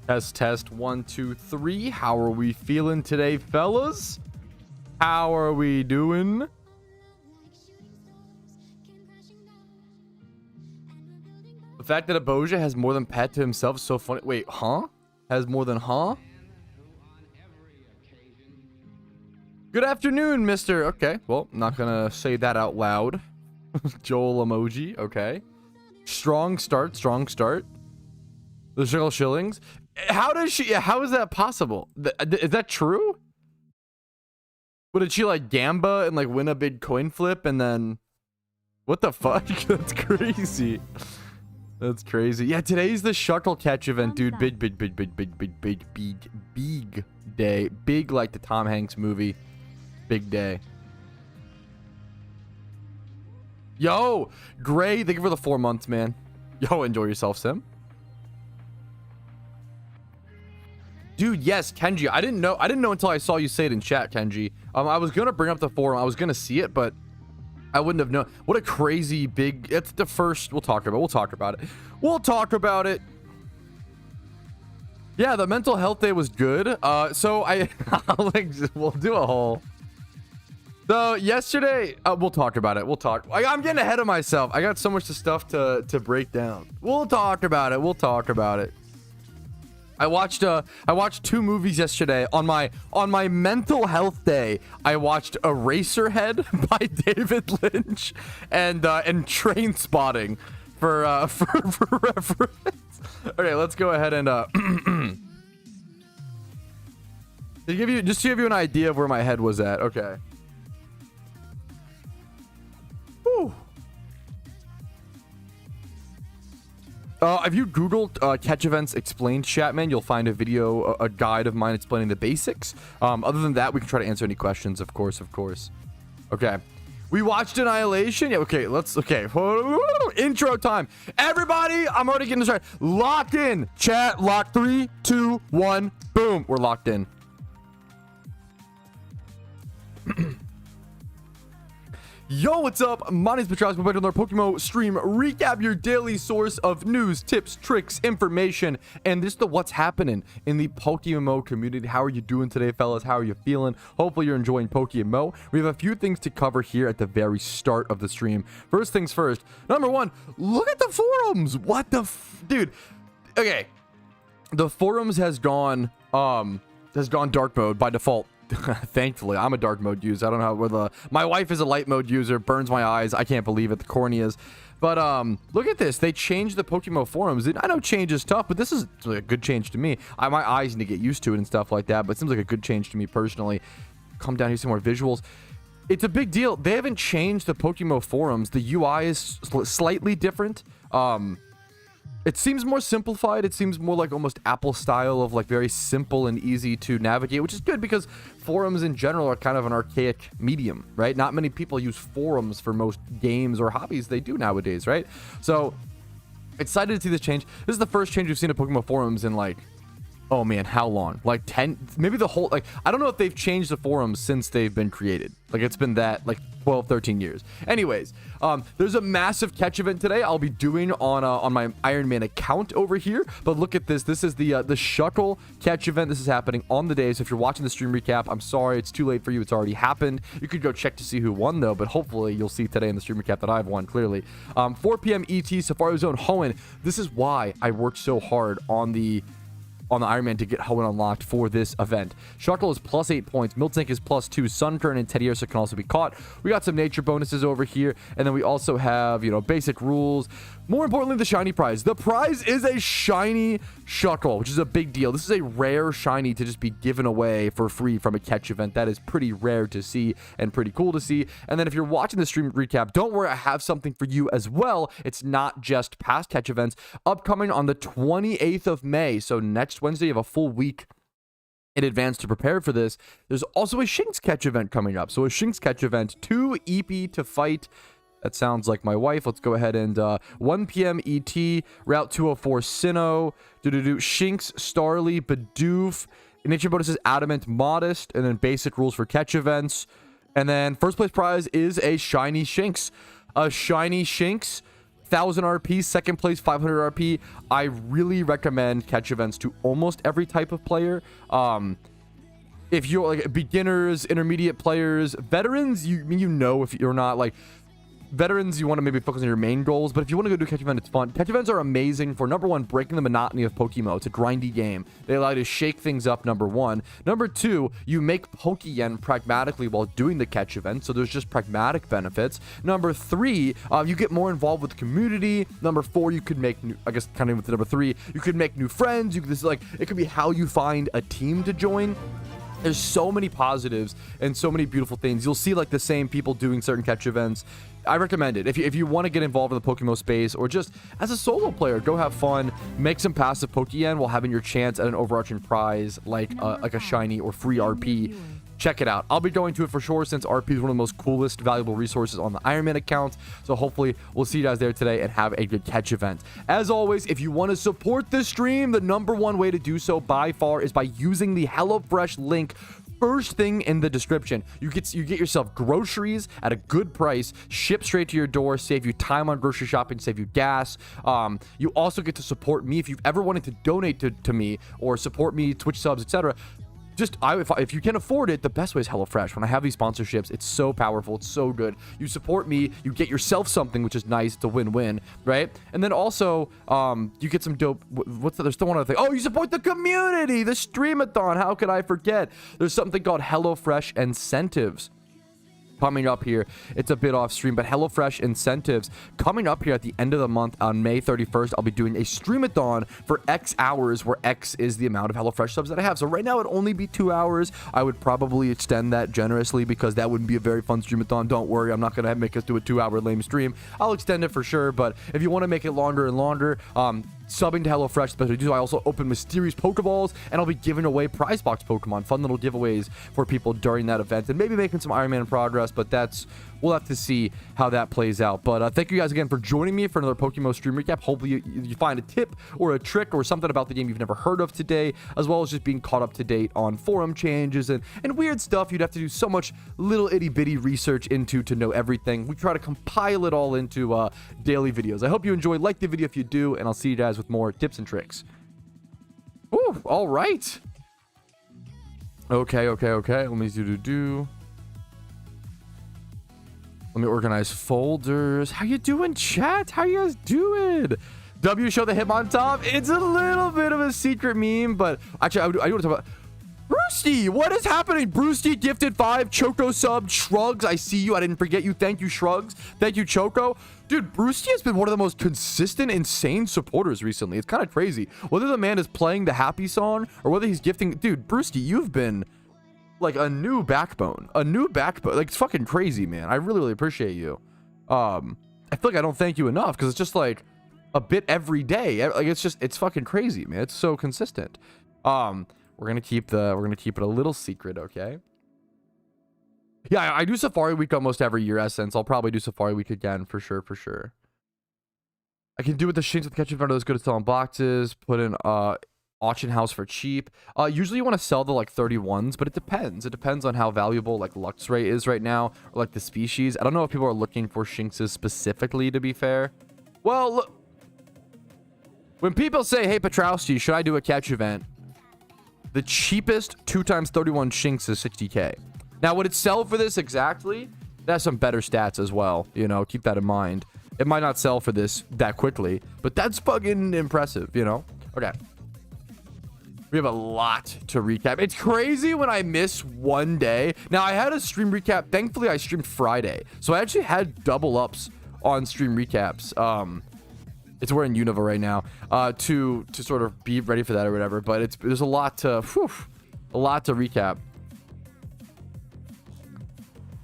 Test 1 2 3. How are we feeling today, fellas? How are we doing? The fact that Aboja has more than pet to himself is so funny. Wait, huh? Has more than huh? Good afternoon, mister. Okay, well, not gonna say that out loud. Joel emoji. Okay. Strong start. The SHUCKLE shillings. How is that possible? Is that true? What, did she like gamba and like win a big coin flip and then what the fuck? That's crazy. That's crazy. Yeah, today's the SHUCKLE catch event, dude. Big day. Big like the Tom Hanks movie. Big day. Yo, Gray, thank you for the 4 months, man. Yo, enjoy yourself, Sim. Dude, yes, Kenji. I didn't know until I saw you say it in chat, Kenji. I was gonna bring up the forum. I was gonna see it, but I wouldn't have known. What a crazy big. It's the first. We'll talk about it. Yeah, the mental health day was good. So we'll do a whole. So yesterday, we'll talk about it. I'm getting ahead of myself. I got so much stuff to break down. We'll talk about it. I watched 2 movies yesterday on my mental health day. I watched Eraserhead by David Lynch and Train Spotting for reference. Okay, let's go ahead and to give you an idea of where my head was at. Okay. Whew. If you Googled catch events explained, Chatman, you'll find a video, a guide of mine explaining the basics. Other than that, we can try to answer any questions, of course. Okay. We watched Annihilation. Yeah, okay, intro time. Everybody, I'm already getting started. Locked in. Chat, lock 3, 2, 1. Boom. We're locked in. Yo, what's up? My name's Patrouski. Welcome to another PokeMMO stream recap, your daily source of news, tips, tricks, information, and this is the what's happening in the PokeMMO community. How are you doing today, fellas? How are you feeling? Hopefully you're enjoying PokeMMO. We have a few things to cover here at the very start of the stream. First things first. Number 1, look at the forums. What the dude? Okay, the forums has gone dark mode by default. Thankfully, I'm a dark mode user. I don't know whether my wife is a light mode user. Burns my eyes. I can't believe it. The corneas. But look at this. They changed the PokeMMO forums. I know change is tough, but this is a good change to me. My eyes need to get used to it and stuff like that. But it seems like a good change to me personally. Come down here, see more visuals. It's a big deal. They haven't changed the PokeMMO forums. The UI is slightly different. It seems more simplified. It seems more like almost Apple style of like very simple and easy to navigate, which is good because forums in general are kind of an archaic medium, right? Not many people use forums for most games or hobbies they do nowadays, right? So excited to see this change. This is the first change we've seen at PokeMMO forums in like, oh man, how long? Like 10, maybe the whole, like, I don't know if they've changed the forums since they've been created. Like it's been that like 12, 13 years. Anyways, there's a massive catch event today I'll be doing on my Ironman account over here. But look at this. This is the SHUCKLE catch event. This is happening on the day. So if you're watching the stream recap, I'm sorry, it's too late for you. It's already happened. You could go check to see who won though, but hopefully you'll see today in the stream recap that I've won clearly. 4 p.m. ET, Safari Zone, Hoenn. This is why I worked so hard on the Ironman to get Hoenn unlocked for this event. SHUCKLE is plus 8 points. Miltank is plus 2. Sunkern and Teddiursa can also be caught. We got some nature bonuses over here. And then we also have, basic rules. More importantly, the shiny prize. The prize is a shiny SHUCKLE, which is a big deal. This is a rare shiny to just be given away for free from a catch event. That is pretty rare to see and pretty cool to see. And then if you're watching the stream recap, don't worry, I have something for you as well. It's not just past catch events. Upcoming on the 28th of May. So next Wednesday, you have a full week in advance to prepare for this. There's also a Shinx catch event coming up. So a Shinx catch event, 2 EP to fight. That sounds like my wife. Let's go ahead and 1 p.m. ET, Route 204 Sinnoh, Shinx, Starly, Bidoof, nature bonus is Adamant, Modest, and then basic rules for catch events. And then first place prize is a shiny Shinx. A shiny Shinx 1000 RP, second place 500 RP. I really recommend catch events to almost every type of player. If you're like beginners, intermediate players, veterans, you know, if you're not like veterans, you want to maybe focus on your main goals. But if you want to go do a catch event, it's fun. Catch events are amazing for, number one, breaking the monotony of PokeMMO. It's a grindy game. They allow you to shake things up, number one. Number two, you make Pokeyen pragmatically while doing the catch event, so there's just pragmatic benefits. Number three, you get more involved with the community. Number four, you could make new, I guess kind of with number three, you could make new friends. You could, this is like, it could be how you find a team to join. There's so many positives and so many beautiful things. You'll see like the same people doing certain catch events. I recommend it. If you want to get involved in the PokeMMO space, or just as a solo player, go have fun, make some passive Pokeyen while having your chance at an overarching prize like a shiny or free RP. Check it out. I'll be going to it for sure, since RP is one of the most coolest, valuable resources on the Ironman account. So hopefully we'll see you guys there today and have a good catch event. As always, if you want to support this stream, the number one way to do so by far is by using the HelloFresh link first thing in the description. You get yourself groceries at a good price, shipped straight to your door, save you time on grocery shopping, save you gas. You also get to support me if you've ever wanted to donate to me or support me, Twitch subs, etc. Just if you can afford it, the best way is HelloFresh. When I have these sponsorships, it's so powerful, it's so good. You support me, you get yourself something, which is nice. It's a win-win, right? And then also you get some dope, there's still one other thing. Oh, you support the community, the streamathon. How could I forget? There's something called HelloFresh incentives coming up here. It's a bit off stream, but HelloFresh incentives coming up here at the end of the month on May 31st. I'll be doing a streamathon for X hours, where X is the amount of HelloFresh subs that I have. So right now it'd only be 2 hours. I would probably extend that generously, because that wouldn't be a very fun streamathon. Don't worry, I'm not gonna make us do a 2-hour lame stream. I'll extend it for sure, but if you want to make it longer and longer, subbing to HelloFresh, especially do. I also open mysterious Pokeballs, and I'll be giving away prize box Pokemon, fun little giveaways for people during that event, and maybe making some Ironman progress. But we'll have to see how that plays out. But thank you guys again for joining me for another PokeMMO stream recap. Hopefully you find a tip or a trick or something about the game you've never heard of today, as well as just being caught up to date on forum changes and weird stuff you'd have to do so much little itty bitty research into to know everything. We try to compile it all into daily videos. I hope you enjoy. Like the video if you do, and I'll see you guys with more tips and tricks. Ooh, all right. Okay. Let me Let me organize folders. How you doing, chat? How you guys doing? W, show the Hitmontop. It's a little bit of a secret meme, but actually, I do want to talk about Brewsty. What is happening? Brewsty gifted 5. Choco sub. Shrugs, I see you. I didn't forget you. Thank you, Shrugs. Thank you, Choco. Dude, Brewsty has been one of the most consistent, insane supporters recently. It's kind of crazy. Whether the man is playing the happy song or whether he's gifting. Dude, Brewsty, you've been like a new backbone. Like, it's fucking crazy, man. I really appreciate you. I feel like I don't thank you enough, because it's just like a bit every day. Like, it's fucking crazy, man. It's so consistent. We're gonna keep it a little secret, okay? Yeah, I do Safari Week almost every year, Essence. I'll probably do Safari Week again for sure. I can do with the Shinx with catching vendor that's good at selling boxes. Put in auction house for cheap. Usually you want to sell the like 31s, but it depends. It depends on how valuable like Luxray is right now, or like the species. I don't know if people are looking for Shinxes specifically, to be fair. Well, look, when people say, hey, Patrouski, should I do a catch event? The cheapest 2x31 Shinx is 60k. Now, would it sell for this exactly? That has some better stats as well. You know, keep that in mind. It might not sell for this that quickly, but that's fucking impressive, you know? Okay. We have a lot to recap. It's crazy when I miss one day. Now, I had a stream recap. Thankfully, I streamed Friday. So I actually had double ups on stream recaps. It's we're in Unova right now to sort of be ready for that or whatever. But there's a lot to recap.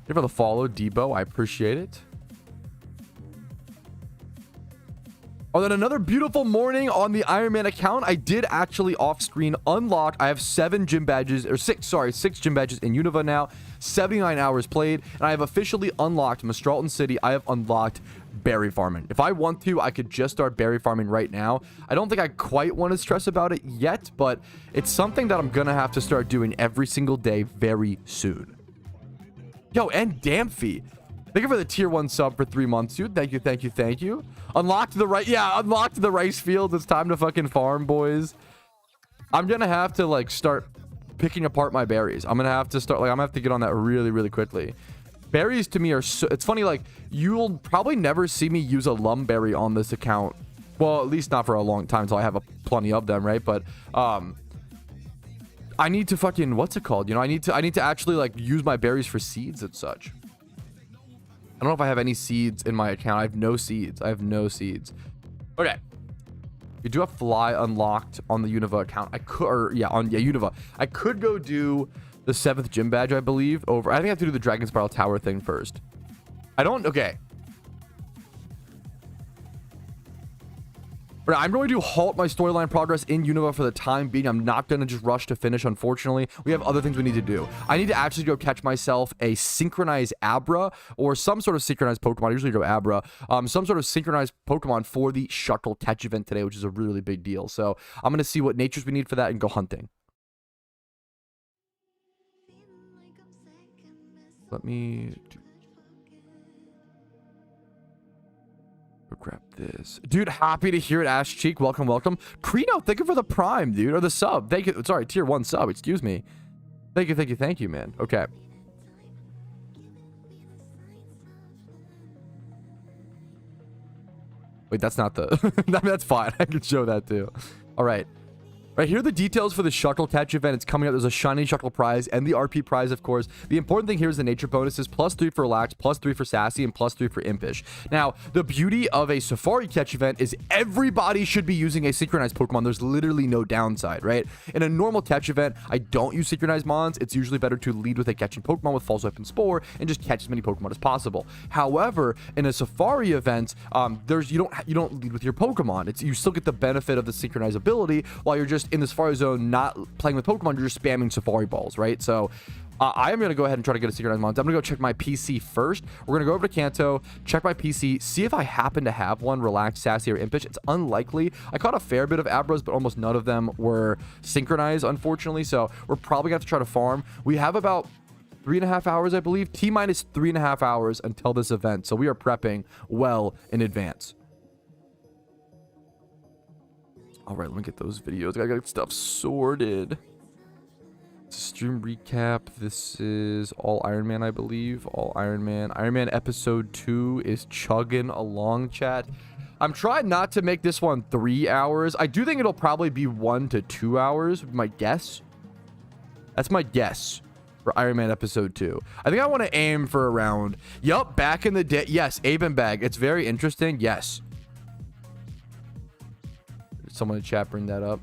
Thank you for the follow, Debo. I appreciate it. Oh, then another beautiful morning on the Ironman account. I did actually off-screen unlock. I have 6 gym badges in Unova now. 79 hours played, and I have officially unlocked Mistralton City. I have unlocked berry farming. If I want to, I could just start berry farming right now. I don't think I quite want to stress about it yet, but it's something that I'm gonna have to start doing every single day very soon. Yo, and Damphy. Thank you for the tier 1 sub for 3 months, dude. Thank you, thank you, thank you. Unlocked the right, yeah, unlocked the rice fields. It's time to fucking farm, boys. I'm gonna have to like start picking apart my berries. I'm gonna have to start like I'm gonna have to get on that really, really quickly. Berries to me are so, it's funny, like you'll probably never see me use a lumberry on this account. Well, at least not for a long time until I have plenty of them, right? But I need to fucking, what's it called? You know, I need to actually like use my berries for seeds and such. I don't know if I have any seeds in my account. I have no seeds. I have no seeds. Okay. We do have fly unlocked on the Unova account. I could, or yeah, on Unova. I could go do the 7th gym badge, I believe. Over. I think I have to do the Dragon Spiral Tower thing first. I don't. Okay. But I'm going to halt my storyline progress in Unova for the time being. I'm not going to just rush to finish, unfortunately. We have other things we need to do. I need to actually go catch myself a synchronized Abra or some sort of synchronized Pokemon. I usually go Abra. Some sort of synchronized Pokemon for the SHUCKLE catch event today, which is a really, really big deal. So I'm going to see what natures we need for that and go hunting. Let me grab this, dude. Happy to hear it, Ash Cheek. Welcome, welcome. Crino, thank you for the prime, dude, or the sub. Thank you. Sorry, tier 1 sub. Excuse me. Thank you, thank you, thank you, man. Okay. Wait, that's not the. That's fine. I can show that too. All right. Right, here are the details for the SHUCKLE catch event. It's coming up. There's a shiny SHUCKLE prize and the RP prize, of course. The important thing here is the nature bonuses. +3 for Relax, +3 for Sassy, and +3 for Impish. Now, the beauty of a Safari catch event is everybody should be using a synchronized Pokemon. There's literally no downside, right? In a normal catch event, I don't use synchronized Mons. It's usually better to lead with a catching Pokemon with False Weapon Spore and just catch as many Pokemon as possible. However, in a Safari event, you don't lead with your Pokemon. You still get the benefit of the synchronized ability while you're just in the Safari zone, not playing with Pokemon. You're just spamming Safari balls, right? So I am going to go ahead and try to get a synchronized Mons. I'm going to go check my PC first. We're going to go over to Kanto, check my PC, see if I happen to have one, Relax, Sassy, or Impish. It's unlikely. I caught a fair bit of Abras, but almost none of them were synchronized, unfortunately. So we're probably going to have to try to farm. We have about 3.5 hours, I believe. T-minus 3.5 hours until this event. So we are prepping well in advance. All right, let me get those videos. I got stuff sorted. Stream recap. This is all Ironman, I believe. All Ironman. Ironman episode 2 is chugging along, chat. I'm trying not to make this one 3 hours. I do think it'll probably be 1 to 2 hours, my guess. That's my guess for Ironman episode 2. I think I want to aim for around, yup, back in the day. Yes, Abe and Bag. It's very interesting. Yes. Someone in chat bring that up.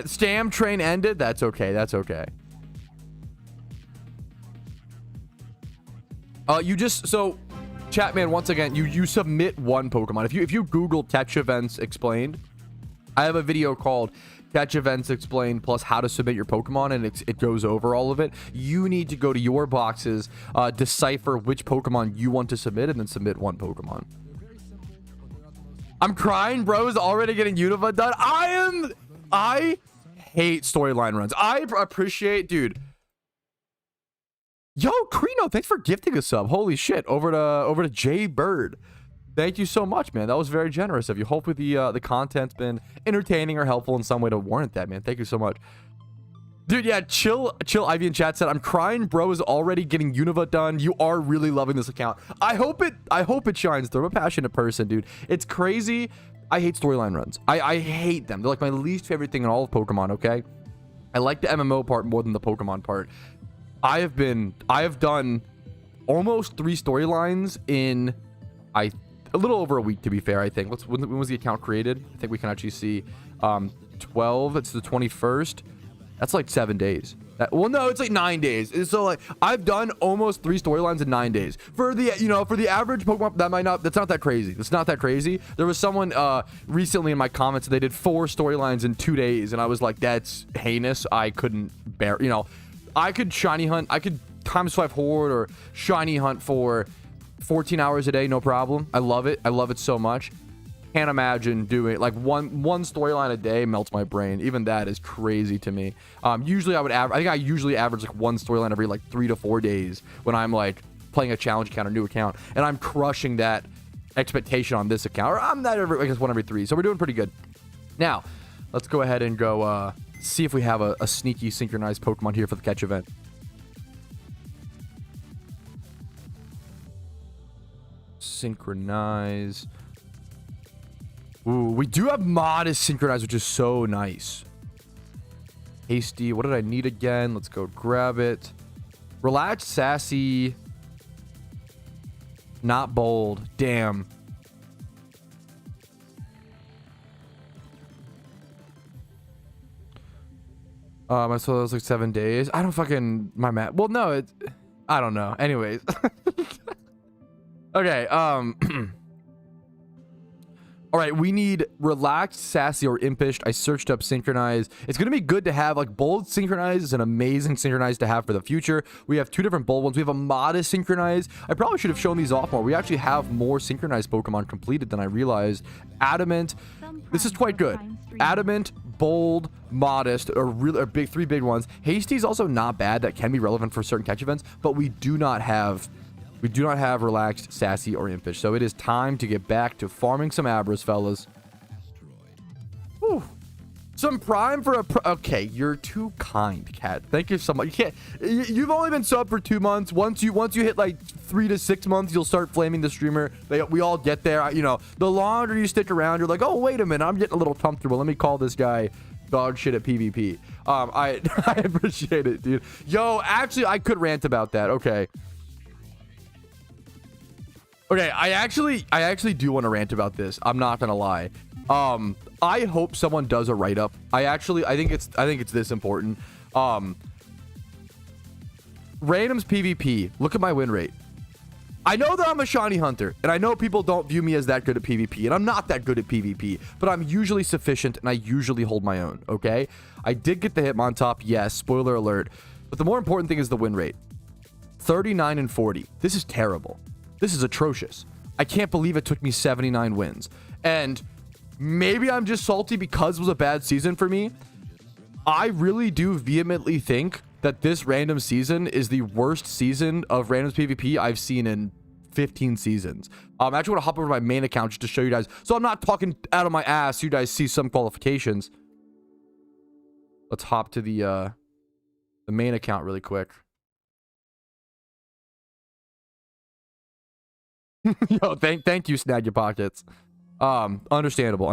Stam train ended. That's okay. That's okay. You just, so chat, man, once again, you submit one Pokemon. If you Google catch events explained, I have a video called Catch Events Explained plus how to submit your Pokemon, and it goes over all of it. You need to go to your boxes, decipher which Pokemon you want to submit, and then submit one Pokemon. I'm crying, bro. Is already getting Unova done. I hate storyline runs. I appreciate, dude. Yo, Crino, thanks for gifting a sub. Holy shit. Over to Jay Bird. Thank you so much, man. That was very generous of you. Hopefully the content's been entertaining or helpful in some way to warrant that, man. Thank you so much. Dude, yeah, chill. Ivy in chat said, I'm crying, bro is already getting Unova done. You are really loving this account. I hope it shines through. I'm a passionate person, dude. It's crazy. I hate storyline runs. I hate them. They're like my least favorite thing in all of Pokemon, okay? I like the MMO part more than the Pokemon part. I have done almost 3 storylines in a little over a week, to be fair. I think when was the account created? I think we can actually see 12. It's the 21st. That's like 7 days. Well, no, it's like 9 days. So like I've done almost 3 storylines in 9 days. For the average Pokemon, that's not that crazy. It's not that crazy. There was someone recently in my comments that they did 4 storylines in 2 days, and I was like, that's heinous. I couldn't bear, I could shiny hunt, I could time swipe horde or shiny hunt for 14 hours a day, no problem. I love it. I love it so much. can't imagine doing like one storyline a day. Melts my brain. Even that is crazy to me. Usually I think I usually average like one storyline every like 3 to 4 days when I'm like playing a challenge account or new account, and I'm crushing that expectation on this account. Or I'm not every, I guess, one every 3, so we're doing pretty good. Now let's go ahead and go see if we have a sneaky synchronized Pokemon here for the catch event. Synchronize. Ooh, we do have modest synchronize, which is so nice. Hasty. What did I need again? Let's go grab it. Relaxed, sassy. Not bold. Damn. I saw those like 7 days. I don't fucking my math. Well, no, it. I don't know. Anyways. Okay. All right, we need relaxed, sassy, or impish. I searched up synchronize. It's gonna be good to have like bold synchronize is an amazing synchronize to have for the future. We have 2 different bold ones. We have a modest synchronize. I probably should have shown these off more. We actually have more synchronized Pokemon completed than I realized. Adamant. This is quite good. Adamant, bold, modest, or really big 3 big ones. Hasty is also not bad. That can be relevant for certain catch events, but we do not have relaxed, sassy, or impish. So it is time to get back to farming some Abras, fellas. Whew. Some prime for a okay, you're too kind, Cat. Thank you so much. You've only been sub for 2 months. Once you hit like 3 to 6 months, you'll start flaming the streamer. We all get there. You know, the longer you stick around, you're like, oh, wait a minute, I'm getting a little comfortable. Let me call this guy dog shit at PvP. I appreciate it, dude. Yo, actually, I could rant about that. Okay. Okay, I actually do want to rant about this. I'm not gonna lie. I hope someone does a write-up. I think it's this important. Randoms PvP. Look at my win rate. I know that I'm a shiny hunter, and I know people don't view me as that good at PvP, and I'm not that good at PvP, but I'm usually sufficient, and I usually hold my own, okay? I did get the Hitmontop, yes, spoiler alert, but the more important thing is the win rate. 39 and 40. This is terrible. This is atrocious. I can't believe it took me 79 wins. And maybe I'm just salty because it was a bad season for me. I really do vehemently think that this random season is the worst season of randoms PvP I've seen in 15 seasons. I actually want to hop over to my main account just to show you guys. So I'm not talking out of my ass. You guys see some qualifications. Let's hop to the main account really quick. Yo, thank you, Snag Your Pockets. Understandable.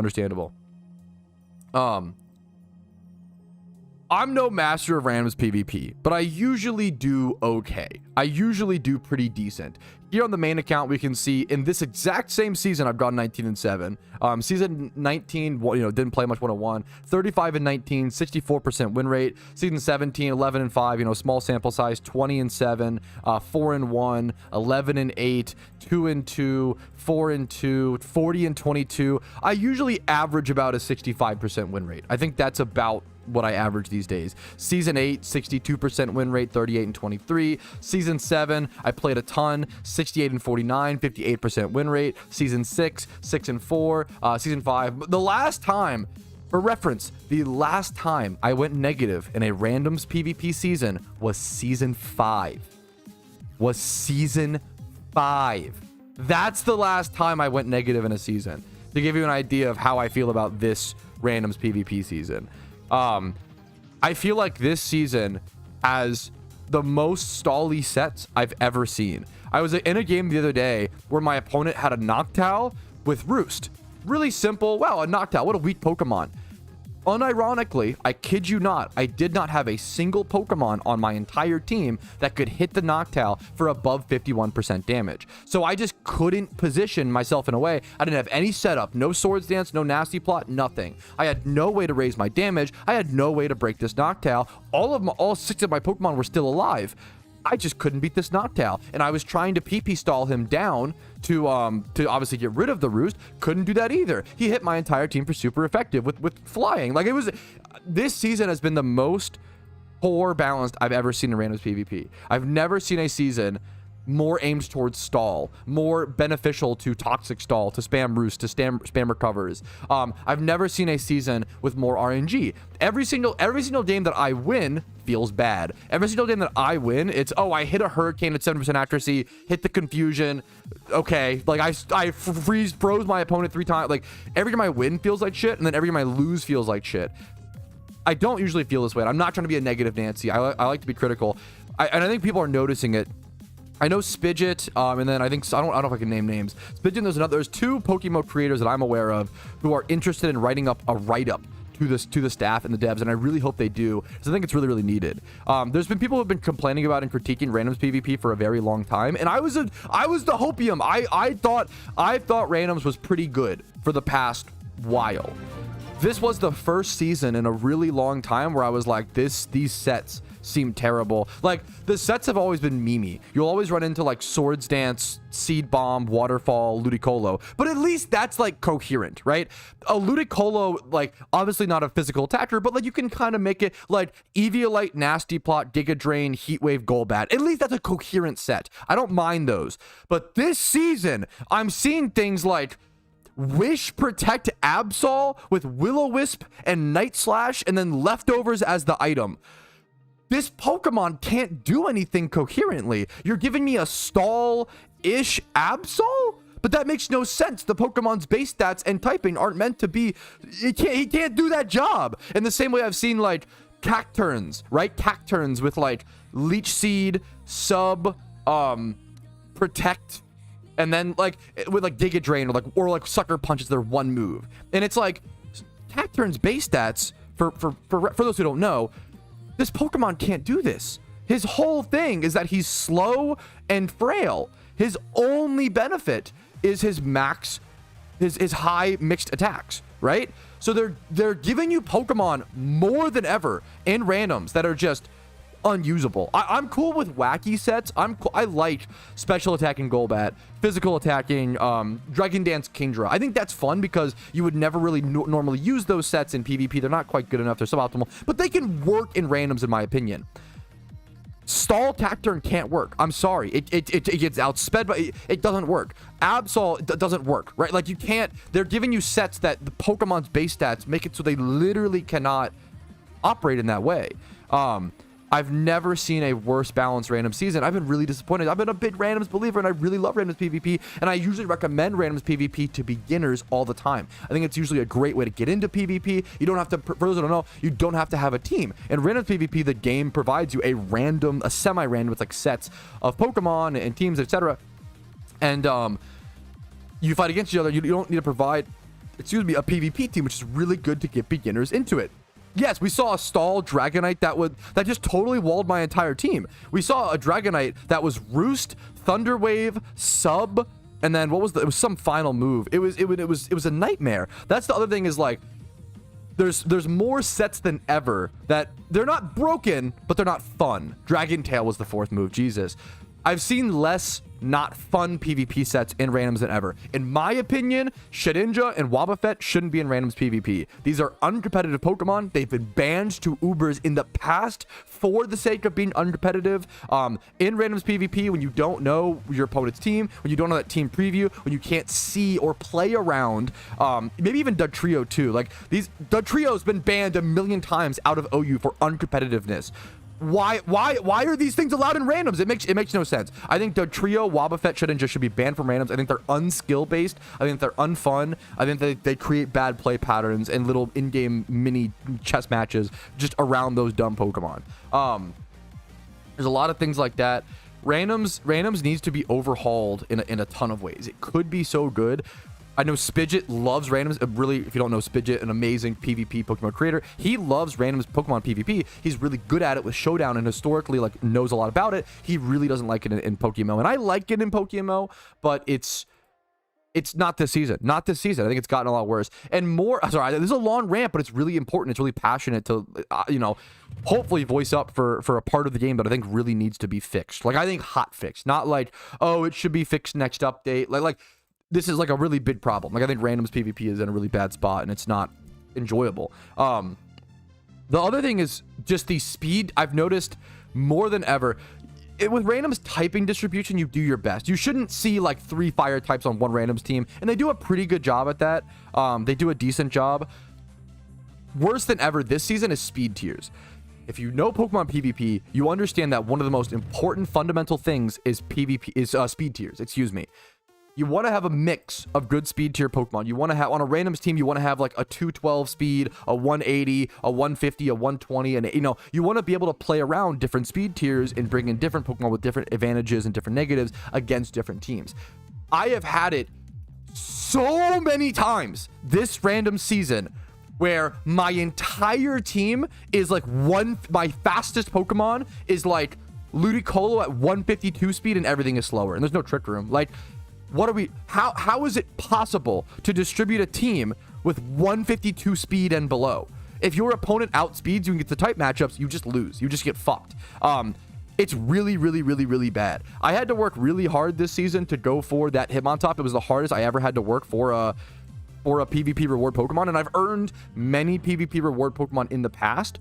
I'm no master of randoms PvP, but I usually do okay. I usually do pretty decent. Here on the main account, we can see in this exact same season, I've gone 19 and 7. Season 19, didn't play much 101. 35 and 19, 64% win rate. Season 17, 11 and 5, small sample size. 20 and 7, 4 and 1, 11 and 8, 2 and 2, 4 and 2, 40 and 22. I usually average about a 65% win rate. I think that's about what I average these days. Season 8, 62% win rate, 38 and 23. Season 7, I played a ton, 68 and 49, 58% win rate. Season 6, 6 and 4. Season 5, the last time, for reference, the last time I went negative in a randoms PvP season was season 5. That's the last time I went negative in a season, to give you an idea of how I feel about this randoms PvP season. I feel like this season has the most stally sets I've ever seen. I was in a game the other day where my opponent had a Noctowl with Roost. Really simple. Wow, a Noctowl. What a weak Pokemon. Unironically, I kid you not, I did not have a single Pokemon on my entire team that could hit the Noctowl for above 51% damage. So I just couldn't position myself in a way. I didn't have any setup, no Swords Dance, no Nasty Plot, nothing. I had no way to raise my damage. I had no way to break this Noctowl. All 6 of my Pokemon were still alive. I just couldn't beat this Noctowl, and I was trying to PP stall him down to obviously get rid of the Roost. Couldn't do that either. He hit my entire team for super effective with flying. Like, it was, this season has been the most poor balanced I've ever seen in randoms PvP. I've never seen a season more aimed towards stall, more beneficial to toxic stall, to spam roost, to spam recovers. I've never seen a season with more RNG. Every single game that I win feels bad. Every single game that I win, it's, oh, I hit a hurricane at 7% accuracy, hit the confusion. Okay, like I froze my opponent 3 times. Like every time I win feels like shit, and then every time I lose feels like shit. I don't usually feel this way. I'm not trying to be a negative Nancy. I like to be critical. And I think people are noticing it. I know Spidget, and then I don't know if I can name names. Spidget, there's 2 PokeMMO creators that I'm aware of who are interested in writing up a write-up to the staff and the devs, and I really hope they do, because I think it's really, really needed. There's been people who have been complaining about and critiquing randoms PvP for a very long time, and I was the hopium. I thought randoms was pretty good for the past while. This was the first season in a really long time where I was like, these sets seem terrible. Like, the sets have always been memey. You'll always run into like Swords Dance, Seed Bomb, Waterfall, Ludicolo, but at least that's like coherent, right? A Ludicolo, like, obviously not a physical attacker, but like you can kind of make it like Eviolite, Nasty Plot, Giga Drain, Heatwave, Golbat. At least that's a coherent set. I don't mind those. But this season, I'm seeing things like Wish Protect Absol with Will-O-Wisp and Night Slash, and then Leftovers as the item. This Pokemon can't do anything coherently. You're giving me a stall-ish Absol? But that makes no sense. The Pokemon's base stats and typing aren't meant to be... He can't do that job. In the same way I've seen, like, Cacturns, right? Cacturns with, like, Leech Seed, Sub, Protect... And then, like, with, like, Giga Drain or like Sucker Punch is their one move. And it's like, Cacturn's base stats, for those who don't know, this Pokemon can't do this. His whole thing is that he's slow and frail. His only benefit is his high mixed attacks, right? So they're giving you Pokemon more than ever in randoms that are just unusable. I'm cool with wacky sets. I like special attacking Golbat, physical attacking Dragon Dance Kingdra. I think that's fun because you would never really normally use those sets in PvP. They're not quite good enough. They're suboptimal, but they can work in randoms in my opinion. Stall Cacturn can't work. I'm sorry. It gets outsped, but it doesn't work. Absol doesn't work, right? Like you can't. They're giving you sets that the Pokemon's base stats make it so they literally cannot operate in that way. I've never seen a worse balanced random season. I've been really disappointed. I've been a big randoms believer, and I really love randoms PvP, and I usually recommend randoms PvP to beginners all the time. I think it's usually a great way to get into PvP. You don't have to, for those who don't know, you don't have to have a team. In randoms PvP, the game provides you a semi-random with like sets of Pokemon and teams, etc. And you fight against each other. You don't need to provide, a PvP team, which is really good to get beginners into it. Yes, we saw a stall Dragonite that just totally walled my entire team. We saw a Dragonite that was Roost, Thunder Wave, Sub, and then it was some final move. It was a nightmare. That's the other thing is like there's more sets than ever that they're not broken, but they're not fun. Dragon Tail was the 4th move. Jesus. I've seen less not fun PvP sets in randoms than ever. In my opinion, Shedinja and Wobbuffet shouldn't be in randoms PvP. These are uncompetitive Pokemon. They've been banned to Ubers in the past for the sake of being uncompetitive. In randoms PvP, when you don't know your opponent's team, when you don't know that team preview, when you can't see or play around, maybe even Dugtrio too. Like Dugtrio's been banned a million times out of OU for uncompetitiveness. Why are these things allowed in randoms? It makes no sense. I think the trio Wobbuffet should be banned from randoms. I think they're unskill based. I think they're unfun. I think they create bad play patterns and little in-game mini chess matches just around those dumb Pokemon. There's a lot of things like that. Randoms needs to be overhauled in a ton of ways. It could be so good. I know Spidget loves randoms. Really, if you don't know Spidget, an amazing PvP Pokemon creator, he loves randoms Pokemon PvP. He's really good at it with Showdown and historically like knows a lot about it. He really doesn't like it in PokeMMO, and I like it in PokeMMO, but it's not this season. Not this season. I think it's gotten a lot worse. And more, sorry, this is a long rant, but it's really important. It's really passionate to, hopefully voice up for a part of the game that I think really needs to be fixed. Like, I think hot fixed, not like, oh, it should be fixed next update. Like this is like a really big problem. Like, I think randoms PvP is in a really bad spot and it's not enjoyable. The other thing is just the speed. I've noticed more than ever. with randoms typing distribution, you do your best. You shouldn't see like 3 fire types on one randoms team, and they do a pretty good job at that. They do a decent job. Worse than ever this season is speed tiers. If you know Pokemon PvP, you understand that one of the most important fundamental things is speed tiers. Excuse me. You want to have a mix of good speed tier Pokemon. You want to have, on a randoms team, you want to have like a 212 speed, a 180, a 150, a 120, and you want to be able to play around different speed tiers and bring in different Pokemon with different advantages and different negatives against different teams. I have had it so many times this random season where my entire team is like my fastest Pokemon is like Ludicolo at 152 speed and everything is slower and there's no trick room. Like, what are we, how is it possible to distribute a team with 152 speed and below? If your opponent outspeeds you and gets the type matchups, you just lose. You just get fucked. It's really, really, really, really bad. I had to work really hard this season to go for that Hitmontop. It was the hardest I ever had to work for a PvP reward Pokemon, and I've earned many PvP reward Pokemon in the past.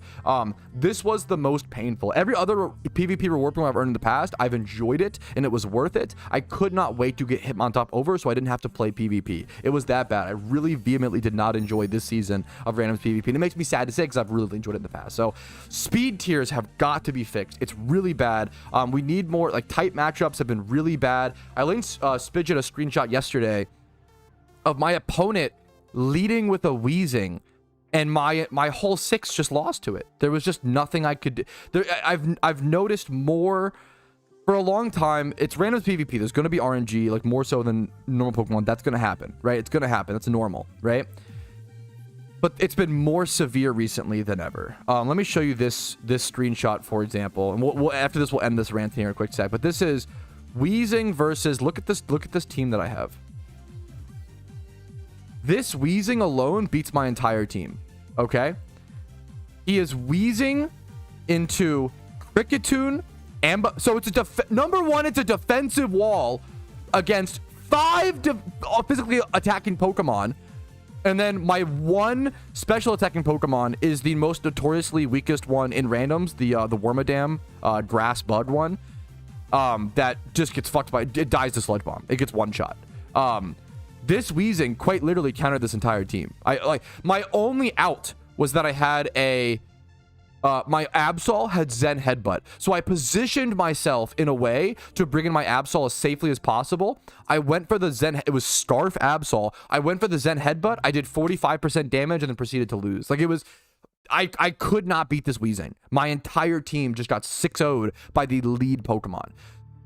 This was the most painful. Every other PvP reward Pokemon I've earned in the past, I've enjoyed it, and it was worth it. I could not wait to get Hitmontop over, so I didn't have to play PvP. It was that bad. I really vehemently did not enjoy this season of randoms PvP, and it makes me sad to say because I've really enjoyed it in the past. So speed tiers have got to be fixed. It's really bad. We need more, like, type matchups have been really bad. I linked Spidget a screenshot yesterday of my opponent leading with a Weezing, and my whole 6 just lost to it. There was just nothing I could do. I've noticed more for a long time. It's randoms PvP. There's going to be RNG, like more so than normal Pokemon. That's going to happen, right? It's going to happen. That's normal, right? But it's been more severe recently than ever. Let me show you this screenshot, for example, and we'll after this we'll end this rant here in a quick sec. But this is Weezing versus look at this team that I have. This Weezing alone beats my entire team, okay? He is Weezing into Kricketune, so it's number one, it's a defensive wall against 5 physically attacking Pokemon, and then my one special attacking Pokemon is the most notoriously weakest one in randoms, the Wormadam grass bug one, that just gets fucked by, it dies to Sludge Bomb. It gets one shot. This Weezing quite literally countered this entire team. My only out was that I had my Absol had Zen Headbutt. So I positioned myself in a way to bring in my Absol as safely as possible. I went for the Zen, it was Scarf Absol. I went for the Zen Headbutt. I did 45% damage and then proceeded to lose. Like, it was, I could not beat this Weezing. My entire team just got 6-0'd by the lead Pokemon.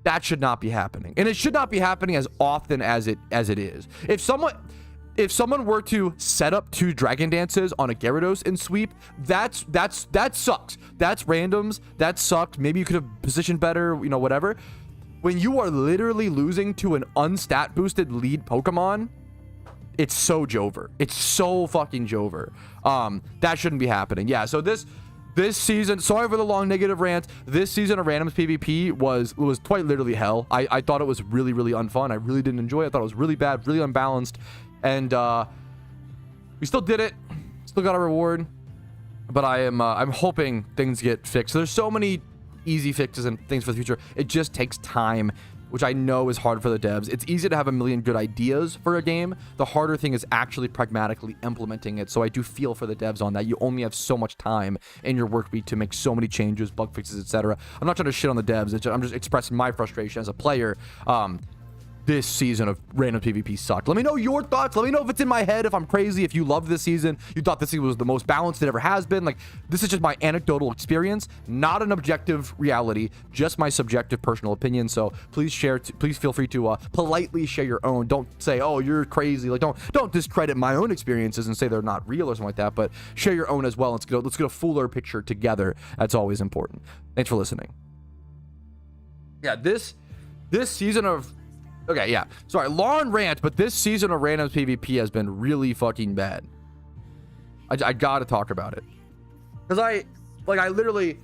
That should not be happening, and it should not be happening as often as it is. If someone were to set up 2 Dragon Dances on a Gyarados and sweep, that sucks. That's randoms. That sucked. Maybe you could have positioned better, whatever. When you are literally losing to an unstat boosted lead Pokemon, it's so Jover. It's so fucking Jover. That shouldn't be happening. Yeah. So this season, sorry for the long negative rant. This season of randoms PvP was quite literally hell. I thought it was really, really unfun. I really didn't enjoy it. I thought it was really bad, really unbalanced. And we still did it. Still got a reward. But I'm hoping things get fixed. So there's so many easy fixes and things for the future. It just takes time, which I know is hard for the devs. It's easy to have a million good ideas for a game. The harder thing is actually pragmatically implementing it. So I do feel for the devs on that. You only have so much time in your work week to make so many changes, bug fixes, etc. I'm not trying to shit on the devs. I'm just expressing my frustration as a player. This season of random PvP sucked. Let me know your thoughts. Let me know if it's in my head, if I'm crazy, if you loved this season, you thought this season was the most balanced it ever has been. Like, this is just my anecdotal experience, not an objective reality, just my subjective personal opinion. So please please feel free to politely share your own. Don't say, oh, you're crazy. Like, don't discredit my own experiences and say they're not real or something like that, but share your own as well. Let's get a fuller picture together. That's always important. Thanks for listening. Yeah, this season of, okay, yeah. Sorry, long rant, but this season of randoms PvP has been really fucking bad. I gotta talk about it. Because I literally,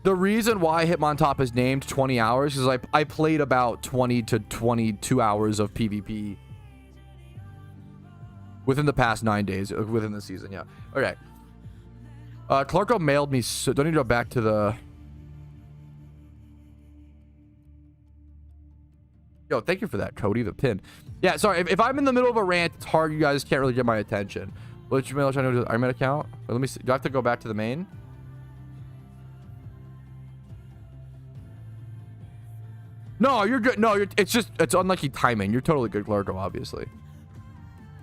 the reason why Hitmontop is named 20 hours is I played about 20 to 22 hours of PvP within the past 9 days, within the season, yeah. Okay. Clarko mailed me, so do I need to go back to the Yo, thank you for that, Cody, the pin. Yeah, sorry. If I'm in the middle of a rant, it's hard. You guys can't really get my attention. Which mail should I know to the Ironman account? Wait, let me see. Do I have to go back to the main? No, you're good. No, it's unlucky timing. You're totally good, Clarko, obviously.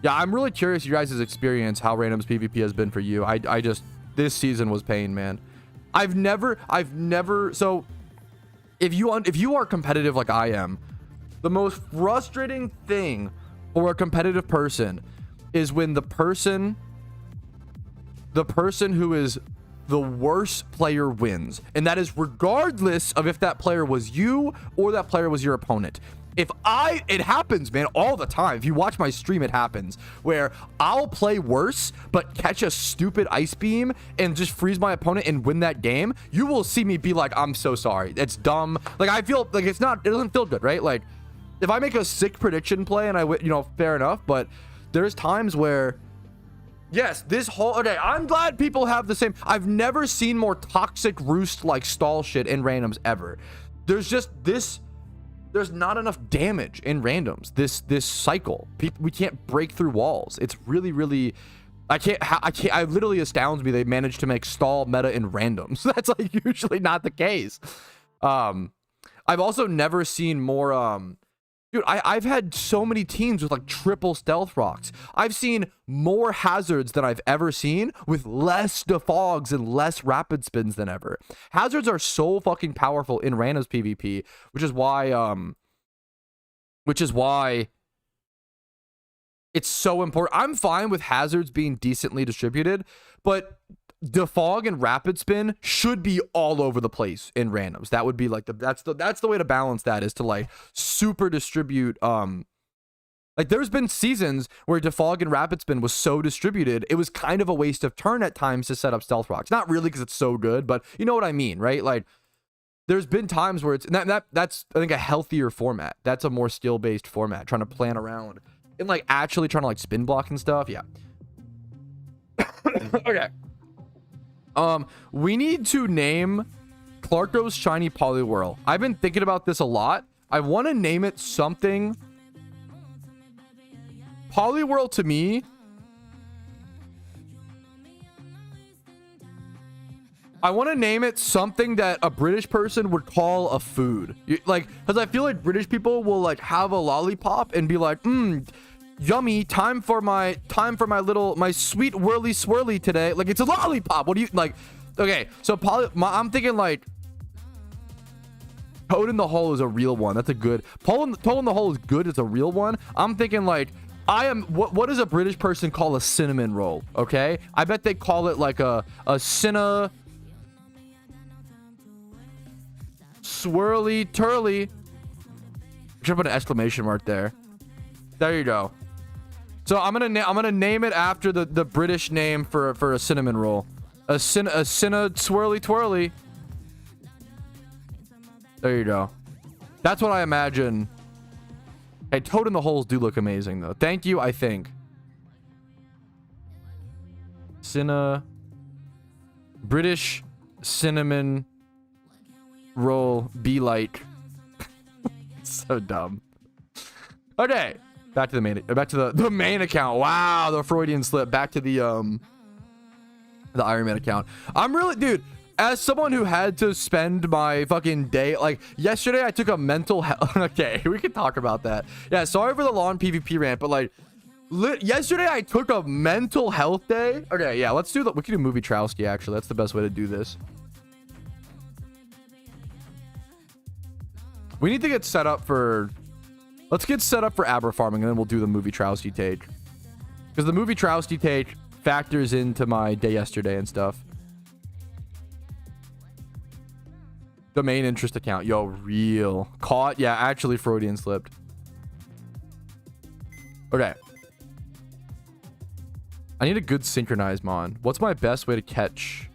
Yeah, I'm really curious your guys' experience, how randoms PvP has been for you. I just, this season was pain, man. I've never, so if you are competitive like I am, the most frustrating thing for a competitive person is when the person who is the worst player wins. And that is regardless of if that player was you or that player was your opponent. It happens, man, all the time. If you watch my stream, it happens where I'll play worse, but catch a stupid ice beam and just freeze my opponent and win that game. You will see me be like, I'm so sorry. It's dumb. Like, I feel like it doesn't feel good, right? Like, if I make a sick prediction play and I win, you know, fair enough. But there's times where, yes, okay, I'm glad people have the same. I've never seen more toxic roost like stall shit in randoms ever. There's just this. There's not enough damage in randoms this cycle. We can't break through walls. It's really I literally astounds me they managed to make stall meta in randoms. That's like usually not the case. I've also never seen more dude, I've had so many teams with like triple stealth rocks. I've seen more hazards than I've ever seen with less defogs and less rapid spins than ever. Hazards are so fucking powerful in randoms PvP, which is why it's so important. I'm fine with hazards being decently distributed, but defog and rapid spin should be all over the place in randoms. That would be like that's the way to balance that, is to like super distribute. Like there's been seasons where defog and rapid spin was so distributed it was kind of a waste of turn at times to set up stealth rocks. Not really, because it's so good, but you know what I mean, right? Like there's been times where it's that's I think a healthier format. That's a more skill based format, trying to plan around and like actually trying to like spin block and stuff. Yeah. Okay. We need to name Clarko's shiny Poliwhirl. I've been thinking about this a lot. I want to name it something. Poliwhirl to me, I want to name it something that a British person would call a food. Like, because I feel like British people will like have a lollipop and be like, yummy, time for my sweet whirly swirly today. Like, it's a lollipop. What do you like? Okay, so I'm thinking like Toad in the Hole is a real one. That's a good. Toad in the Hole is good. It's a real one. I'm thinking like what does a British person call a cinnamon roll? Okay, I bet they call it like a cinna swirly turly. Should put an exclamation mark there. There you go. So I'm gonna name it after the British name for a cinnamon roll. A cinna swirly twirly. There you go. That's what I imagine. Hey, Toad in the Holes do look amazing though. Thank you, I think. British cinnamon roll be like. So dumb. Okay. Back to the main account. Wow, the Freudian slip. Back to the Ironman account. I'm really, dude, as someone who had to spend my fucking day, like yesterday I took a mental health. Okay, we can talk about that. Yeah, sorry for the long PvP rant, but like yesterday I took a mental health day. Okay, yeah, we can do movie Patrouski actually. That's the best way to do this. We need to get set up for, let's get set up for Aber farming, and then we'll do the movie Patrouski take. Because the movie Patrouski take factors into my day yesterday and stuff. Domain interest account. Yo, real. Caught? Yeah, actually Freudian slipped. Okay. I need a good synchronized mon. What's my best way to catch?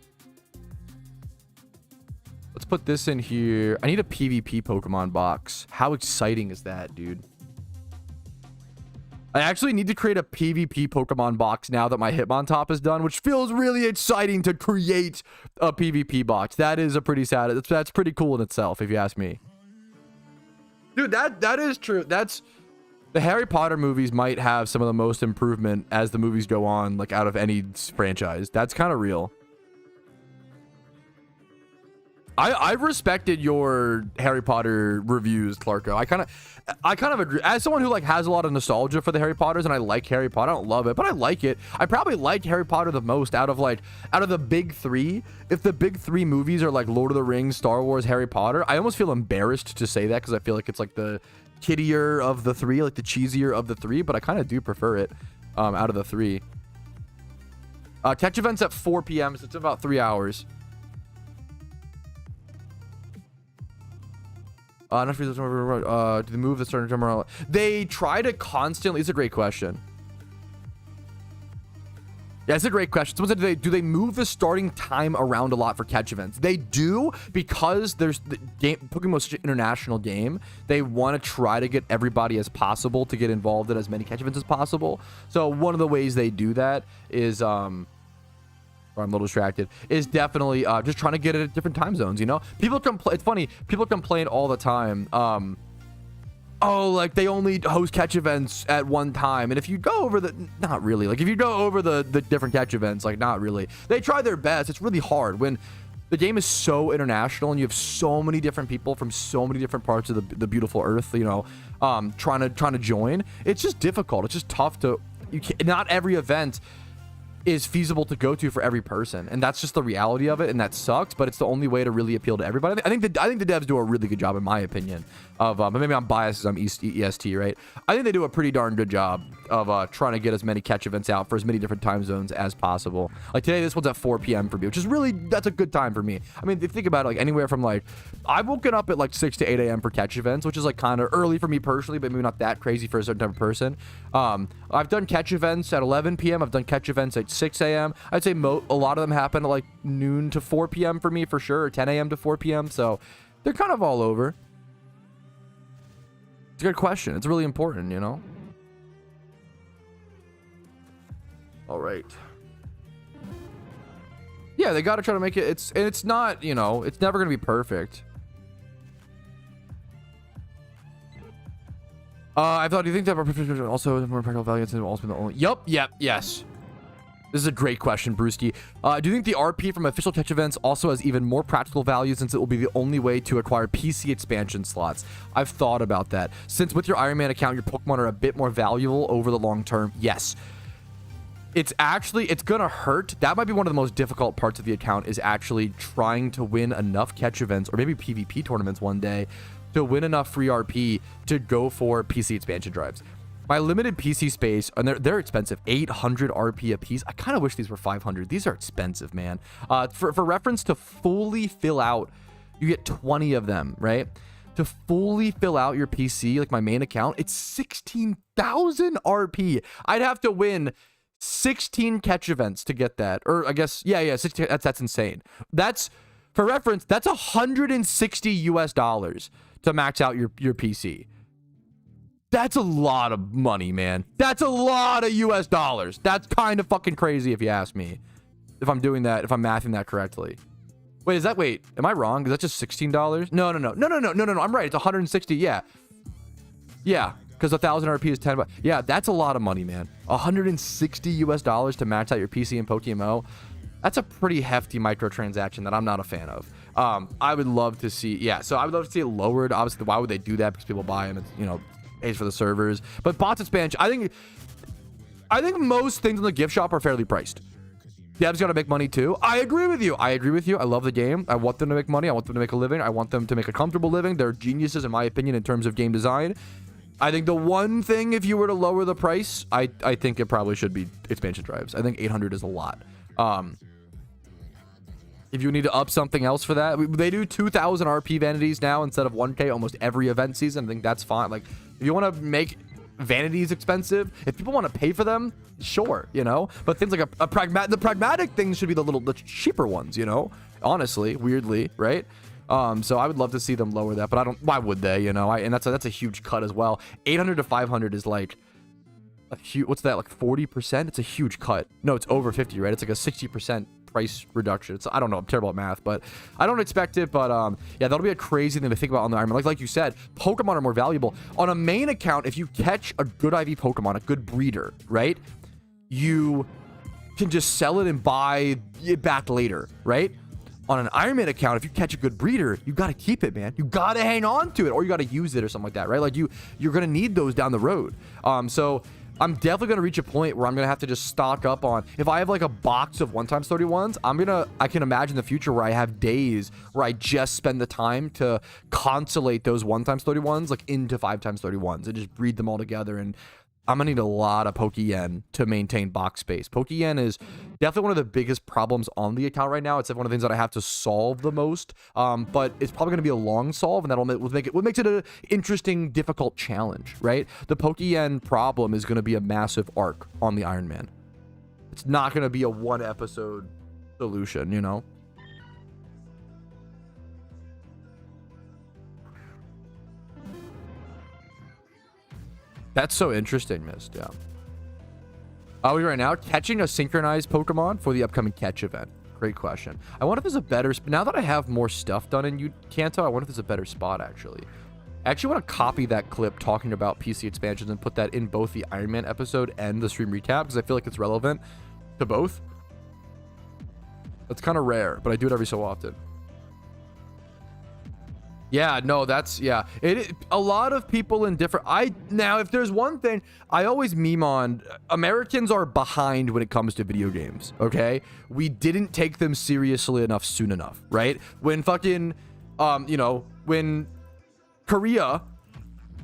Let's put this in here. I need a PvP Pokemon box. How exciting is that, dude? I actually need to create a PvP Pokemon box now that my Hitmontop is done, which feels really exciting to create a PvP box. That is a pretty sad. That's pretty cool in itself, if you ask me. Dude, that is true. That's the Harry Potter movies might have some of the most improvement as the movies go on, like out of any franchise. That's kind of real. I've respected your Harry Potter reviews, Clarko. I kind of agree. As someone who like has a lot of nostalgia for the Harry Potters, and I like Harry Potter. I don't love it, but I like it. I probably like Harry Potter the most out of the big three. If the big three movies are like Lord of the Rings, Star Wars, Harry Potter, I almost feel embarrassed to say that because I feel like it's like the kiddier of the three, like the cheesier of the three, but I kind of do prefer it out of the three. Catch events at 4 p.m. So it's about 3 hours. Do they move the starting timer? They try to constantly. It's a great question. Yeah, it's a great question. Someone said, do they move the starting time around a lot for catch events? They do, because there's the game. Pokemon's such an international game. They want to try to get everybody as possible to get involved in as many catch events as possible. So one of the ways they do that is or I'm a little distracted, is definitely just trying to get it at different time zones, you know? People complain. It's funny. People complain all the time. Oh, like they only host catch events at one time. And if you go over not really. Like if you go over the different catch events, like not really. They try their best. It's really hard when the game is so international and you have so many different people from so many different parts of the beautiful earth, you know, trying to join. It's just difficult. It's just tough to, not every event is feasible to go to for every person, and that's just the reality of it, and that sucks, but it's the only way to really appeal to everybody. I think the devs do a really good job, in my opinion, of but maybe I'm biased because I'm EST, right? I think they do a pretty darn good job of trying to get as many catch events out for as many different time zones as possible. Like today, this one's at 4 p.m. for me, which is really, that's a good time for me. I mean, if you think about it, like anywhere from like, I've woken up at like 6 to 8 a.m. for catch events, which is like kind of early for me personally, but maybe not that crazy for a certain type of person. I've done catch events at 11 p.m. I've done catch events at 6 a.m. I'd say a lot of them happen at like noon to 4 p.m. for me for sure, or 10 a.m. to 4 p.m. So they're kind of all over. It's a good question. It's really important, you know? All right. Yeah, they got to try to make it. It's not, you know, it's never going to be perfect. I thought, do you think that also more practical value will also be the only? Yep. Yes. This is a great question, Brewski. Do you think the RP from official catch events also has even more practical value since it will be the only way to acquire PC expansion slots? I've thought about that. Since with your Ironman account, your Pokemon are a bit more valuable over the long term. Yes. It's gonna hurt. That might be one of the most difficult parts of the account, is actually trying to win enough catch events or maybe PvP tournaments one day to win enough free RP to go for PC expansion drives. My limited PC space, and they're expensive, 800 RP a piece. I kind of wish these were 500. These are expensive, man. For reference, to fully fill out, you get 20 of them, right? To fully fill out your PC, like my main account, it's 16,000 RP. I'd have to win 16 catch events to get that. Or I guess, yeah, 16, that's insane. That's, for reference, that's $160 US to max out your PC. That's a lot of money, man. That's a lot of US dollars. That's kind of fucking crazy if you ask me. If I'm doing that, if I'm mathing that correctly. Wait, am I wrong? Is that just $16? No. I'm right. It's 160. Yeah. Yeah. Because 1,000 RP is 10 bucks. Yeah, that's a lot of money, man. 160 US dollars to max out your PC and PokeMMO. That's a pretty hefty microtransaction that I'm not a fan of. I would love to see, so I would love to see it lowered. Obviously, why would they do that? Because people buy them. It's, you know, pays for the servers. But bots expansion, I think most things in the gift shop are fairly priced. Devs gotta make money too. I agree with you. I love the game. I want them to make money. I want them to make a living. I want them to make a comfortable living. They're geniuses, in my opinion, in terms of game design. I think the one thing, if you were to lower the price, I think it probably should be expansion drives. I think 800 is a lot. If you need to up something else for that, they do 2,000 RP vanities now instead of 1K almost every event season. I think that's fine. Like, if you want to make vanities expensive, if people want to pay for them, sure, you know. But things like the pragmatic things should be the cheaper ones, you know. Honestly, weirdly, right? So I would love to see them lower that, but I don't. Why would they? You know, and that's a huge cut as well. 800 to 500 is like a huge. What's that? Like 40%? It's a huge cut. No, it's over 50, right? It's like a 60% price reduction. It's, I don't know, I'm terrible at math, but I don't expect it. But yeah, that'll be a crazy thing to think about on the Ironman. Like you said, Pokemon are more valuable on a main account. If you catch a good IV Pokemon, a good breeder, right, you can just sell it and buy it back later, right? On an Ironman account, if you catch a good breeder, you got to keep it, man. You got to hang on to it, or you got to use it or something like that, right? Like you're going to need those down the road. So I'm definitely going to reach a point where I'm going to have to just stock up on, if I have like a box of 1x31s, I can imagine the future where I have days where I just spend the time to consolate those 1x31s like into 5x31s and just breed them all together. And I'm gonna need a lot of Pokeyen to maintain box space. Pokeyen is definitely one of the biggest problems on the account right now. It's one of the things that I have to solve the most. But it's probably gonna be a long solve, and that'll make it what makes it an interesting, difficult challenge, right? The Pokeyen problem is gonna be a massive arc on the Ironman. It's not gonna be a one episode solution, you know? That's so interesting, Mist. Yeah. Are we right now catching a synchronized Pokemon for the upcoming catch event? Great question. I wonder if there's a better... Now that I have more stuff done in Kanto, I wonder if there's a better spot, actually. I actually want to copy that clip talking about PC expansions and put that in both the Iron Man episode and the stream recap, because I feel like it's relevant to both. That's kind of rare, but I do it every so often. Yeah, no, that's, yeah. A lot of people in different... Now, if there's one thing, I always meme on, Americans are behind when it comes to video games, okay? We didn't take them seriously enough soon enough, right? When fucking, you know, when Korea...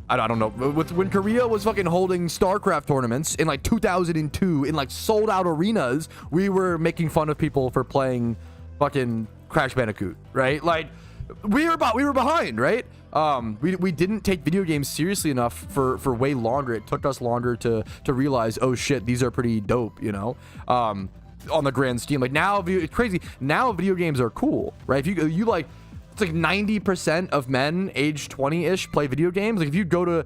I don't know. When Korea was fucking holding StarCraft tournaments in like 2002 in like sold out arenas, we were making fun of people for playing fucking Crash Bandicoot, right? Like... we were behind, right? We didn't take video games seriously enough for way longer. It took us longer to realize, oh shit, these are pretty dope, you know, on the grand scheme. Like now, it's crazy. Now video games are cool, right? If you like, it's like 90% of men age 20-ish play video games. Like if you go to,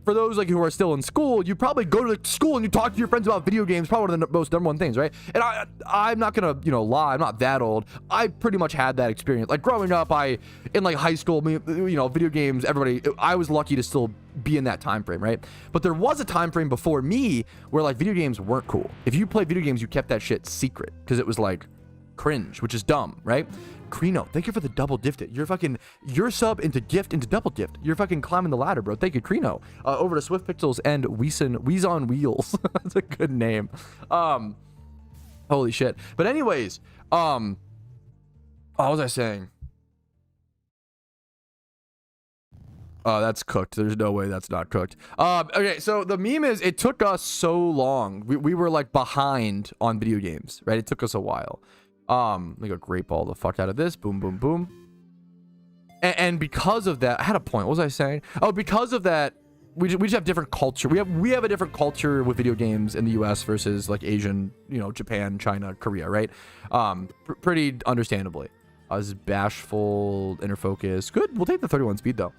for those like who are still in school, you probably go to school and you talk to your friends about video games, probably one of the most number one things, right? And I'm not gonna, you know, lie. I'm not that old. I pretty much had that experience. Like growing up, in like high school, you know, video games, everybody, I was lucky to still be in that time frame, right? But there was a time frame before me where like video games weren't cool. If you played video games, you kept that shit secret because it was like cringe, which is dumb, right? Krino, thank you for the double gifted. You're sub into gift into double gift. You're fucking climbing the ladder, bro. Thank you, Krino. Over to Swift Pixels and Weez on Wheels. That's a good name. Holy shit. But anyways, what was I saying? Oh, that's cooked. There's no way that's not cooked. Okay, so the meme is it took us so long. We were like behind on video games, right? It took us a while. Let me go great ball the fuck out of this. Boom, boom, boom. And because of that, I had a point. What was I saying? Oh, because of that, we just have different culture. We have a different culture with video games in the US versus like Asian, you know, Japan, China, Korea, right? Pretty understandably. This is bashful, inner focus. Good. We'll take the 31 speed though.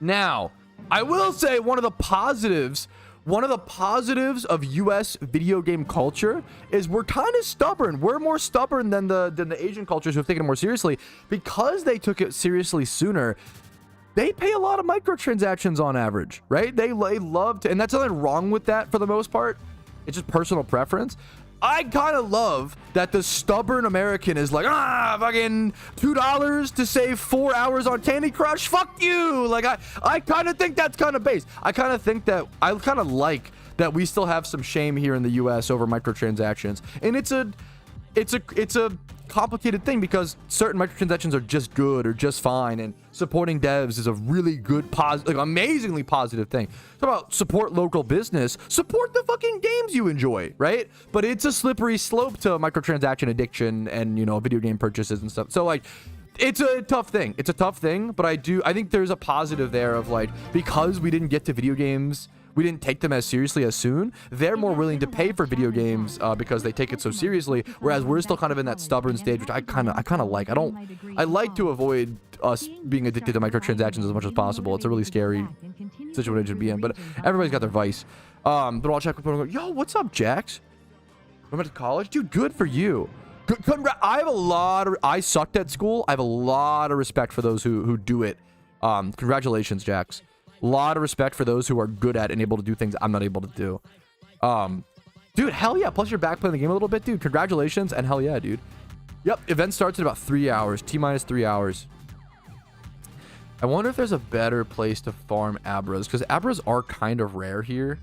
Now, I will say one of the positives of US video game culture is we're kind of stubborn. We're more stubborn than the Asian cultures who have taken it more seriously. Because they took it seriously sooner, they pay a lot of microtransactions on average, right? They love to, and that's nothing wrong with that for the most part. It's just personal preference. I kind of love that the stubborn American is like, fucking $2 to save 4 hours on Candy Crush. Fuck you. Like, I kind of think that's kind of base. I kind of like that we still have some shame here in the US over microtransactions. And it's a complicated thing because certain microtransactions are just good or just fine, and supporting devs is a really good, amazingly positive thing. It's about support local business, support the fucking games you enjoy, right? But it's a slippery slope to microtransaction addiction and, you know, video game purchases and stuff. So like, it's a tough thing. It's a tough thing, but I think there's a positive there of like, because we didn't get to video games, we didn't take them as seriously as soon, they're more willing to pay for video games because they take it so seriously, whereas we're still kind of in that stubborn stage, which I kind of like. I like to avoid us being addicted to microtransactions as much as possible. It's a really scary situation to be in, but everybody's got their vice. But I'll check with people. Yo, what's up, Jax? I went to college, dude. Good for you. I have a lot of. I sucked at school. I have a lot of respect for those who do it. Congratulations, Jax. A lot of respect for those who are good at and able to do things I'm not able to do. Dude, hell yeah. Plus you're back playing the game a little bit, dude. Congratulations and hell yeah, dude. Yep, event starts in about 3 hours. T-minus 3 hours. I wonder if there's a better place to farm Abras, because Abras are kind of rare here.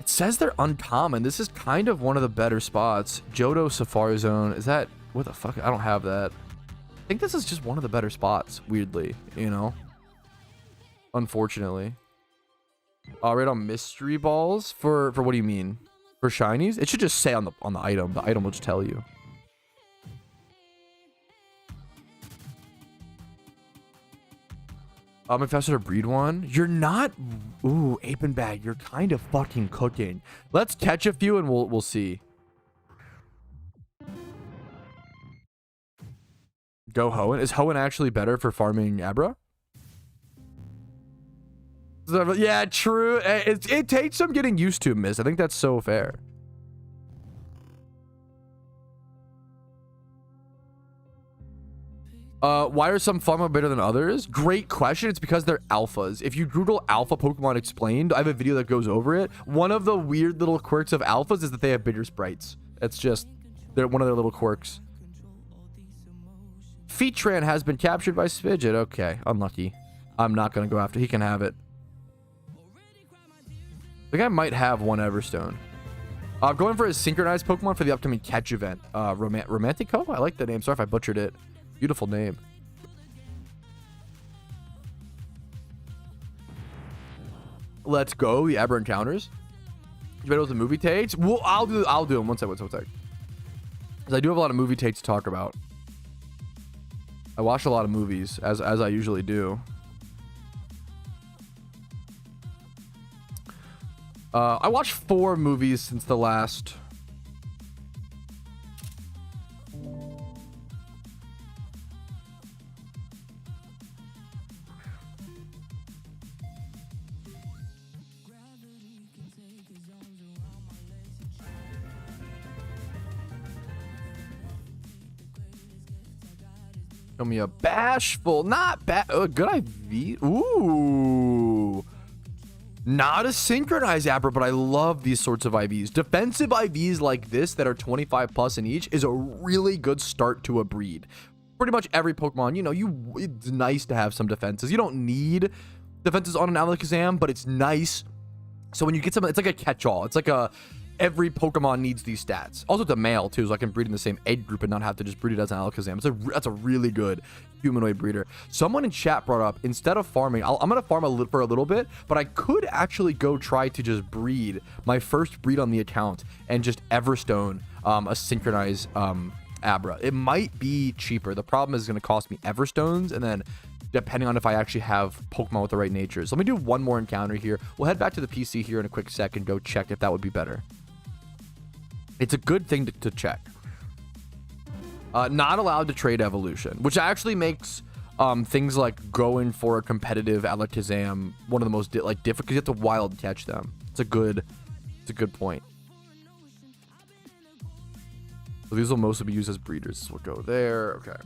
It says they're uncommon. This is kind of one of the better spots. Johto Safari Zone. Is that... What the fuck? I don't have that. I think this is just one of the better spots, weirdly, you know? Unfortunately. Right on mystery balls? For what do you mean? For shinies? It should just say on the item. The item will just tell you. I'm faster to breed one. You're not. Ooh, ape and bag. You're kind of fucking cooking. Let's catch a few and we'll see. Go Hoenn. Is Hoenn actually better for farming Abra? Yeah, true. It takes some getting used to, Miss. I think that's so fair. Why are some Pokemon better than others? Great question. It's because they're alphas. If you Google alpha Pokemon explained, I have a video that goes over it. One of the weird little quirks of alphas is that they have bigger sprites. It's just, they're one of their little quirks. Feetran has been captured by Spidget. Okay, unlucky. I'm not going to go after. He can have it. I think I might have one Everstone. I'm going for a synchronized Pokemon for the upcoming catch event. Romantico? I like the name. Sorry if I butchered it. Beautiful name. Let's go. The Abra encounters. You bet it was the movie takes? Well, I'll do them. One sec. Because I do have a lot of movie takes to talk about. I watch a lot of movies, as I usually do. I watched 4 movies since the last... Show me a bashful, not bad. Oh, good IV. Ooh. Not a synchronized Abra, but I love these sorts of IVs. Defensive IVs like this that are 25 plus in each is a really good start to a breed. Pretty much every Pokemon, you know, it's nice to have some defenses. You don't need defenses on an Alakazam, but it's nice. So when you get some, it's like a catch-all. It's like a... Every Pokemon needs these stats. Also, it's a male, too, so I can breed in the same egg group and not have to just breed it as an Alakazam. That's a really good humanoid breeder. Someone in chat brought up, instead of farming, I'm going to farm for a little bit, but I could actually go try to just breed my first breed on the account and just Everstone a synchronized Abra. It might be cheaper. The problem is it's going to cost me Everstones, and then depending on if I actually have Pokemon with the right natures. So let me do one more encounter here. We'll head back to the PC here in a quick sec and go check if that would be better. It's a good thing to check. Not allowed to trade evolution, which actually makes things like going for a competitive Alakazam one of the most difficult, because you have to wild catch them. It's a good point. So these will mostly be used as breeders. So we'll go there. Okay.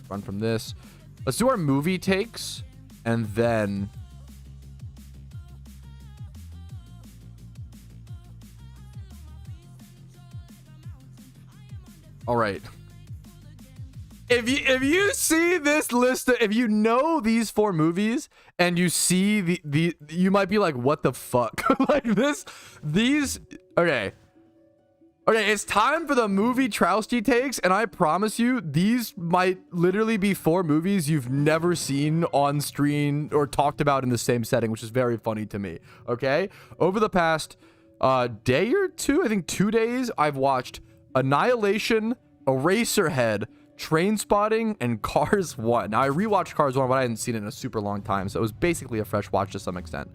Run from this. Let's do our movie takes and then... All right. If you see this list, if you know these 4 movies and you see you might be like, what the fuck? Like these. Okay. Okay, it's time for the movie Patrouski takes, and I promise you, these might literally be 4 movies you've never seen on screen or talked about in the same setting, which is very funny to me. Okay, over the past day or 2, I think 2 days, I've watched Annihilation, Eraserhead, Trainspotting, and Cars 1. Now, I rewatched Cars 1, but I hadn't seen it in a super long time, so it was basically a fresh watch to some extent.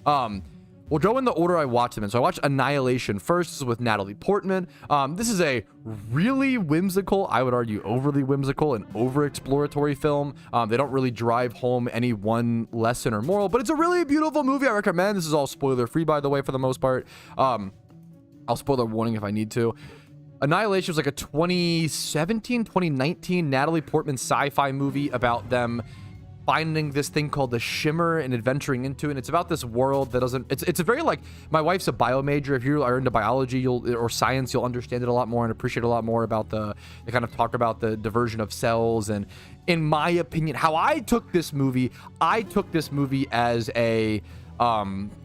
We'll go in the order I watched them in. So I watched Annihilation first. This is with Natalie Portman. This is a really whimsical, I would argue overly whimsical and over-exploratory film. They don't really drive home any one lesson or moral, but it's a really beautiful movie I recommend. This is all spoiler-free, by the way, for the most part. I'll spoiler warning if I need to. Annihilation was like a 2017, 2019 Natalie Portman sci-fi movie about them finding this thing called the Shimmer and adventuring into it. And it's about this world that doesn't, it's a very like, my wife's a bio major. If you are into biology or science, you'll understand it a lot more and appreciate a lot more about they kind of talk about the diversion of cells. And in my opinion, how I took this movie as a,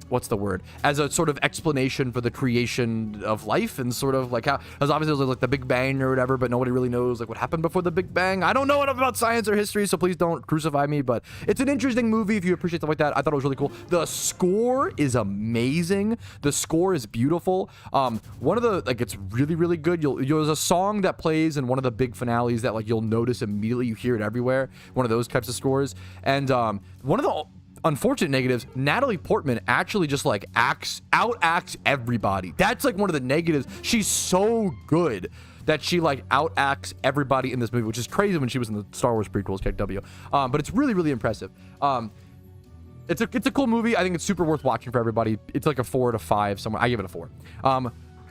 what's the word, as a sort of explanation for the creation of life, and sort of like how, as obviously there's like the Big Bang or whatever, but nobody really knows like what happened before the Big Bang. I don't know enough about science or history, so please don't crucify me, but it's an interesting movie if you appreciate stuff like that. I thought it was really cool. The score is amazing. The score is beautiful. One of the, like, it's really, really good. There's a song that plays in one of the big finales that like you'll notice immediately. You hear it everywhere. One of those types of scores. And one of the unfortunate negatives, Natalie Portman actually just like out-acts everybody. That's like one of the negatives. She's so good that she like out-acts everybody in this movie, which is crazy when she was in the Star Wars prequels, KW. But it's really, really impressive. It's a cool movie. I think it's super worth watching for everybody. It's like a 4 to 5 somewhere. I give it a 4.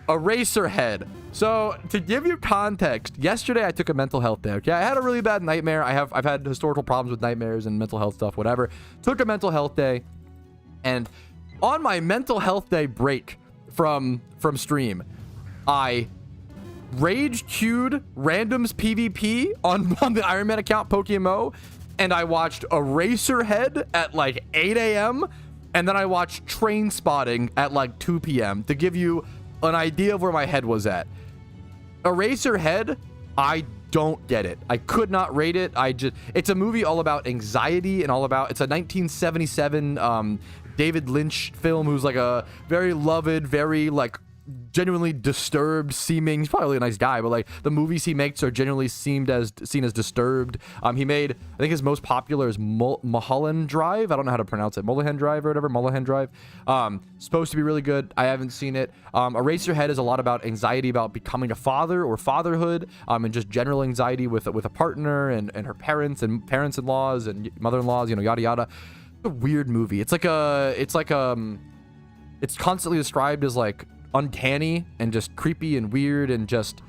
Eraserhead. So to give you context, yesterday I took a mental health day. Okay, I had a really bad nightmare. I've had historical problems with nightmares and mental health stuff, whatever. Took a mental health day, and on my mental health day break from stream, I rage queued randoms PvP on the Ironman account PokeMMO, and I watched Eraserhead at like 8 a.m. and then I watched Train Spotting at like 2 p.m. to give you an idea of where my head was at. Eraserhead, I don't get it. I could not rate it. It's a movie all about anxiety and all about, it's a 1977 David Lynch film who's like a very loved, very like genuinely disturbed seeming, he's probably a nice guy, but like the movies he makes are generally seen as disturbed. He made, I think his most popular is Mulholland Drive. I don't know how to pronounce it. Mulholland Drive or whatever. Mulholland Drive. Supposed to be really good. I haven't seen it. Eraserhead is a lot about anxiety about becoming a father or fatherhood, and just general anxiety with a partner and her parents and parents-in-laws and mother-in-laws, you know, yada yada. It's a weird movie. It's constantly described as like uncanny and just creepy and weird and just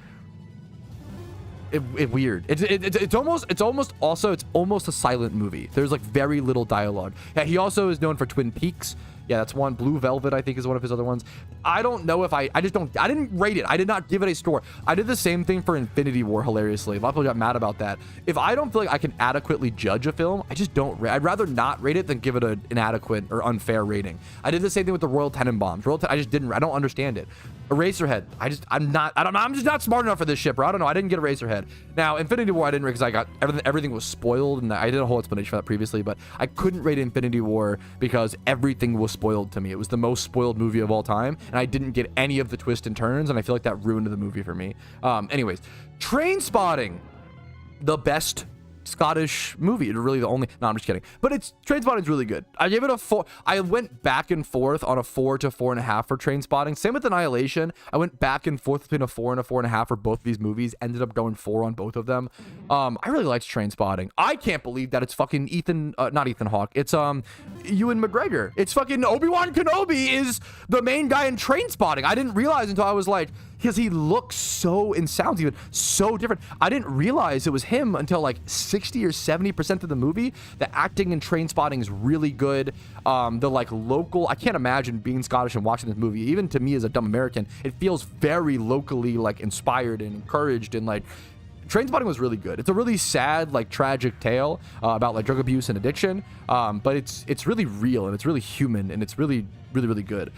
weird. It's almost a silent movie. There's like very little dialogue. Yeah, he also is known for Twin Peaks. Yeah, that's one. Blue Velvet, I think, is one of his other ones. I don't know if I didn't rate it. I did not give it a score. I did the same thing for Infinity War, hilariously. A lot of people got mad about that. If I don't feel like I can adequately judge a film, I just don't rate. I'd rather not rate it than give it an inadequate or unfair rating. I did the same thing with the Royal Tenenbaums. I don't understand it. Eraserhead, I'm just not smart enough for this shit, bro. I don't know. I didn't get Eraserhead. Now, Infinity War, I didn't rate because I got everything was spoiled, and I did a whole explanation for that previously, but I couldn't rate Infinity War because everything was spoiled to me. It was the most spoiled movie of all time, and I didn't get any of the twists and turns, and I feel like that ruined the movie for me. Anyways, Train Spotting, the best Scottish movie. It's really the only, no, I'm just kidding, but Train Spotting is really good. I gave it a 4. I went back and forth on a 4 to 4.5 for Train Spotting. Same with Annihilation. I went back and forth between a 4 and a 4.5 for both of these movies. Ended up going 4 on both of them. I really liked Train Spotting. I can't believe that it's fucking not Ethan Hawke. It's Ewan McGregor. It's fucking Obi-Wan Kenobi is the main guy in Train Spotting. I didn't realize until I was like, because he looks so and sounds even so different. I didn't realize it was him until like 60 or 70% of the movie. The acting in Train Spotting is really good. The like local, I can't imagine being Scottish and watching this movie. Even to me as a dumb American, it feels very locally like inspired and encouraged, and like Train Spotting was really good. It's a really sad, like tragic tale about like drug abuse and addiction, but it's really real and it's really human and it's really good.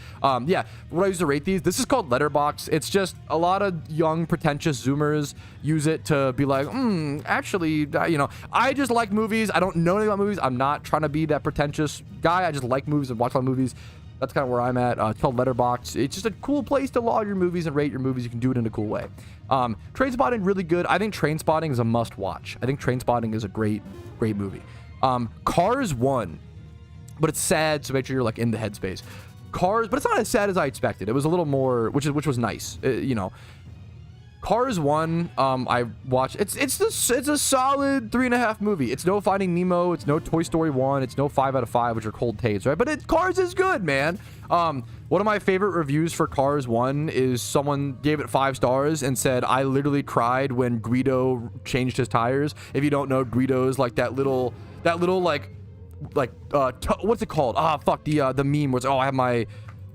Yeah, what I used to rate these, this is called Letterbox. It's just a lot of young pretentious zoomers use it to be like, actually, you know, I just like movies. I don't know anything about movies. I'm not trying to be that pretentious guy. I just like movies and watch a lot of movies. That's kind of where I'm at. It's called Letterbox. It's just a cool place to log your movies and rate your movies. You can do it in a cool way. Train Spotting, really good. I think Train Spotting is a must watch. I think Train Spotting is a great movie. Cars 1, but it's sad, so make sure you're like in the headspace. Cars, but it's not as sad as I expected. It was a little more, which was nice. You know, Cars 1, I watched. It's a solid 3.5 movie. It's no Finding Nemo. It's no Toy Story 1. It's no 5 out of 5, which are cold takes, right? But Cars is good, man. One of my favorite reviews for Cars 1 is someone gave it 5 stars and said, I literally cried when Guido changed his tires. If you don't know, Guido's like that little like what's it called? Ah, fuck, the meme was, oh, I have my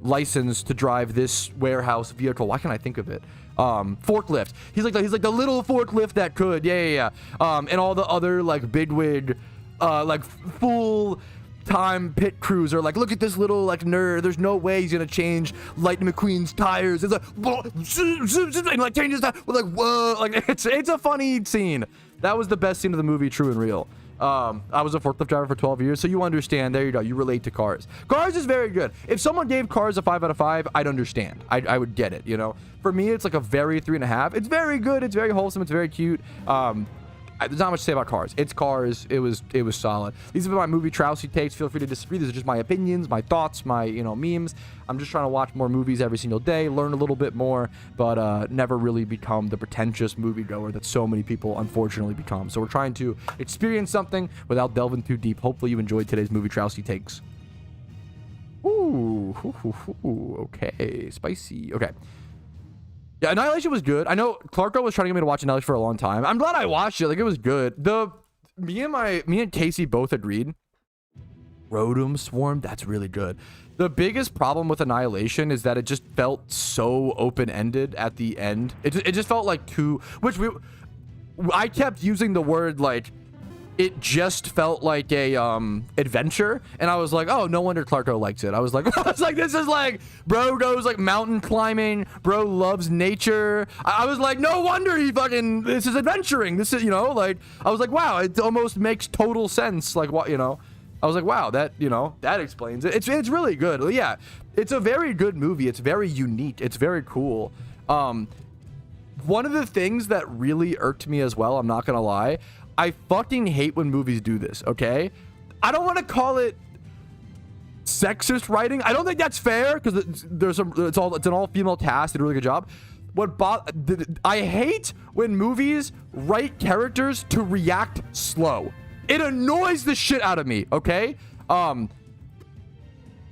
license to drive this warehouse vehicle. Why can't I think of it? Forklift. He's like the little forklift that could. Yeah. And all the other like bigwig, like full time pit crews are like, look at this little like nerd. There's no way he's gonna change Lightning McQueen's tires. It's like, and like changes that. We're like, whoa, like it's a funny scene. That was the best scene of the movie, true and real. I was a forklift driver for 12 years, so you understand. There you go. You relate to Cars. Cars is very good. If someone gave Cars a 5 out of 5, I'd understand. I would get it, you know? For me, it's like a very 3.5. It's very good. It's very wholesome. It's very cute. There's not much to say about Cars. It's Cars. It was solid. These are my movie Trousie takes. Feel free to disagree. These are just my opinions, my thoughts, my, you know, memes. I'm just trying to watch more movies every single day, learn a little bit more, but never really become the pretentious moviegoer that so many people unfortunately become. So we're trying to experience something without delving too deep. Hopefully you enjoyed today's movie Trousie takes. Ooh, okay, spicy. Okay. Yeah, Annihilation was good. I know Clarko was trying to get me to watch Annihilation for a long time. I'm glad I watched it. Like, it was good. Me and Casey both agreed. Rotom Swarm, that's really good. The biggest problem with Annihilation is that it just felt so open-ended at the end. It just felt like I kept using the word like, it just felt like a adventure, and I was like, oh, no wonder Clarko likes it. I was like, this is like, bro goes like mountain climbing, bro loves nature. I was like, no wonder this is adventuring. This is, you know, like, I was like, wow, it almost makes total sense. Like, what, you know, I was like, wow, that, you know, that explains it. It's really good. Yeah, it's a very good movie. It's very unique. It's very cool. One of the things that really irked me as well, I'm not gonna lie, I fucking hate when movies do this, okay? I don't want to call it sexist writing. I don't think that's fair, because it's an all-female cast. They did a really good job. I hate when movies write characters to react slow. It annoys the shit out of me, okay?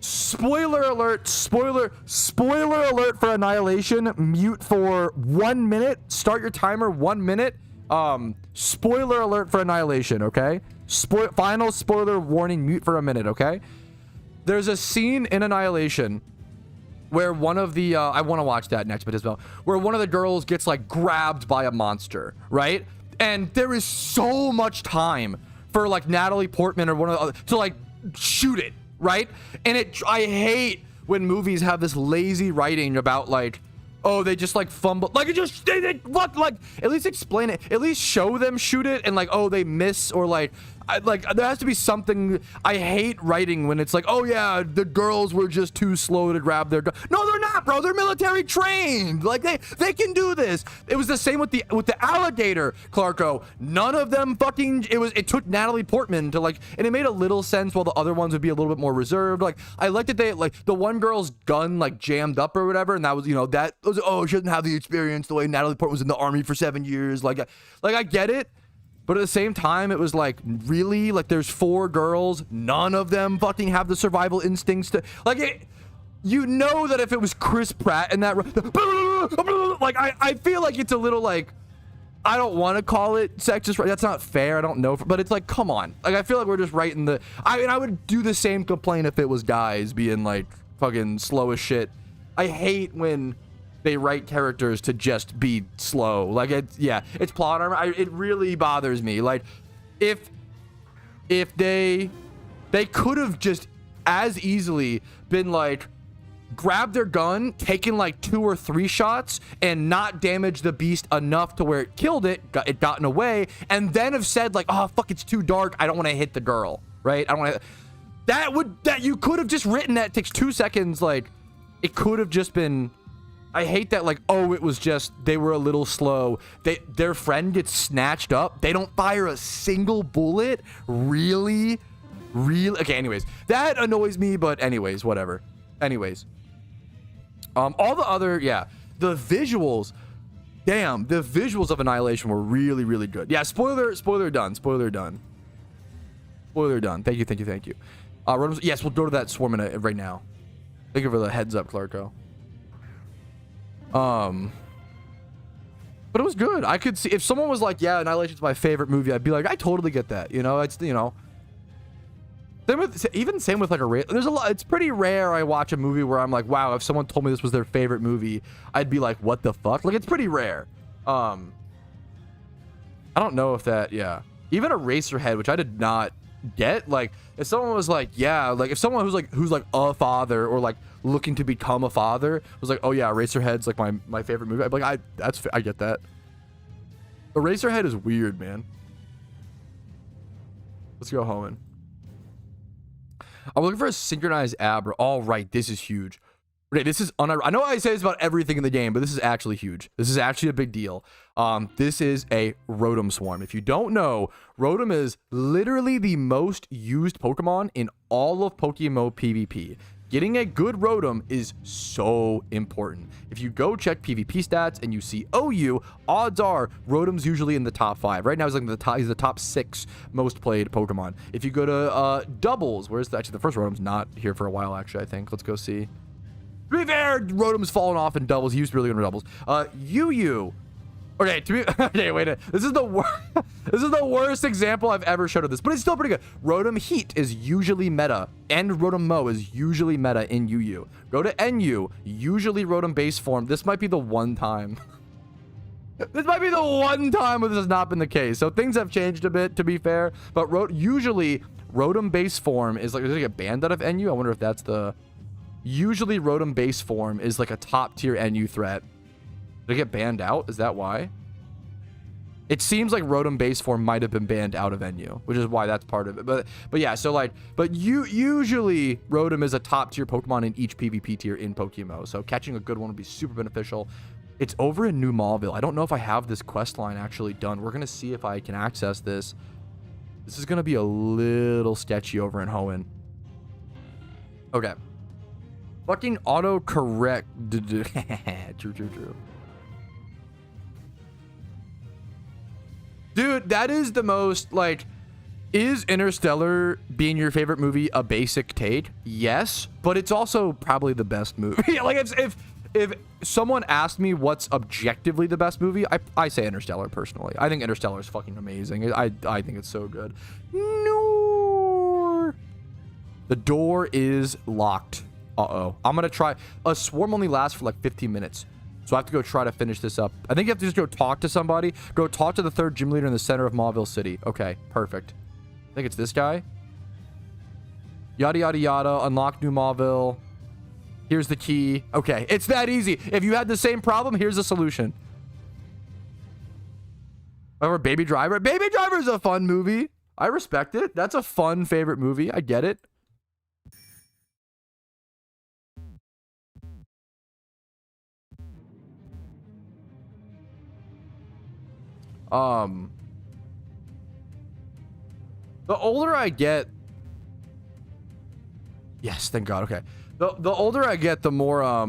Spoiler alert for Annihilation. Mute for 1 minute. Start your timer 1 minute. Spoiler alert for Annihilation, okay? Final spoiler warning, mute for a minute, okay? There's a scene in Annihilation where one of the, I want to watch that next bit as well, where one of the girls gets, like, grabbed by a monster, right? And there is so much time for, like, Natalie Portman or one of the other to, like, shoot it, right? And I hate when movies have this lazy writing about, like, oh, they just like fumble, like, it just they what, like, at least explain it, at least show them shoot it, and like, oh, they miss, or like there has to be something. I hate writing when it's like, oh yeah, the girls were just too slow to grab their gun. No, they're not, bro. They're military trained. Like, they can do this. It was the same with the alligator, Clarko. None of them fucking, it took Natalie Portman to, like, and it made a little sense, while the other ones would be a little bit more reserved. Like, I liked that they, like, the one girl's gun like jammed up or whatever, and that was, you know, that was, oh, she doesn't have the experience the way Natalie Portman was in the army for 7 years. Like I get it. But at the same time, it was like, really? Like, there's 4 girls. None of them fucking have the survival instincts to... Like, you know that if it was Chris Pratt and that... Like, I feel like it's a little, like... I don't want to call it sexist. That's not fair. I don't know. But it's like, come on. Like, I feel like we're just writing the... I mean, I would do the same complaint if it was guys being, like, fucking slow as shit. I hate when... they write characters to just be slow. Like, it's plot armor. It really bothers me. Like, if they could have just as easily been like, grab their gun, taken like 2 or 3 shots, and not damage the beast enough to where it killed it, it gotten away, and then have said like, oh fuck, it's too dark, I don't want to hit the girl, right? I don't want to. That you could have just written that. It takes 2 seconds. Like, it could have just been. I hate that, like, oh, it was just, they were a little slow. Their friend gets snatched up. They don't fire a single bullet. Really? Okay, anyways. That annoys me, but anyways, whatever. Anyways. All the other, yeah. The visuals. Damn, the visuals of Annihilation were really, really good. Yeah, spoiler done. Spoiler done. Thank you. Yes, we'll go to that swarm right now. Thank you for the heads up, Clarko. But it was good. I could see if someone was like, yeah, Annihilation's my favorite movie, I'd be like, I totally get that. You know, it's, you know. Same with like there's a lot. It's pretty rare I watch a movie where I'm like, wow, if someone told me this was their favorite movie, I'd be like, what the fuck? Like, it's pretty rare. I don't know if that, yeah. Even Eraserhead, which I did not get, like, if someone was like, yeah, like if someone who's like a father or like looking to become a father was like, oh yeah, Eraserhead's like my favorite movie, I'd be like, I get that. Eraserhead is weird, man. Let's go home. I'm looking for a synchronized ab. All right, this is huge. Okay, this is I know I say this about everything in the game, but this is actually huge. This is actually a big deal. This is a Rotom Swarm. If you don't know, Rotom is literally the most used Pokemon in all of PokeMMO PvP. Getting a good Rotom is so important. If you go check PvP stats and you see OU, odds are Rotom's usually in the top 5. Right now he's like he's the top 6 most played Pokemon. If you go to doubles, actually the first Rotom's not here for a while, actually, I think. Let's go see. To be fair, Rotom's fallen off in doubles. He used to be really good in doubles. UU. Okay, okay, wait. This is the worst example I've ever showed of this, but it's still pretty good. Rotom Heat is usually meta, and Rotom Mo is usually meta in UU. Go to NU, usually Rotom base form. This might be the one time. This might be the one time where this has not been the case. So things have changed a bit, to be fair. But usually Rotom base form is like, does it get banned out of NU? I wonder if that's the. Usually Rotom base form is like a top tier NU threat. Did it get banned out? Is that why? It seems like Rotom base form might have been banned out of NU, which is why that's part of it. But yeah, so like, usually Rotom is a top tier Pokemon in each PvP tier in PokeMMO. So catching a good one would be super beneficial. It's over in New Mauville. I don't know if I have this quest line actually done. We're gonna see if I can access this. This is gonna be a little sketchy over in Hoenn. Okay. Fucking autocorrect. True. Dude, that is the most, like, is Interstellar being your favorite movie a basic take? Yes, but it's also probably the best movie. Like, if someone asked me what's objectively the best movie, I say Interstellar personally. I think Interstellar is fucking amazing. I think it's so good. No. The door is locked. Uh-oh. I'm gonna try. A swarm only lasts for like 15 minutes. So I have to go try to finish this up. I think you have to just go talk to somebody. Go talk to the 3rd gym leader in the center of Mauville City. Okay, perfect. I think it's this guy. Yada, yada, yada. Unlock New Mauville. Here's the key. Okay, it's that easy. If you had the same problem, here's the solution. Remember Baby Driver? Baby Driver is a fun movie. I respect it. That's a fun favorite movie. I get it. The older I get, yes, thank God. Okay, the older I get, the more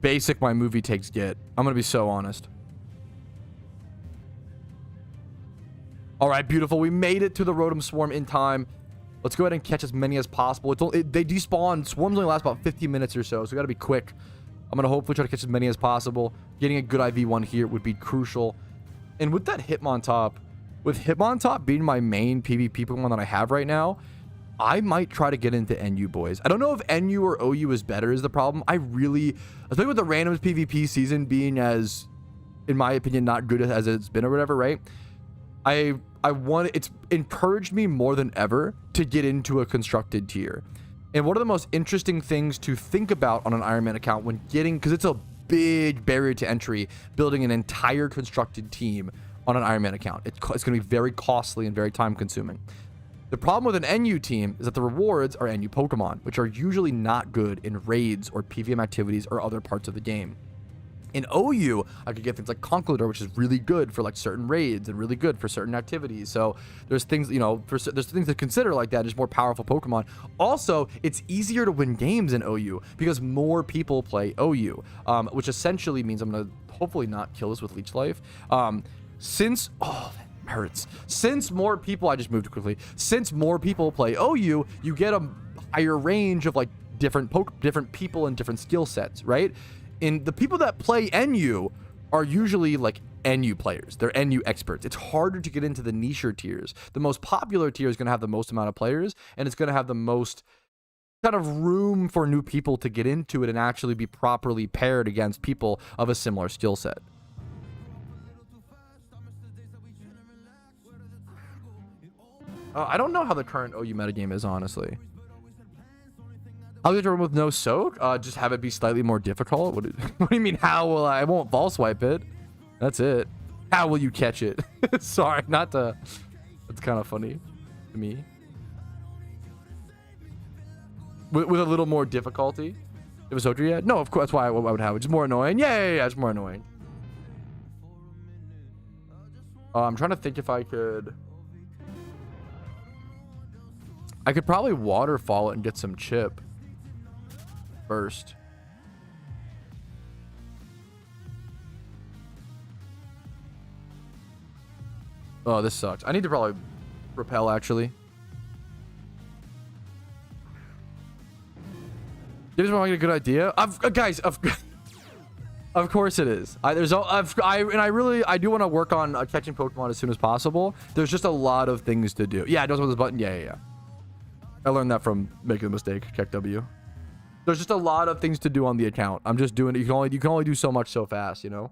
basic my movie takes get. I'm gonna be so honest. All right, beautiful. We made it to the Rotom Swarm in time. Let's go ahead and catch as many as possible. They despawn. Swarms only last about 15 minutes or so we gotta be quick. I'm gonna hopefully try to catch as many as possible. Getting a good IV1 here would be crucial. And with that Hitmontop, with Hitmontop being my main PvP Pokemon that I have right now, I might try to get into NU, boys. I don't know if NU or OU is better is the problem. Especially with the randoms PvP season being as, in my opinion, not good as it's been or whatever, right? It's encouraged me more than ever to get into a constructed tier. And one of the most interesting things to think about on an Ironman account when because it's a big barrier to entry, building an entire constructed team on an Ironman account. It's going to be very costly and very time consuming. The problem with an NU team is that the rewards are NU Pokemon, which are usually not good in raids or PVM activities or other parts of the game. In OU, I could get things like Conkeldurr, which is really good for like certain raids and really good for certain activities. So there's things, you know, there's things to consider like that. Just more powerful Pokemon. Also, it's easier to win games in OU because more people play OU, which essentially means I'm gonna hopefully not kill us with leech life. Since oh, that hurts. Since more people, I just moved quickly. Since more people play OU, you get a higher range of like different people and different skill sets, right? And the people that play NU are usually like NU players. They're NU experts. It's harder to get into the nicher tiers. The most popular tier is going to have the most amount of players, and it's going to have the most kind of room for new people to get into it and actually be properly paired against people of a similar skill set. I don't know how the current OU metagame is, honestly. I'll get to run with no soak. Just have it be slightly more difficult. What do you mean? How will I won't ball swipe it? That's it. How will you catch it? Sorry, not to. That's kind of funny to me. With a little more difficulty. It was soaked yet? No, of course. That's why I would have it. Just more annoying. Yeah. It's more annoying. I'm trying to think if I could. I could probably waterfall it and get some chip first. Oh, this sucks. I need to probably repel, actually. Gives me a good idea. Guys, of course it is. I do want to work on catching Pokemon as soon as possible. There's just a lot of things to do. Yeah, it does with this button. Yeah. I learned that from making a mistake. Check W. There's just a lot of things to do on the account. I'm just doing it. You can only do so much so fast, you know.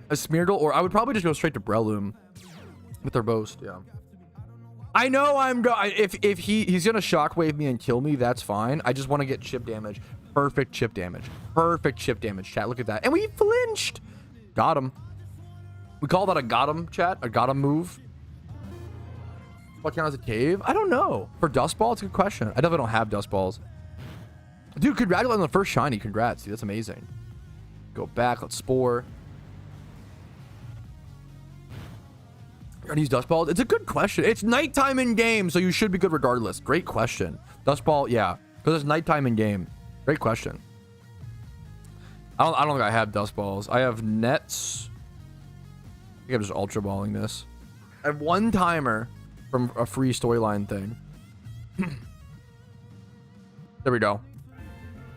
A Smeargle, or I would probably just go straight to Breloom with their boast. Yeah. I know if he's gonna shockwave me and kill me, that's fine. I just want to get chip damage. Perfect chip damage. Perfect chip damage, chat. Look at that. And we flinched. Got him. We call that a got him, chat. A got him move. What counts as a cave? I don't know. For Dust Ball, it's a good question. I definitely don't have Dust Balls. Dude, congratulations on the first shiny. Congrats, dude. That's amazing. Go back. Let's Spore. You're gonna use Dust Balls? It's a good question. It's nighttime in game, so you should be good regardless. Great question. Dust Ball, yeah. Because it's nighttime in game. Great question. I don't think I have Dust Balls. I have Nets. I think I'm just Ultra Balling this. I have one timer from a free storyline thing. There we go.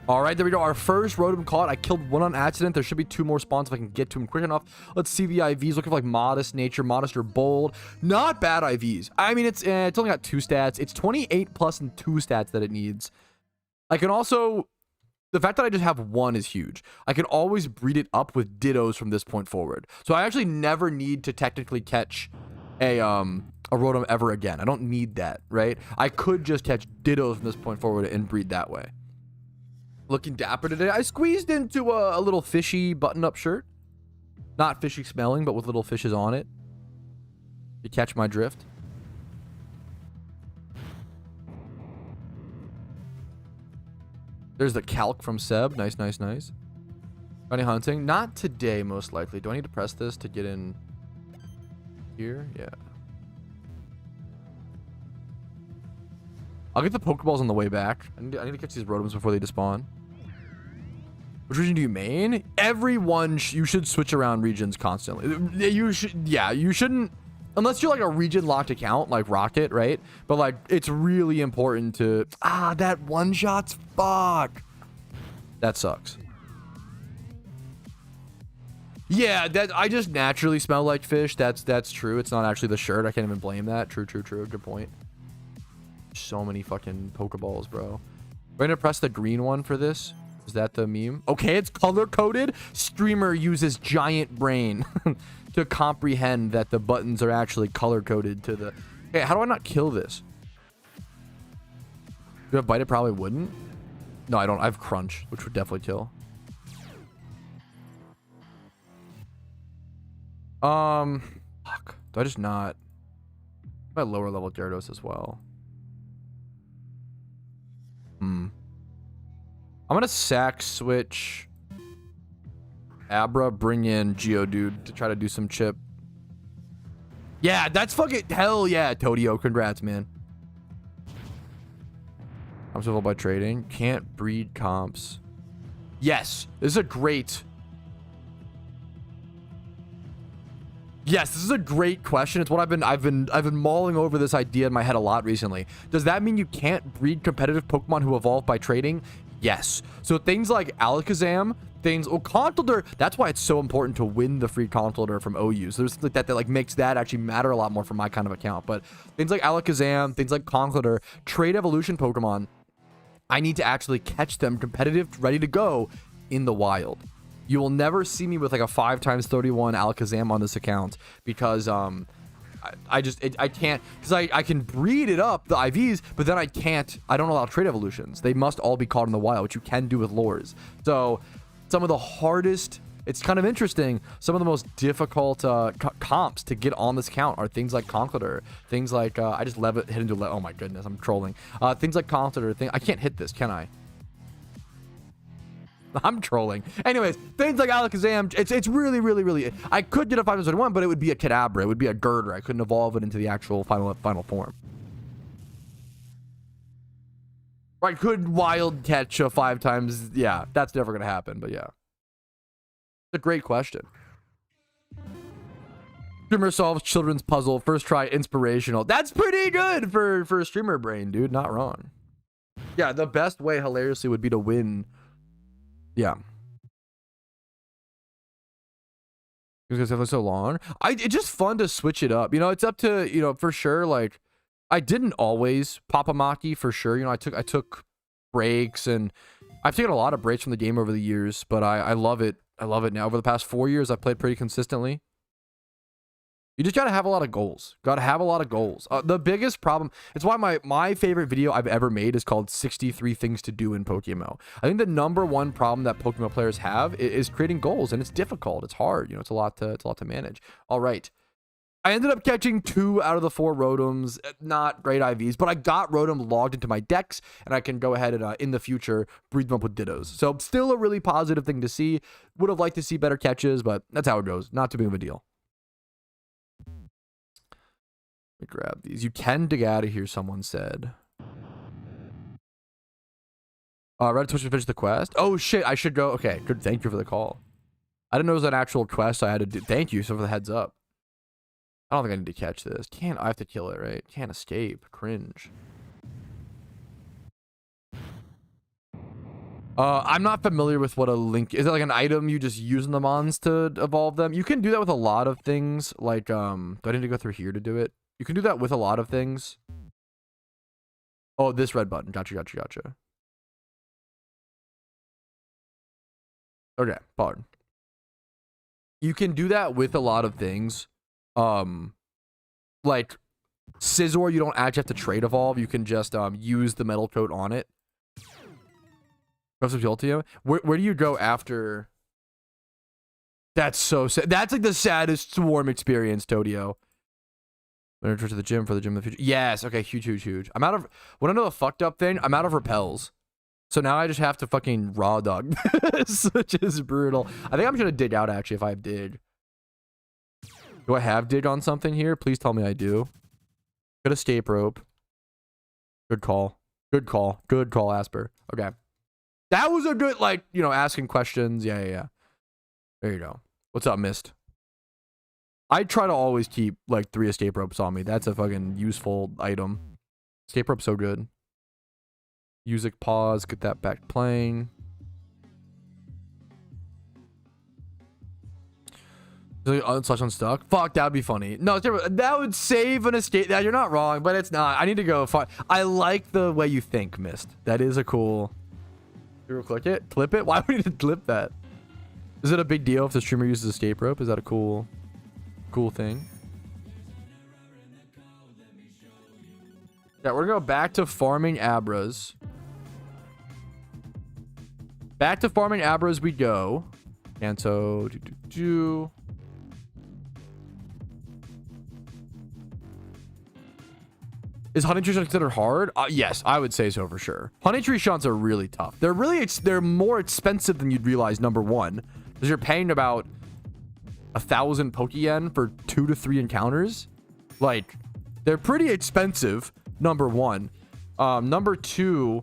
All right, there we go. Our first Rotom caught. I killed one on accident. There should be 2 more spawns if I can get to him quick enough. Let's see the IVs. Looking for like Modest, Nature, Modest, or Bold. Not bad IVs. I mean, it's only got 2 stats. It's 28 plus and 2 stats that it needs. I can also... The fact that I just have 1 is huge. I can always breed it up with Dittos from this point forward. So I actually never need to technically catch a Rotom ever again. I don't need that, right? I could just catch Dittos from this point forward and breed that way. Looking dapper today. I squeezed into a little fishy button-up shirt. Not fishy smelling, but with little fishes on it. You catch my drift? There's the calc from Seb. Nice. Bunny hunting. Not today, most likely. Do I need to press this to get in here? Yeah. I'll get the Pokeballs on the way back. I need to catch these Rotoms before they despawn. Which region do you main? Everyone, you should switch around regions constantly. You shouldn't, unless you're like a region locked account like Rocket, right? But like, it's really important to, that one shot's fuck. That sucks. Yeah, that I just naturally smell like fish. That's true. It's not actually the shirt. I can't even blame that. True. Good point. So many fucking Pokeballs, bro. We're gonna press the green one for this. Is that the meme? Okay, it's color coded. Streamer uses giant brain to comprehend that the buttons are actually color coded to the. Hey, how do I not kill this? Do I bite? It probably wouldn't. No, I don't. I have crunch, which would definitely kill. Fuck. Do I just not? My lower level Gyarados as well. I'm gonna sack switch Abra, bring in Geodude to try to do some chip. Yeah, that's fucking hell yeah, Todio. Congrats, man. Comps evolve by trading. Can't breed comps. Yes, this is a great. Yes, this is a great question. It's what I've been mulling over this idea in my head a lot recently. Does that mean you can't breed competitive Pokemon who evolve by trading? Yes. So things like Alakazam, Conkeldurr, that's why it's so important to win the free Conkeldurr from OU. So there's things like that like makes that actually matter a lot more for my kind of account. But things like Alakazam, things like Conkeldurr, trade evolution Pokemon, I need to actually catch them competitive, ready to go in the wild. You will never see me with like a 5x31 Alakazam on this account because I can't, because I can breed it up, the IVs, but then I don't allow trade evolutions. They must all be caught in the wild, which you can do with lures. So some of the hardest, it's kind of interesting, some of the most difficult comps to get on this account are things like Conkeldurr, things like, I just hit into, oh my goodness, I'm trolling. Things like Conkeldurr, I can't hit this, can I? I'm trolling. Anyways, things like Alakazam, it's really, I could get a 5x31, but it would be a Kadabra, it would be a Girder. I couldn't evolve it into the actual final form. I could wild catch a 5x, yeah, that's never gonna happen, but yeah. It's a great question. Streamer solves children's puzzle, first try inspirational. That's pretty good for a streamer brain, dude, not wrong. Yeah, the best way hilariously would be to win. Yeah. Because it's so long. It's just fun to switch it up. You know, it's up to, you know, for sure. Like, I didn't always pop a Maki for sure. You know, I took breaks, and I've taken a lot of breaks from the game over the years, but I love it. I love it now. Over the past 4 years, I've played pretty consistently. You just gotta have a lot of goals. Gotta have a lot of goals. The biggest problem, it's why my favorite video I've ever made is called 63 Things to Do in PokeMMO. I think the #1 problem that PokeMMO players have is creating goals, and it's difficult. It's hard. You know, it's a lot to manage. All right. I ended up catching 2 out of the 4 Rotoms. Not great IVs, but I got Rotom logged into my decks, and I can go ahead and, in the future, breed them up with Dittos. So still a really positive thing to see. Would have liked to see better catches, but that's how it goes. Not too big of a deal. Grab these. You can dig out of here, someone said. Reddit Twitch to finish the quest. Oh shit, I should go. Okay, good. Thank you for the call. I didn't know it was an actual quest I had to do. Thank you so for the heads up. I don't think I need to catch this. I have to kill it, right? Can't escape. Cringe. I'm not familiar with what a link is. It like an item you just use in the mons to evolve them? You can do that with a lot of things. Like, do I need to go through here to do it? You can do that with a lot of things. Oh, this red button. Gotcha. Okay, pardon. You can do that with a lot of things. Like Scizor, you don't actually have to trade evolve. You can just use the metal coat on it. Where do you go after? That's so sad. That's like the saddest swarm experience, Todio. Better return to the gym for the gym in the future. Yes, okay, huge. I'm out of, wanna know the fucked up thing? I'm out of repels. So now I just have to fucking raw dog this, which is brutal. I think I'm gonna dig out actually if I have dig. Do I have dig on something here? Please tell me I do. Good escape rope. Good call, Asper. Okay. That was a good, like, you know, asking questions. Yeah. There you go. What's up, Mist? I try to always keep like 3 escape ropes on me. That's a fucking useful item. Escape rope's so good. Music pause, get that back playing. Slash unstuck. Fuck, that would be funny. No, that would save an escape. Yeah, you're not wrong, but it's not. I need to go find. I like the way you think, Mist. That is a cool. You click it, clip it. Why would we need to clip that? Is it a big deal if the streamer uses escape rope? Is that a cool thing? Yeah, we're gonna go back to farming Abras. Back to farming Abras we go. Kanto. Is honey tree shunts considered hard? Yes, I would say so for sure. Honey tree shunts are really tough. They're more expensive than you'd realize, #1. Because you're paying about 1,000 Pokeyen for 2 to 3 encounters. Like, they're pretty expensive, #1. #2,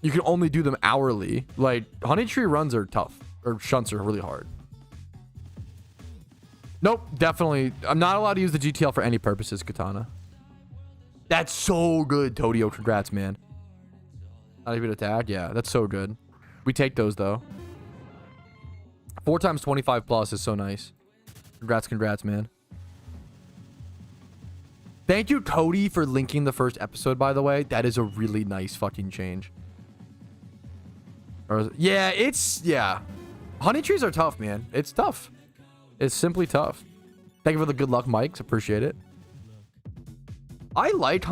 you can only do them hourly. Like, honey tree runs are tough, or shunts are really hard. Nope, definitely. I'm not allowed to use the GTL for any purposes, Katana. That's so good, Todio. Congrats, man. Not even attack? Yeah, that's so good. We take those, though. 4 times 25 plus is so nice. Congrats, man. Thank you, Cody, for linking the first episode, by the way. That is a really nice fucking change. Yeah, yeah. Honey trees are tough, man. It's tough. It's simply tough. Thank you for the good luck, Mikes. Appreciate it. I like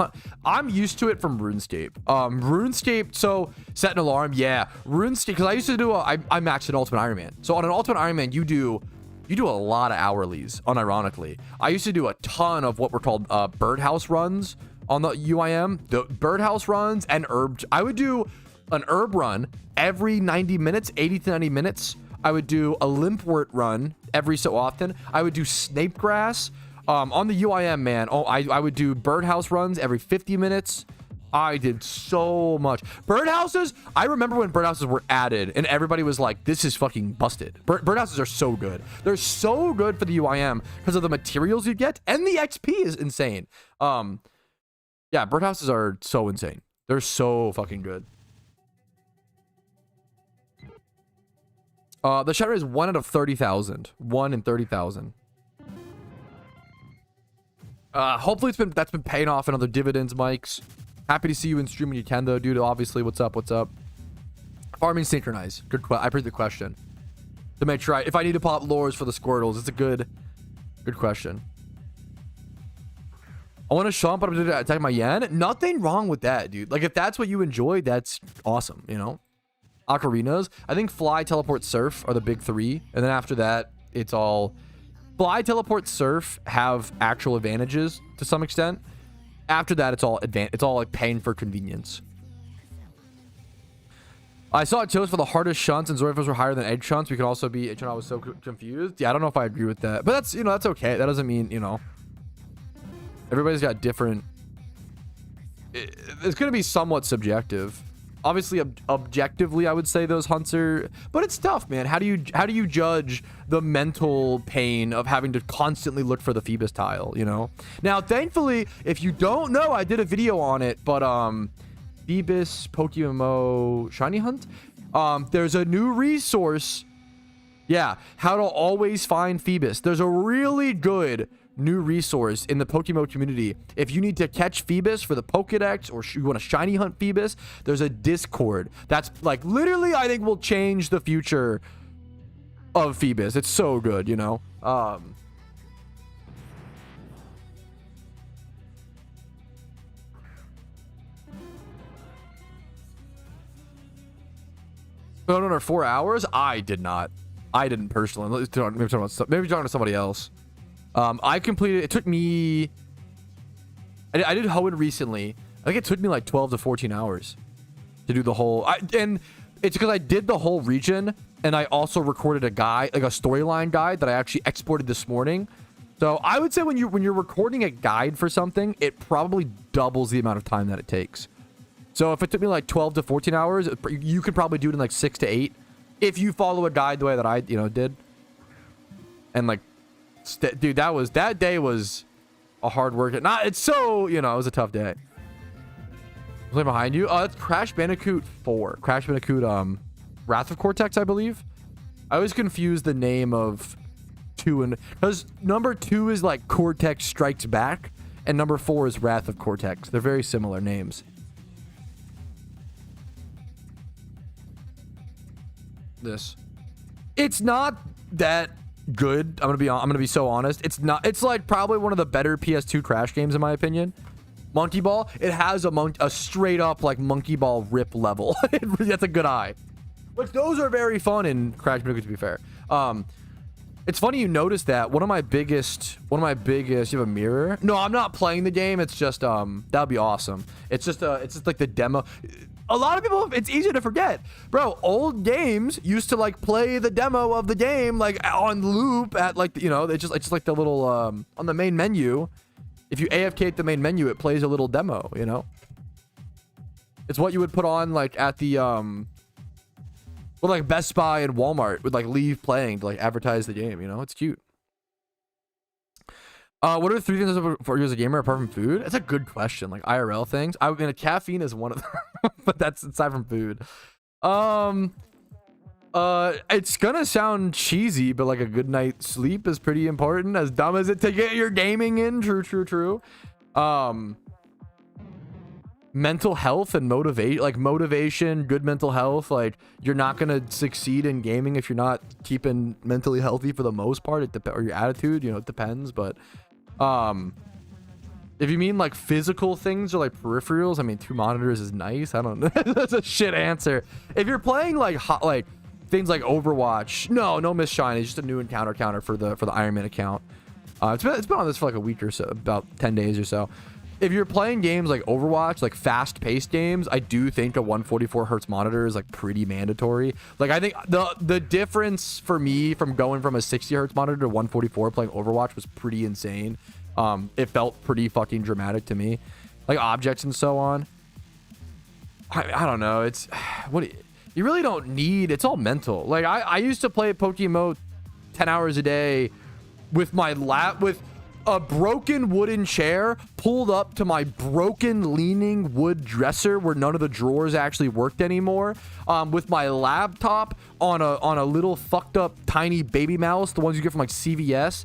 I'm used to it from RuneScape. RuneScape, so set an alarm. Yeah, RuneScape, because I used to do I maxed an Ultimate Ironman. So on an Ultimate Ironman, you do a lot of hourlies, unironically. I used to do a ton of what were called birdhouse runs on the UIM. The birdhouse runs and herb. I would do an herb run every 90 minutes, 80 to 90 minutes. I would do a limpwort run every so often. I would do snape grass. On the UIM, man, I would do birdhouse runs every 50 minutes. I did so much. Birdhouses, I remember when birdhouses were added and everybody was like, this is fucking busted. Birdhouses are so good. They're so good for the UIM because of the materials you get, and the XP is insane. Yeah, birdhouses are so insane. They're so fucking good. The shatter is 1 out of 30,000. 1 in 30,000. Hopefully that's been paying off in other dividends, Mikes. Happy to see you in stream when you can, though, dude. Obviously, what's up? Farming synchronized. Good I appreciate the question. To make sure if I need to pop lures for the Squirtles, it's a good question. I want to shump, but I'm going to attack my yen. Nothing wrong with that, dude. Like, if that's what you enjoy, that's awesome, you know? Ocarinas. I think Fly, Teleport, Surf are the big 3. And then after that, it's all... Fly, Teleport, Surf have actual advantages to some extent. After that, it's all like paying for convenience. I saw it chose for the hardest shunts, and Zorifos were higher than edge shunts. We could also be... I was so confused. Yeah, I don't know if I agree with that. But that's, that's okay. That doesn't mean, everybody's got different... It's going to be somewhat subjective. Obviously, objectively, I would say those hunts are... But it's tough, man. How do you judge the mental pain of having to constantly look for the Phoebus tile, Now, thankfully, if you don't know, I did a video on it, but Phoebus PokeMMO Shiny Hunt. There's a new resource. Yeah, how to always find Phoebus. There's a really good new resource in the PokeMMO community. If you need to catch Phoebus for the Pokedex, or you want to shiny hunt Phoebus, there's a Discord that's like literally, I think, will change the future of Phoebus. It's so good, Put on our 4 hours? I did not. I didn't personally. Maybe talking to somebody else. I completed, it took me, I did Hoenn recently. I think it took me like 12 to 14 hours to do the whole, and it's because I did the whole region, and I also recorded a guide, like a storyline guide that I actually exported this morning. So I would say when you're recording a guide for something, it probably doubles the amount of time that it takes. So if it took me like 12 to 14 hours, you could probably do it in like 6 to 8 if you follow a guide the way that I, did. And like, dude, that day was a hard work. It's so, it was a tough day. Play behind you. Oh, that's Crash Bandicoot 4. Crash Bandicoot, Wrath of Cortex, I believe. I always confuse the name of 2 and because number 2 is like Cortex Strikes Back, and number 4 is Wrath of Cortex. They're very similar names. It's not that good. I'm gonna be so honest. It's like probably one of the better PS2 Crash games in my opinion. Monkey Ball, it has a straight up like Monkey Ball rip level. That's a good eye. But those are very fun in Crash Bandicoot, to be fair. It's funny you noticed that. One of my biggest, you have a mirror? No, I'm not playing the game. It's just that'd be awesome. It's just like the demo. A lot of people, it's easy to forget. Bro, old games used to like play the demo of the game like on loop at like, it's just like the little on the main menu. If you AFK at the main menu, it plays a little demo, It's what you would put on like at the well, like Best Buy and Walmart would like leave playing to like advertise the game, you know? It's cute. What are the 3 things for you as a gamer apart from food? That's a good question. Like IRL things. I mean, caffeine is one of them, but that's aside from food. It's gonna sound cheesy, but like a good night's sleep is pretty important. As dumb as it to get your gaming in. True. Mental health and motivation, good mental health. Like, you're not gonna succeed in gaming if you're not keeping mentally healthy for the most part. Or your attitude, you know, it depends. But if you mean like physical things or like peripherals, I mean 2 monitors is nice. I don't know. That's a shit answer. If you're playing like things like Overwatch, no Miss Shine. It's just a new encounter counter for the Ironman account. It's been on this for like a week or so, about 10 days or so. If you're playing games like Overwatch, like fast-paced games, I do think a 144 hertz monitor is like pretty mandatory. Like, I think the difference for me from going from a 60 hertz monitor to 144 playing Overwatch was pretty insane. It felt pretty fucking dramatic to me, like objects and so on. I don't know. It's what you really don't need. It's all mental. Like I used to play PokeMMO 10 hours a day with my lap with a broken wooden chair pulled up to my broken leaning wood dresser where none of the drawers actually worked anymore, with my laptop on a little fucked up tiny baby mouse, the ones you get from like CVS.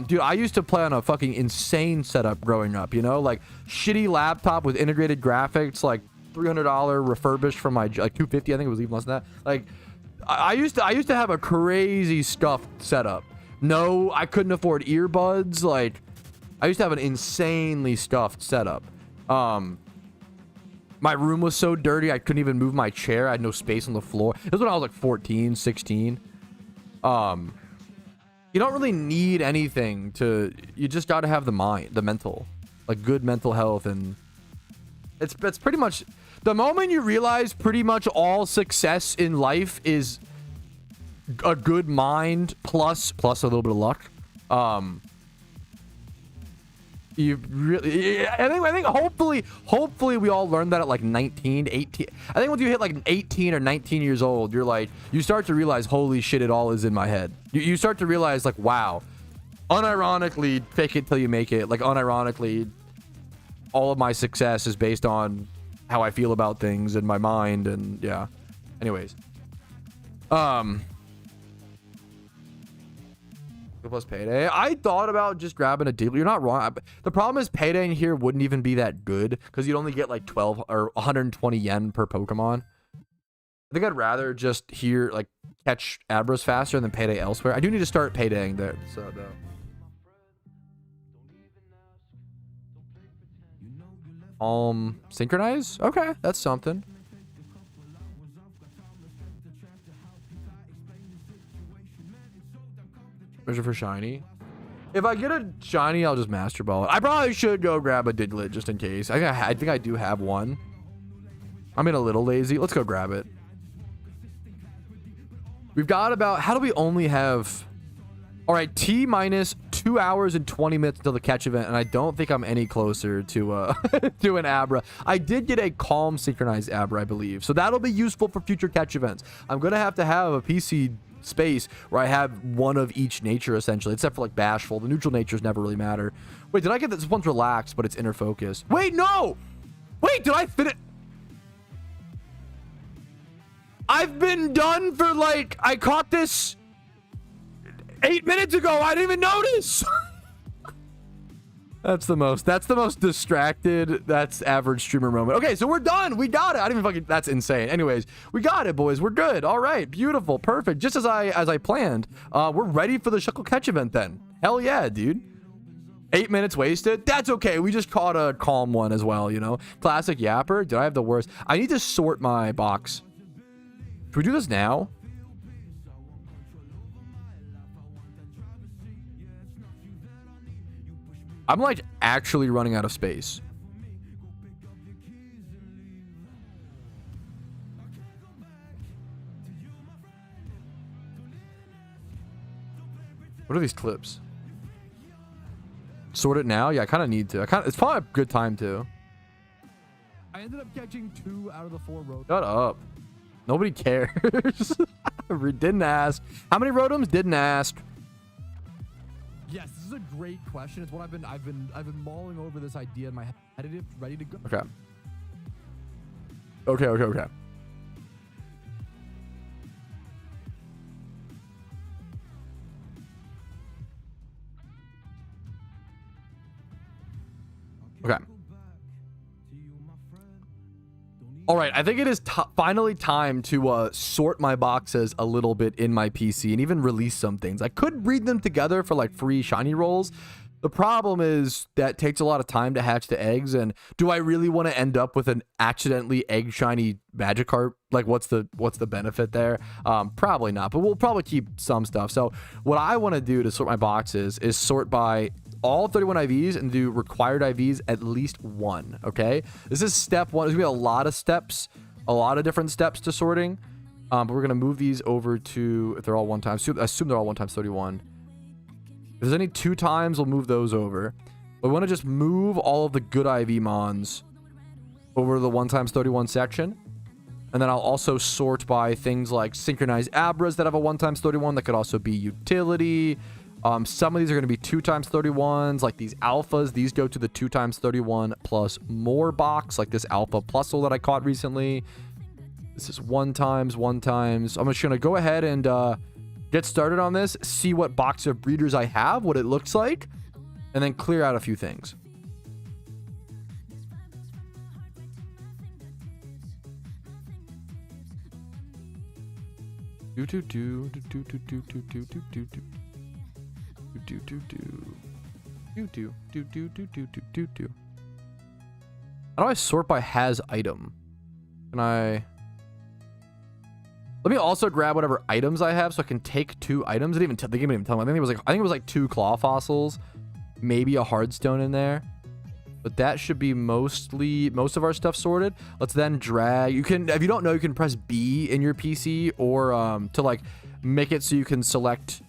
Dude, I used to play on a fucking insane setup growing up, you know, like shitty laptop with integrated graphics, like $300 refurbished from my like $250, I think it was even less than that. Like I used to have a crazy stuffed setup. No, I couldn't afford earbuds. Like, I used to have an insanely stuffed setup. My room was so dirty, I couldn't even move my chair. I had no space on the floor. This was when I was like 14, 16. You don't really need anything you just got to have the mind, the mental, like good mental health. And it's pretty much the moment you realize pretty much all success in life is a good mind plus a little bit of luck. You really, I think hopefully we all learned that at like 19, 18. I think once you hit like 18 or 19 years old, you start to realize, holy shit, it all is in my head. You start to realize, like, wow, unironically, fake it till you make it. Like, unironically, all of my success is based on how I feel about things in my mind. And yeah, anyways, plus Payday. I thought about just grabbing a deal. You're not wrong. The problem is Payday in here wouldn't even be that good because you'd only get like 12 or 120 yen per Pokemon. I think I'd rather just catch Abras faster than Payday elsewhere. I do need to start Paydaying there. So synchronize? Okay, that's something. For shiny. If I get a shiny, I'll just master ball it. I probably should go grab a Diglett just in case. I think I do have one. I'm getting a little lazy. Let's go grab it. We've got about, how do we only have, all right, T minus 2 hours and 20 minutes until the catch event, and I don't think I'm any closer to to an Abra. I did get a calm synchronized Abra, I believe, so that'll be useful for future catch events. I'm gonna have a PC space where I have one of each nature essentially, except for like bashful. The neutral natures never really matter. Wait, did I get this? One's relaxed, but it's inner focus. Wait, no! Wait, did I fit it? I've been done for like, I caught this 8 minutes ago. I didn't even notice. That's the most distracted, that's average streamer moment. Okay, so we're done. We got it. I didn't even fucking, that's insane. Anyways, we got it, boys. We're good. All right, beautiful, perfect. Just as I planned. We're ready for the Shuckle catch event then. Hell yeah, dude. 8 minutes wasted. That's okay. We just caught a calm one as well, you know. Classic Yapper. Did I have the worst? I need to sort my box. Should we do this now? I'm like actually running out of space. What are these clips? Sort it now? Yeah, I kind of need to. It's probably a good time to. I ended up catching 2 out of the 4 road. Shut up. Nobody cares. Didn't ask. How many rotoms? Didn't ask. Yes, this is a great question. It's what I've been mulling over this idea in my head. Ready to go. Okay. Okay. Okay. All right, I think it is finally time to sort my boxes a little bit in my PC and even release some things. I could breed them together for like free shiny rolls. The problem is that takes a lot of time to hatch the eggs, and do I really want to end up with an accidentally egg shiny Magikarp? Like, what's the benefit there? Probably not, but we'll probably keep some stuff. So what I want to do to sort my boxes is sort by all 31 IVs and do required IVs at least 1. Okay, this is step 1. There's gonna be a lot of steps, a lot of different steps to sorting, but we're gonna move these over to, if they're all 1 time, assume they're all 1 times 31. If there's any 2 times, we'll move those over. But we want to just move all of the good IV mons over to the 1 times 31 section. And then I'll also sort by things like synchronized Abras that have a 1 times 31 that could also be utility. Some of these are going to be 2 times 31s, like these alphas. These go to the 2 times 31 plus more box, like this alpha plusle that I caught recently. This is 1 times, 1 times. I'm just going to go ahead and get started on this, see what box of breeders I have, what it looks like, and then clear out a few things. How do I sort by has item? Can I... Let me also grab whatever items I have so I can take 2 items. They didn't even tell me. I think it was like 2 claw fossils, maybe a hardstone in there. But that should be most of our stuff sorted. Let's then drag. You can, if you don't know, you can press B in your PC or to like make it so you can select.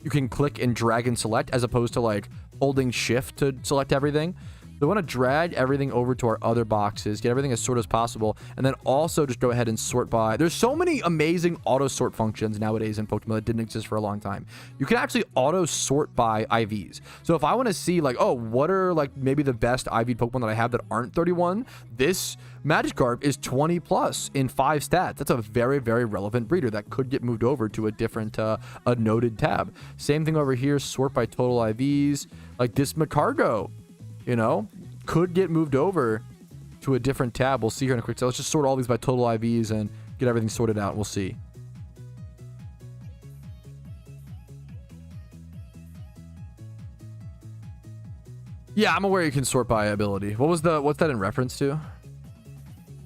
You can click and drag and select as opposed to like holding shift to select everything. So we want to drag everything over to our other boxes, get everything as sorted as possible, and then also just go ahead and sort by. There's so many amazing auto sort functions nowadays in Pokemon that didn't exist for a long time. You can actually auto sort by IVs. So if I want to see like, oh, what are like maybe the best IV Pokemon that I have that aren't 31, this Magikarp is 20 plus in 5 stats. That's a very, very relevant breeder that could get moved over to a different, a noted tab. Same thing over here, sort by total IVs. Like this Macargo, you know, could get moved over to a different tab. We'll see here in a quick second. Let's just sort all these by total IVs and get everything sorted out. We'll see. Yeah, I'm aware you can sort by ability. What's that in reference to?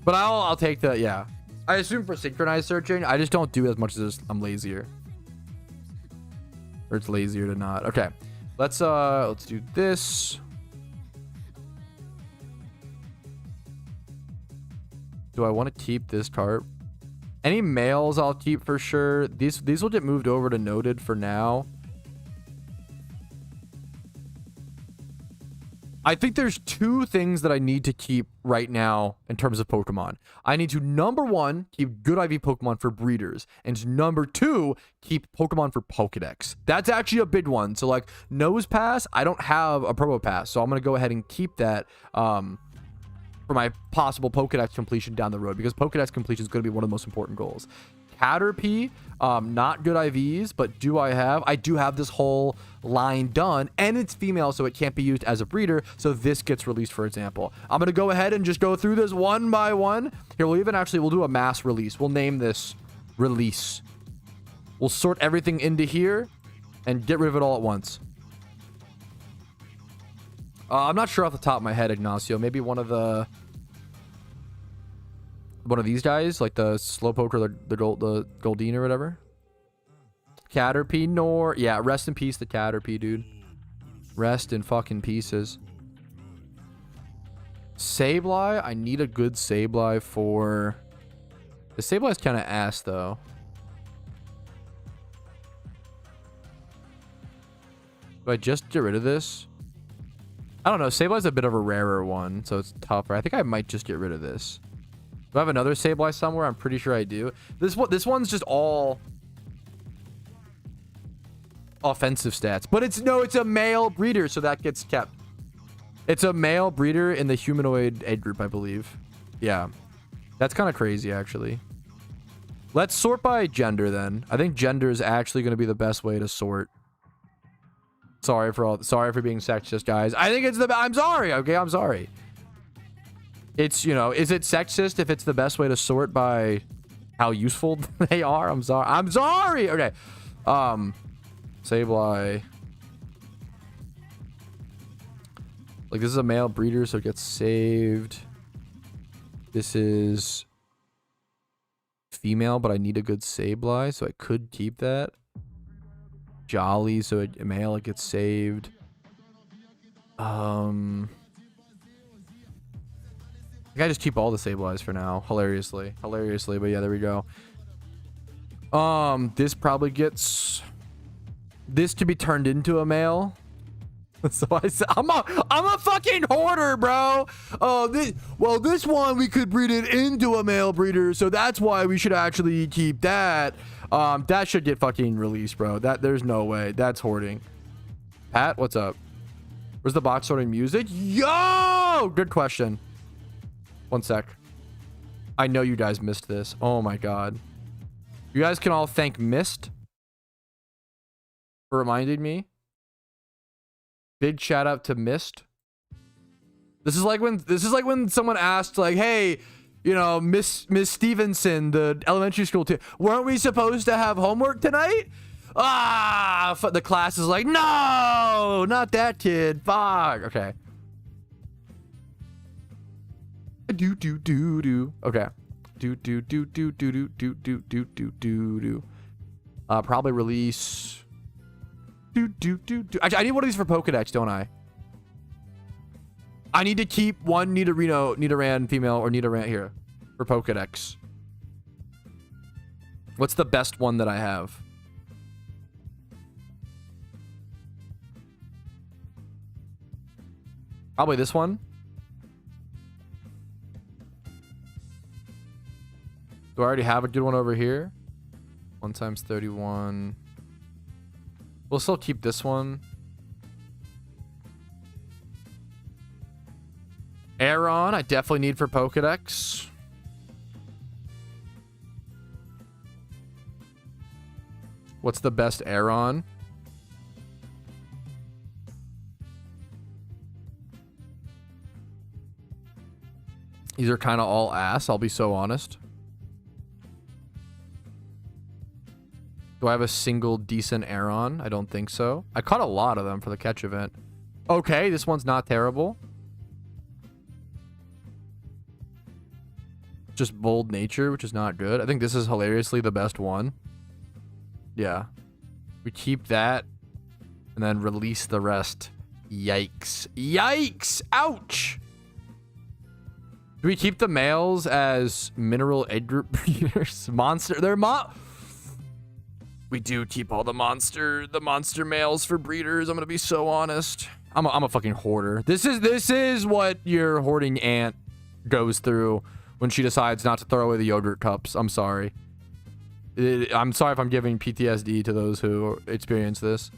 But I'll take the, yeah. I assume for synchronized searching, I just don't do as much as I'm lazier. Or it's lazier to not. Okay. Let's do this. Do I want to keep this carp? Any males I'll keep for sure. These will get moved over to noted for now. I think there's 2 things that I need to keep right now in terms of Pokemon. I need to, number 1, keep good IV Pokemon for breeders. And number 2, keep Pokemon for Pokedex. That's actually a big one. So like Nose Pass, I don't have a Probo Pass. So I'm going to go ahead and keep that for my possible Pokedex completion down the road, because Pokedex completion is going to be one of the most important goals. Caterpie, not good IVs, but I do have this whole line done, and it's female, so it can't be used as a breeder, so this gets released, for example. I'm going to go ahead and just go through this one by one. Here, we'll do a mass release. We'll name this release. We'll sort everything into here and get rid of it all at once. I'm not sure off the top of my head, Ignacio. Maybe one of these guys, like the Slowpoke or the Goldeen or whatever. Caterpie, yeah, rest in peace, the Caterpie, dude. Rest in fucking pieces. Sableye, I need a good Sableye for... The Sableye's kind of ass, though. Do I just get rid of this? I don't know. Sableye's a bit of a rarer one, so it's tougher. I think I might just get rid of this. Do I have another Sableye somewhere? I'm pretty sure I do. This one's just all offensive stats, but it's a male breeder, so that gets kept. It's a male breeder in the humanoid age group, I believe. Yeah, that's kind of crazy, actually. Let's sort by gender then. I think gender is actually going to be the best way to sort. Sorry for being sexist, guys. I think it's I'm sorry. Okay, I'm sorry. It's, you know, is it sexist if it's the best way to sort by how useful they are? I'm sorry. I'm sorry. Okay. Sableye. Like, this is a male breeder, so it gets saved. This is female, but I need a good Sableye, so I could keep that. Jolly, so a male, it gets saved. I think I just keep all the Sableyes for now. Hilariously, but yeah, there we go. This probably gets this to be turned into a male. So I'm a fucking hoarder, bro. Oh, this one we could breed it into a male breeder, so that's why we should actually keep that. That should get fucking released, bro. There's no way. That's hoarding. Pat, what's up? Where's the box sorting music? Yo, good question. One sec. I know you guys missed this. Oh my god. You guys can all thank Mist for reminding me. Big shout out to Mist. This is like when someone asked, like, hey, you know, Miss Stevenson, the elementary school teacher, weren't we supposed to have homework tonight? The class is like, no, not that kid. Fuck. Okay. Okay. Probably release. Actually, I need one of these for Pokedex, don't I? I need to keep one Nidoran female or Nidoran here for Pokedex. What's the best one that I have? Probably this one. Do I already have a good one over here? 1 times 31. We'll still keep this one. Aeron, I definitely need for Pokedex. What's the best Aeron? These are kind of all ass, I'll be so honest. Do I have a single decent Aeron? I don't think so. I caught a lot of them for the catch event. Okay, this one's not terrible. Just bold nature, which is not good. I think this is hilariously the best one. Yeah. We keep that and then release the rest. Yikes. Yikes! Ouch! Do we keep the males as mineral egg group breeders? We do keep all the monster males for breeders. I'm gonna be so honest. I'm a fucking hoarder. This is what your hoarding aunt goes through when she decides not to throw away the yogurt cups. I'm sorry. I'm sorry if I'm giving PTSD to those who experience this.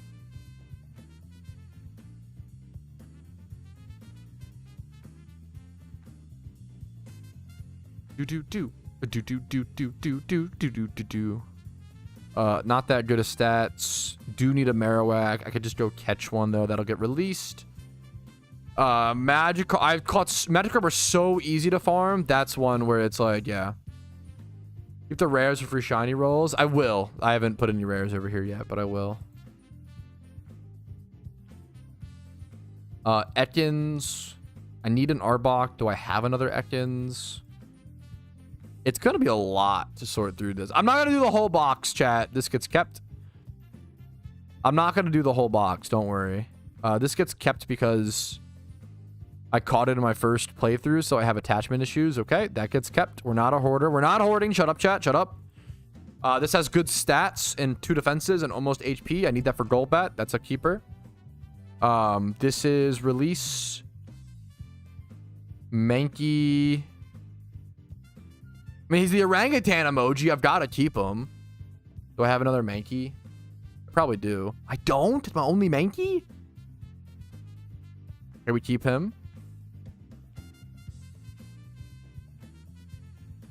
Not that good of stats. Do need a Marowak. I could just go catch one though. That'll get released. Magikarp. I've caught Magikarp are so easy to farm. That's one where it's like, yeah. Keep the rares for free shiny rolls. I will. I haven't put any rares over here yet, but I will. Ekans. I need an Arbok. Do I have another Ekans? It's going to be a lot to sort through this. I'm not going to do the whole box, chat. This gets kept. I'm not going to do the whole box. Don't worry. This gets kept because I caught it in my first playthrough, so I have attachment issues. Okay, that gets kept. We're not a hoarder. We're not hoarding. Shut up, chat. Shut up. This has good stats and 2 defenses and almost HP. I need that for Golbat. That's a keeper. This is release Mankey. I mean, he's the orangutan emoji. I've got to keep him. Do I have another Mankey? I probably do. I don't? It's my only Mankey? Okay, we keep him.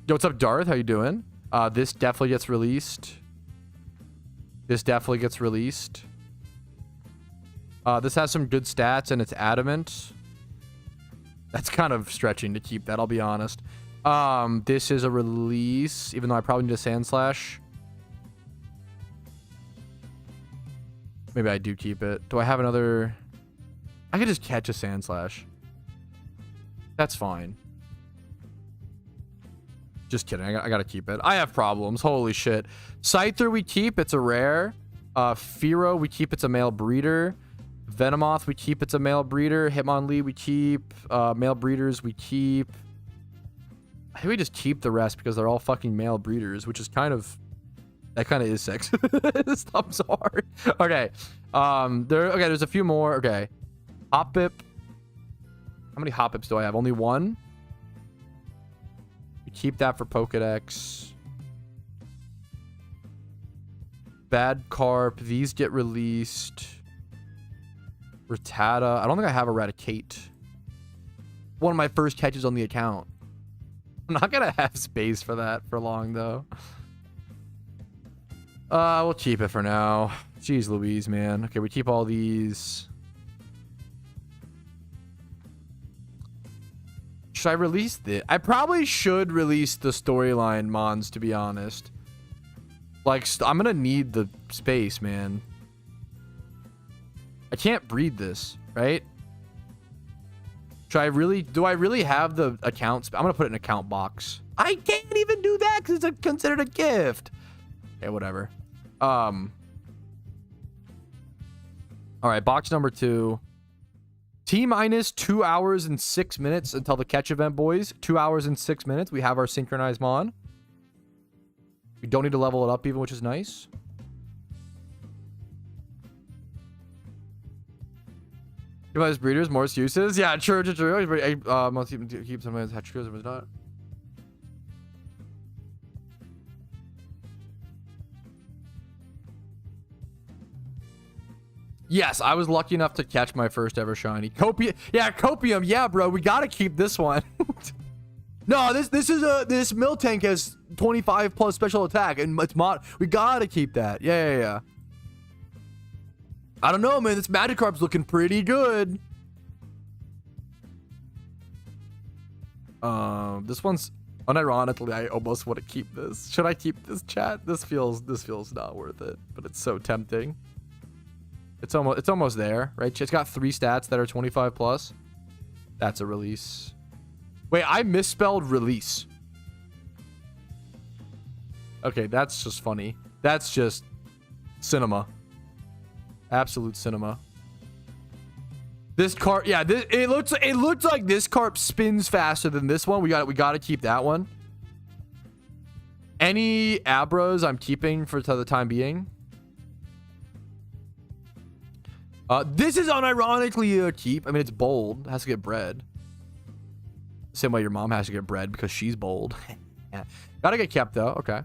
Yo, what's up, Darth? How you doing? This definitely gets released. This definitely gets released. This has some good stats and it's adamant. That's kind of stretching to keep that, I'll be honest. This is a release, even though I probably need a Sand Slash. Maybe I do keep it. Do I have another? I could just catch a Sand Slash. That's fine. Just kidding. I gotta keep it. I have problems. Holy shit. Scyther we keep. It's a rare. Firo we keep. It's a male breeder. Venomoth we keep. It's a male breeder. Hitmonlee we keep. Male breeders we keep. I think we just keep the rest because they're all fucking male breeders, which is kind of... That kind of is sexist. This thumb's hard. Okay. There's a few more. Okay. Hoppip. How many Hoppips do I have? Only one? We keep that for Pokedex. Bad Carp. These get released. Rattata. I don't think I have Eradicate. One of my first catches on the account. I'm not gonna have space for that for long, though. We'll keep it for now. Jeez Louise, man. Okay, we keep all these. Should I release this? I probably should release the storyline Mons, to be honest. Like, I'm gonna need the space, man. I can't breed this, right? Should I really... Do I really have the accounts? I'm gonna put it in an account box. I can't even do that because it's considered a gift. Okay, whatever. All right, box number 2. T-minus 2 hours and 6 minutes until the catch event, boys. 2 hours and 6 minutes. We have our synchronized Mon. We don't need to level it up even, which is nice. Give us breeders more uses. Yeah, true. Most even keep some of his hatch crews, not. Yes, I was lucky enough to catch my first ever shiny. Copium. Yeah, Copium. Yeah, bro. We gotta keep this one. No, this Miltank has 25 plus special attack and it's mod. We gotta keep that. Yeah. I don't know, man. This Magikarp's looking pretty good. This one's unironically, I almost want to keep this. Should I keep this, chat? This feels not worth it, but it's so tempting. It's almost there, right? It's got 3 stats that are 25 plus. That's a release. Wait, I misspelled release. Okay, that's just funny. That's just cinema. Absolute cinema. This carp, yeah, it looks like this carp spins faster than this one. We got to keep that one. Any Abras I'm keeping for the time being. This is unironically a keep. I mean, it's bold. It has to get bred. Same way your mom has to get bred because she's bold. Yeah. Gotta get kept though. Okay.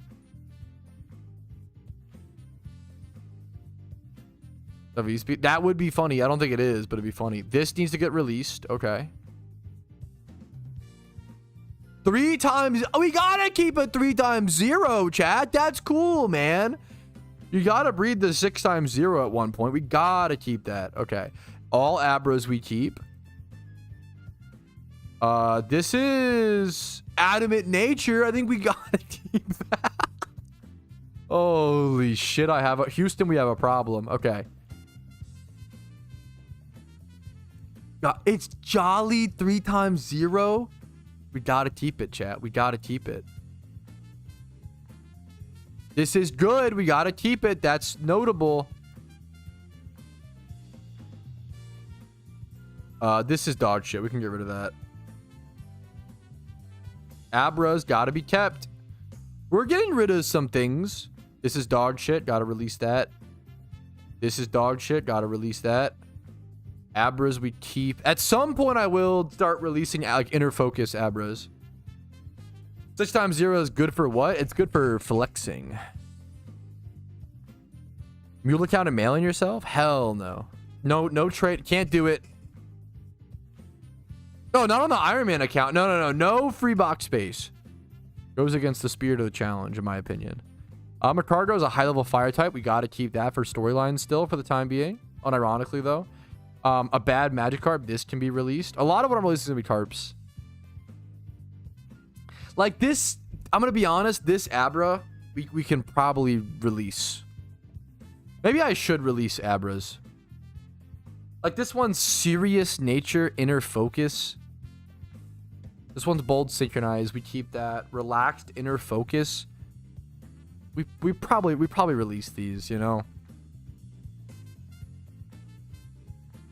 That would be funny. I don't think it is, but it'd be funny. This needs to get released. Okay. 3 times. Oh, we gotta keep it 3 times 0, chat. That's cool, man. You gotta breed the 6 times 0 at one point. We gotta keep that. Okay. All Abras we keep. This is Adamant Nature. I think we gotta keep that. Holy shit. Houston, we have a problem. Okay. It's Jolly 3 times 0. We gotta keep it, chat. We gotta keep it. This is good. We gotta keep it. That's notable. This is dog shit. We can get rid of that. Abra's gotta be kept. We're getting rid of some things. This is dog shit. Gotta release that. This is dog shit. Gotta release that. Abras we keep. At some point, I will start releasing like inner focus Abras. 6 times 0 is good for what? It's good for flexing. Mule account and mailing yourself? Hell no. No trade. Can't do it. No, not on the Ironman account. No free box space. Goes against the spirit of the challenge, in my opinion. Macargo is a high-level fire type. We got to keep that for storylines still for the time being. Unironically, though. A bad Magikarp. This can be released. A lot of what I'm releasing is going to be Carps. Like this, I'm going to be honest. This Abra, we can probably release. Maybe I should release Abras. Like this one's serious nature, inner focus. This one's bold synchronized. We keep that. Relaxed inner focus. We probably release these, you know.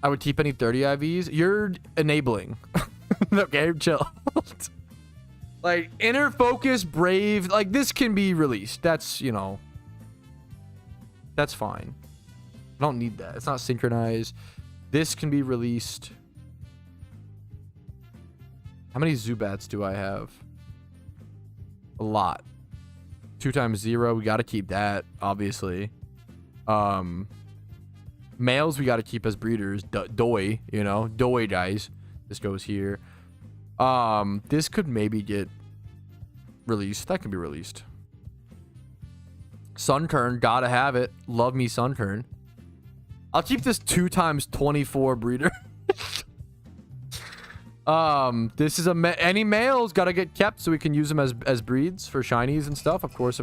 I would keep any 30 IVs. You're enabling. Okay, chill. Like inner focus, brave. Like this can be released. That's, you know. That's fine. I don't need that. It's not synchronized. This can be released. How many Zubats do I have? A lot. 2 times 0. We got to keep that, obviously. Males, we got to keep as breeders. Doi, you know. Doi, guys. This goes here. This could maybe get released. That can be released. Sunkern, gotta have it. Love me Sunkern. I'll keep this 2 times 24 breeder. This is any males gotta get kept so we can use them as breeds for shinies and stuff. Of course.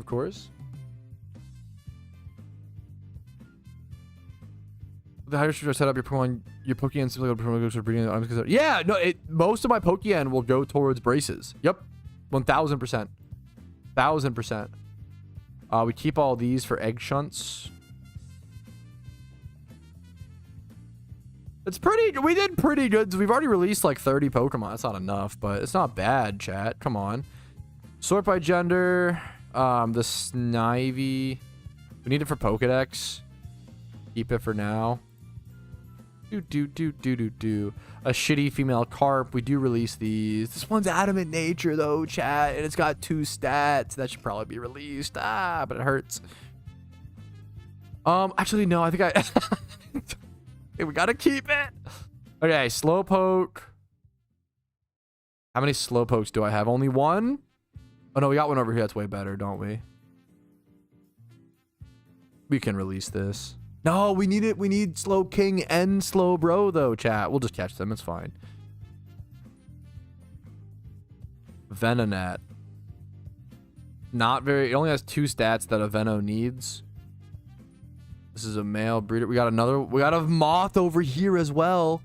The higher should set up your Pokeyen simply go to breeding. Yeah, no, most of my Pokeyen will go towards braces. Yep, 1000%, 1000%. We keep all these for egg shunts. It's pretty. We did pretty good. We've already released like 30 Pokemon. That's not enough, but it's not bad, chat. Come on. Sort by gender. The Snivy. We need it for Pokedex. Keep it for now. A shitty female carp. We do release these. This one's adamant nature though, chat, and it's got 2 stats. That should probably be released. But it hurts. Actually no, I think I okay, we gotta keep it. Okay, Slowpoke. How many Slowpokes do I have? Only 1? Oh no, we got one over here. That's way better, don't we? We can release this. No, we need it. We need Slow King and Slow Bro, though, chat. We'll just catch them. It's fine. Venonat. Not very... It only has 2 stats that a Veno needs. This is a male breeder. We got another... We got a Moth over here as well.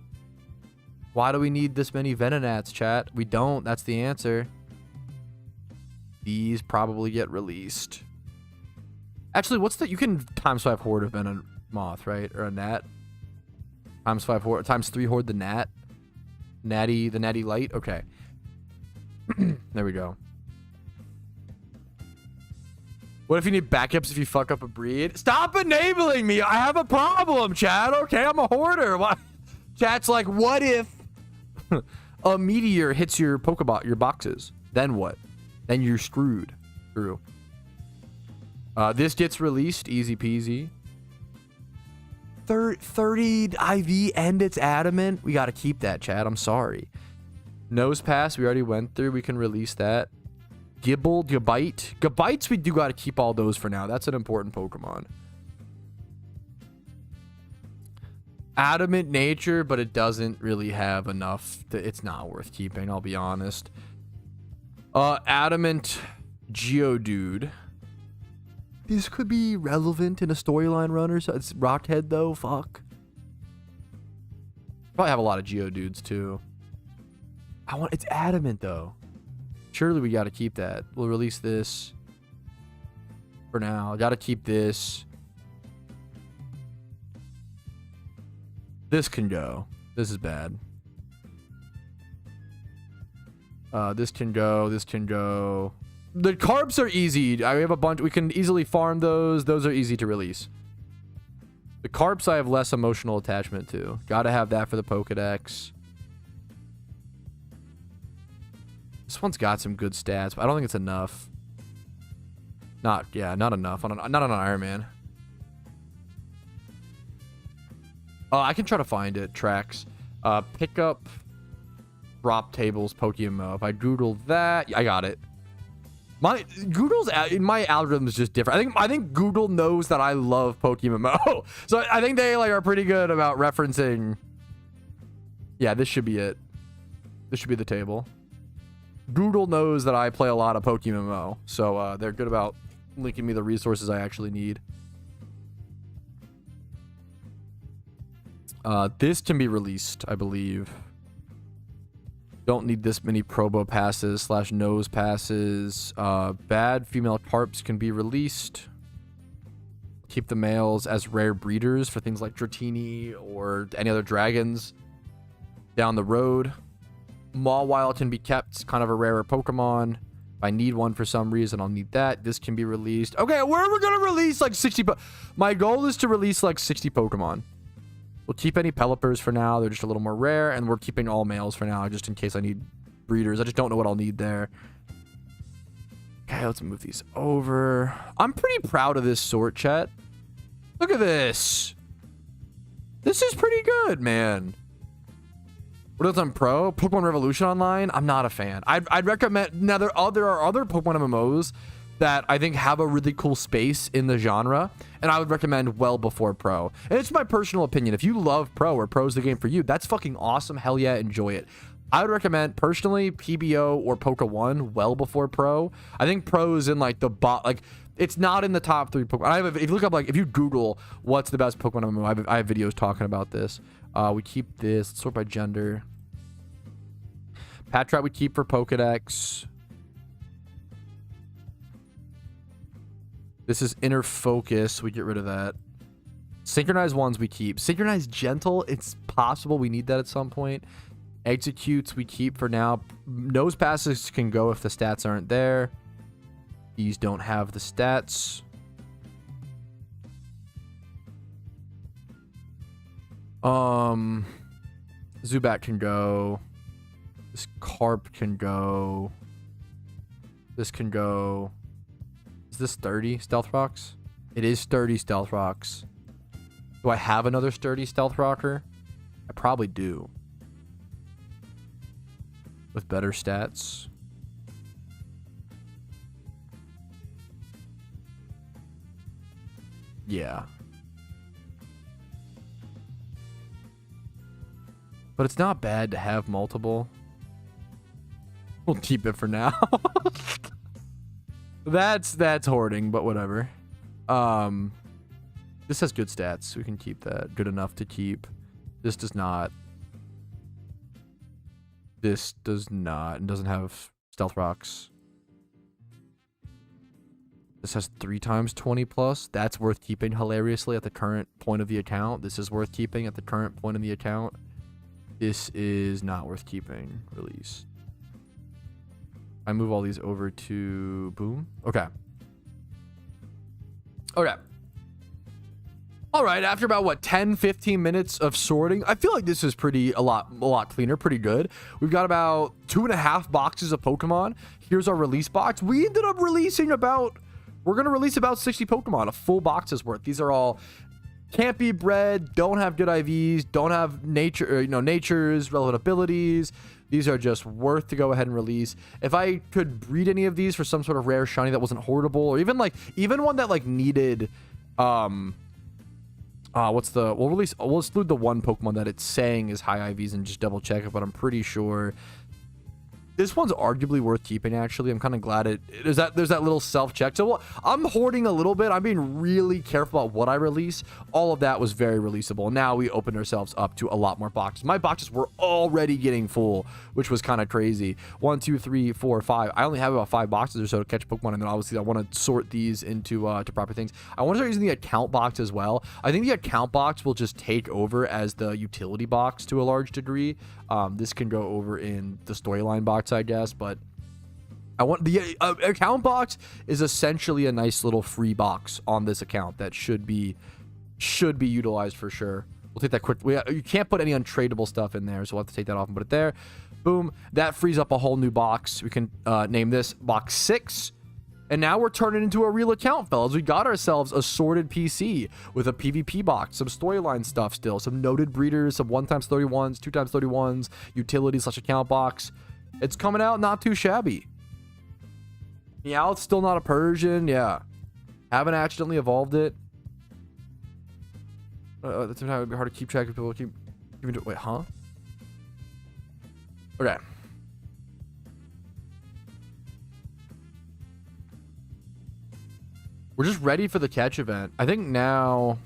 Why do we need this many Venonats, chat? We don't. That's the answer. These probably get released. Actually, what's the... You can times 5 horde a Venomoth, right? Or a Nat. Times 5 horde... Times 3 horde the Nat. The Natty Light. Okay. There we go. What if you need backups if you fuck up a breed? Stop enabling me! I have a problem, chat! Okay, I'm a hoarder. What? Chat's like, what if a meteor hits your Pokeball, your boxes? Then what? Then you're screwed. True. This gets released. Easy peasy. 30 IV and it's adamant. We got to keep that, chat. I'm sorry. Nose Pass, we already went through. We can release that. Gibble, Gabite. Gabites, we do got to keep all those for now. That's an important Pokemon. Adamant nature, but it doesn't really have enough. It's not worth keeping, I'll be honest. Adamant Geodude. This could be relevant in a storyline runner. So it's Rockhead though. Fuck. Probably have a lot of Geodudes too. It's adamant though. Surely we got to keep that. We'll release this for now. Got to keep this. This can go. This is bad. This can go. This can go. The carbs are easy. I have a bunch. We can easily farm those. Those are easy to release. The carps I have less emotional attachment to. Gotta have that for the Pokedex. This one's got some good stats, but I don't think it's enough. Not enough. Not on an Ironman. Oh, I can try to find it. Tracks. Pick up drop tables PokeMMO. If I Google that, I got it. My algorithm is just different. I think Google knows that I love PokeMMO. So I think they like are pretty good about referencing. Yeah, this should be it. This should be the table. Google knows that I play a lot of PokeMMO, so they're good about linking me the resources I actually need. This can be released, I believe. Don't need this many Probo passes / nose passes. Bad female carps can be released. Keep the males as rare breeders for things like Dratini or any other dragons down the road. Mawile can be kept, kind of a rarer Pokemon. If I need one for some reason, I'll need that. This can be released. Okay, where are we going to release like 60? My goal is to release like 60 Pokemon. We'll keep any Pelipers for now. They're just a little more rare. And we're keeping all males for now, just in case I need breeders. I just don't know what I'll need there. Okay, let's move these over. I'm pretty proud of this sort, chat. Look at this. This is pretty good, man. What else on Pro? Pokemon Revolution Online? I'm not a fan. I'd recommend... Now, there are other Pokemon MMOs that I think have a really cool space in the genre, and I would recommend well before Pro. And it's my personal opinion. If you love Pro or Pro's the game for you, that's fucking awesome. Hell yeah, enjoy it. I would recommend, personally, PBO or Poke1 well before Pro. I think Pro is in, like, the bot... Like, it's not in the top 3 Pokemon. If you look up, like, if you Google what's the best Pokemon MMO, I have videos talking about this. We keep this. Let's sort by gender. Patrat we keep for Pokedex. This is Inner Focus. We get rid of that. Synchronized ones we keep. Synchronized Gentle. It's possible we need that at some point. Executes we keep for now. Nose passes can go if the stats aren't there. These don't have the stats. Zubat can go. This Carp can go. This can go. Is this 30 Stealth Rocks? It is 30 Stealth Rocks. Do I have another sturdy Stealth Rocker? I probably do. With better stats. Yeah. But it's not bad to have multiple. We'll keep it for now. That's hoarding, but whatever. This has good stats. We can keep that. Good enough to keep. This does not. This does not. And doesn't have Stealth Rocks. This has 3 times 20 plus. That's worth keeping hilariously at the current point of the account. This is worth keeping at the current point in the account. This is not worth keeping. Release. I move all these over to boom. Okay. Okay. All right. After about what 10-15 minutes of sorting, I feel like this is a lot cleaner, pretty good. We've got about 2.5 boxes of Pokemon. Here's our release box. We ended up releasing we're gonna release about 60 Pokemon, a full box's worth. These are all can't be bred, don't have good IVs, don't have nature's relevant abilities. These are just worth to go ahead and release. If I could breed any of these for some sort of rare shiny that wasn't hoardable, or even one that like needed, we'll exclude the one Pokemon that it's saying is high IVs and just double check it, but I'm pretty sure this one's arguably worth keeping, actually. I'm kind of glad there's that little self-check. So I'm hoarding a little bit. I'm being really careful about what I release. All of that was very releasable. Now we opened ourselves up to a lot more boxes. My boxes were already getting full, which was kind of crazy. 1, 2, 3, 4, 5. I only have about 5 boxes or so to catch Pokemon, and then obviously I want to sort these into to proper things. I want to start using the account box as well. I think the account box will just take over as the utility box to a large degree. This can go over in the storyline box, I guess, but I want the account box is essentially a nice little free box on this account that should be should be utilized for sure. We'll take that quick. You can't put any untradeable stuff in there, so we'll have to take that off and put it there. Boom. That frees up a whole new box. We can name this box 6. And now we're turning into a real account, fellas. We got ourselves a sorted PC with a PvP box, some storyline stuff still, some noted breeders, some 1x31s, 2x31s, utility/account box. It's coming out not too shabby. Yeah, it's still not a Persian. Yeah. Haven't accidentally evolved it. That's sometimes it would be hard to keep track of people. Wait, huh? Okay. We're just ready for the catch event. I think now...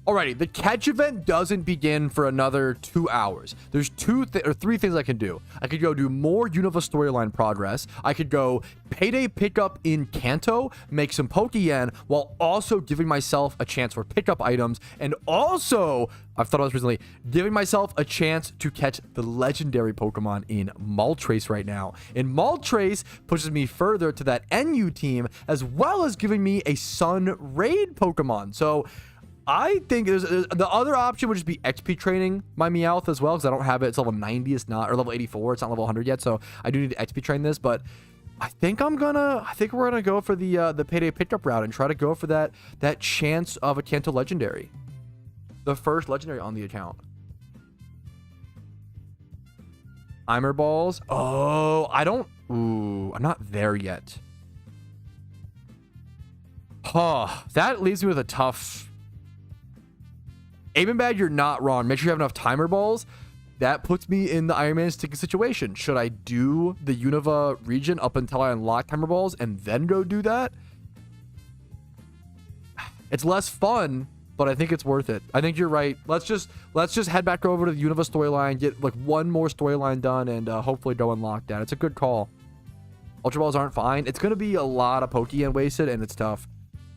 Alrighty, the catch event doesn't begin for another 2 hours. There's 3 things I can do. I could go do more Unova storyline progress. I could go payday pickup in Kanto, make some Pokeyen, while also giving myself a chance for pickup items. And also, I've thought about this recently, giving myself a chance to catch the legendary Pokemon in Moltres right now. And Moltres pushes me further to that NU team, as well as giving me a Sun Raid Pokemon. So I think the other option would just be XP training my Meowth as well, because I don't have it. It's level 90. It's not, or level 84. It's not level 100 yet. So I do need to XP train this, but I think we're gonna go for the payday pickup route and try to go for that chance of a Kanto legendary, the first legendary on the account. Eimer balls. Oh, I'm not there yet. Huh, that leaves me with a tough. Aiming bad, you're not wrong. Make sure you have enough timer balls. That puts me in the Ironman sticky situation. Should I do the Unova region up until I unlock timer balls and then go do that? It's less fun, but I think it's worth it. I think you're right. Let's just head back over to the Unova storyline, get like one more storyline done, and hopefully go unlock that. It's a good call. Ultra balls aren't fine. It's gonna be a lot of Pokeyen wasted, and it's tough.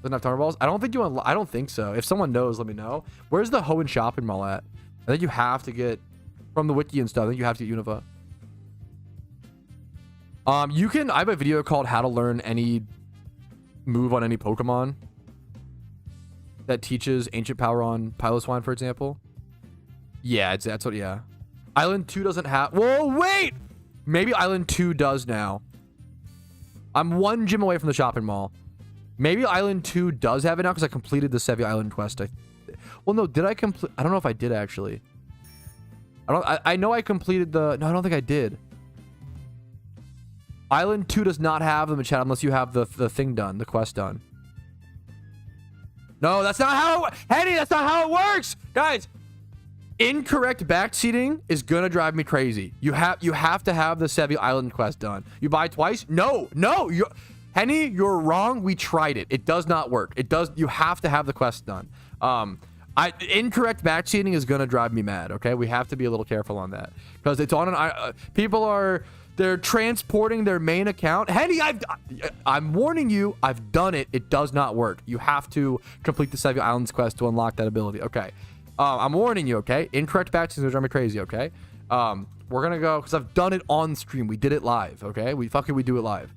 Doesn't have timer balls? I don't think I don't think so. If someone knows, let me know. Where's the Hoenn shopping mall at? I think you have to get from the wiki and stuff. I think you have to get Unova. I have a video called How to Learn Any Move on Any Pokemon that teaches ancient power on Piloswine, for example. Yeah, that's what, yeah. Island 2 doesn't have, whoa, wait! Maybe Island 2 does now. I'm 1 gym away from the shopping mall. Maybe Island 2 does have it now because I completed the Sevia Island quest. Well, no, did I complete? I don't know if I did actually. I know I completed the. No, I don't think I did. Island 2 does not have them in chat unless you have the thing done, the quest done. No, that's not how. Henny, that's not how it works, guys. Incorrect backseating is gonna drive me crazy. You have to have the Sevia Island quest done. You buy twice? No. Henny, you're wrong. We tried it. It does not work. You have to have the quest done. Incorrect backseating is gonna drive me mad. Okay, we have to be a little careful on that because it's on an. They're transporting their main account. Henny, I'm warning you. I've done it. It does not work. You have to complete the Sevia Islands quest to unlock that ability. Okay, I'm warning you. Okay, incorrect backseating is gonna drive me crazy. Okay, we're gonna go because I've done it on stream. We did it live. Okay, we do it live.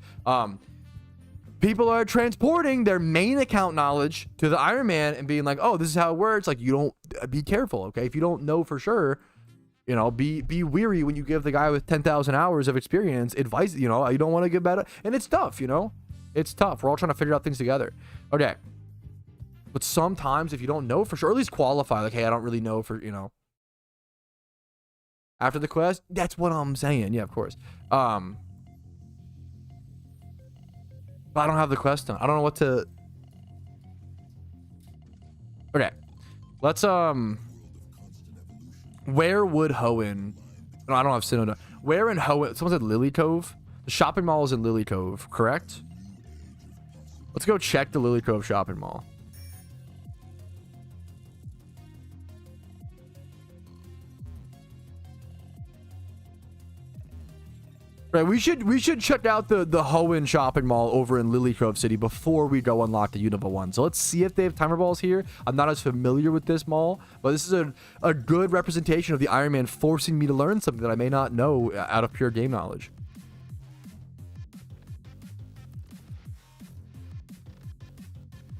People are transporting their main account knowledge to the Ironman and being like, oh, this is how it works. Like, you don't, be careful, okay? If you don't know for sure, be weary when you give the guy with 10,000 hours of experience advice, you don't want to give bad. And it's tough, It's tough. We're all trying to figure out things together. Okay. But sometimes if you don't know for sure, or at least qualify, like, hey, I don't really know for, after the quest, that's what I'm saying. Yeah, of course. I don't have the quest done. I don't know what to. Okay, let's where would Hoenn? No, I don't have Sinnoh. Where in Hoenn? Someone said Lily Cove. The shopping mall is in Lily Cove, correct? Let's go check the Lily Cove shopping mall. Right, we should check out the Hoenn shopping mall over in Lily Cove City before we go unlock the Unova one. So let's see if they have timer balls here. I'm not as familiar with this mall, but this is a good representation of the Ironman forcing me to learn something that I may not know out of pure game knowledge.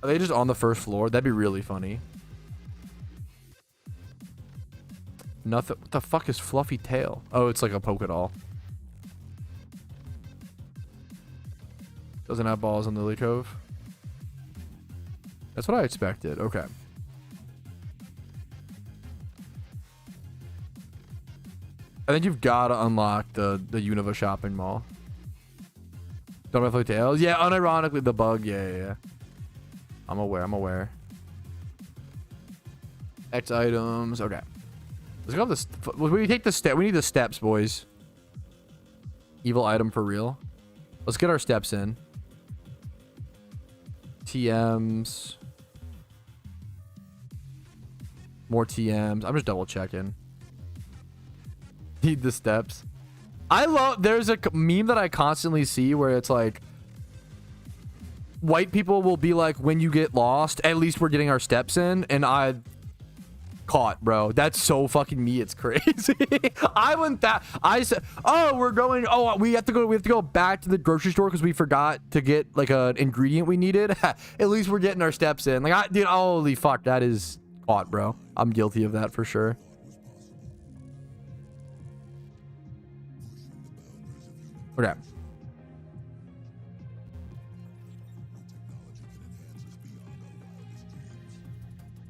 Are they just on the first floor? That'd be really funny. Nothing. What the fuck is Fluffy Tail? Oh, it's like a polka doll. Doesn't have balls on Lily Cove. That's what I expected. Okay. I think you've got to unlock the Unova shopping mall. Don't have Fluffy Tails? Yeah, unironically, the bug. Yeah. I'm aware. X items. Okay. Let's go this. We take the step. We need the steps, boys. Evil item for real. Let's get our steps in. TMs. More TMs. I'm just double checking. Need the steps. I love. There's a meme that I constantly see where it's like, white people will be like, when you get lost, at least we're getting our steps in, and I caught, bro. That's so fucking me. It's crazy. I went that. I said, oh, we're going. Oh, we have to go back to the grocery store because we forgot to get like an ingredient we needed. At least we're getting our steps in. Like, dude, holy fuck, that is caught, bro. I'm guilty of that for sure. Okay.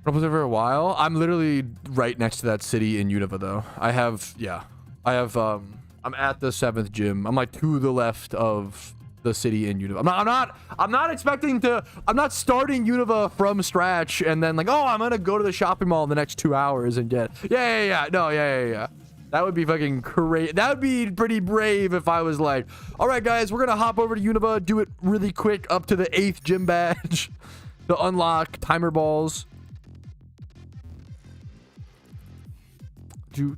I've been there for a while. I'm literally right next to that city in Unova, though. I'm at the 7th gym. I'm like to the left of the city in Unova. I'm not expecting to. I'm not starting Unova from scratch and then like, oh, I'm gonna go to the shopping mall in the next 2 hours and get. Yeah. That would be fucking crazy. That would be pretty brave if I was like, all right, guys, we're gonna hop over to Unova, do it really quick up to the 8th gym badge to unlock timer balls. Do.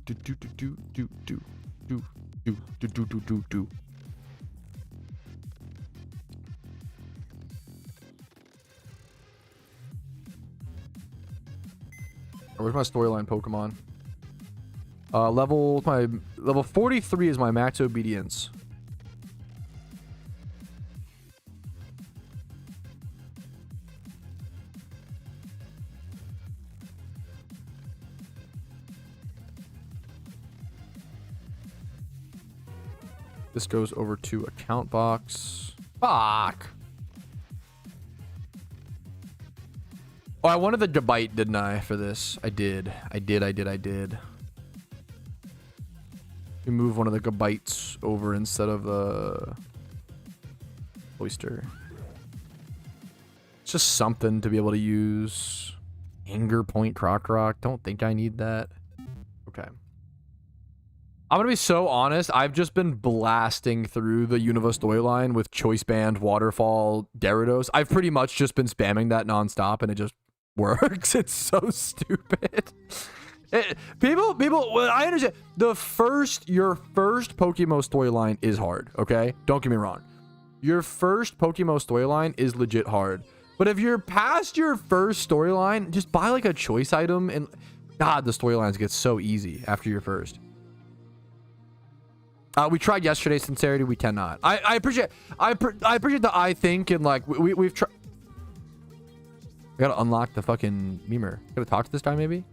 Where's my storyline Pokemon? Level 43 is my max obedience. This goes over to account box. Fuck. Oh, I wanted the Gabite, didn't I, for this? I did. We move one of the Gabites over instead of the oyster. It's just something to be able to use. Anger Point Croc Rock. Don't think I need that. Okay. I'm gonna be so honest. I've just been blasting through the Unova storyline with Choice Band, Waterfall, Gyarados. I've pretty much just been spamming that nonstop, and it just works. It's so stupid. People. Well, I understand. Your first PokeMMO storyline is hard. Okay, don't get me wrong. Your first PokeMMO storyline is legit hard. But if you're past your first storyline, just buy like a choice item, and God, the storylines get so easy after your first. We tried yesterday, sincerity. We cannot. I appreciate the I think and like we've tried. We gotta unlock the fucking memer. Gotta talk to this guy maybe.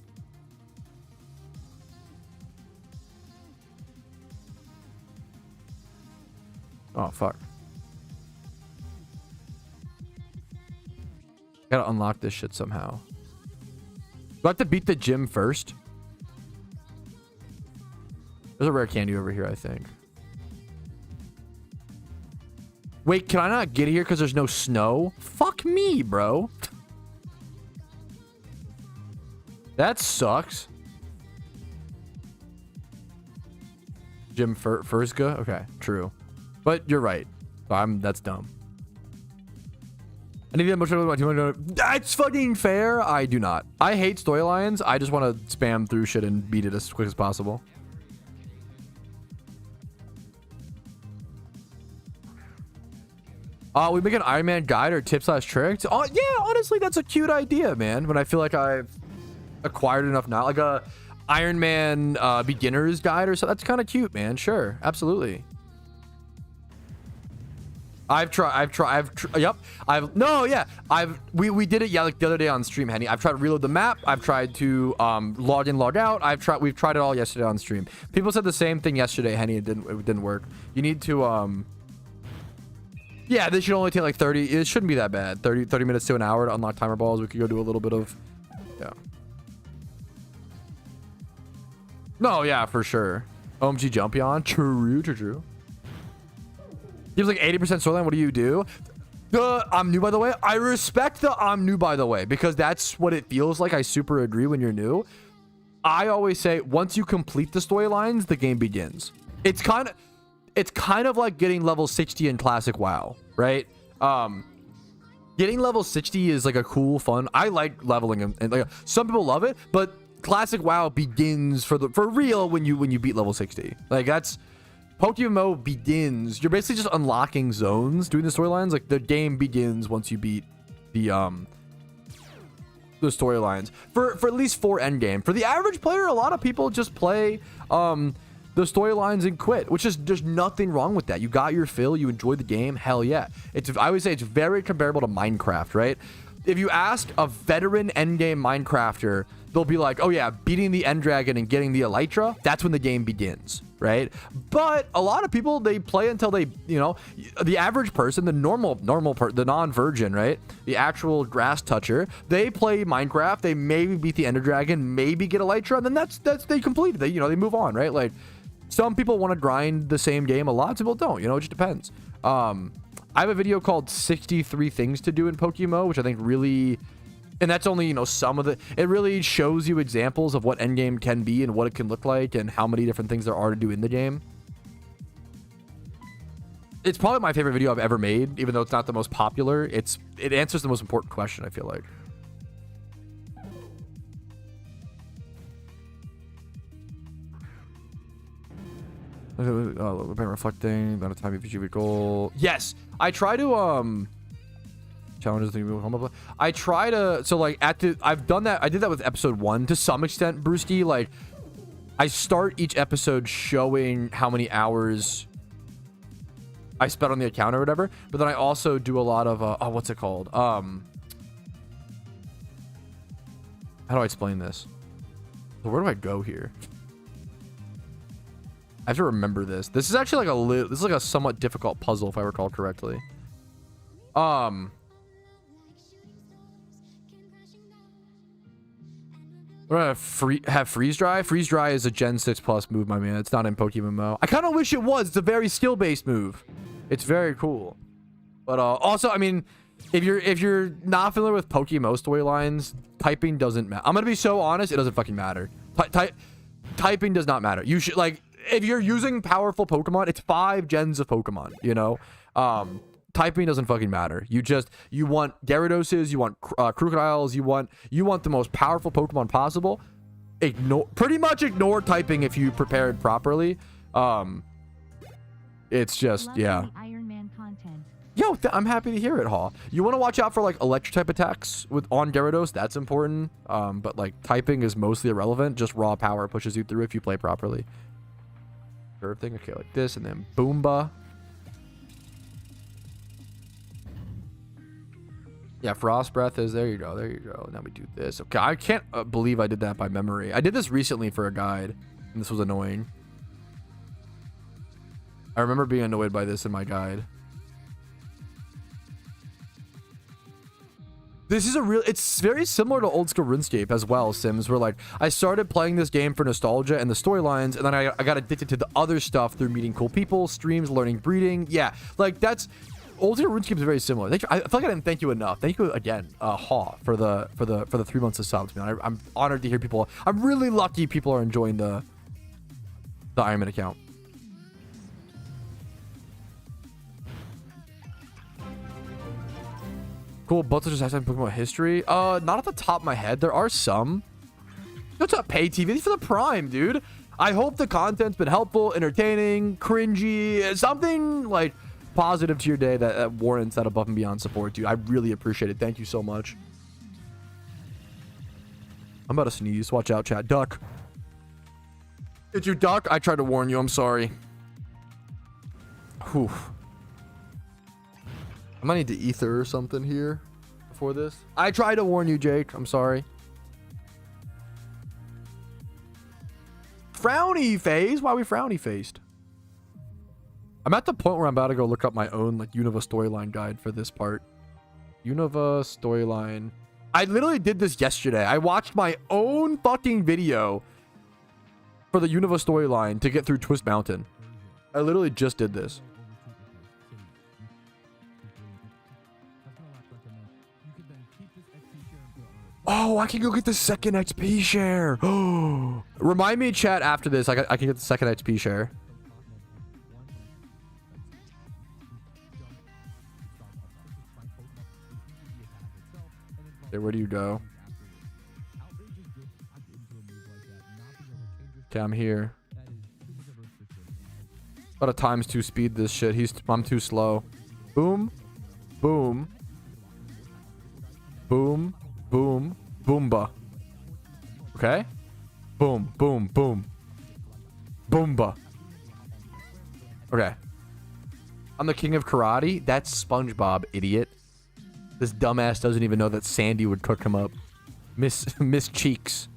Oh fuck. Gotta unlock this shit somehow. Do I have to beat the gym first? There's a rare candy over here, I think. Wait, can I not get here because there's no snow? Fuck me, bro. That sucks. Jim Furzga? Okay, true. But you're right. That's dumb. I need that much of my 200. That's fucking fair. I do not. I hate storylines. I just want to spam through shit and beat it as quick as possible. We make an Ironman guide or tip/tricks. Oh yeah, honestly, that's a cute idea, man. When I feel like I've acquired enough now, like a Ironman beginner's guide or so. That's kind of cute, man. Sure, absolutely. Yep. No, yeah. We did it, yeah, like the other day on stream, Henny. I've tried to reload the map. I've tried to log in, log out. We've tried it all yesterday on stream. People said the same thing yesterday, Henny. It didn't work. You need to yeah, this should only take like 30. It shouldn't be that bad. 30 minutes to an hour to unlock timer balls. We could go do a little bit of, yeah. No, yeah, for sure. OMG Jumpion. True. Gives like 80% storyline. What do you do? I'm new, by the way. I respect the I'm new, by the way, because that's what it feels like. I super agree when you're new. I always say once you complete the storylines, the game begins. It's kind of like getting level 60 in classic WoW, right? Getting level 60 is like a cool, fun. I like leveling, and like some people love it, but classic WoW begins for real when you beat level 60. Like that's PokeMMO begins. You're basically just unlocking zones, doing the storylines. Like the game begins once you beat the storylines for at least 4 endgame. For the average player, a lot of people just play the storylines and quit, which is there's nothing wrong with that. You got your fill, you enjoyed the game, hell yeah. I would say it's very comparable to Minecraft, right? If you ask a veteran endgame Minecrafter, they'll be like, oh yeah, beating the end dragon and getting the elytra, that's when the game begins, right? But a lot of people, they play until they, you know, the average person, the the non-virgin, right? The actual grass toucher, they play Minecraft, they maybe beat the ender dragon, maybe get elytra, and then that's they complete it. They move on, right? Like some people want to grind the same game, a lot of people don't, it just depends. I have a video called 63 things to do in PokeMMO, which I think really, and that's only, some of it really shows you examples of what endgame can be and what it can look like and how many different things there are to do in the game. It's probably my favorite video I've ever made, even though it's not the most popular. It answers the most important question, I feel like. Reflecting amount of time you achieve a goal. Yes, I try to challenges the I try to, so like I've done that. I did that with episode 1 to some extent, Brewski. Like I start each episode showing how many hours I spent on the account or whatever, but then I also do a lot of what's it called? How do I explain this? Where do I go here? I have to remember this. This is actually like this is like a somewhat difficult puzzle if I recall correctly. We're gonna have freeze dry. Freeze dry is a Gen 6 plus move, my man. It's not in PokeMMO. I kind of wish it was. It's a very skill based move. It's very cool. But also, I mean, if you're not familiar with PokeMMO storylines, typing doesn't matter. I'm gonna be so honest, it doesn't fucking matter. Typing does not matter. You should, like, if you're using powerful Pokemon, it's 5 gens of Pokemon, typing doesn't fucking matter. You want Gyarados, you want Crocodiles, you want the most powerful Pokemon possible. Pretty much ignore typing if you prepared properly. It's just, yeah. Ironman content. Yo, I'm happy to hear it, Haw. You want to watch out for like electric type attacks on Gyarados. That's important. But like typing is mostly irrelevant. Just raw power pushes you through if you play properly. Curve thing, okay, like this, and then Boomba. Yeah, Frost Breath is, there you go. Now we do this. Okay, I can't believe I did that by memory. I did this recently for a guide, and this was annoying. I remember being annoyed by this in my guide. This is it's very similar to old school RuneScape as well, Sims, where like I started playing this game for nostalgia and the storylines, and then I got addicted to the other stuff through meeting cool people, streams, learning breeding. Yeah, like that's old school RuneScape is very similar. I feel like I didn't thank you enough. Thank you again, Haw, for the 3 months of subs, man. I'm honored to hear people. I'm really lucky people are enjoying the Ironman account. Cool, both just have Pokemon history. Not off the top of my head. There are some. What's up, pay TV for the Prime, dude? I hope the content's been helpful, entertaining, cringy, something like positive to your day that warrants that above and beyond support, dude. I really appreciate it. Thank you so much. I'm about to sneeze. Watch out, chat. Duck. Did you duck? I tried to warn you. I'm sorry. Whew. I might need to ether or something here before this. I tried to warn you, Jake. I'm sorry. Frowny phase? Why are we frowny faced? I'm at the point where I'm about to go look up my own like Unova storyline guide for this part. Unova storyline. I literally did this yesterday. I watched my own fucking video for the Unova storyline to get through Twist Mountain. I literally just did this. Oh, I can go get the second XP share. Oh, remind me, chat, after this. I can get the second XP share. Okay, where do you go? Okay, I'm here. Gotta times 2 speed this shit. I'm too slow. Boom. Boom. Boom. Boom. Boomba. Okay. Boom. Boom. Boom. Boomba. Okay. I'm the king of karate? That's SpongeBob, idiot. This dumbass doesn't even know that Sandy would cook him up. Miss Cheeks.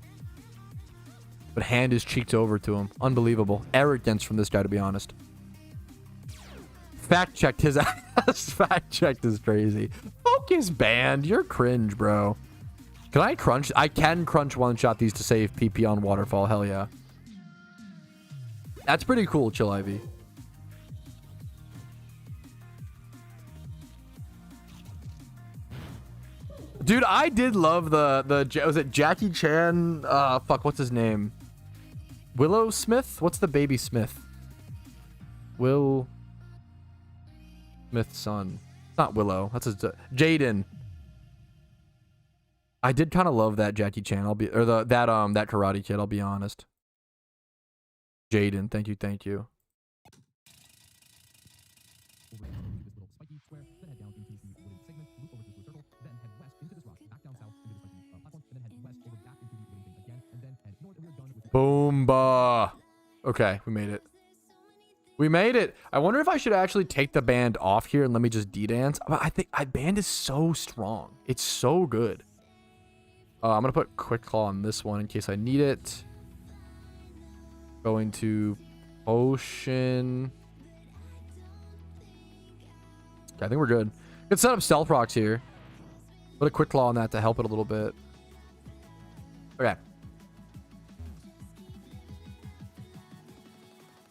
But hand his cheeks over to him. Unbelievable. Arrogance from this guy, to be honest. Fact checked his ass. Fact checked is crazy. Focus band. You're cringe, bro. Can I crunch? I can crunch one shot these to save PP on waterfall. Hell yeah. That's pretty cool, Chill Ivy. Dude, I did love the was it Jackie Chan? Fuck, what's his name? Willow Smith? What's the baby Smith? Will Smith's son. It's not Willow. That's his Jaden. I did kind of love that Jackie Chan. That Karate Kid. I'll be honest. Jaden, thank you. Boomba. Okay, we made it. We made it. I wonder if I should actually take the band off here and let me just D-dance. I think band is so strong. It's so good. I'm going to put Quick Claw on this one in case I need it. Going to Ocean. Okay, I think we're good. Good set up Stealth Rocks here. Put a Quick Claw on that to help it a little bit. Okay.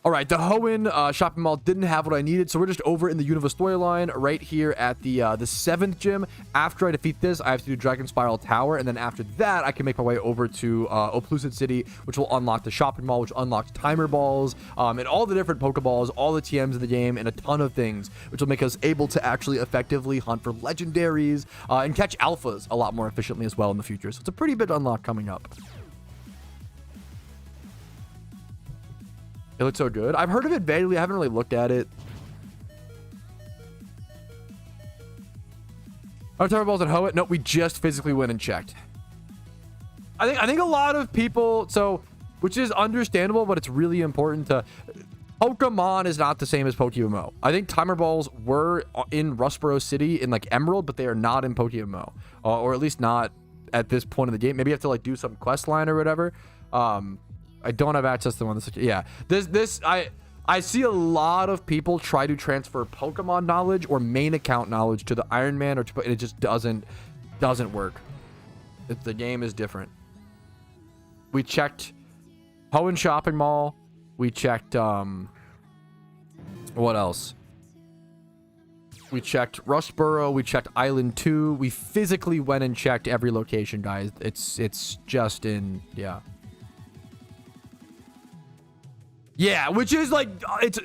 All right, the Hoenn shopping mall didn't have what I needed, so we're just over in the Unova storyline right here at the 7th gym. After I defeat this, I have to do Dragon Spiral Tower, and then after that, I can make my way over to Oplucid City, which will unlock the shopping mall, which unlocks timer balls, and all the different Pokeballs, all the TMs in the game, and a ton of things, which will make us able to actually effectively hunt for legendaries and catch alphas a lot more efficiently as well in the future. So it's a pretty big unlock coming up. It looks so good. I've heard of it vaguely. I haven't really looked at it. Our timer balls at Hoenn. Nope, we just physically went and checked. I think a lot of people, which is understandable, but it's really important to. Pokemon is not the same as PokeMMO. I think timer balls were in Rustboro City in like Emerald, but they are not in PokeMMO, or at least not at this point of the game. Maybe you have to like do some quest line or whatever. I don't have access to one. Yeah, I see a lot of people try to transfer Pokemon knowledge or main account knowledge to the Ironman, and it just doesn't work. The game is different. We checked Hoenn Shopping Mall. We checked what else? We checked Rustboro. We checked Island 2. We physically went and checked every location, guys. It's just in Yeah, which is like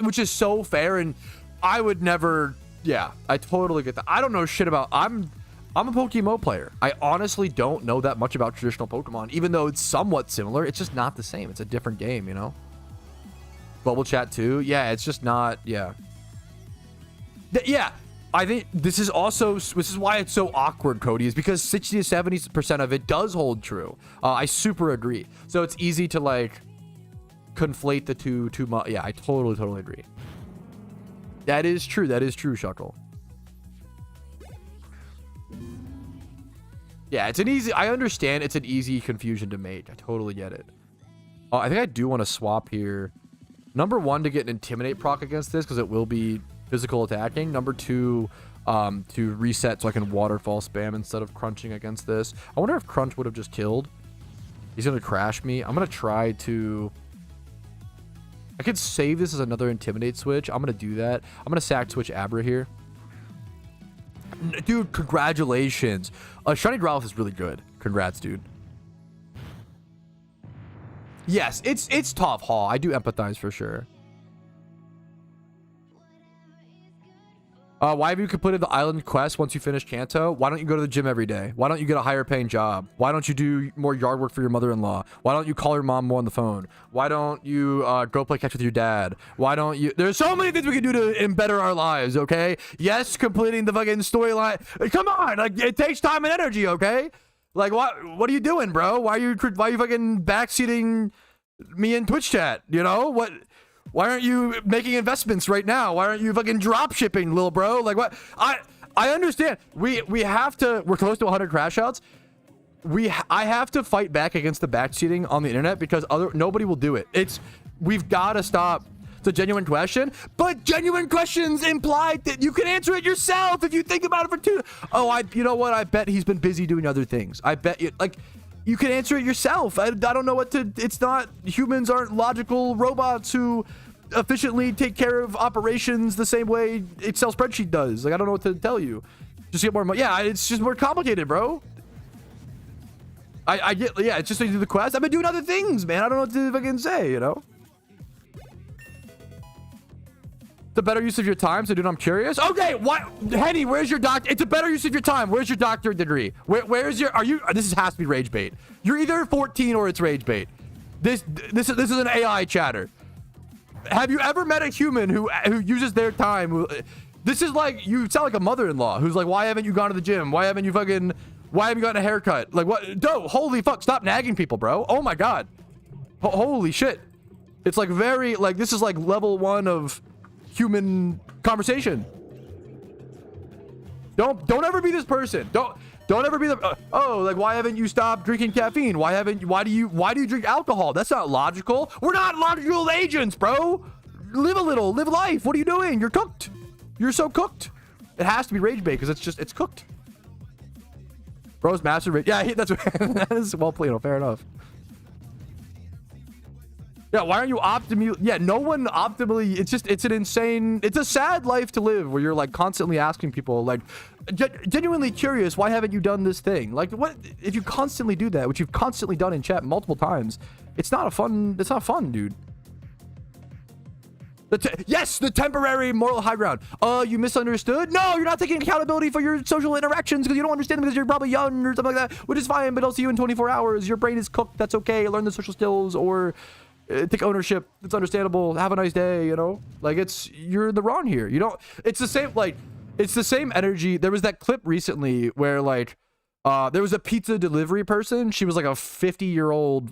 which is so fair, and I would never. Yeah, I totally get that. I don't know shit about. I'm a PokeMMO player. I honestly don't know that much about traditional Pokemon, even though it's somewhat similar. It's just not the same. It's a different game, you know. Global chat too. Yeah, it's just not. Yeah. Yeah. I think this is why it's so awkward, Cody, is because 60 to 70% of it does hold true. I super agree. So it's easy to like conflate the two too much. Yeah, I totally agree. That is true, Shuckle. Yeah, it's an easy, I understand it's an easy confusion to make. I totally get it. Oh, I think I do want to swap here. Number 1, to get an intimidate proc against this, because it will be physical attacking. Number 2, to reset so I can waterfall spam instead of crunching against this. I wonder if crunch would have just killed. He's going to crash me. I'm going to try to... I could save this as another intimidate switch. I'm going to do that. I'm going to sack switch Abra here. Dude, congratulations. Shiny Growlithe is really good. Congrats, dude. Yes, it's tough, Haw. I do empathize for sure. Why have you completed the island quest once you finish Kanto? Why don't you go to the gym every day? Why don't you get a higher paying job? Why don't you do more yard work for your mother-in-law? Why don't you call your mom more on the phone? Why don't you go play catch with your dad? Why don't you... There's so many things we can do to better our lives, okay? Yes, completing the fucking storyline. Come on, like, it takes time and energy, okay? Like, what are you doing, bro? Why are you fucking backseating me in Twitch chat? You know what? Why aren't you making investments right now? Why aren't you fucking drop shipping, little bro? Like, what? I understand. We have to. We're close to 100 crash outs. I have to fight back against the backseating on the internet because nobody will do it. We've got to stop. It's a genuine question, but genuine questions imply that you can answer it yourself if you think about it for 2. Oh, you know what? I bet he's been busy doing other things. I bet you, like, you can answer it yourself. I don't know what to. It's not. Humans aren't logical robots who efficiently take care of operations the same way Excel spreadsheet does. Like, I don't know what to tell you. Just get more money. Yeah, it's just more complicated, bro. I get. Yeah, it's just to do the quest. I've been doing other things, man. I don't know what to fucking say. You know. It's a better use of your time, so dude, I'm curious. Okay, what? Henny, where's your doctor? It's a better use of your time. Where's your doctorate degree? Where's your? Are you? This has to be rage bait. You're either 14 or it's rage bait. This is an AI chatter. Have you ever met a human who uses their time? This is like, you sound like a mother-in-law who's like, why haven't you gone to the gym? Why haven't you gotten a haircut? Like, what? No, holy fuck! Stop nagging people, bro. Oh my god. Holy shit. It's like very like this is like level 1 of human conversation. Don't ever be this person. Don't ever be the oh, like, why haven't you stopped drinking caffeine? Why do you drink alcohol? That's not logical. We're not logical agents, bro. Live a little, live life. What are you doing? You're cooked. You're so cooked. It has to be rage bait because it's cooked. Bro's master rage. Yeah, that's that is well played. Fair enough. Yeah, why aren't you optimally? Yeah, no one optimally. It's an insane. It's a sad life to live where you're like constantly asking people like, genuinely curious, why haven't you done this thing? Like, what if you constantly do that, which you've constantly done in chat multiple times? It's not fun, dude. Yes, the temporary moral high ground. You misunderstood? No, you're not taking accountability for your social interactions because you don't understand them because you're probably young or something like that, which is fine, but I'll see you in 24 hours. Your brain is cooked. That's okay. Learn the social skills or take ownership. It's understandable. Have a nice day, you know? Like, you're in the wrong here. You don't, it's the same, like, it's the same energy. There was that clip recently where, like, there was a pizza delivery person. She was like a 50-year-old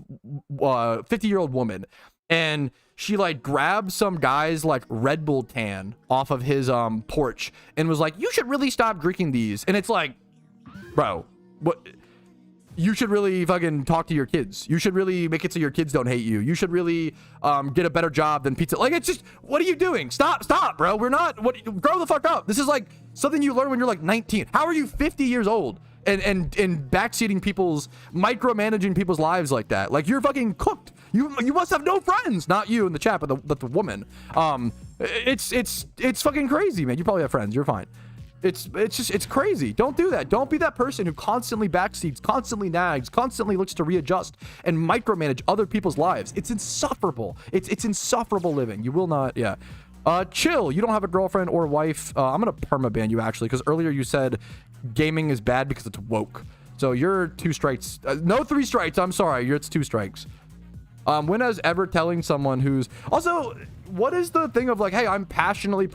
woman. And she, like, grabbed some guy's, like, Red Bull can off of his, porch and was like, you should really stop drinking these. And it's like, bro, what? You should really fucking talk to your kids. You should really make it so your kids don't hate you. You should really get a better job than pizza. Like, it's just, what are you doing? Stop, bro. We're not, grow the fuck up. This is like something you learn when you're like 19. How are you 50 years old and backseating micromanaging people's lives like that? Like, you're fucking cooked. You must have no friends. Not you in the chat, but the woman. It's fucking crazy, man. You probably have friends. You're fine. It's crazy. Don't do that. Don't be that person who constantly backseats, constantly nags, constantly looks to readjust and micromanage other people's lives. It's insufferable. It's insufferable living. You will not. Yeah. Chill. You don't have a girlfriend or wife. I'm gonna permaban you actually because earlier you said gaming is bad because it's woke. So you're 2 strikes. No 3 strikes. I'm sorry. It's 2 strikes. When has ever telling someone who's also, what is the thing of like, hey, I'm passionately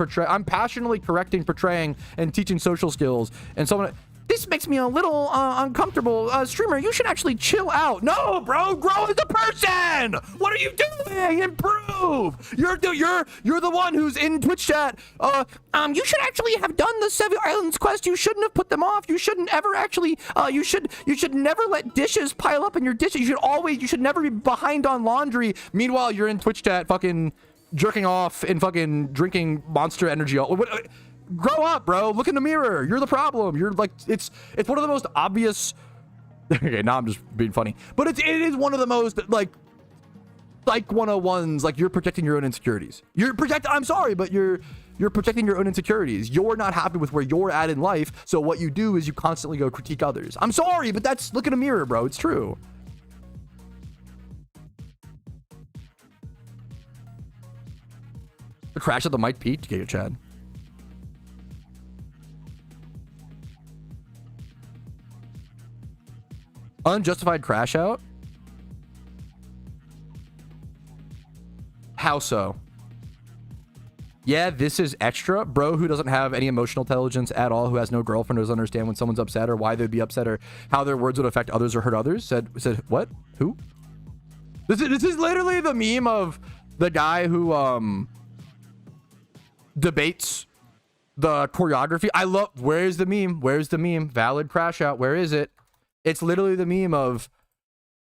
correcting, portraying, and teaching social skills, and someone, this makes me a little uncomfortable. Streamer, you should actually chill out. No, bro, grow as a person. What are you doing? Improve. You're the one who's in Twitch chat. You should actually have done the 7 Islands quest. You shouldn't have put them off. You shouldn't ever actually. You should never let dishes pile up in your dishes. You should never be behind on laundry. Meanwhile, you're in Twitch chat, fucking jerking off and fucking drinking Monster Energy. Grow up, bro. Look in the mirror. You're the problem. You're like, it's one of the most obvious. Okay, now I'm just being funny, but it is one of the most like 101s. Like, you're protecting your own insecurities. I'm sorry, but you're protecting your own insecurities. You're not happy with where you're at in life, so what you do is you constantly go critique others. I'm sorry, but that's, look in a mirror, bro. It's true. The crash of the mic peaked. Get your Chad. Unjustified crash out? How so? Yeah, this is extra. Bro who doesn't have any emotional intelligence at all, who has no girlfriend, doesn't understand when someone's upset or why they'd be upset or how their words would affect others or hurt others, said what? Who? This is literally the meme of the guy who debates the choreography. I love, where's the meme? Where's the meme? Valid crash out. Where is it? It's literally the meme of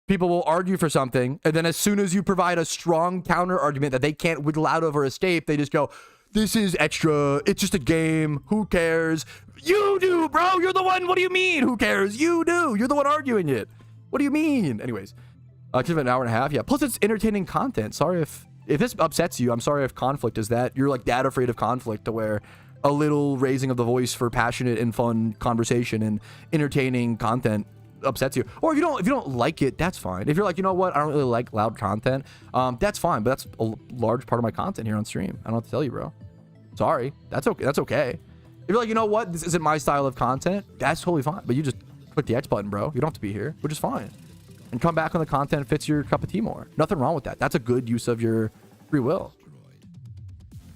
people will argue for something, and then as soon as you provide a strong counter argument that they can't wiggle out of or escape, they just go, this is extra. It's just a game. Who cares? You do, bro. You're the one. What do you mean? Who cares? You do. You're the one arguing it. What do you mean? Anyways, give it an hour and a half. Yeah. Plus, it's entertaining content. Sorry if this upsets you. I'm sorry if conflict is that. You're like that afraid of conflict to where a little raising of the voice for passionate and fun conversation and entertaining content upsets you. Or if you don't like it, that's fine. If you're like, you know what, I don't really like loud content, that's fine, but that's a large part of my content here on stream. I don't have to tell you, bro. Sorry. That's okay. If you're like, you know what, this isn't my style of content, that's totally fine, but you just click the X button, bro. You don't have to be here, which is fine, and come back when the content fits your cup of tea more. Nothing wrong with that. That's a good use of your free will.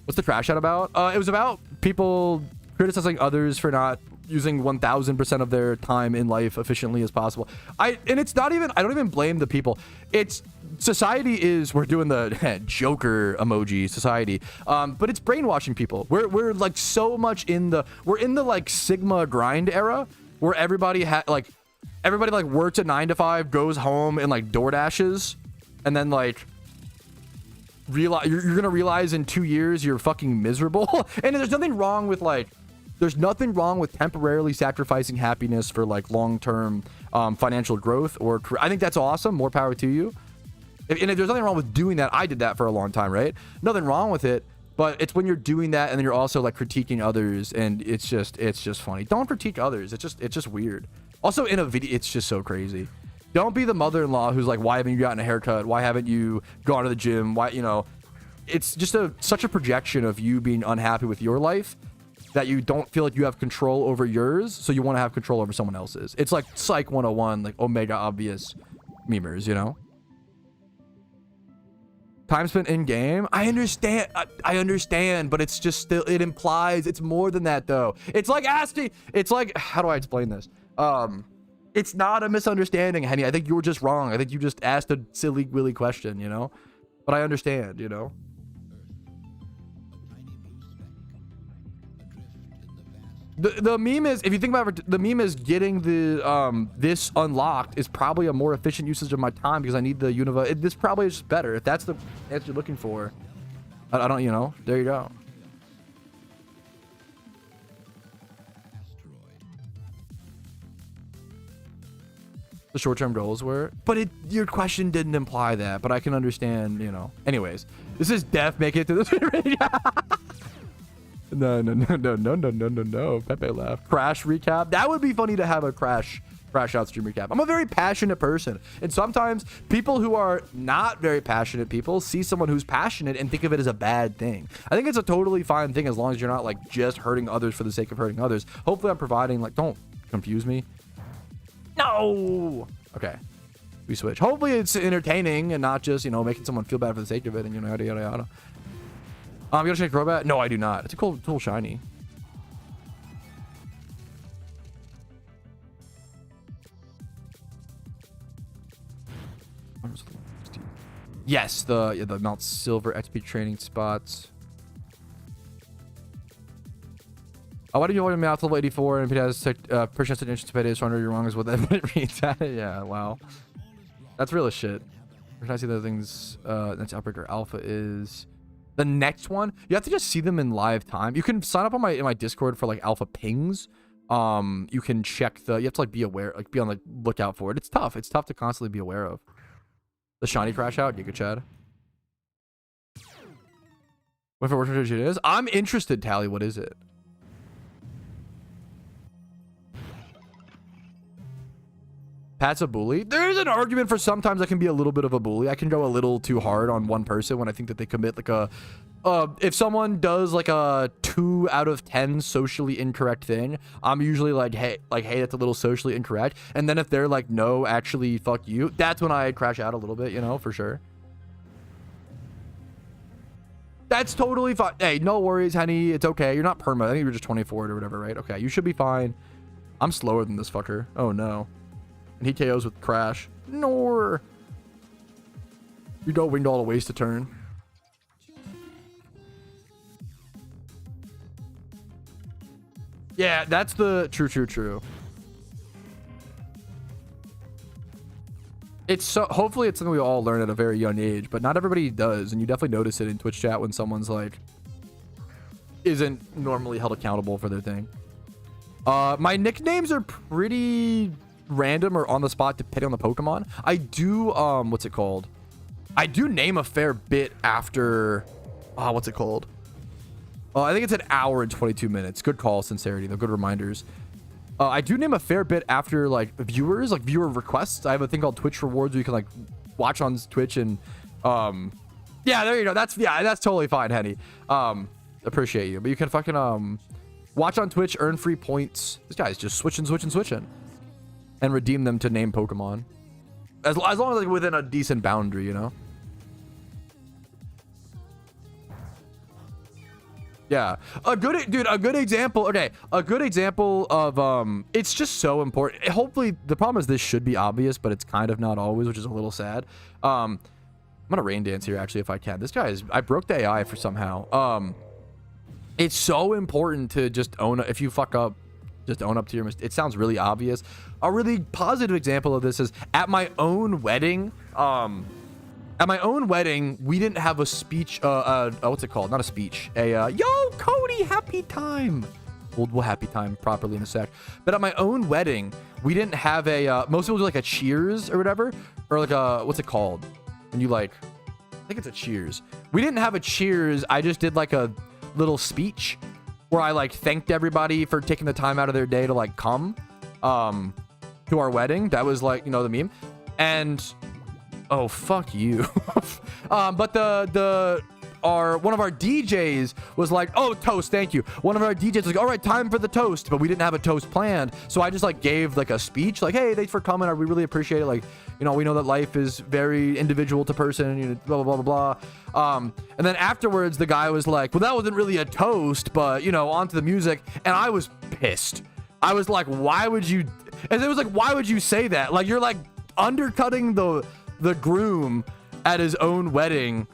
What's the crash out about? It was about people criticizing others for not using 1000% of their time in life efficiently as possible. And it's not even, I don't even blame the people. It's society is, we're doing the Joker emoji society, but it's brainwashing people. We're like so much we're in the like Sigma grind era where everybody works at 9 to 5, goes home and like door dashes, and then like you're gonna realize in 2 years you're fucking miserable. And there's nothing wrong with temporarily sacrificing happiness for like long-term financial growth or I think that's awesome. More power to you. And if there's nothing wrong with doing that, I did that for a long time, right? Nothing wrong with it, but it's when you're doing that and then you're also like critiquing others, and it's just funny. Don't critique others. It's just weird. Also in a video, it's just so crazy. Don't be the mother-in-law who's like, why haven't you gotten a haircut? Why haven't you gone to the gym? Why, it's just such a projection of you being unhappy with your life that you don't feel like you have control over yours, so you want to have control over someone else's. It's like Psych 101, like Omega obvious memers, Time spent in game. I understand, but it's just still, it implies it's more than that though. It's like asking, it's like, how do I explain this? It's not a misunderstanding, Henny. I think you were just wrong. I think you just asked a silly willy question, but I understand, The meme is, if you think about it, the meme is getting the this unlocked is probably a more efficient usage of my time because I need the Unova. This probably is just better if that's the answer you're looking for. I don't, there you go. The short-term goals were, but your question didn't imply that, but I can understand, Anyways, this is Def making it to this video. No. Pepe laughed. Crash recap. That would be funny to have a crash out stream recap. I'm a very passionate person, and sometimes people who are not very passionate people see someone who's passionate and think of it as a bad thing. I think it's a totally fine thing as long as you're not like just hurting others for the sake of hurting others. Hopefully I'm providing, like, don't confuse me. No. Okay. We switch. Hopefully it's entertaining and not just, making someone feel bad for the sake of it and yada yada yada. You gotta check Crobat? No, I do not. It's a cool shiny. farms. Yes, the Mount Silver XP training spots. Why did you order Mouth level 84 and it has persistent anticipated? So I know you're wrong is what that reads. Yeah, wow. That's real as shit. Where can I see the things? Next Outbreaker Alpha is the next one. You have to just see them in live time. You can sign up on my Discord for like alpha pings. You can check you have to like be aware, like be on the lookout for it. It's tough. It's tough to constantly be aware of. The shiny crash out, Giga Chad. What for working it is? I'm interested, Tally. What is it? Pat's a bully. There's an argument for sometimes I can be a little bit of a bully. I can go a little too hard on one person when I think that they commit like a if someone does like a 2 out of 10 socially incorrect thing, I'm usually like, hey, that's a little socially incorrect. And then if they're like, no, actually, fuck you, that's when I crash out a little bit, you know, for sure. That's totally fine. Hey, no worries, Henny. It's okay. You're not perma. I think you're just 24 or whatever, right? Okay, you should be fine. I'm slower than this fucker. Oh, no. And he KOs with Crash. Nor. You go winged all the ways to turn. Yeah, that's the true. It's so hopefully it's something we all learn at a very young age, but not everybody does, and you definitely notice it in Twitch chat when someone's like isn't normally held accountable for their thing. My nicknames are pretty random or on the spot depending on the Pokemon. I do what's it called? I do name a fair bit after what's it called? I think it's an hour and 22 minutes. Good call, Sincerity. They're good reminders. I do name a fair bit after like viewers, like viewer requests. I have a thing called Twitch rewards where you can like watch on Twitch and yeah, there you go. That's totally fine, Henny. Appreciate you. But you can fucking watch on Twitch, earn free points. This guy's just switching and redeem them to name Pokemon. As long as like within a decent boundary, you know. Yeah, a good example. Okay, a good example of it's just so important. Hopefully, the problem is this should be obvious, but it's kind of not always, which is a little sad. I'm gonna rain dance here actually if I can. This guy is. I broke the AI for somehow. It's so important to just own. If you fuck up, just own up to your mistake. It sounds really obvious. A really positive example of this is at my own wedding. At my own wedding, we didn't have a speech. What's it called? Not a speech. Yo, Cody, happy time. We'll happy time properly in a sec. But at my own wedding, we didn't have a. Most people do like a cheers or whatever, or like a what's it called? When you like, I think it's a cheers. We didn't have a cheers. I just did like a little speech where I like thanked everybody for taking the time out of their day to like come, to our wedding. That was like, you know, the meme, and. Oh, fuck you. But one of our DJs was like, oh, toast, thank you. One of our DJs was like, all right, time for the toast. But we didn't have a toast planned. So I just like gave like a speech like, hey, thanks for coming. We really appreciate it. Like, you know, we know that life is very individual to person, you know, blah, blah, blah, blah. And then afterwards, the guy was like, well, that wasn't really a toast, but, you know, on to the music. And I was pissed. I was like, why would you? And it was like, why would you say that? Like, you're like undercutting the groom at his own wedding.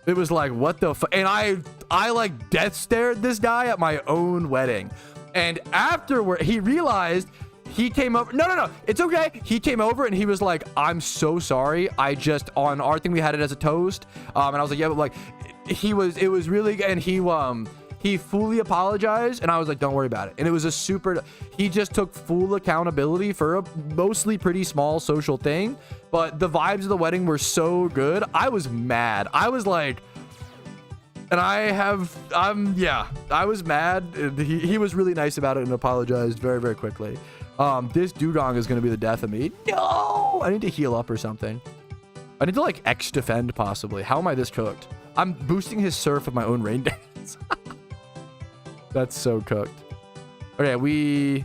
It was like, what the fuck? And I like death stared this guy at my own wedding. And afterward, he realized, he came over. No, it's okay. He came over and he was like, I'm so sorry. I just, on our thing, we had it as a toast. And I was like, yeah, but like, it was really, and he fully apologized, and I was like, don't worry about it. And it was he just took full accountability for a mostly pretty small social thing, but the vibes of the wedding were so good. I was mad. I was like, and I was mad. He was really nice about it and apologized very, very quickly. This dugong is going to be the death of me. No, I need to heal up or something. I need to like X defend possibly. How am I this cooked? I'm boosting his surf with my own rain dance. That's so cooked. Okay,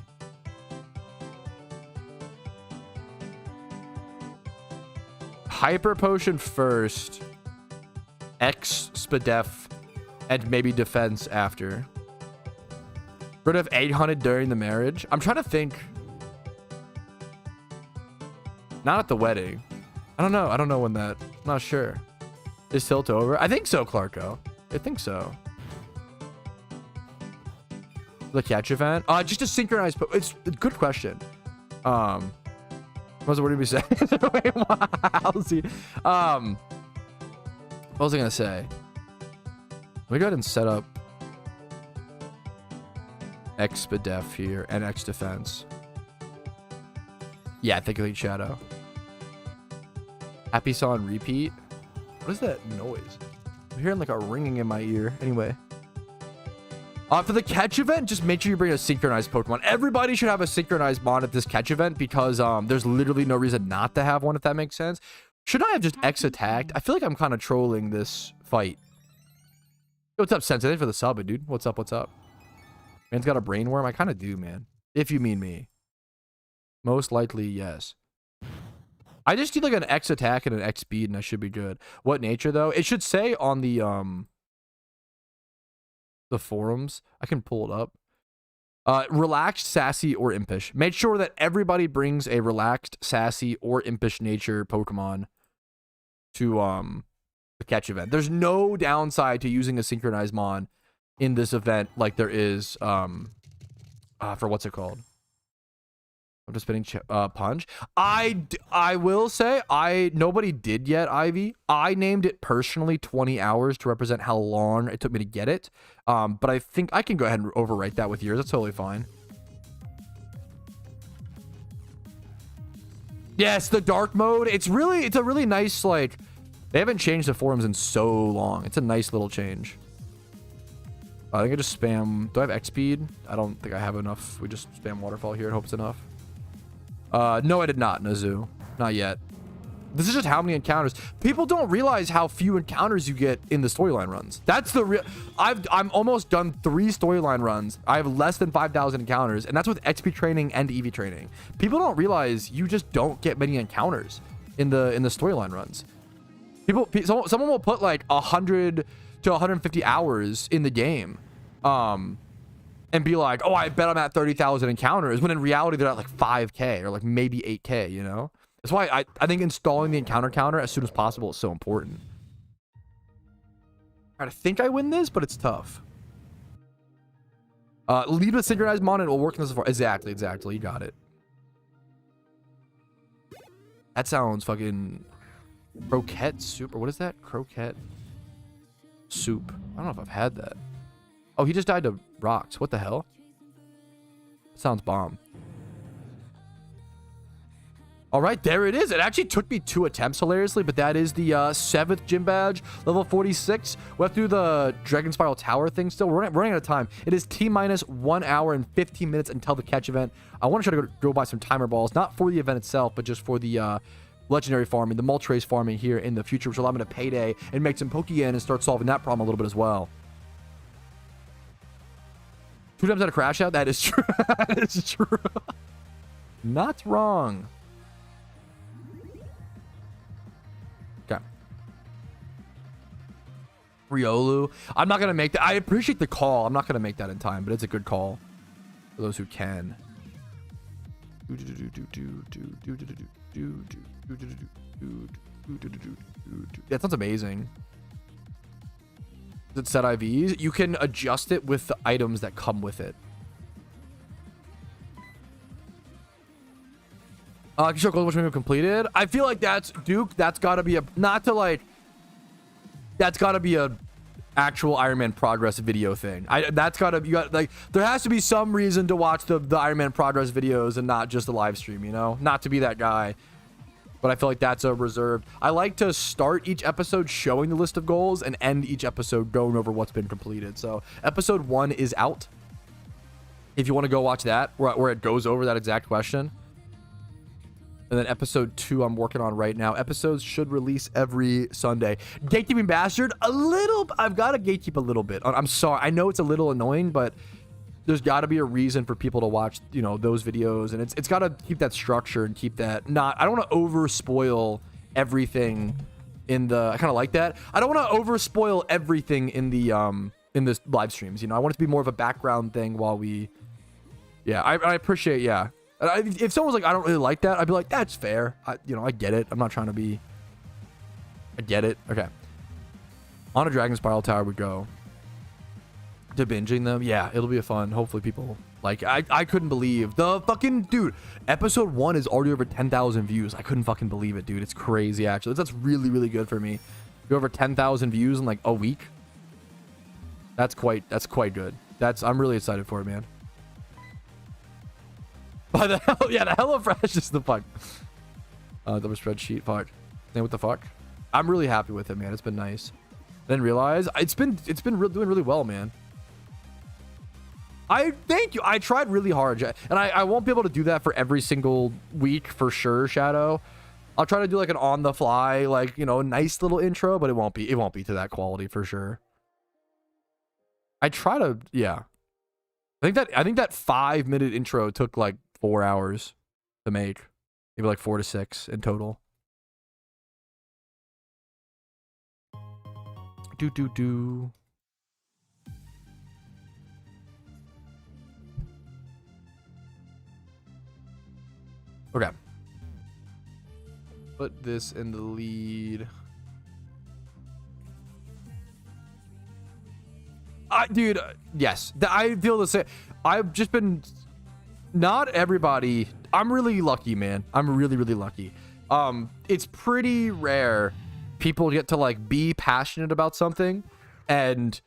Hyper Potion first. X Spadef. And maybe Defense after. Rid of 800 during the marriage. I'm trying to think. Not at the wedding. I don't know. I don't know when that. I'm not sure. Is tilt over? I think so, Clarko. I think so. The catch event? Just a synchronized. It's a good question. What did we say? Wait, I'll see. What was I gonna say? Let me go ahead and set up Expedef here and X defense. Yeah, think Elite Shadow. Happy Saw on repeat. What is that noise? I'm hearing like a ringing in my ear. Anyway. For the catch event, just make sure you bring a synchronized Pokemon. Everybody should have a synchronized mod at this catch event because there's literally no reason not to have one, if that makes sense. Should I have just X attacked? I feel like I'm kind of trolling this fight. Yo, what's up, Sensitive, for the sub, dude? What's up? What's up? Man's got a brain worm? I kind of do, man. If you mean me. Most likely, yes. I just need like an X attack and an X speed and I should be good. What nature, though? It should say on the forums. I can pull it up. Relaxed, sassy, or impish. Make sure that everybody brings a relaxed, sassy, or impish nature Pokemon to the catch event. There's no downside to using a synchronized mon in this event like there is for what's it called? I'm just spinning punch. I will say nobody did yet, Ivy. I named it personally 20 hours to represent how long it took me to get it. But I think I can go ahead and overwrite that with yours. That's totally fine. Yes, the dark mode. It's a really nice, like, they haven't changed the forums in so long. It's a nice little change. I think I just spam. Do I have X speed? I don't think I have enough. We just spam waterfall here and hope it's enough. No, I did not, Nazu. Not yet. This is just how many encounters. People don't realize how few encounters you get in the storyline runs. That's the real. I'm almost done 3 storyline runs. I have less than 5,000 encounters, and that's with XP training and EV training. People don't realize you just don't get many encounters in the storyline runs. Someone will put like 100 to 150 hours in the game, and be like, oh, I bet I'm at 30,000 encounters, when in reality they're at like 5K or like maybe 8K, you know? That's why I think installing the encounter counter as soon as possible is so important. All right, I think I win this, but it's tough. Lead with synchronized mon and it will work in this far. Exactly. You got it. That sounds fucking croquette soup, or what is that? Croquette soup. I don't know if I've had that. Oh, he just died to rocks. What the hell? Sounds bomb. All right, there it is. It actually took me 2 attempts, hilariously, but that is the 7th gym badge, level 46. We have to do the Dragon Spiral Tower thing still. We're running out of time. It is T-minus 1 hour and 15 minutes until the catch event. I want to try to go buy some timer balls, not for the event itself, but just for the legendary farming, the Moltres farming here in the future, which will allow me to payday and make some Pokeyen and start solving that problem a little bit as well. 2 times out of crash out. That is true. That is true. Not wrong. Okay. Riolu. I'm not going to make that. I appreciate the call. I'm not going to make that in time, but it's a good call for those who can. That sounds amazing. Does it set IVs? You can adjust it with the items that come with it. Can you show which one we completed? I feel like that's Duke. That's got to be a that's got to be a actual Ironman progress video thing. That's got to, you got, like, there has to be some reason to watch the Ironman progress videos and not just the live stream, you know? Not to be that guy. But I feel like that's a reserved. I like to start each episode showing the list of goals and end each episode going over what's been completed. So episode 1 is out. If you want to go watch that, where it goes over that exact question. And then episode 2 I'm working on right now. Episodes should release every Sunday. Gatekeeping bastard, a little. I've got to gatekeep a little bit. I'm sorry. I know it's a little annoying, but there's got to be a reason for people to watch, you know, those videos, and it's got to keep that structure and keep that not. I don't want to over spoil everything in the. I kind of like that. I don't want to over spoil everything in the in this live streams. You know, I want it to be more of a background thing while we. Yeah, I appreciate. Yeah, If someone was like, I don't really like that, I'd be like, that's fair. You know, I get it. I'm not trying to be. I get it. Okay. On a Dragon Spiral Tower we go. To binging them, yeah, it'll be a fun. Hopefully people like. I couldn't believe the fucking dude. Episode 1 is already over 10,000 views. I couldn't fucking believe it, dude. It's crazy. Actually, that's really really good for me. Go over 10,000 views in like a week. That's quite good. I'm really excited for it, man. By the hell, yeah, the HelloFresh is the fuck. Double spreadsheet, fuck. Then what the fuck? I'm really happy with it, man. It's been nice. Didn't realize it's been doing really well, man. I thank you. I tried really hard, and I won't be able to do that for every single week for sure, Shadow. I'll try to do like an on the fly, like, you know, nice little intro, but it won't be to that quality for sure. I try to, yeah. I think that 5-minute intro took like 4 hours to make, maybe like 4 to 6 in total. Do. Okay. Put this in the lead. Dude, yes. I feel the same. I've just been... Not everybody... I'm really lucky, man. I'm really, really lucky. It's pretty rare people get to, like, be passionate about something and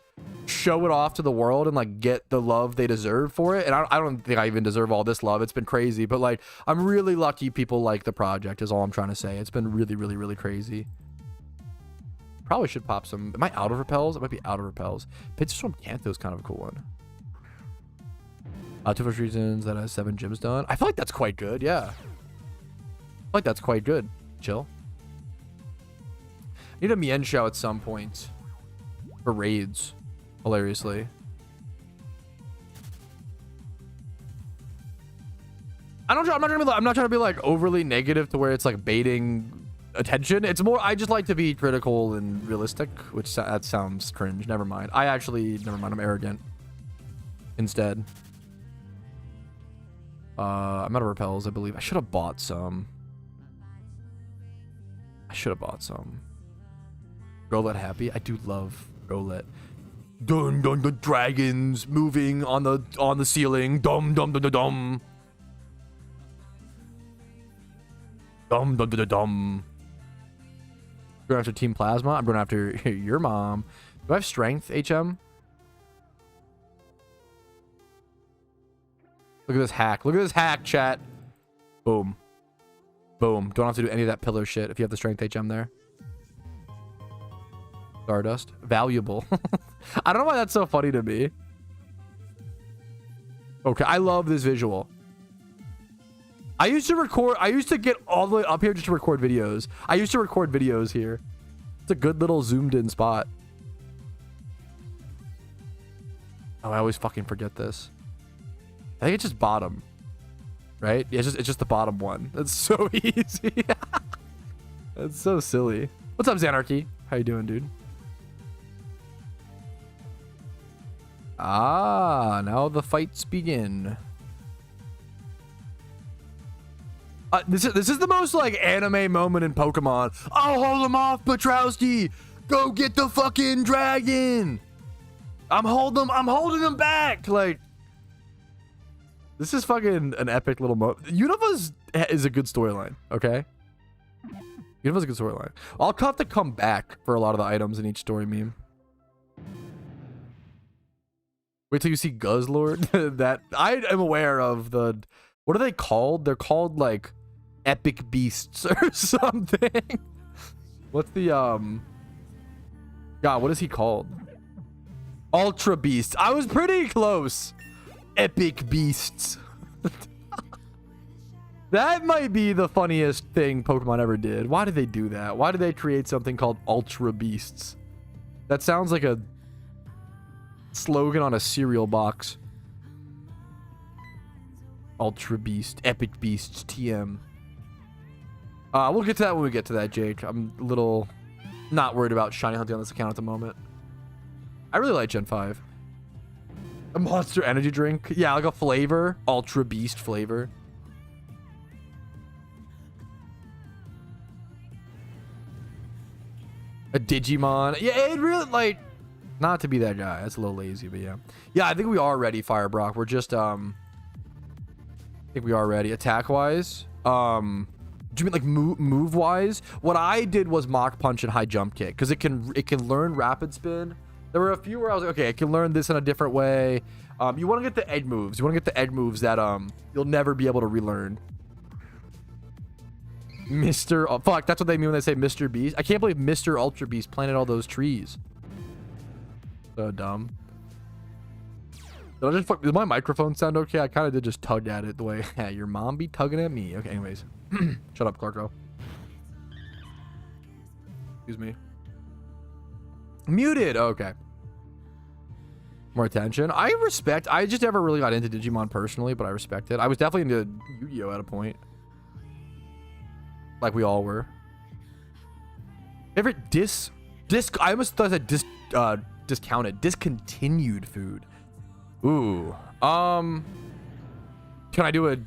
show it off to the world and, like, get the love they deserve for it. And I don't think I even deserve all this love. It's been crazy. But, like, I'm really lucky people like the project is all I'm trying to say. It's been really, really, really crazy. Probably should pop some... Am I out of repels? It might be out of repels. Pictures from Kanto is kind of a cool one. 2 first reasons that has 7 gyms done. I feel like that's quite good. Yeah. I feel like that's quite good. Chill. Need a Mien Shao at some point for raids. Hilariously. I'm not trying to be like overly negative to where it's like baiting attention. It's more, I just like to be critical and realistic, which that sounds cringe. Never mind. Never mind. I'm arrogant instead. I'm out of repels, I believe. I should have bought some. Growlet happy. I do love Growlet. Dun dun dun, dragons moving on the ceiling. Dum dum dum dum dum. Dum dum dum dum. Going after Team Plasma. I'm going after your mom. Do I have strength, HM? Look at this hack. Look at this hack, chat. Boom. Boom. Don't have to do any of that pillar shit if you have the strength HM there. Stardust. Valuable. I don't know why that's so funny to me. Okay, I love this visual. I used to get all the way up here just to record videos. I used to record videos here. It's a good little zoomed in spot. Oh, I always fucking forget this. I think it's just bottom. Right? Yeah, it's just the bottom one. That's so easy. That's so silly. What's up, Xanarchy? How you doing, dude? Ah, now the fights begin. This is the most like anime moment in Pokemon. I'll hold him off, Patrouski. Go get the fucking dragon. I'm holding him back. Like, this is fucking an epic little moment. Unova's is a good storyline. Okay. Unova's a good storyline. I'll have to come back for a lot of the items in each story meme. Wait till you see Guzzlord. That I am aware of the. What are they called? They're called like epic beasts or something. What's the God, what is he called? Ultra beasts. I was pretty close. Epic beasts. That might be the funniest thing Pokemon ever did. Why did they do that? Why did they create something called Ultra Beasts? That sounds like a slogan on a cereal box. Ultra Beast, Epic Beasts, TM. We'll get to that when we get to that, Jake. I'm a little not worried about shiny hunting on this account at the moment. I really like Gen 5. A Monster Energy drink. Yeah, like a flavor. Ultra Beast flavor. A Digimon. Yeah, it really, like, not to be that guy. That's a little lazy, but yeah. Yeah, I think we are ready, Fire Brock. We're just, I think we are ready. Attack-wise. Do you mean like move-wise? What I did was Mach Punch and High Jump Kick, because it can learn Rapid Spin. There were a few where I was like, okay, it can learn this in a different way. You want to get the egg moves. You want to get the egg moves that you'll never be able to relearn. Mr. Oh, fuck, that's what they mean when they say Mr. Beast. I can't believe Mr. Ultra Beast planted all those trees. So dumb. Does my microphone sound okay? I kind of did just tug at it the way your mom be tugging at me. Okay, anyways. Shut up, Clarko. Excuse me. Muted. Okay. More attention. I just never really got into Digimon personally, but I respect it. I was definitely into Yu-Gi-Oh at a point. Like we all were. Favorite I almost thought that discounted. Discontinued food. Ooh. Can I do a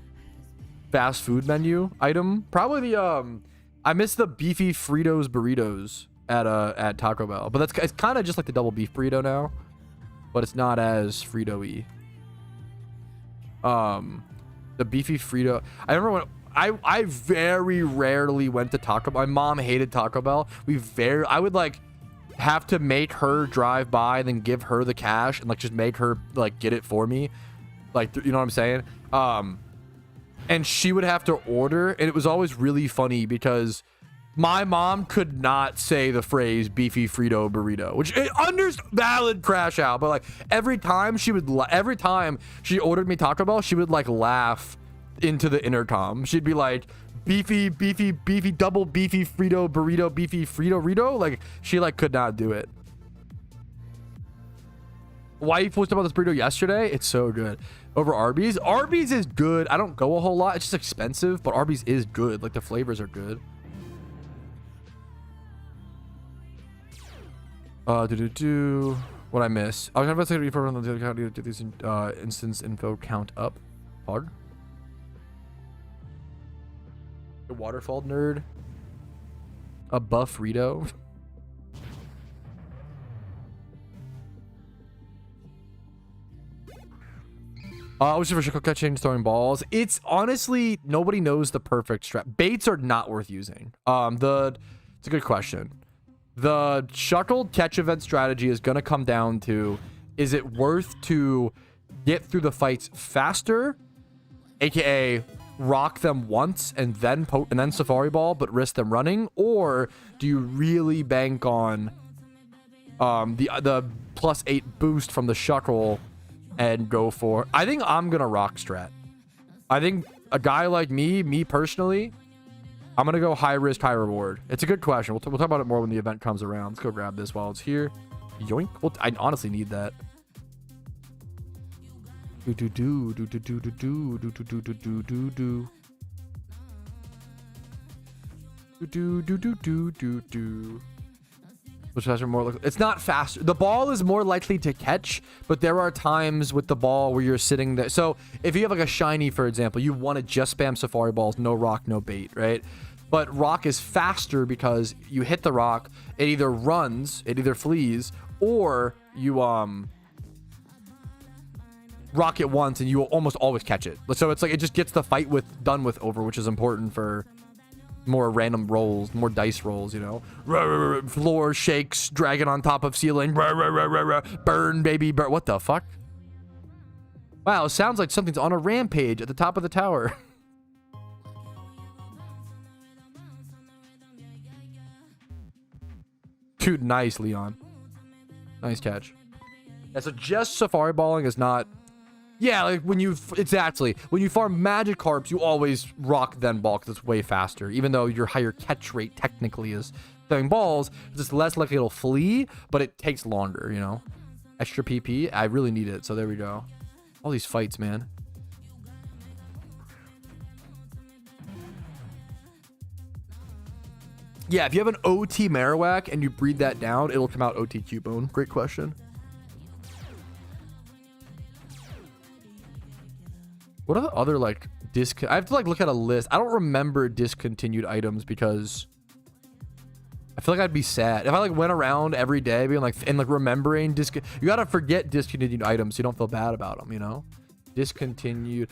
fast food menu item? Probably the I miss the beefy Fritos burritos at Taco Bell. But it's kind of just like the double beef burrito now. But it's not as Frito-y. The beefy Frito. I remember when I very rarely went to Taco Bell. My mom hated Taco Bell. I would like have to make her drive by and then give her the cash and like just make her like get it for me. Like, you know what I'm saying? And she would have to order, and it was always really funny because my mom could not say the phrase beefy Frito burrito, which valid crash out, but like every time she ordered me Taco Bell, she would like laugh into the intercom. She'd be like, beefy double beefy Frito burrito, beefy Frito. Like she like could not do it. Wife posted about this burrito yesterday. It's so good. Over Arby's. Arby's is good. I don't go a whole lot. It's just expensive, but Arby's is good. Like the flavors are good. What I miss? I was about to say before on the account to these instance info count up. Hard. The waterfall nerd. A buff Rito. Which is for SHUCKLE catching, throwing balls. It's honestly, nobody knows the perfect strat. Baits are not worth using. It's a good question. The SHUCKLE catch event strategy is going to come down to, is it worth to get through the fights faster, aka rock them once and then Safari Ball, but risk them running, or do you really bank on the +8 boost from the SHUCKLE and go for? I think I'm gonna rock strat. I think a guy like me personally, I'm gonna go high risk, high reward. It's a good question. We'll talk about it more when the event comes around. Let's go grab this while it's here. Yoink. Well, I honestly need that. Which has more like, it's not faster. The ball is more likely to catch, but there are times with the ball where you're sitting there. So if you have like a shiny, for example, you want to just spam Safari Balls, no rock, no bait, right? But rock is faster because you hit the rock, it either runs, it either flees, or you rock it once and you will almost always catch it. So it's like it just gets the fight done with over, which is important for more random rolls, more dice rolls, you know. Floor shakes, dragon on top of ceiling, burn baby burn. What the fuck? Wow, sounds like something's on a rampage at the top of the tower. Dude, nice, Leon. Nice catch. Yeah, so just Safari Balling is not... Yeah, like when you farm Magikarps, you always rock then ball because it's way faster. Even though your higher catch rate technically is throwing balls, it's just less likely it'll flee, but it takes longer, you know? Extra PP, I really need it, so there we go. All these fights, man. Yeah, if you have an OT Marowak and you breed that down, it'll come out OT Cubone. Great question. What are the other like I have to like look at a list. I don't remember discontinued items because I feel like I'd be sad if I like went around every day being like and like remembering you gotta forget discontinued items so you don't feel bad about them, you know. Discontinued.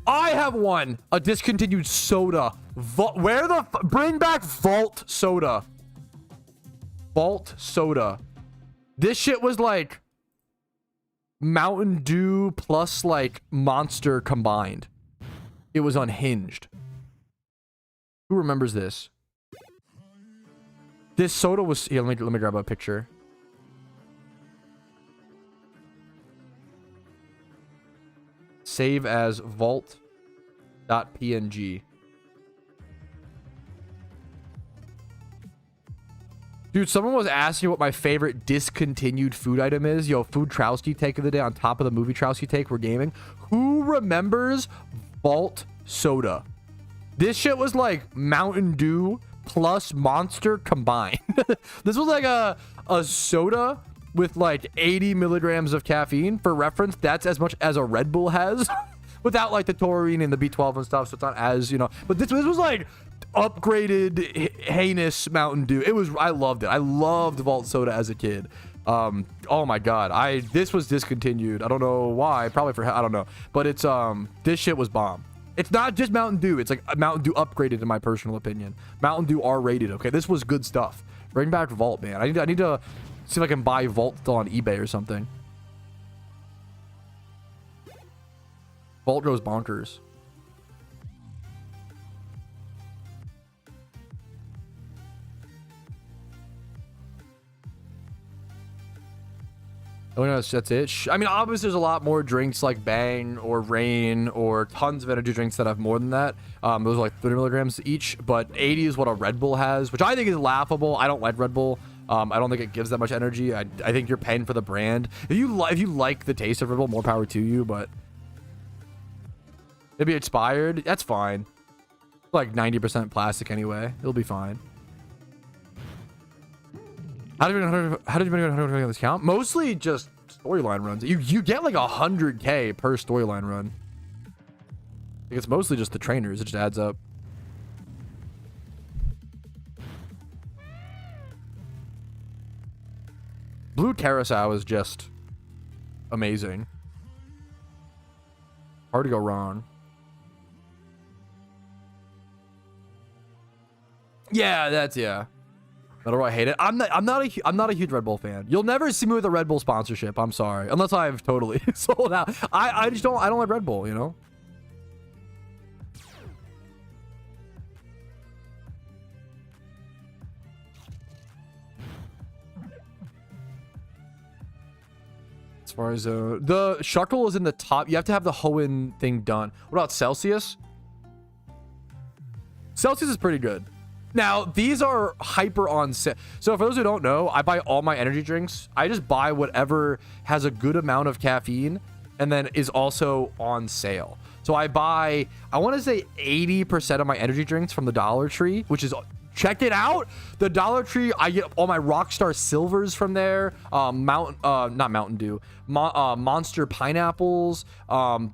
I have one. A discontinued soda. Where the bring back Vault soda. Vault soda. This shit was like Mountain Dew plus like Monster combined. It was unhinged. Who remembers this? This soda was here. Let me grab a picture. Save as vault.png. Dude, someone was asking what my favorite discontinued food item is. Yo, food Patrouski take of the day on top of the movie Patrouski take. We're gaming. Who remembers Vault soda? This shit was like Mountain Dew plus Monster combined. This was like a soda with like 80 milligrams of caffeine. For reference, that's as much as a Red Bull has without like the taurine and the B12 and stuff. So it's not as, you know, but this was like upgraded heinous Mountain Dew. It was, I loved it. I loved Vault soda as a kid. Oh my God. This was discontinued. I don't know why. Probably for, I don't know, but it's, this shit was bomb. It's not just Mountain Dew. It's like Mountain Dew upgraded in my personal opinion. Mountain Dew R-rated. Okay, this was good stuff. Bring back Vault, man. I need to see if I can buy Vault still on eBay or something. Vault goes bonkers. Oh no, that's it. I mean, obviously there's a lot more drinks like Bang or Rain or tons of energy drinks that have more than that. Those are like 30 milligrams each, but 80 is what a Red Bull has, which I think is laughable. I don't like Red Bull. I don't think it gives that much energy. I think you're paying for the brand. If you like the taste of Red Bull, more power to you, but maybe expired. That's fine. Like 90% plastic anyway. It'll be fine. How did you make this count? Mostly just storyline runs. You get like 100K per storyline run. I think it's mostly just the trainers. It just adds up. Blue Carousel is just amazing. Hard to go wrong. Yeah, that's yeah. I hate it. I'm not a huge Red Bull fan. You'll never see me with a Red Bull sponsorship. I'm sorry, unless I've totally sold out. I just don't. I don't like Red Bull. You know. As far as the SHUCKLE is in the top. You have to have the Hoenn thing done. What about Celsius? Celsius is pretty good. Now, these are hyper on sale. So for those who don't know, I buy all my energy drinks. I just buy whatever has a good amount of caffeine and then is also on sale. So I buy, I want to say 80% of my energy drinks from the Dollar Tree, which is, check it out. The Dollar Tree, I get all my Rockstar Silvers from there. Not Mountain Dew. Monster Pineapples.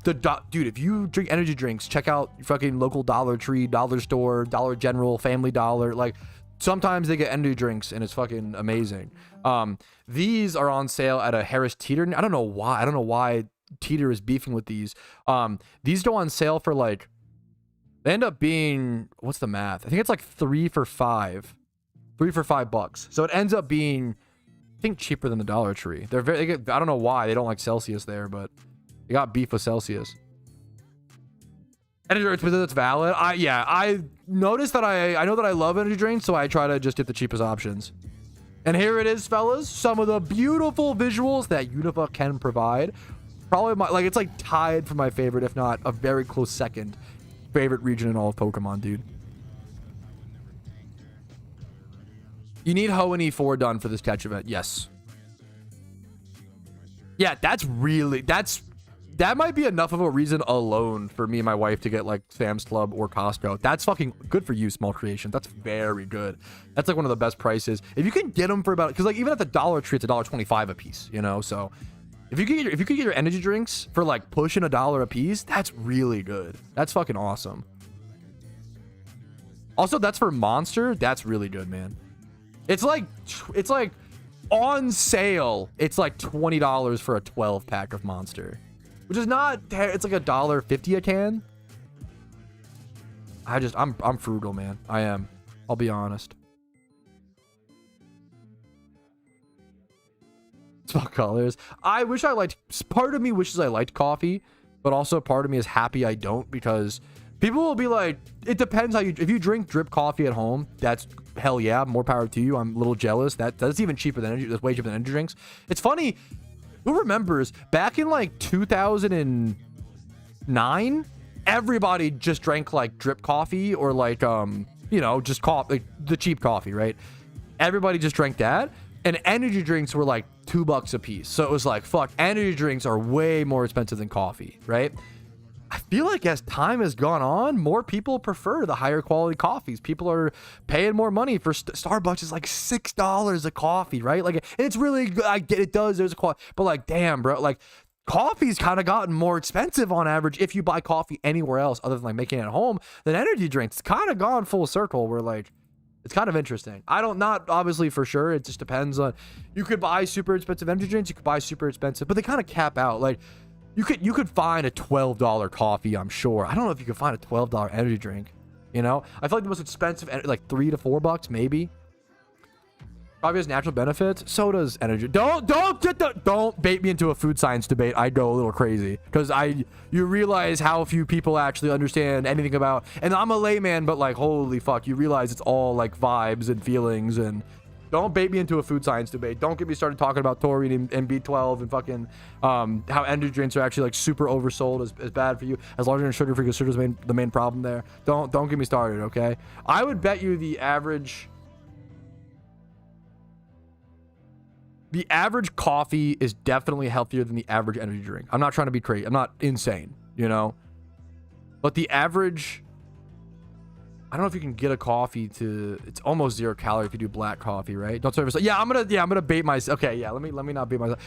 Dude, if you drink energy drinks, check out fucking local Dollar Tree, Dollar Store, Dollar General, Family Dollar. Like, sometimes they get energy drinks and it's fucking amazing. These are on sale at a Harris Teeter. I don't know why Teeter is beefing with these. These go on sale for like, they end up being, what's the math? I think it's like 3 for $5. 3 for $5. So it ends up being, I think, cheaper than the Dollar Tree. They're very, I don't know why they don't like Celsius there, but they got beef with Celsius. Energy drinks, that's valid. I noticed that I know that I love energy drinks, so I try to just get the cheapest options. And here it is, fellas. Some of the beautiful visuals that Unova can provide. Probably it's like tied for my favorite, if not a very close second favorite region in all of Pokemon, dude. You need Hoenn E4 done for this catch event. Yes. Yeah, that might be enough of a reason alone for me and my wife to get like Sam's Club or Costco. That's fucking good for you, Small Creations. That's very good. That's like one of the best prices. If you can get them for about, because like even at the Dollar Tree, it's $1.25 a piece, you know? So if you could get your energy drinks for like pushing $1 a piece, that's really good. That's fucking awesome. Also, that's for Monster. That's really good, man. It's like on sale. It's like $20 for a 12 pack of Monster, which is not. It's like $1.50 a can. I'm frugal, man. I am. I'll be honest. Spot colors. I wish I liked. Part of me wishes I liked coffee, but also part of me is happy I don't, because people will be like, it depends how you. If you drink drip coffee at home, that's hell yeah, more power to you. I'm a little jealous. That's even cheaper than energy. That's way cheaper than energy drinks. It's funny. Who remembers back in like 2009? Everybody just drank like drip coffee or like just coffee, like the cheap coffee, right? Everybody just drank that, and energy drinks were like $2 a piece. So it was like, fuck, energy drinks are way more expensive than coffee, right? I feel like as time has gone on, more people prefer the higher quality coffees. People are paying more money for Starbucks is like $6 a coffee, right? Like, it's really good. I get it does. There's a quality, but like, damn, bro, like coffee's kind of gotten more expensive on average if you buy coffee anywhere else other than like making it at home than energy drinks. It's kind of gone full circle where like, it's kind of interesting. Not obviously for sure. It just depends on, you could buy super expensive energy drinks. You could buy super expensive, but they kind of cap out. Like you could find a $12 coffee, I'm sure. I don't know if you could find a $12 energy drink. You know, I feel like the most expensive, like $3 to $4 maybe. Probably has natural benefits. So does energy. Don't bait me into a food science debate. I go a little crazy because you realize how few people actually understand anything about. And I'm a layman, but like holy fuck, you realize it's all like vibes and feelings. And don't bait me into a food science debate. Don't get me started talking about taurine and B12 and fucking how energy drinks are actually like super oversold as bad for you. As large as sugar free, because sugar's the main problem there. Don't get me started, okay? I would bet you the average coffee is definitely healthier than the average energy drink. I'm not trying to be crazy. I'm not insane, you know? But the average, I don't know if you can get a coffee to, it's almost 0 calorie if you do black coffee, right? Don't serve it. Yeah, I'm gonna bait myself. Okay, yeah, let me not bait myself.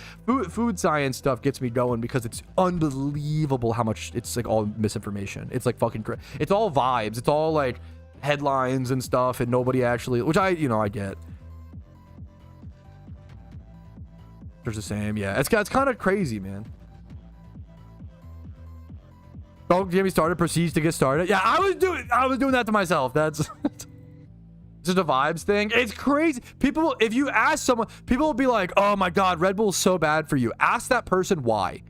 Food science stuff gets me going because it's unbelievable how much it's like all misinformation. It's like fucking crazy. It's all vibes. It's all like headlines and stuff, and nobody actually, which I get. There's the same, yeah. It's kind of crazy, man. Don't get me started. Proceeds to get started. Yeah, I was doing that to myself. That's just a vibes thing. It's crazy. People, if you ask someone, people will be like, "Oh my God, Red Bull's so bad for you." Ask that person why.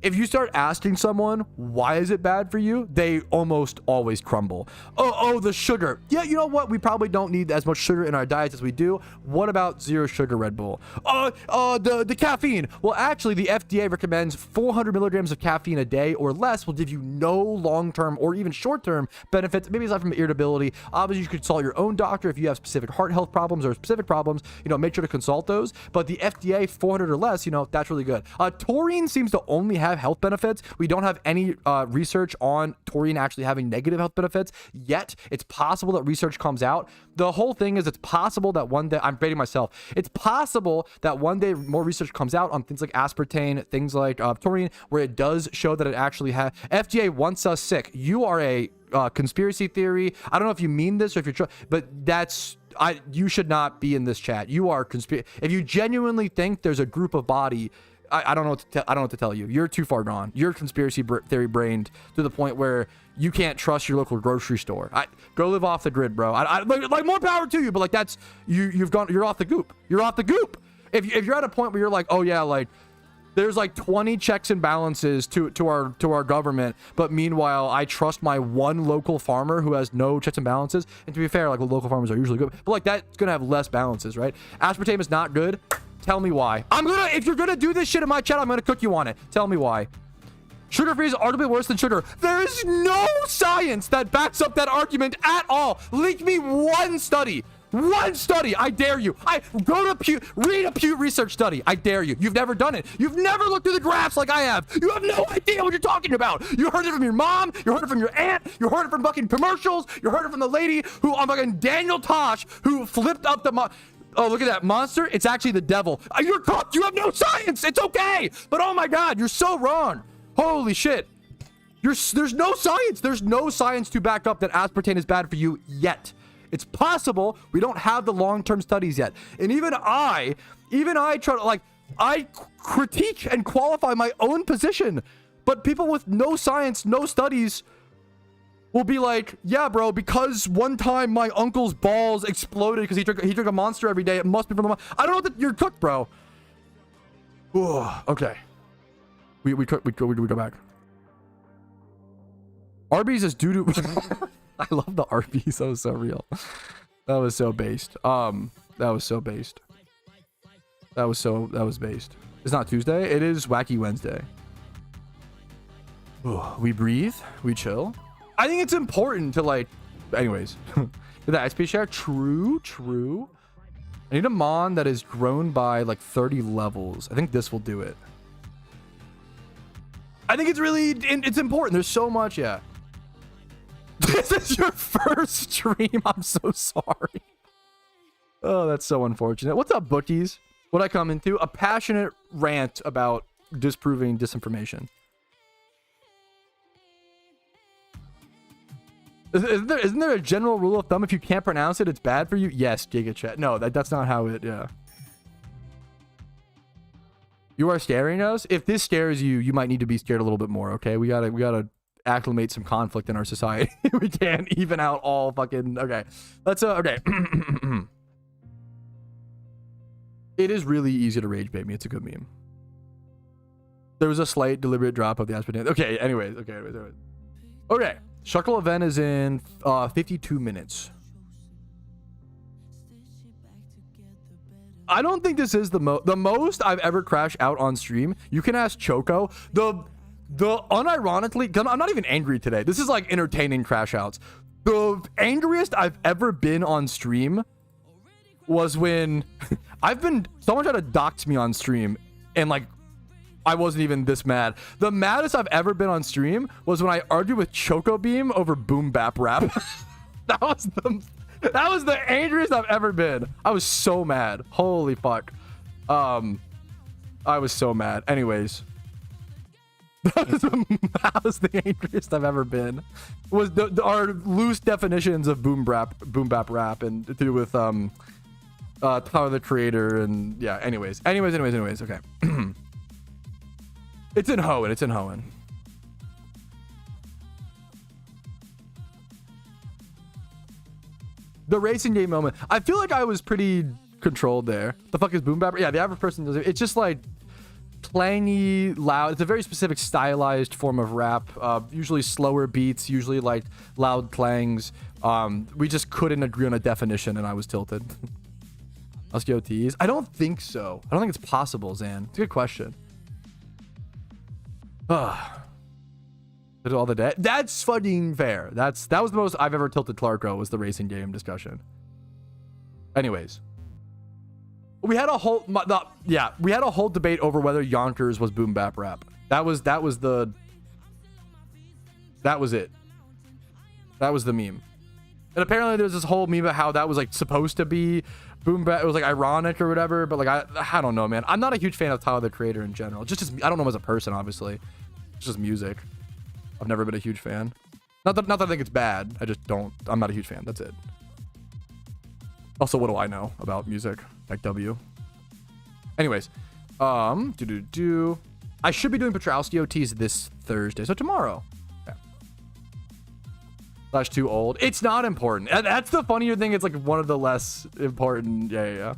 If you start asking someone why is it bad for you, they almost always crumble. Oh, the sugar. Yeah, you know what? We probably don't need as much sugar in our diets as we do. What about 0 sugar Red Bull? The caffeine. Well, actually, the FDA recommends 400 milligrams of caffeine a day or less will give you no long-term or even short-term benefits. Maybe aside from irritability. Obviously, you could consult your own doctor if you have specific heart health problems or specific problems. Make sure to consult those. But the FDA 400 or less, that's really good. Taurine seems to only have health benefits. We don't have any research on taurine actually having negative health benefits yet. It's possible that research comes out. The whole thing is, it's possible that one day, I'm baiting myself, it's possible that one day more research comes out on things like aspartame, things like taurine, where it does show that it actually has. FDA wants us sick. You are a conspiracy theory. I don't know if you mean this or if you're but that's you should not be in this chat. You are if you genuinely think there's a group of body, I don't know what to tell you. You're too far gone. You're conspiracy theory brained to the point where you can't trust your local grocery store. Go live off the grid, bro. Like more power to you, but like that's you're off the goop. You're off the goop. If you're at a point where you're like, oh yeah, like there's like 20 checks and balances to our government, but meanwhile I trust my one local farmer who has no checks and balances. And to be fair, like local farmers are usually good, but like that's gonna have less balances, right? Aspartame is not good. Tell me why. If you're gonna do this shit in my chat, I'm gonna cook you on it. Tell me why. Sugar-free is arguably worse than sugar. There is no science that backs up that argument at all. Leak me one study. One study. I dare you. Read a Pew Research study. I dare you. You've never done it. You've never looked through the graphs like I have. You have no idea what you're talking about. You heard it from your mom. You heard it from your aunt. You heard it from fucking commercials. You heard it from the lady who on fucking Daniel Tosh who flipped up the oh, look at that monster. It's actually the devil. You're cooked. You have no science. It's okay. But oh my God, you're so wrong. Holy shit. There's no science. There's no science to back up that aspartame is bad for you yet. It's possible. We don't have the long-term studies yet. And even I try to, like, I critique and qualify my own position. But people with no science, no studies will be like, yeah, bro, because one time my uncle's balls exploded because he took a monster every day. It must be from the I don't know that you're cooked, bro. Ooh, okay. We go back. Arby's is doo-doo. I love the Arby's. That was so real. That was so based. That was so based. That was based. It's not Tuesday. It is Wacky Wednesday. Ooh, we breathe. We chill. I think it's important to, like, anyways. The XP share, true. I need a mon that is grown by like 30 levels. I think this will do it. I think it's important. There's so much, yeah. This is your first stream. I'm so sorry. Oh, that's so unfortunate. What's up, bookies? What I come into? A passionate rant about disproving disinformation. Isn't there a general rule of thumb? If you can't pronounce it, it's bad for you? Yes, Giga Chat. No, that's not how it, yeah. You are scaring us? If this scares you, you might need to be scared a little bit more, okay? We gotta acclimate some conflict in our society. We can't even out all fucking, okay. Let's, okay. It is really easy to rage bait me. It's a good meme. There was a slight deliberate drop of the aspartame. Okay, anyways. Okay. SHUCKLE event is in 52 minutes. I don't think this is the most I've ever crashed out on stream. You can ask Choco. The unironically, I'm not even angry today. This is like entertaining crash outs. The angriest I've ever been on stream was when someone tried to dox me on stream, and like I wasn't even this mad. The maddest I've ever been on stream was when I argued with Choco Beam over boom bap rap. That was the angriest I've ever been. I was so mad. Holy fuck. I was so mad. Anyways. That was the angriest I've ever been. Was our loose definitions of boom bap rap and to do with Tyler the Creator and yeah, anyways. Okay. It's in Hoenn. The racing game moment. I feel like I was pretty controlled there. The fuck is boom bap? Yeah, the average person does it. It's just like clangy, loud. It's a very specific stylized form of rap. Usually slower beats, usually like loud clangs. We just couldn't agree on a definition and I was tilted. SKOTs? I don't think so. I don't think it's possible, Zan. It's a good question. Did all the day. That's fucking fair. That was the most I've ever tilted Clarko, was the racing game discussion. Anyways. We had a whole debate over whether Yonkers was boom bap rap. That was it. That was the meme. And apparently there's this whole meme about how that was like supposed to be boom bap. It was like ironic or whatever, but like I don't know, man. I'm not a huge fan of Tyler the Creator in general. Just I don't know him as a person, obviously. It's just music. I've never been a huge fan. Not that I think it's bad. I'm not a huge fan. That's it. Also, what do I know about music? Like W. Anyways, I should be doing Patrouski OTs this Thursday, so tomorrow. Yeah. /2 old. It's not important. That's the funnier thing. It's like one of the less important. Yeah.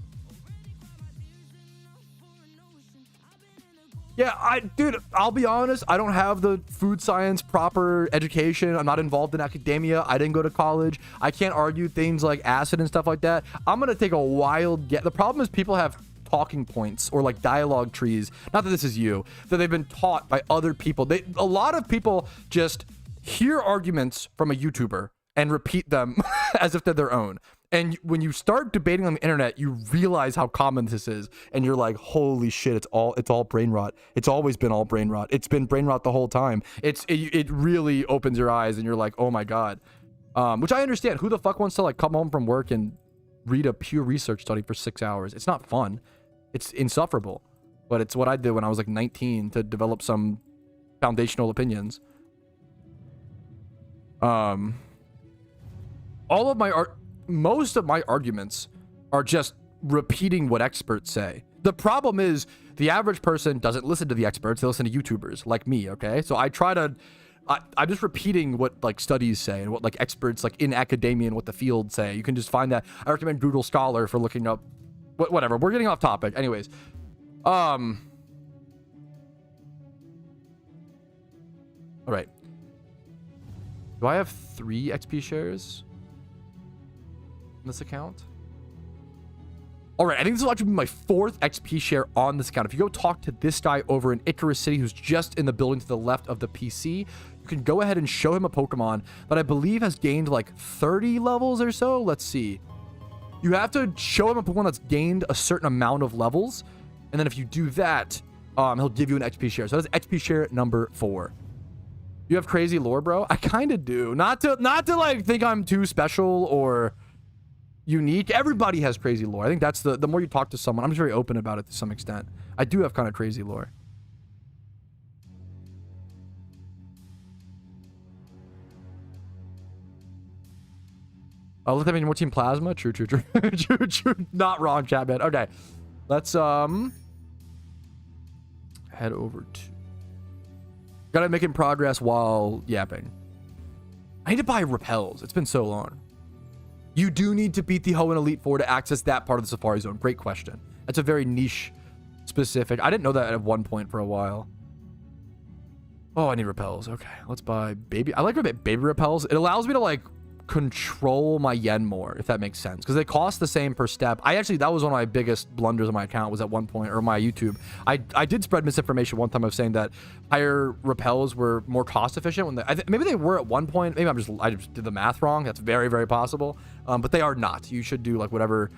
Yeah, dude, I'll be honest. I don't have the food science proper education. I'm not involved in academia. I didn't go to college. I can't argue things like acid and stuff like that. I'm going to take a wild guess. The problem is people have talking points or like dialogue trees. Not that this is you, that they've been taught by other people. A lot of people just hear arguments from a YouTuber and repeat them as if they're their own. And when you start debating on the internet, you realize how common this is. And you're like, holy shit, it's all brain rot. It's always been all brain rot. It's been brain rot the whole time. It really opens your eyes and you're like, oh my God. Which I understand. Who the fuck wants to like come home from work and read a pure research study for 6 hours? It's not fun. It's insufferable. But it's what I did when I was like 19 to develop some foundational opinions. All of my art... most of my arguments are just repeating what experts say. The problem is the average person doesn't listen to the experts. They listen to YouTubers like me, okay? So I'm just repeating what like studies say and what like experts like in academia and what the field say. You can just find that. I recommend Google Scholar for looking up whatever. We're getting off topic. Anyways, all right. Do I have 3 XP shares in this account? All right, I think this will actually be my 4th XP share on this account. If you go talk to this guy over in Icarus City, who's just in the building to the left of the PC, you can go ahead and show him a Pokemon that I believe has gained like 30 levels or so. Let's see. You have to show him a Pokemon that's gained a certain amount of levels. And then if you do that, he'll give you an XP share. So that's XP share number 4. You have crazy lore, bro? I kind of do. Not to like think I'm too special or unique. Everybody has crazy lore. I think that's the more you talk to someone, I'm just very open about it to some extent. I do have kind of crazy lore. Let that mean more Team Plasma. True. Not wrong, chat man. Okay, let's head over to. Gotta making progress while yapping. I need to buy repels. It's been so long. You do need to beat the Hoenn Elite Four to access that part of the Safari Zone. Great question. That's a very niche specific. I didn't know that at one point for a while. Oh, I need repels. Okay, let's buy baby. I like baby repels. It allows me to like control my yen more, if that makes sense, because they cost the same per step. That was one of my biggest blunders on my account, was at one point, or my YouTube. I did spread misinformation one time of saying that higher repels were more cost efficient when maybe they were at one point. Maybe I just did the math wrong. That's very, very possible. But they are not. You should do like whatever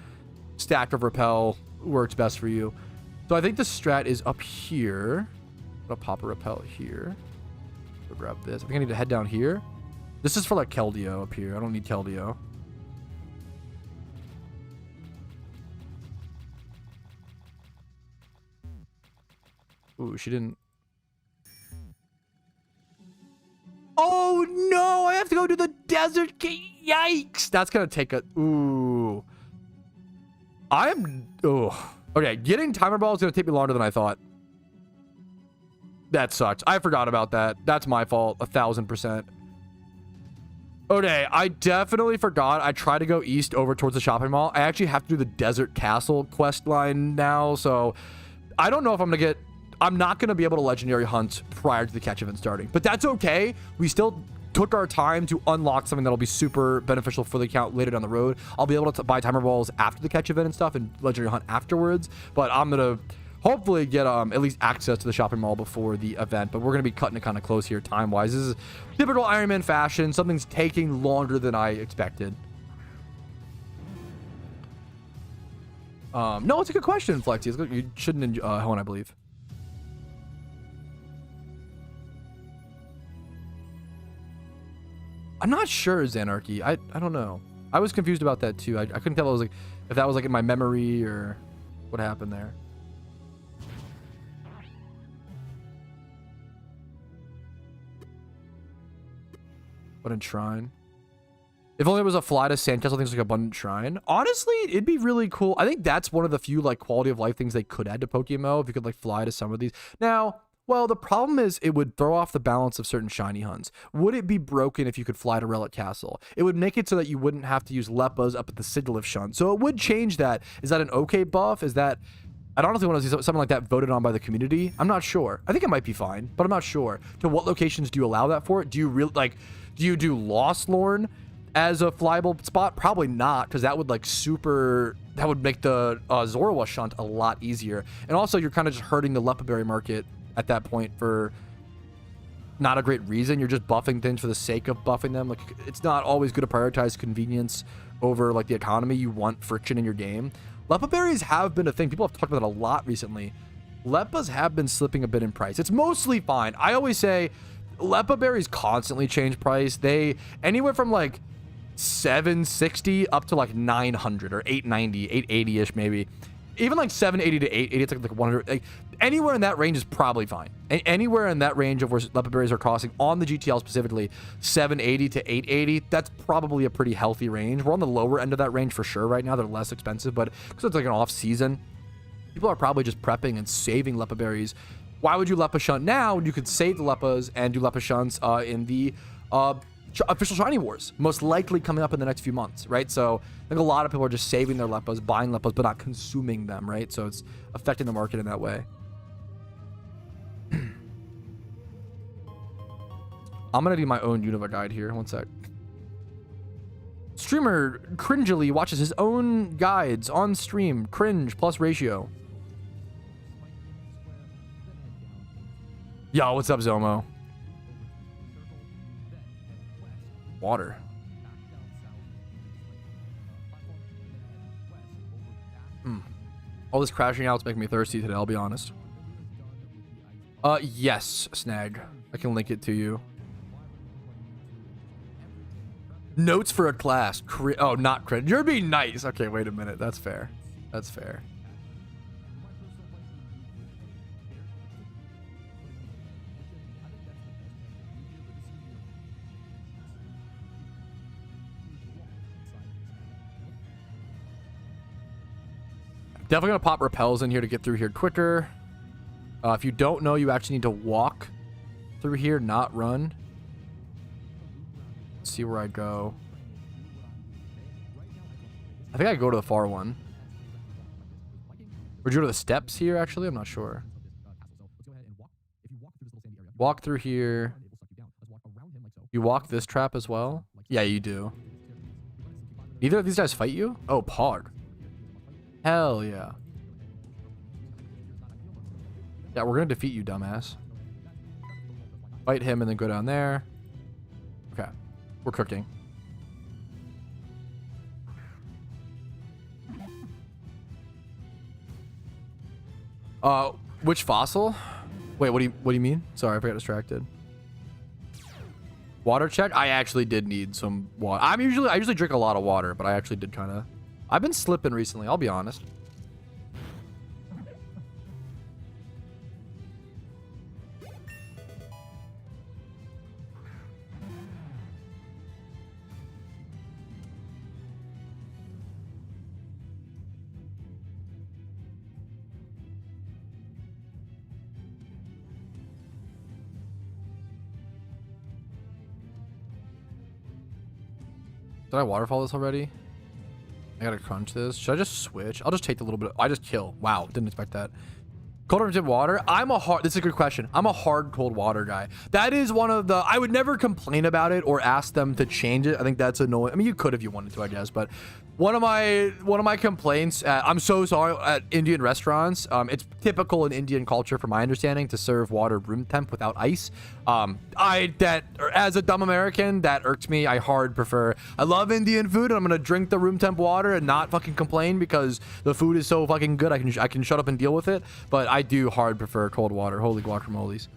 stack of repel works best for you. So I think the strat is up here. I'll pop a repel here. Go grab this. I think I need to head down here. This is for like Keldeo up here. I don't need Keldeo. Ooh, she didn't. Oh no, I have to go to the desert. Yikes. That's gonna take a. Ooh. Okay, getting timer ball is gonna take me longer than I thought. That sucks. I forgot about that. That's my fault. 1000%. Okay, I definitely forgot. I tried to go east over towards the shopping mall. I actually have to do the Desert Castle quest line now, so I don't know if I'm not going to be able to legendary hunt prior to the catch event starting, but that's okay. We still took our time to unlock something that'll be super beneficial for the account later down the road. I'll be able to buy timer balls after the catch event and stuff and legendary hunt afterwards, but I'm going to hopefully get at least access to the shopping mall before the event, but we're going to be cutting it kind of close here time-wise. This is typical Ironman fashion. Something's taking longer than I expected. No, it's a good question, Flexi. You shouldn't Hoenn, I believe. I'm not sure, Zanarchy. I don't know. I was confused about that too. I couldn't tell if that was like in my memory or what happened there. Abundant Shrine. If only there was a fly to Sandcastle, things like Abundant Shrine. Honestly, it'd be really cool. I think that's one of the few like quality of life things they could add to PokeMMO, if you could like fly to some of these. Now, well, the problem is it would throw off the balance of certain shiny hunts. Would it be broken if you could fly to Relic Castle? It would make it so that you wouldn't have to use Leppas up at the Sigilyph Shunt. So it would change that. Is that an okay buff? Is that... I honestly want to see something like that voted on by the community. I'm not sure. I think it might be fine, but I'm not sure. To what locations do you allow that for? Do you really like... Do you do Lost Lorn as a flyable spot? Probably not, because that would like that would make the Zorua Shunt a lot easier. And also you're kind of just hurting the Leppaberry market at that point for not a great reason. You're just buffing things for the sake of buffing them. Like, it's not always good to prioritize convenience over like the economy. You want friction in your game. Leppaberries have been a thing. People have talked about it a lot recently. Leppas have been slipping a bit in price. It's mostly fine. I always say Leppaberries constantly change price. They anywhere from like $760 up to like $900 or $890, $880-ish maybe. even like 780 to 880, it's like 100. Like, anywhere in that range is probably fine. Anywhere in that range of where leopard berries are costing on the GTL specifically, 780 to 880, that's probably a pretty healthy range. We're on the lower end of that range for sure right now. They're less expensive, but because it's like an off season, people are probably just prepping and saving leopard berries. Why would you lepa shunt now when you could save the lepas and do lepa shunts in the official shiny wars, most likely coming up in the next few months, right? So I think a lot of people are just saving their lepas, buying lepas, but not consuming them, right? So it's affecting the market in that way. I'm gonna do my own Unova guide here. One sec. Streamer cringily watches his own guides on stream. Cringe plus ratio. Yo, what's up, Zomo? Water. All this crashing out's making me thirsty today, I'll be honest. Yes, Snag. I can link it to you. Notes for a class. Oh, not cringe. You're being nice. Okay, wait a minute. That's fair. That's fair. Definitely gonna pop repels in here to get through here quicker. If you don't know, you actually need to walk through here, not run. Let's see where I go. I think I go to the far one. Would you go to the steps here, actually? I'm not sure. Walk through here. You walk this trap as well? Yeah, you do. Either of these guys fight you? Oh, Pog. Hell yeah. Yeah, we're gonna defeat you, dumbass. Fight him and then go down there. Okay, we're cooking. Which fossil? Wait, what do you mean? Sorry, I got distracted. Water check? I actually did need some water. I usually drink a lot of water, but I actually did kind of. I've been slipping recently, I'll be honest. Did I waterfall this already? I gotta crunch this. Should I just switch? I'll just take the little bit. I just kill. Wow, didn't expect that. Cold or tip water? This is a good question. I'm a hard cold water guy. That is one of the, I would never complain about it or ask them to change it. I think that's annoying. I mean, you could if you wanted to, I guess, but one of my complaints, I'm so sorry, at Indian restaurants, it's typical in Indian culture, from my understanding, to serve water room temp without ice. As a dumb American, that irks me. I hard prefer, I love Indian food, and I'm gonna drink the room temp water and not fucking complain because the food is so fucking good. I can shut up and deal with it, but I do hard prefer cold water. Holy guacamoles.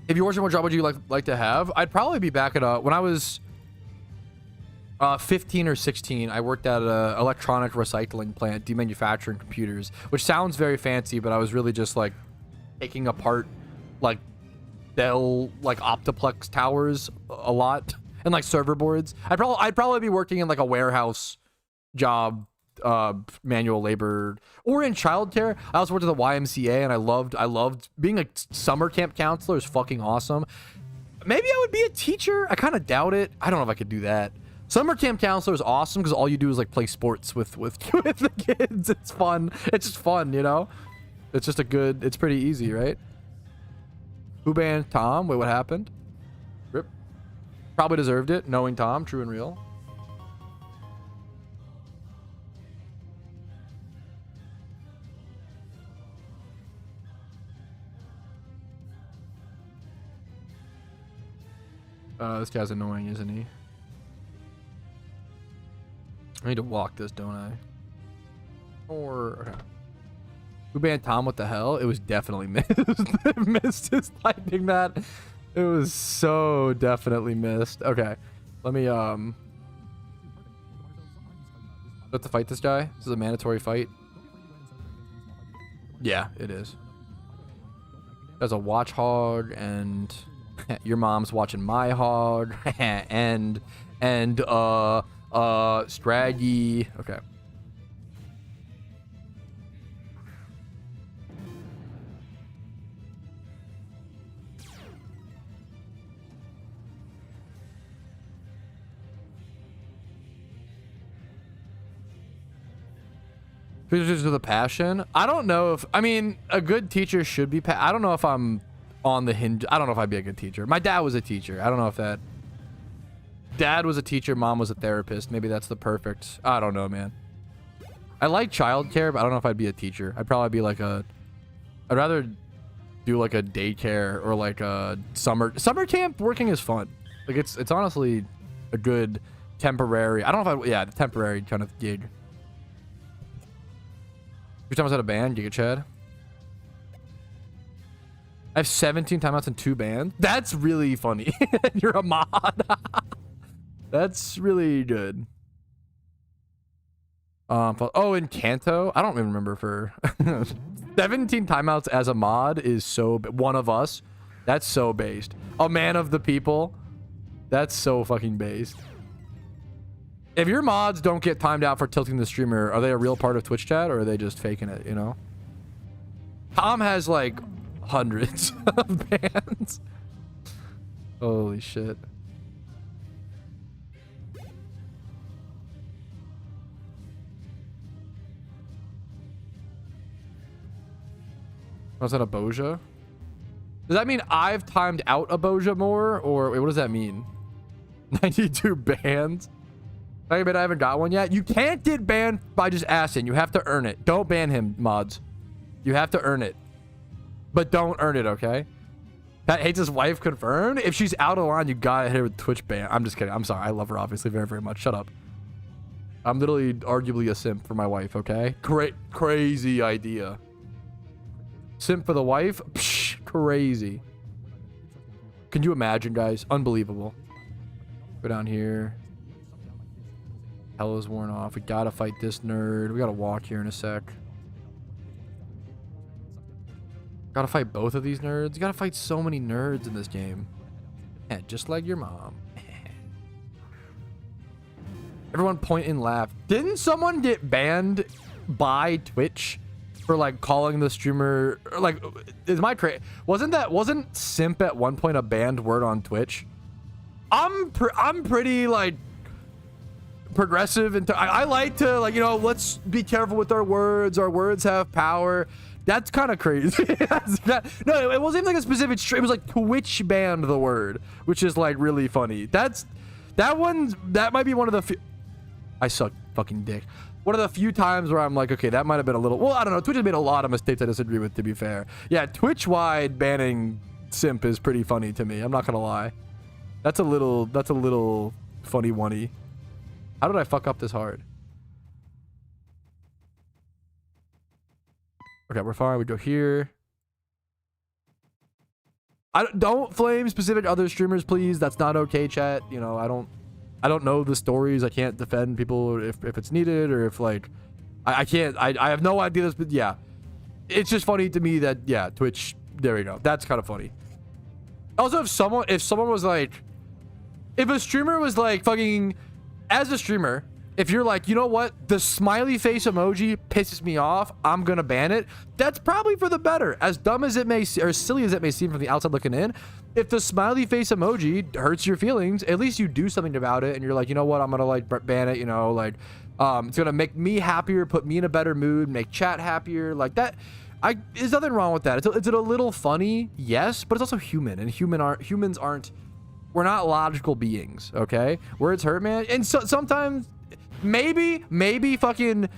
If you were to, what job would you like to have? I'd probably be back at when I was 15 or 16, I worked at an electronic recycling plant demanufacturing computers, which sounds very fancy, but I was really just like taking apart like Dell like Optiplex towers a lot and like server boards. I'd probably be working in like a warehouse job, manual labor, or in childcare. I also worked at the YMCA, and I loved being a summer camp counselor. Is fucking awesome. Maybe I would be a teacher. I kind of doubt it. I don't know if I could do that. Summer camp counselor is awesome because all you do is like play sports with the kids. It's fun. It's just fun, you know? It's just it's pretty easy, right? Who banned Tom? Wait, what happened? Rip. Probably deserved it, knowing Tom, true and real. This guy's annoying, isn't he? I need to walk this, don't I? Or okay. Who banned Tom? What the hell? It was definitely missed. Missed his lightning that. It was so definitely missed. Okay. Let me have to fight this guy? This is a mandatory fight. Yeah, it is. There's a watch hog, and your mom's watching my hog, and Straggy. Okay. Teachers with a passion. I don't know if, I mean, a good teacher should be, I don't know if I'm on the hinge. I don't know if I'd be a good teacher. My dad was a teacher. I don't know if that. Dad was a teacher. Mom was a therapist. Maybe that's the perfect. I don't know, man. I like childcare, but I don't know if I'd be a teacher. I'd probably be like a, I'd rather do like a daycare or like a summer camp. Working is fun. Like it's honestly a good temporary. I don't know if I, yeah, the temporary kind of gig. Every time I was at a band, Giga Chad. I have 17 timeouts in 2 bands. That's really funny. You're a mod. That's really good. Oh, in Kanto, I don't even remember for 17 timeouts as a mod is so one of us. That's so based. A man of the people. That's so fucking based. If your mods don't get timed out for tilting the streamer, are they a real part of Twitch chat or are they just faking it, you know? Tom has like hundreds of bans. Holy shit. Was that a Boja? Does that mean I've timed out a Boja more? Or wait, what does that mean? 92 bans? I haven't got one yet. You can't get banned by just asking. You have to earn it. Don't ban him, mods. You have to earn it. But don't earn it, okay? Pat hates his wife confirmed. If she's out of line, you gotta hit her with Twitch ban. I'm just kidding. I'm sorry. I love her, obviously, very, very much. Shut up. I'm literally arguably a simp for my wife, okay? Great, crazy idea. Simp for the wife? Psh, crazy. Can you imagine, guys? Unbelievable. Go down here. Hell is worn off. We gotta fight this nerd. We gotta walk here in a sec. Gotta fight both of these nerds. You gotta fight so many nerds in this game. Yeah, just like your mom. Everyone point and laugh. Didn't someone get banned by Twitch for like calling the streamer, like, is my wasn't simp at one point a banned word on Twitch? I'm pretty like progressive, and I like to, like, you know, let's be careful with our words have power. That's kind of crazy. No, it wasn't even like a specific stream. It was like Twitch banned the word, which is like really funny. That might be one of the few. I suck fucking dick. One of the few times where I'm like, okay, that might have been a little, well, I don't know. Twitch has made a lot of mistakes I disagree with, to be fair. Yeah, Twitch wide banning simp is pretty funny to me. I'm not gonna lie. That's a little funny one-y. How did I fuck up this hard? Okay, we're fine. We go here. Don't flame specific other streamers, please. That's not okay, chat. You know, I don't know the stories. I can't defend people if it's needed, or if like I can't. I have no idea this, but yeah, it's just funny to me that, yeah, Twitch. There we go. That's kind of funny. Also, if someone was like, if a streamer was like fucking. As a streamer, if you're like, you know what, the smiley face emoji pisses me off, I'm gonna ban it. That's probably for the better. As dumb as it may, or silly as it may seem from the outside looking in, if the smiley face emoji hurts your feelings, at least you do something about it, and you're like, you know what, I'm gonna like ban it. You know, like, it's gonna make me happier, put me in a better mood, make chat happier, like that. There's nothing wrong with that. It's a little funny, yes, but it's also human, and humans aren't. We're not logical beings, okay? Words hurt, man. And so sometimes, maybe fucking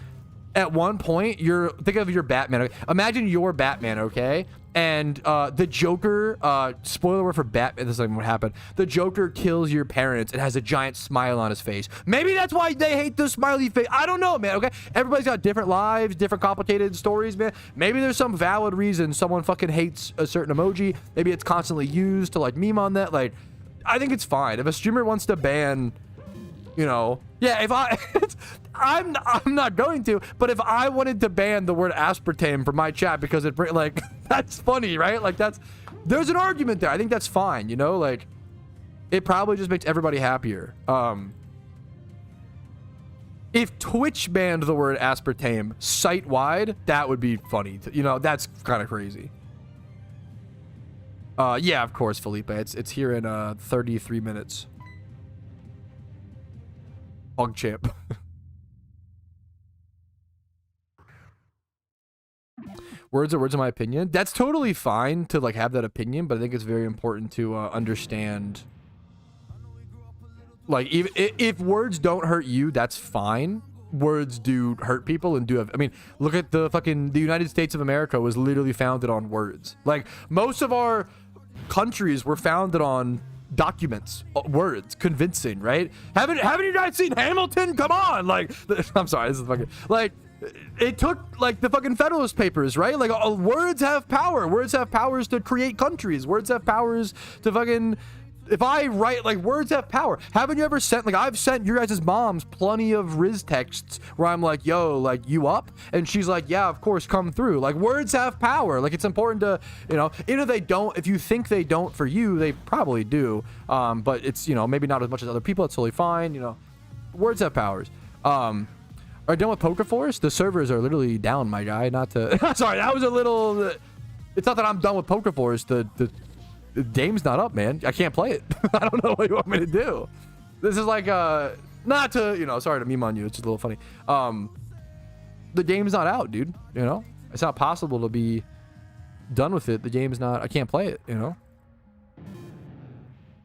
at one point, think of your Batman. Okay? Imagine you're Batman, okay? And the Joker, spoiler word for Batman, this is like what happened. The Joker kills your parents and has a giant smile on his face. Maybe that's why they hate the smiley face. I don't know, man, okay? Everybody's got different lives, different complicated stories, man. Maybe there's some valid reason someone fucking hates a certain emoji. Maybe it's constantly used to like meme on that, like, I think it's fine. If a streamer wants to ban You know, yeah, if I, I'm not going to, but if I wanted to ban the word aspartame from my chat because it, like, that's funny, right? Like, there's an argument there. I think that's fine, you know, like, it probably just makes everybody happier. If Twitch banned the word aspartame site-wide, that would be funny. You know, that's kind of crazy. Yeah, of course, Felipe. It's here in 33 minutes. PogChamp. Words are words in my opinion. That's totally fine to like have that opinion, but I think it's very important to understand. Like, if words don't hurt you, that's fine. Words do hurt people and do have, I mean, look at the United States of America was literally founded on words. Like, most of our countries were founded on documents, words, convincing, right? Haven't you guys seen Hamilton? Come on. Like, I'm sorry, this is fucking, like, it took like the fucking Federalist Papers, right? Like, words have power. Words have powers to create countries. Words have powers to fucking, if I write, like, words have power. Haven't you ever sent, like, I've sent your guys' moms plenty of Riz texts where I'm like, yo, like, you up? And she's like, yeah, of course, come through. Like, words have power. Like, it's important to, you know, even if they don't, if you think they don't for you, they probably do. But it's, you know, maybe not as much as other people. It's totally fine. You know, words have powers. Are you done with Poker Force? The servers are literally down, my guy. Not to, sorry, that was a little, it's not that I'm done with Poker Force. The game's not up, man. I can't play it. I don't know what you want me to do. This is like, not to, you know, sorry to meme on you. It's just a little funny. The game's not out, dude. You know, it's not possible to be done with it. The game's not, I can't play it, you know.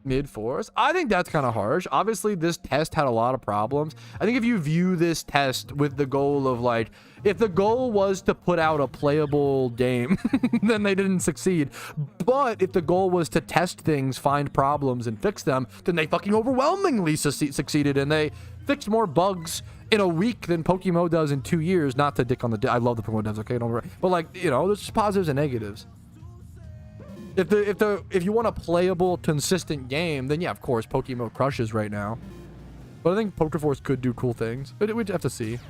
Mid-force. I think that's kind of harsh. Obviously, this test had a lot of problems. I think if you view this test with the goal of, like, if the goal was to put out a playable game, then they didn't succeed. But if the goal was to test things, find problems, and fix them, then they fucking overwhelmingly succeeded, and they fixed more bugs in a week than PokeMMO does in 2 years. Not to dick on the, I love the PokeMMO devs, okay, don't worry. But, like, you know, there's just positives and negatives. If you want a playable, consistent game, then yeah, of course, PokeMMO crushes right now. But I think Poker Force could do cool things. But we'd have to see.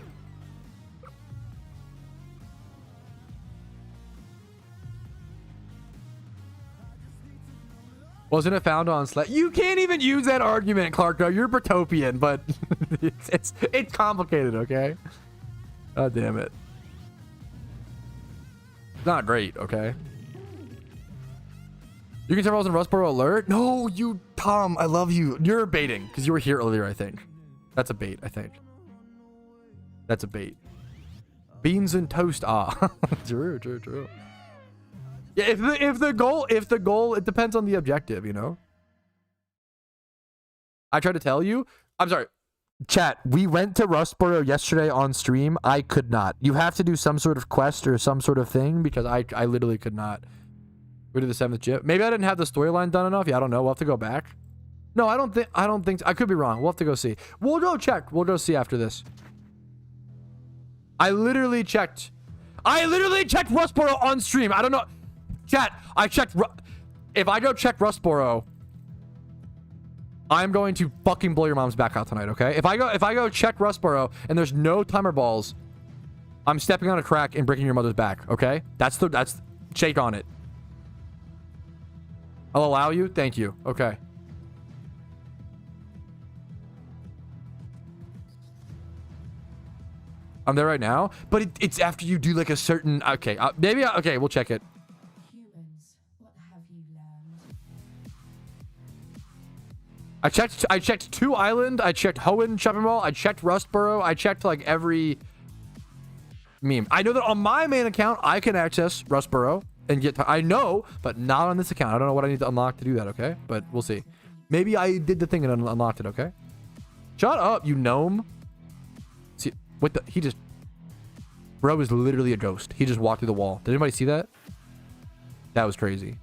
Wasn't it found on Slack? You can't even use that argument, Clarko. You're Bertopian, but it's complicated, okay? God damn it. Not great, okay? You can tell I was in Rustboro alert? No, you Tom, I love you. You're baiting because you were here earlier, I think. That's a bait, I think. That's a bait. Beans and toast. Ah, true. Yeah, if the goal, it depends on the objective, you know. I tried to tell you. I'm sorry. Chat, we went to Rustboro yesterday on stream. I could not. You have to do some sort of quest or some sort of thing because I literally could not. We did the 7th gym. Maybe I didn't have the storyline done enough. Yeah, I don't know. We'll have to go back. No, I don't think I could be wrong. We'll have to go see. We'll go check. We'll go see after this. I literally checked Rustboro on stream. I don't know. Chat, I checked. If I go check Rustboro, I'm going to fucking blow your mom's back out tonight, okay? If I go check Rustboro and there's no timer balls, I'm stepping on a crack and breaking your mother's back, okay? That's shake on it. I'll allow you. Thank you. Okay. I'm there right now, but it's after you do like a certain. Okay, maybe. Okay, we'll check it. Humans, what have you learned? I checked 2 Island. I checked Hoenn Shopping Mall. I checked Rustboro. I checked like every meme. I know that on my main account I can access Rustboro and get. I know, but not on this account. I don't know what I need to unlock to do that. Okay, but we'll see. Maybe I did the thing and unlocked it. Okay. Shut up, you gnome. See what the he just. Bro is literally a ghost. He just walked through the wall. Did anybody see that? That was crazy.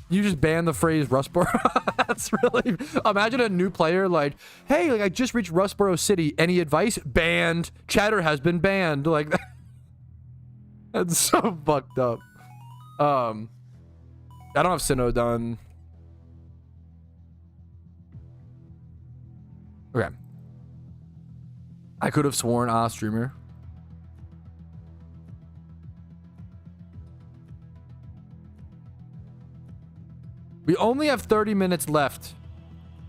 You just banned the phrase Rustboro. That's really. Imagine a new player like, hey, like I just reached Rustboro City. Any advice? Banned. Chatter has been banned. Like that. That's so fucked up. I don't have Sinnoh done. Okay. I could have sworn streamer. We only have 30 minutes left.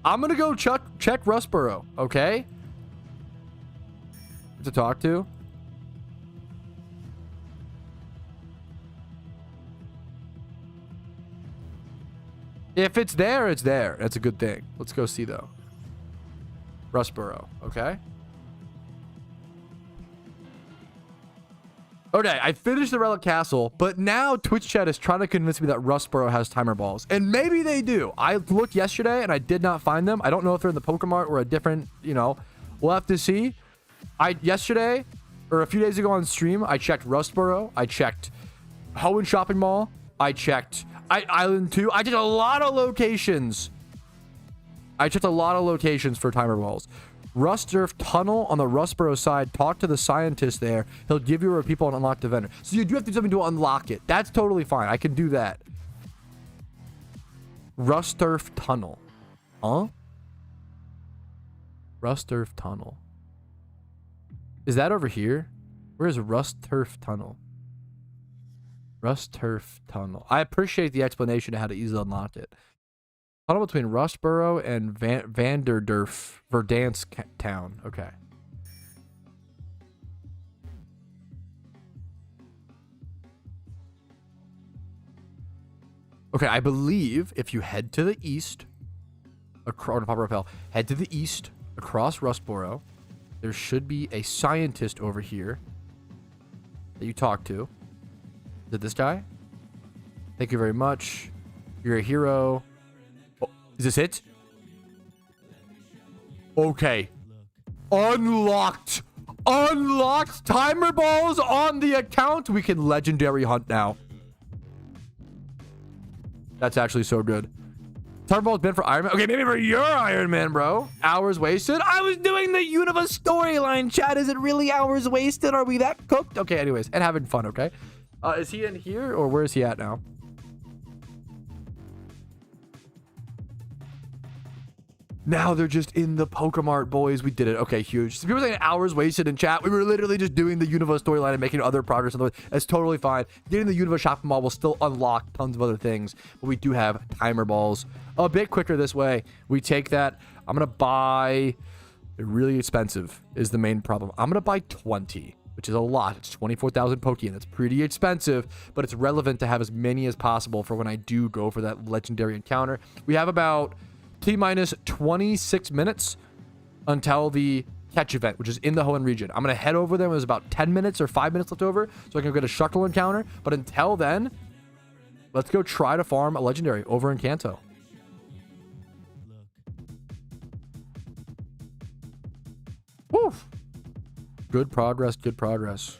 I'm gonna go check Rustboro, okay? To talk to. If it's there, it's there. That's a good thing. Let's go see though. Rustboro, okay? Okay, I finished the Relic Castle, but now Twitch chat is trying to convince me that Rustboro has timer balls. And maybe they do. I looked yesterday and I did not find them. I don't know if they're in the Pokemart or a different, you know, we'll have to see. Yesterday, or a few days ago on stream, I checked Rustboro. I checked Hoenn Shopping Mall. I checked Island 2. I did a lot of locations. I checked a lot of locations for timer balls. Rustsurf Tunnel on the Rustboro side. Talk to the scientist there. He'll give you a people and unlock the vendor. So you do have to do something to unlock it. That's totally fine. I can do that. Rustsurf Tunnel. Huh? Rustsurf Tunnel. Is that over here? Where is Rustsurf Tunnel? Rustsurf Tunnel. I appreciate the explanation of how to easily unlock it. Tunnel between Rustboro and Verdansk town. Okay. Okay, I believe if you head to the east, head to the east across Rustboro, there should be a scientist over here that you talk to. Is it this guy? Thank you very much. You're a hero. Oh, is this it? Okay. Unlocked. Unlocked timer balls on the account. We can legendary hunt now. That's actually so good. Timer balls been for Ironman. Okay, maybe for your Ironman, bro. Hours wasted. I was doing the Unova storyline, chat. Is it really hours wasted? Are we that cooked? Okay, anyways. And having fun, okay? Is he in here or where is he at now? Now they're just in the Pokemart, boys. We did it. Okay, huge. So people saying hours wasted in chat. We were literally just doing the Unova storyline and making other progress. That's totally fine. Getting the Unova shopping mall will still unlock tons of other things, but we do have timer balls a bit quicker this way. We take that. I'm gonna buy. Really expensive is the main problem. I'm gonna buy 20. Which is a lot. It's 24,000 Pokeyen. That's pretty expensive, but it's relevant to have as many as possible for when I do go for that legendary encounter. We have about T-minus 26 minutes until the catch event, which is in the Hoenn region. I'm going to head over there. There's about 10 minutes or 5 minutes left over, so I can get a SHUCKLE encounter. But until then, let's go try to farm a legendary over in Kanto. Woo! Good progress, good progress.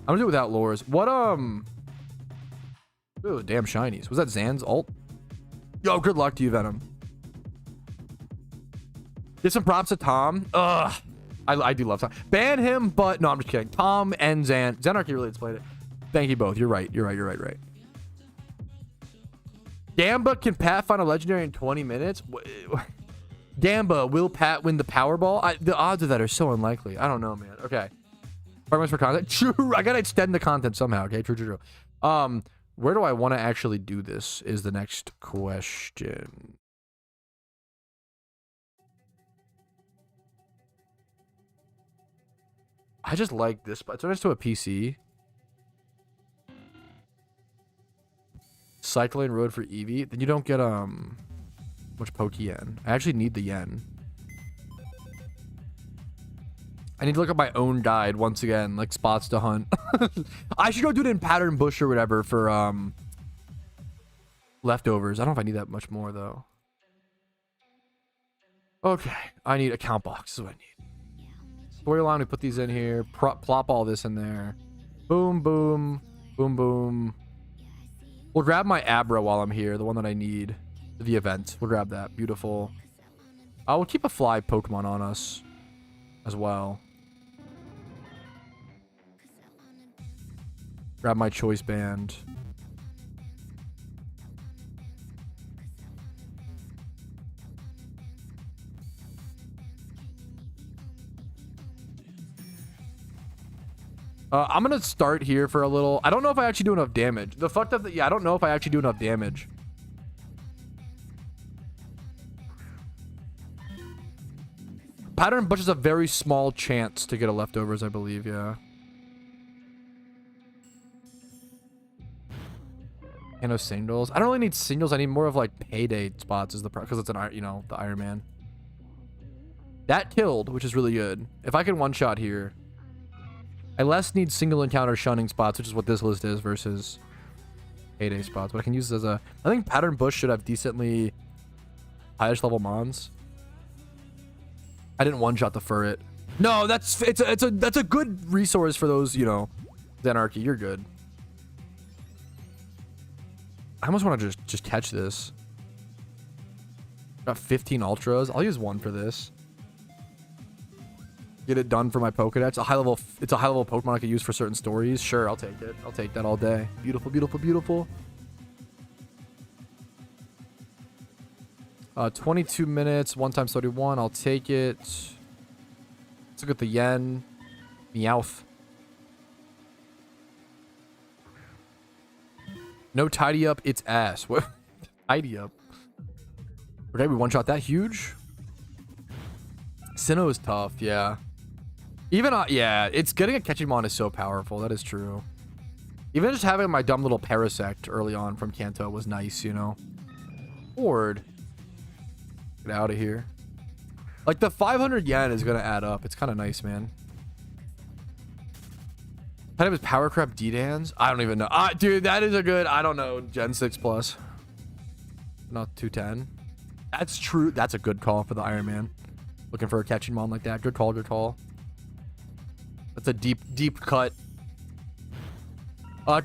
I'm gonna do it without lures. What, ooh, damn shinies. Was that Zan's ult? Yo, good luck to you, Venom. Give some props to Tom. Ugh. I do love Tom. Ban him, but no, I'm just kidding. Tom and Zan. Zanarchy really explained it. Thank you both. You're right. You're right. Gamba can Pat find a legendary in 20 minutes? Gamba, will Pat win the Powerball? The odds of that are so unlikely. I don't know, man. Okay. Much for content. True. I gotta extend the content somehow. Okay. True. Where do I want to actually do this is the next question. I just like this, but it's next to a PC. Cycling road for Eevee. Then you don't get much Pokeyen. I actually need the yen. I need to look up my own guide once again, like spots to hunt. I should go do it in pattern bush or whatever for leftovers. I don't know if I need that much more though. Okay, I need account box. This is what I need. Storyline, we put these in here. Plop all this in there. Boom, boom, boom, boom. We'll grab my Abra while I'm here, the one that I need. The event. We'll grab that. Beautiful. We'll keep a fly Pokemon on us as well. Grab my choice band. I'm gonna start here for a little. I don't know if I actually do enough damage. The fucked up that, yeah, I don't know if I actually do enough damage. Pattern Bush is a very small chance to get a leftovers, I believe, yeah. And no singles. I don't really need singles. I need more of like payday spots is the because it's an, you know, the Ironman. That killed, which is really good. If I can one shot here, I less need single encounter shunning spots, which is what this list is versus payday spots. But I can use this as a. I think Pattern Bush should have decently highest level mons. I didn't one shot the ferret. No, that's a good resource for those, you know, Zanarchy. You're good. I almost want to just catch this. Got 15 ultras. I'll use one for this. Get it done for my Pokedex. It's a high level Pokemon I could use for certain stories. Sure, I'll take it. I'll take that all day. Beautiful, beautiful, beautiful. 22 minutes, 1 times 31. I'll take it. Let's look at the yen. Meowth. No tidy up, it's ass. What? Tidy up. Okay, we one shot that huge. Sinnoh is tough, yeah. Even yeah, it's getting a Catchymon is so powerful. That is true. Even just having my dumb little Parasect early on from Kanto was nice, you know. Horde. Get out of here. Like the 500 yen is gonna add up. It's kind of nice, man. Kind of his power crap D-Dans. I don't even know. Dude, that is a good. I don't know. Gen 6 plus. Not 210. That's true. That's a good call for the Ironman. Looking for a catching mon like that. Good call. Good call. That's a deep cut.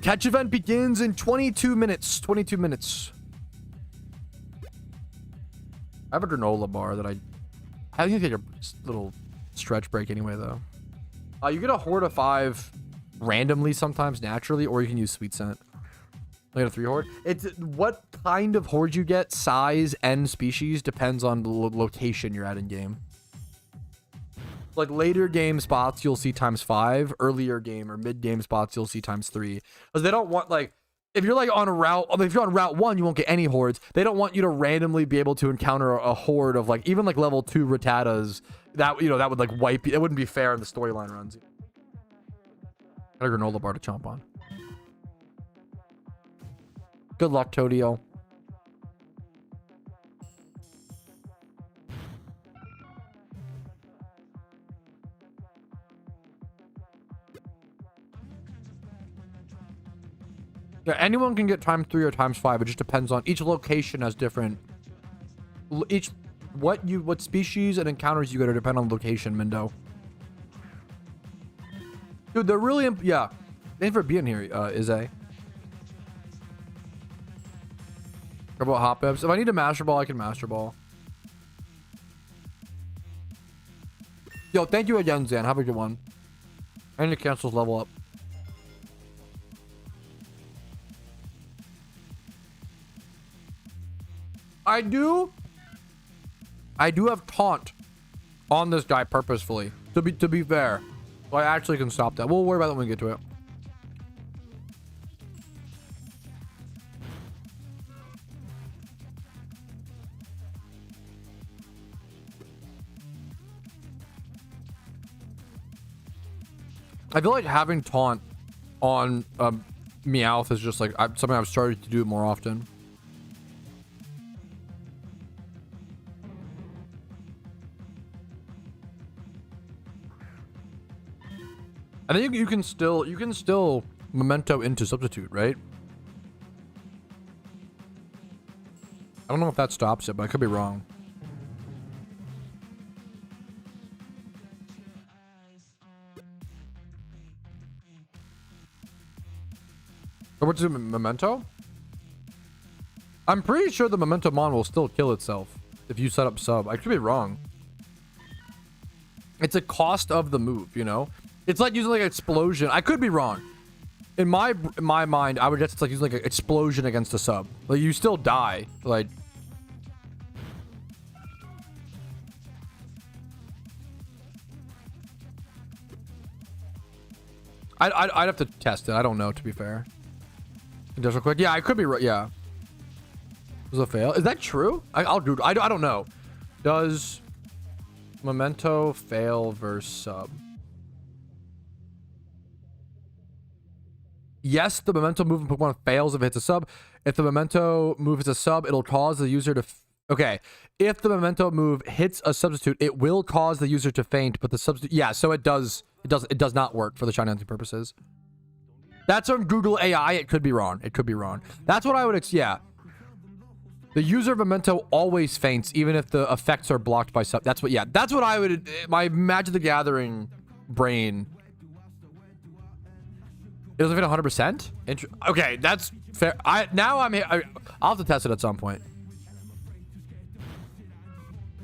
Catch event begins in 22 minutes. 22 minutes. I have a granola bar that I think you take a little stretch break anyway, though. You get a horde of 5 randomly sometimes naturally, or you can use sweet scent. Like a 3 horde. It's what kind of horde you get, size and species depends on the location you're at in game. Like later game spots you'll see ×5, earlier game or mid game spots you'll see ×3, because they don't want, like, if you're like on a route, I mean, if you're on route 1 you won't get any hordes. They don't want you to randomly be able to encounter a horde of like even like level 2 Rattatas. That, you know, that would like wipe you. It wouldn't be fair in the storyline runs. Got a granola bar to chomp on. Good luck, Todio. Yeah, anyone can get ×3 or ×5. It just depends on each location has different. What species and encounters you get to depend on location, Mindo. Dude, they're really yeah. Thanks for being here, Izay. About hot peps. If I need a master ball, I can master ball. Yo, thank you again, Zan. Have a good one. I need to cancel level up. I do have taunt on this guy purposefully. To be fair. So I actually can stop that. We'll worry about it when we get to it. I feel like having taunt on Meowth is just like something I've started to do more often. I think you can still memento into substitute, right? I don't know if that stops it, but I could be wrong. Or what's it, memento? I'm pretty sure the memento mon will still kill itself if you set up sub. I could be wrong. It's a cost of the move, you know? It's like using like explosion. I could be wrong. In my mind, I would guess it's like using like an explosion against a sub. Like you still die. Like I'd have to test it. I don't know, to be fair. Just real quick. Yeah, I could be right. Yeah. Was a fail? Is that true? I'll do. I don't know. Does Memento fail versus sub? Yes, the Memento move in Pokemon fails if it hits a sub. If the Memento move hits a sub, it'll cause the user to... Okay. If the Memento move hits a substitute, it will cause the user to faint, but the substitute... Yeah, so it does not work for the shiny hunting purposes. That's on Google AI. It could be wrong. It could be wrong. That's what I would... Yeah. The user of Memento always faints, even if the effects are blocked by sub. That's what... Yeah, that's what I would... My Magic the Gathering brain... It doesn't fit 100%? Okay, that's fair. I'll have to test it at some point.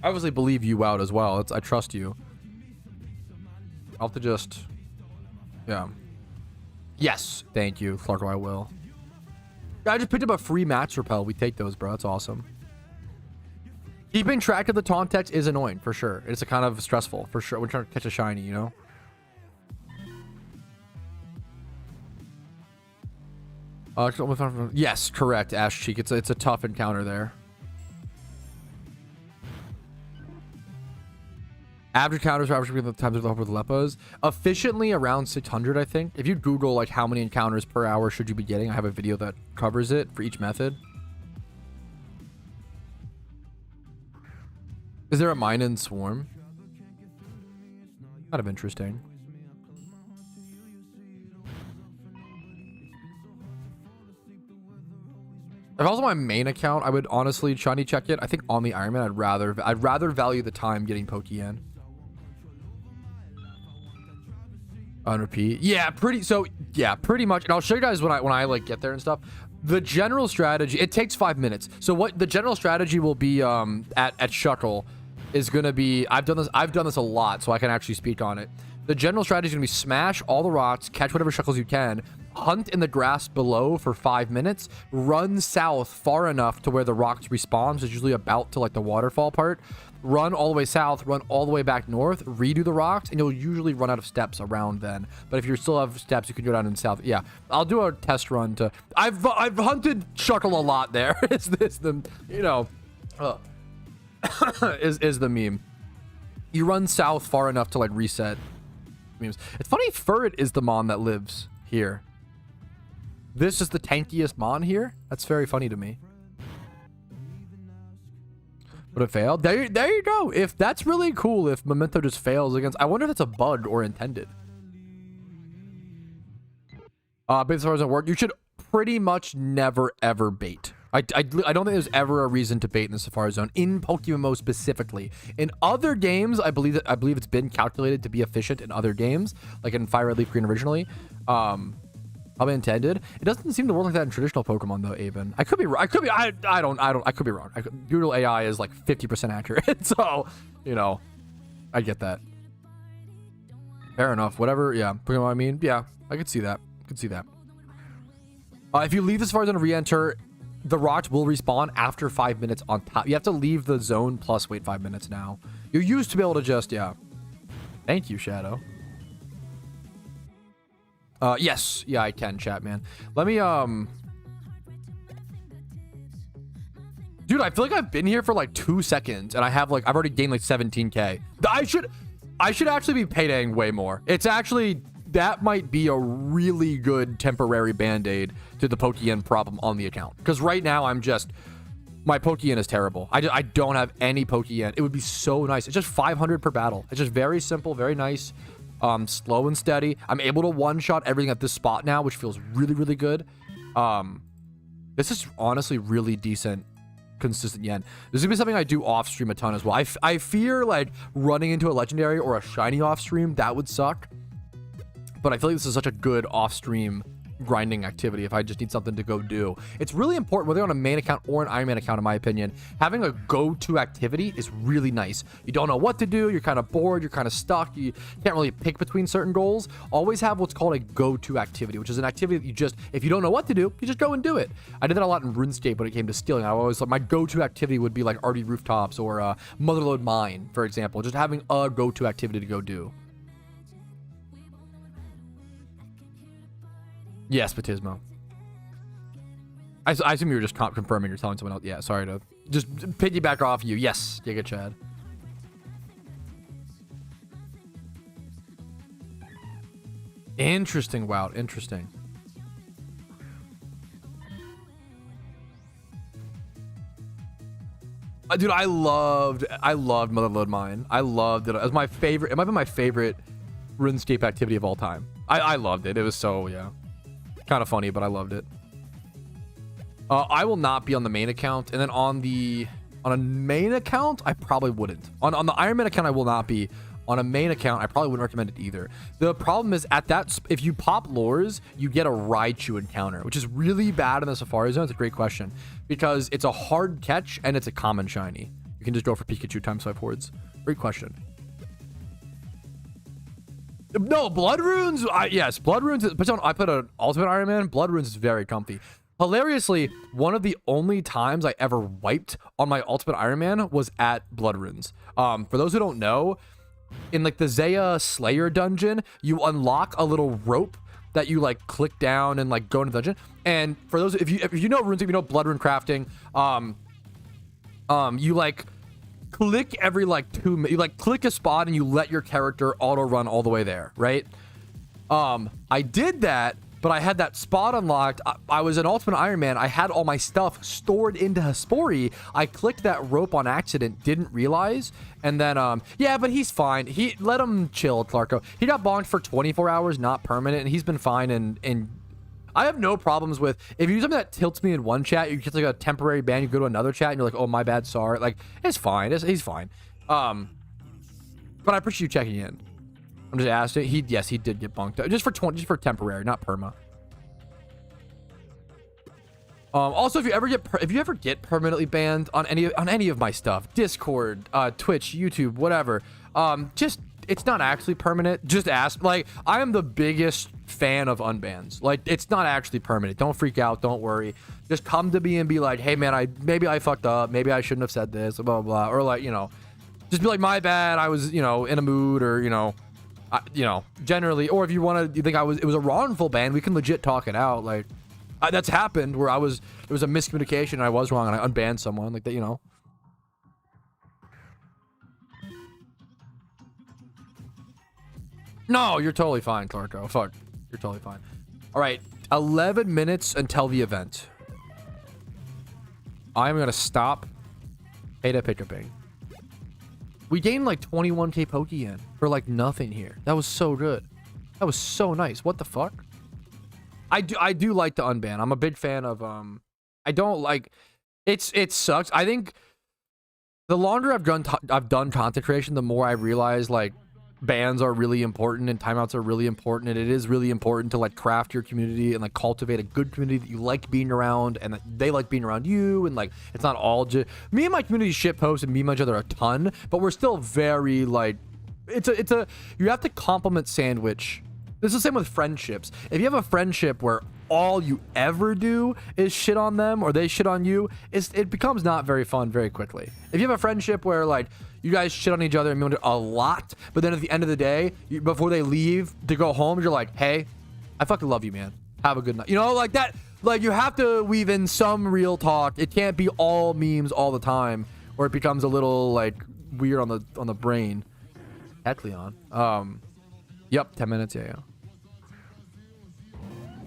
I obviously believe you out as well. I trust you. I'll have to just... Yeah. Yes. Thank you, Clarko, I will. I just picked up a free Max Repel. We take those, bro. That's awesome. Keeping track of the taunt text is annoying, for sure. It's a kind of stressful, for sure. We're trying to catch a shiny, you know? Yes, correct, Ash Cheek. It's a tough encounter there. Average counters for average times of the Lepos. Efficiently around 600, I think. If you Google like how many encounters per hour should you be getting, I have a video that covers it for each method. Is there a mine in Swarm? Kind of interesting. If I was on my main account, I would honestly shiny check it. I think on the Ironman, I'd rather value the time getting Pokeyen. On repeat. Yeah, pretty much. And I'll show you guys when I like get there and stuff. The general strategy, it takes 5 minutes. So what the general strategy will be at SHUCKLE is gonna be, I've done this a lot, so I can actually speak on it. The general strategy is gonna be smash all the rocks, catch whatever SHUCKLEs you can, hunt in the grass below for 5 minutes, run south far enough to where the rocks respawn, which is usually about to like the waterfall part, run all the way south, run all the way back north, redo the rocks, and you'll usually run out of steps around then. But if you still have steps, you can go down in south. Yeah, I'll do a test run to... I've hunted SHUCKLE a lot there. Is this the, you know, is the meme. You run south far enough to like reset memes. It's funny, Furret is the mon that lives here. This is the tankiest mon here? That's very funny to me. But it failed. There you go. If that's really cool, if Memento just fails against... I wonder if it's a bug or intended. Bait as far as it work, you should pretty much never, ever bait. I don't think there's ever a reason to bait in the Safari Zone, in PokeMMO specifically. In other games, I believe it's been calculated to be efficient in other games, like in Fire Red Leaf Green originally. Probably intended. It doesn't seem to work like that in traditional Pokemon though, Avon. I could be wrong. I could be wrong. Google AI is like 50% accurate. So, you know, I get that. Fair enough. Whatever. Yeah. Pokemon, I mean, yeah, I could see that. If you leave this far zone and re-enter, the rocks will respawn after 5 minutes on top. You have to leave the zone plus wait 5 minutes now. You used to be able to just, yeah. Thank you, Shadow. Yes. Yeah, I can, chat, man. Let me, Dude, I feel like I've been here for like 2 seconds and I've already gained like 17k. I should actually be paydaying way more. It's actually, that might be a really good temporary band-aid to the Pokeyen problem on the account. Because right now my Pokeyen is terrible. I don't have any Pokeyen. It would be so nice. It's just 500 per battle. It's just very simple, very nice. Slow and steady. I'm able to one-shot everything at this spot now, which feels really, really good. This is honestly really decent, consistent yen. This is gonna be something I do off stream a ton as well. I fear like running into a legendary or a shiny off stream. That would suck. But I feel like this is such a good off stream grinding activity if I just need something to go do. It's really important, whether on a main account or an Ironman account, in my opinion. Having a go-to activity is really nice. You don't know what to do, you're kind of bored, you're kind of stuck, you can't really pick between certain goals. Always have what's called a go-to activity, which is an activity that you just, if you don't know what to do, you just go and do it. I did that a lot in RuneScape when it came to stealing. I always thought my go-to activity would be like RD Rooftops or Motherlode Mine, for example. Just having a go-to activity to go do. Yes, Batismo. I assume you were just confirming you're telling someone else. Yeah, sorry to just piggyback off you. Yes, Giga Chad. Interesting. Wow, interesting. Dude, I loved Motherload Mine. I loved it. It was my favorite. It might be my favorite RuneScape activity of all time. I loved it. It was so, yeah, kind of funny, but I loved it. I will not be on the main account, and then on a main account, I probably wouldn't. On the Ironman account, I will not be. On a main account, I probably wouldn't recommend it either. The problem is at that, if you pop lures, you get a Raichu encounter, which is really bad in the Safari Zone. It's a great question because it's a hard catch and it's a common shiny. You can just go for Pikachu times 5 hordes. Great question. No, Blood Runes. Yes, Blood Runes. I put an Ultimate Iron Man. Blood Runes is very comfy. Hilariously, one of the only times I ever wiped on my Ultimate Iron Man was at Blood Runes. For those who don't know, in like the Zaya Slayer dungeon, you unlock a little rope that you like click down and like go into the dungeon. And for those, if you know runes, if you know Blood Rune crafting, you like click every like 2 minutes, you like click a spot and you let your character auto run all the way there, right? I did that, but I had that spot unlocked. I was an Ultimate Iron Man. I had all my stuff stored into Hespori. I clicked that rope on accident, didn't realize, and then yeah, but he's fine. He let him chill, Clarko. He got bonked for 24 hours, not permanent, and he's been fine. And I have no problems with if you do something that tilts me in one chat, you get like a temporary ban. You go to another chat and you're like, oh my bad, sorry. Like it's fine. He's fine. But I appreciate you checking in. I'm just asking. Yes, he did get bunked. Just for temporary, not perma. Also, if you ever get permanently banned on any of my stuff, Discord, Twitch, YouTube, whatever, just it's not actually permanent. Just ask. Like, I am the biggest fan of unbans. Like, it's not actually permanent. Don't freak out. Don't worry. Just come to me and be like, hey man, maybe I fucked up. Maybe I shouldn't have said this. Blah blah blah. Or like, just be like, my bad. I was in a mood, or generally. Or if you think it was a wrongful ban, we can legit talk it out. Like. That's happened where there was a miscommunication and I was wrong and I unbanned someone like that, No, you're totally fine, Clarko. Fuck. You're totally fine. All right. 11 minutes until the event. I'm going to stop Ada Pickuping. We gained like 21k Pokeyen for like nothing here. That was so good. That was so nice. What the fuck? I do like the unban. I'm a big fan of I don't like it sucks. I think the longer I've done content creation, the more I realize like bans are really important and timeouts are really important, and it is really important to like craft your community and like cultivate a good community that you like being around and that they like being around you, and like it's not all just me and my community shit post and meme each other a ton, but we're still very like it's a you have to compliment sandwich. This is the same with friendships. If you have a friendship where all you ever do is shit on them or they shit on you, it becomes not very fun very quickly. If you have a friendship where like you guys shit on each other and a lot, but then at the end of the day, before they leave to go home, you're like, hey, I fucking love you, man. Have a good night. Like that. Like you have to weave in some real talk. It can't be all memes all the time, or it becomes a little like weird on the brain. Heck, Leon. Yep, 10 minutes. Yeah.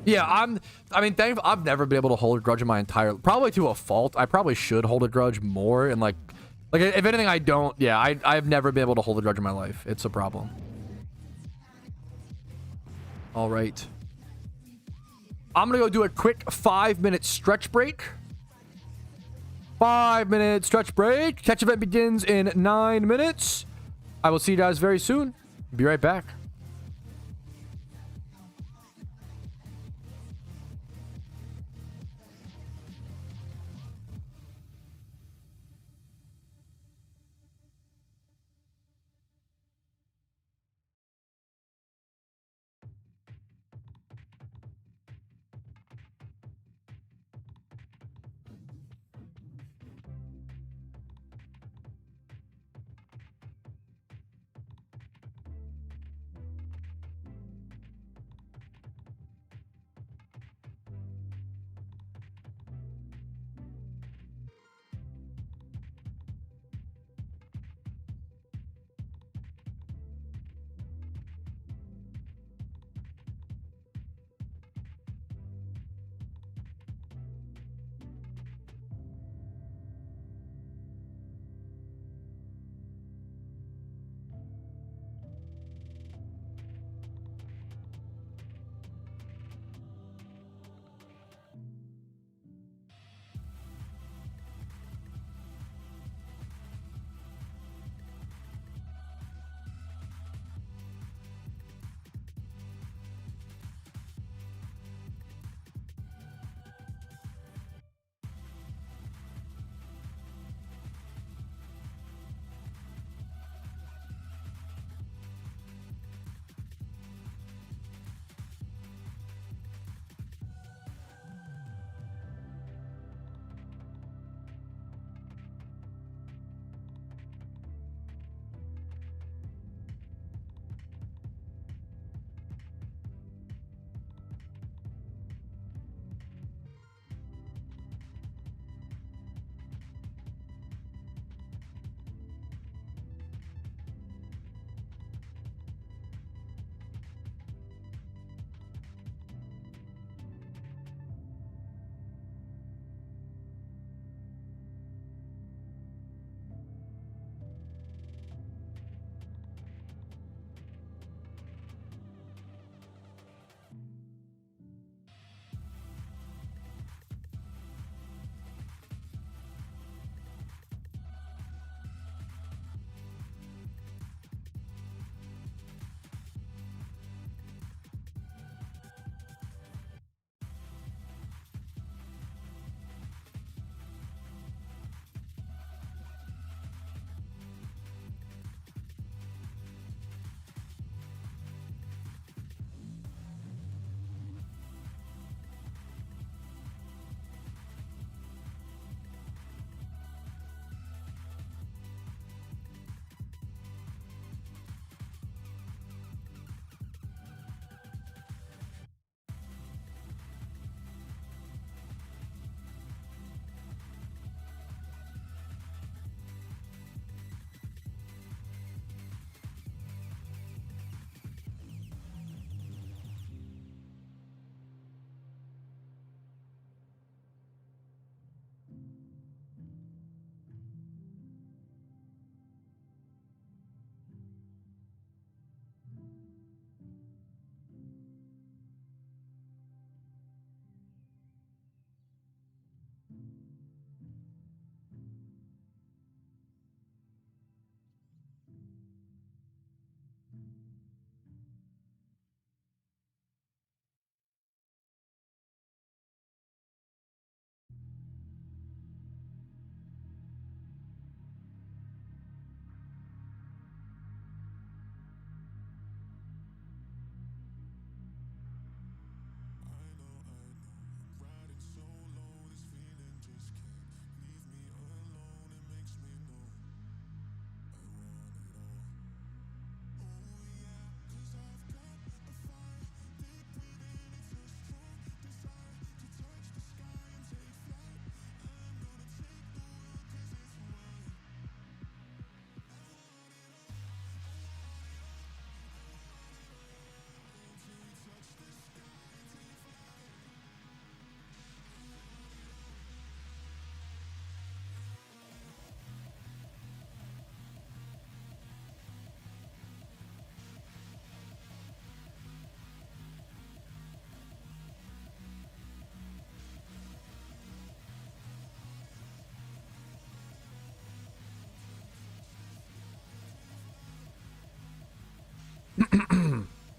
Yeah, thankful. I've never been able to hold a grudge in my entire, probably to a fault. I probably should hold a grudge more, and like if anything, I don't. Yeah, I've never been able to hold a grudge in my life. It's a problem. All right. I'm gonna go do a quick 5-minute stretch break. 5-minute stretch break. Catch event begins in 9 minutes. I will see you guys very soon. Be right back.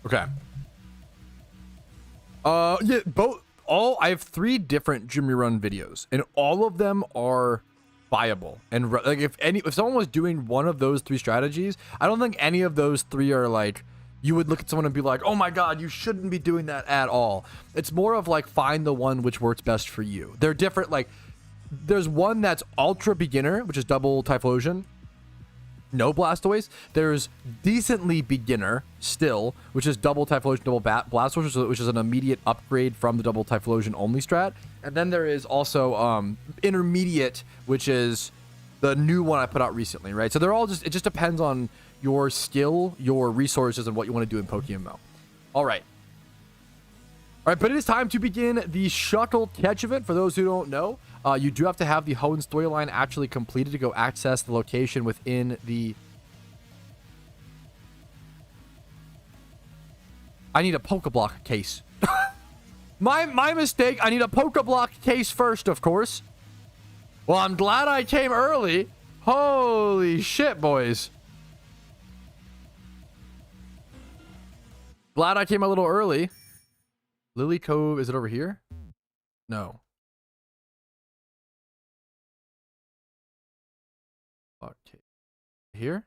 Okay. Yeah, I have 3 different Jimmy Run videos, and all of them are viable. And like, if someone was doing one of those 3 strategies, I don't think any of those 3 are like, you would look at someone and be like, oh my god, you shouldn't be doing that at all. It's more of like, find the one which works best for you. They're different. Like, there's one that's ultra beginner, which is double Typhlosion, no Blastoise. There's decently beginner still, which is double Typhlosion, double Blastoise, which is an immediate upgrade from the double Typhlosion only strat. And then there is also intermediate, which is the new one I put out recently, right? So they're all just, it just depends on your skill, your resources, and what you want to do in PokeMMO. All right. All right, but it is time to begin the SHUCKLE catch event. For those who don't know, you do have to have the Hoenn storyline actually completed to go access the location within the... I need a Pokeblock case. My mistake. I need a Pokeblock case first, of course. Well, I'm glad I came early. Holy shit, boys. Glad I came a little early. Lily Cove, is it over here? No. Okay. Here?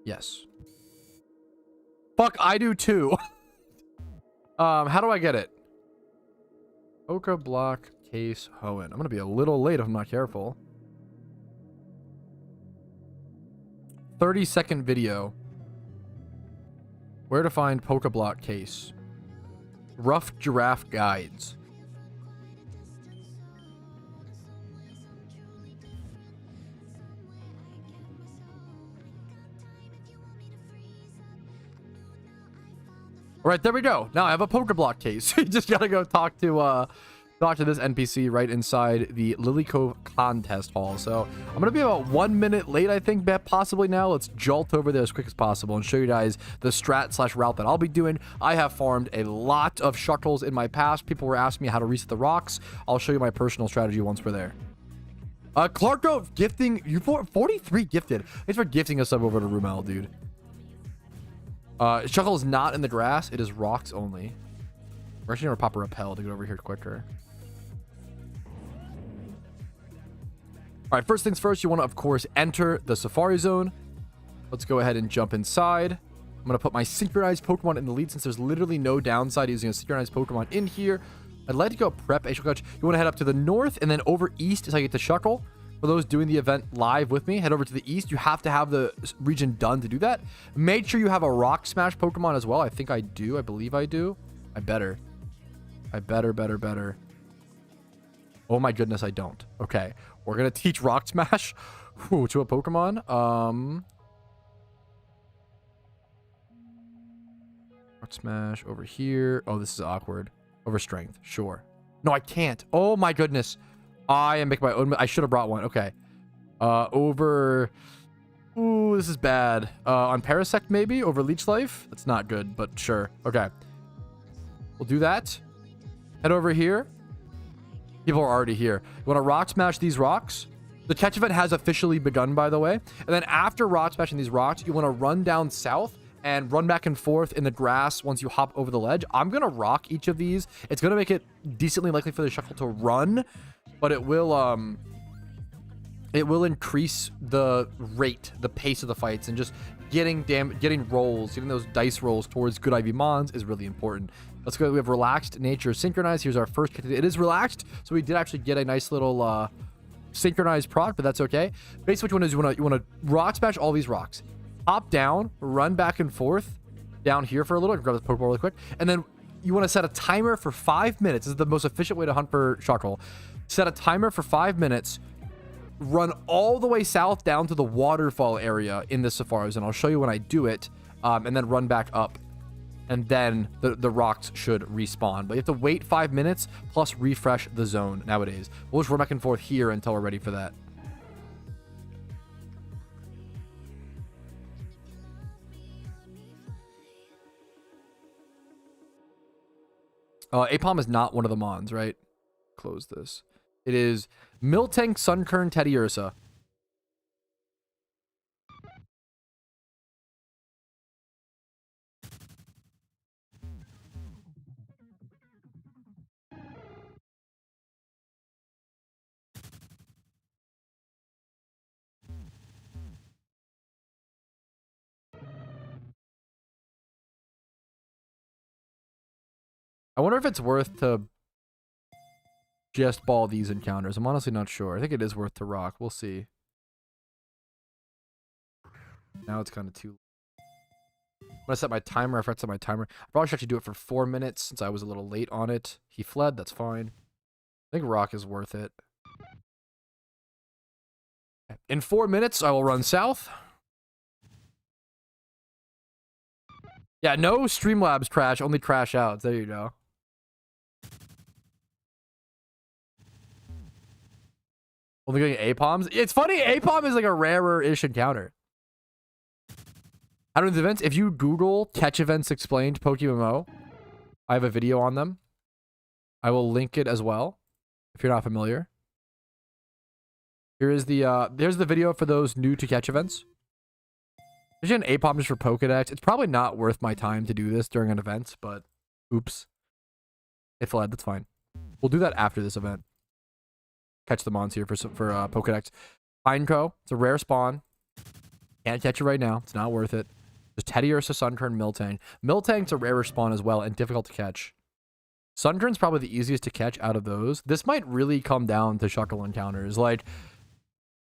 Yes. Fuck, I do too. How do I get it? Pokeblock case Hoenn. I'm gonna be a little late if I'm not careful. 30-second video. Where to find Pokeblock case. Rough Giraffe Guides. All right, there we go. Now I have a Pokeblock case. You just gotta go talk to this NPC right inside the Lily Cove contest hall. So I'm gonna be about 1 minute late, I think, possibly now. Let's jolt over there as quick as possible and show you guys the strat/route that I'll be doing. I have farmed a lot of SHUCKLEs in my past. People were asking me how to reset the rocks. I'll show you my personal strategy once we're there. Clarko gifting you 43 gifted. Thanks for gifting us up over to Rumel, dude. SHUCKLE is not in the grass. It is rocks only. We're actually gonna pop a repel to get over here quicker. All right, first things first, you want to, of course, enter the Safari Zone. Let's go ahead and jump inside. I'm going to put my synchronized Pokemon in the lead since there's literally no downside using a synchronized Pokemon in here. I'd like to go prep a SHUCKLE. You want to head up to the north and then over east is how you get to SHUCKLE. For those doing the event live with me, head over to the east. You have to have the region done to do that. Make sure you have a Rock Smash Pokemon as well. I think I do. I believe I do. I better. Oh my goodness, I don't. Okay. We're going to teach Rock Smash to a Pokemon. Rock Smash over here. Oh, this is awkward. Over Strength. Sure. No, I can't. Oh my goodness. I am making my own. I should have brought one. Okay. Over. Ooh, this is bad. On Parasect, maybe? Over Leech Life? That's not good, but sure. Okay. We'll do that. Head over here. People are already here. You want to Rock Smash these rocks? The catch event has officially begun, by the way. And then after Rock Smashing these rocks, you want to run down south and run back and forth in the grass once you hop over the ledge. I'm going to rock each of these. It's going to make it decently likely for the SHUCKLE to run, but it will increase the rate, the pace of the fights, and just getting rolls, getting those dice rolls towards good IV Mons is really important. Let's go. We have Relaxed Nature Synchronized. Here's our first kit. It is relaxed, so we did actually get a nice little synchronized proc, but that's okay. Basically, what you want to Rock Smash all these rocks. Hop down, run back and forth down here for a little. Grab this Pokeball really quick, and then you want to set a timer for 5 minutes. This is the most efficient way to hunt for SHUCKLE. Set a timer for 5 minutes. Run all the way south down to the waterfall area in the Safaris, and I'll show you when I do it, and then run back up. And then the rocks should respawn. But you have to wait 5 minutes plus refresh the zone nowadays. We'll just run back and forth here until we're ready for that. Apom is not one of the Mons, right? Close this. It is Miltank, Sunkern, Teddiursa. I wonder if it's worth to just ball these encounters. I'm honestly not sure. I think it is worth to rock. We'll see. Now it's kind of too... I'm going to set my timer. I forgot to set my timer. I probably should actually do it for 4 minutes since I was a little late on it. He fled. That's fine. I think rock is worth it. In 4 minutes, I will run south. Yeah, no Streamlabs crash, only crash outs. There you go. Only getting APOMs. It's funny, APOM is like a rarer-ish encounter. How do the events? If you Google catch events explained PokeMMO, I have a video on them. I will link it as well, if you're not familiar. Here is the there's the video for those new to catch events. There's an APOM just for Pokedex. It's probably not worth my time to do this during an event, but oops. It fled, that's fine. We'll do that after this event. Catch the mons here for Pokedex. Pineco, it's a rare spawn. Can't catch it right now. It's not worth it. There's Teddiursa, Sunkern, Miltank. Miltank's a rarer spawn as well and difficult to catch. Sunkern's probably the easiest to catch out of those. This might really come down to SHUCKLE encounters. Like,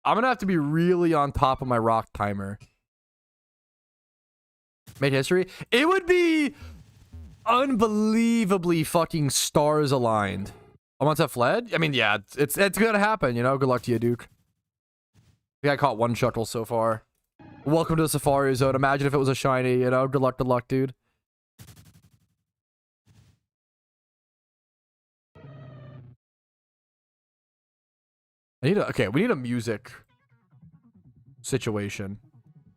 I'm going to have to be really on top of my rock timer. Made history. It would be unbelievably fucking stars aligned. Once I fled? I mean, yeah, it's gonna happen, you know? Good luck to you, Duke. I think I caught 1 SHUCKLE so far. Welcome to the Safari Zone. Imagine if it was a shiny, you know? Good luck, dude. Okay, we need a music situation.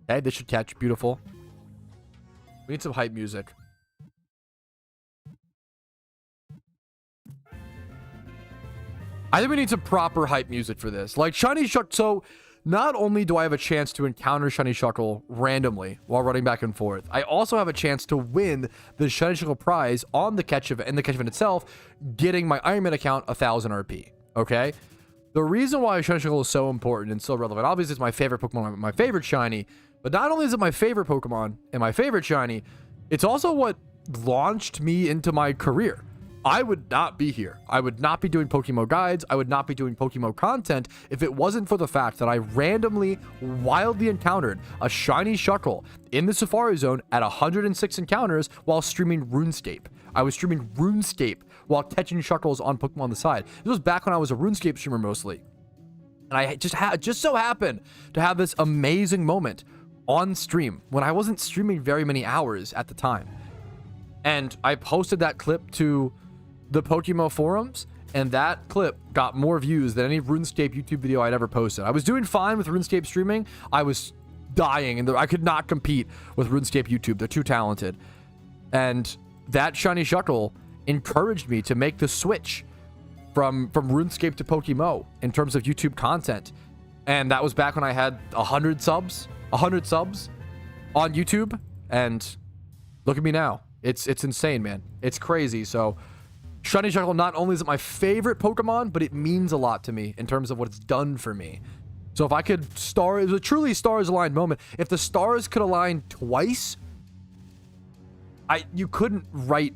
Okay, this should catch. Beautiful. We need some hype music. I think we need some proper hype music for this. Like, Shiny SHUCKLE. So, not only do I have a chance to encounter Shiny SHUCKLE randomly while running back and forth, I also have a chance to win the Shiny SHUCKLE prize on the catch event, in the catch event itself, getting my Ironman account 1000 RP. Okay? The reason why Shiny SHUCKLE is so important and so relevant, obviously it's my favorite Pokemon, my favorite Shiny, but not only is it my favorite Pokemon and my favorite Shiny, it's also what launched me into my career. I would not be here. I would not be doing PokeMMO Guides. I would not be doing PokeMMO content if it wasn't for the fact that I randomly, wildly encountered a Shiny SHUCKLE in the Safari Zone at 106 encounters while streaming RuneScape. I was streaming RuneScape while catching SHUCKLEs on Pokemon on the side. This was back when I was a RuneScape streamer mostly. And I just so happened to have this amazing moment on stream when I wasn't streaming very many hours at the time. And I posted that clip to the PokeMMO forums, and that clip got more views than any RuneScape YouTube video I'd ever posted. I was doing fine with RuneScape streaming. I was dying, and I could not compete with RuneScape YouTube. They're too talented. And that Shiny SHUCKLE encouraged me to make the switch from RuneScape to PokeMMO in terms of YouTube content. And that was back when I had 100 subs on YouTube. And look at me now. It's insane, man. It's crazy. So Shiny SHUCKLE, not only is it my favorite Pokemon, but it means a lot to me in terms of what it's done for me. So if I could it was a truly stars aligned moment. If the stars could align twice, you couldn't write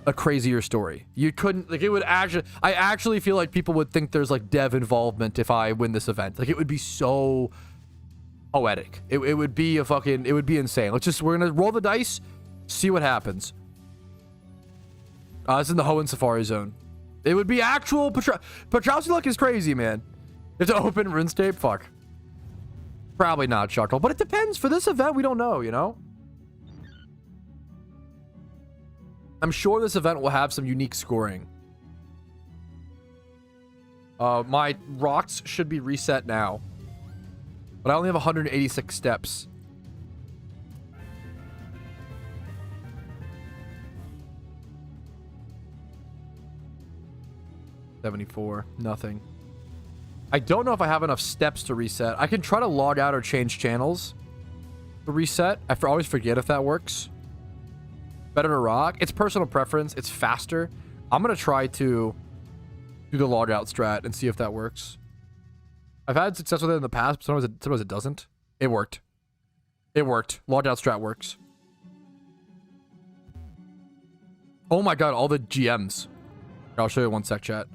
a crazier story. You couldn't, like, it would actually, I actually feel like people would think there's like dev involvement if I win this event. Like, it would be so poetic. It would be it would be insane. We're gonna roll the dice, see what happens. It's in the Hoenn Safari Zone. It would be actual Patrouski luck is crazy, man. If to open RuneScape, fuck. Probably not SHUCKLE, but it depends. For this event, we don't know, you know? I'm sure this event will have some unique scoring. My rocks should be reset now. But I only have 186 steps. $74. Nothing. I don't know if I have enough steps to reset. I can try to log out or change channels to reset. I always forget if that works. Better to rock. It's personal preference. It's faster. I'm going to try to do the log out strat and see if that works. I've had success with it in the past, but sometimes it doesn't. It worked. It worked. Log out strat works. Oh my god, all the GMs. I'll show you one sec, chat.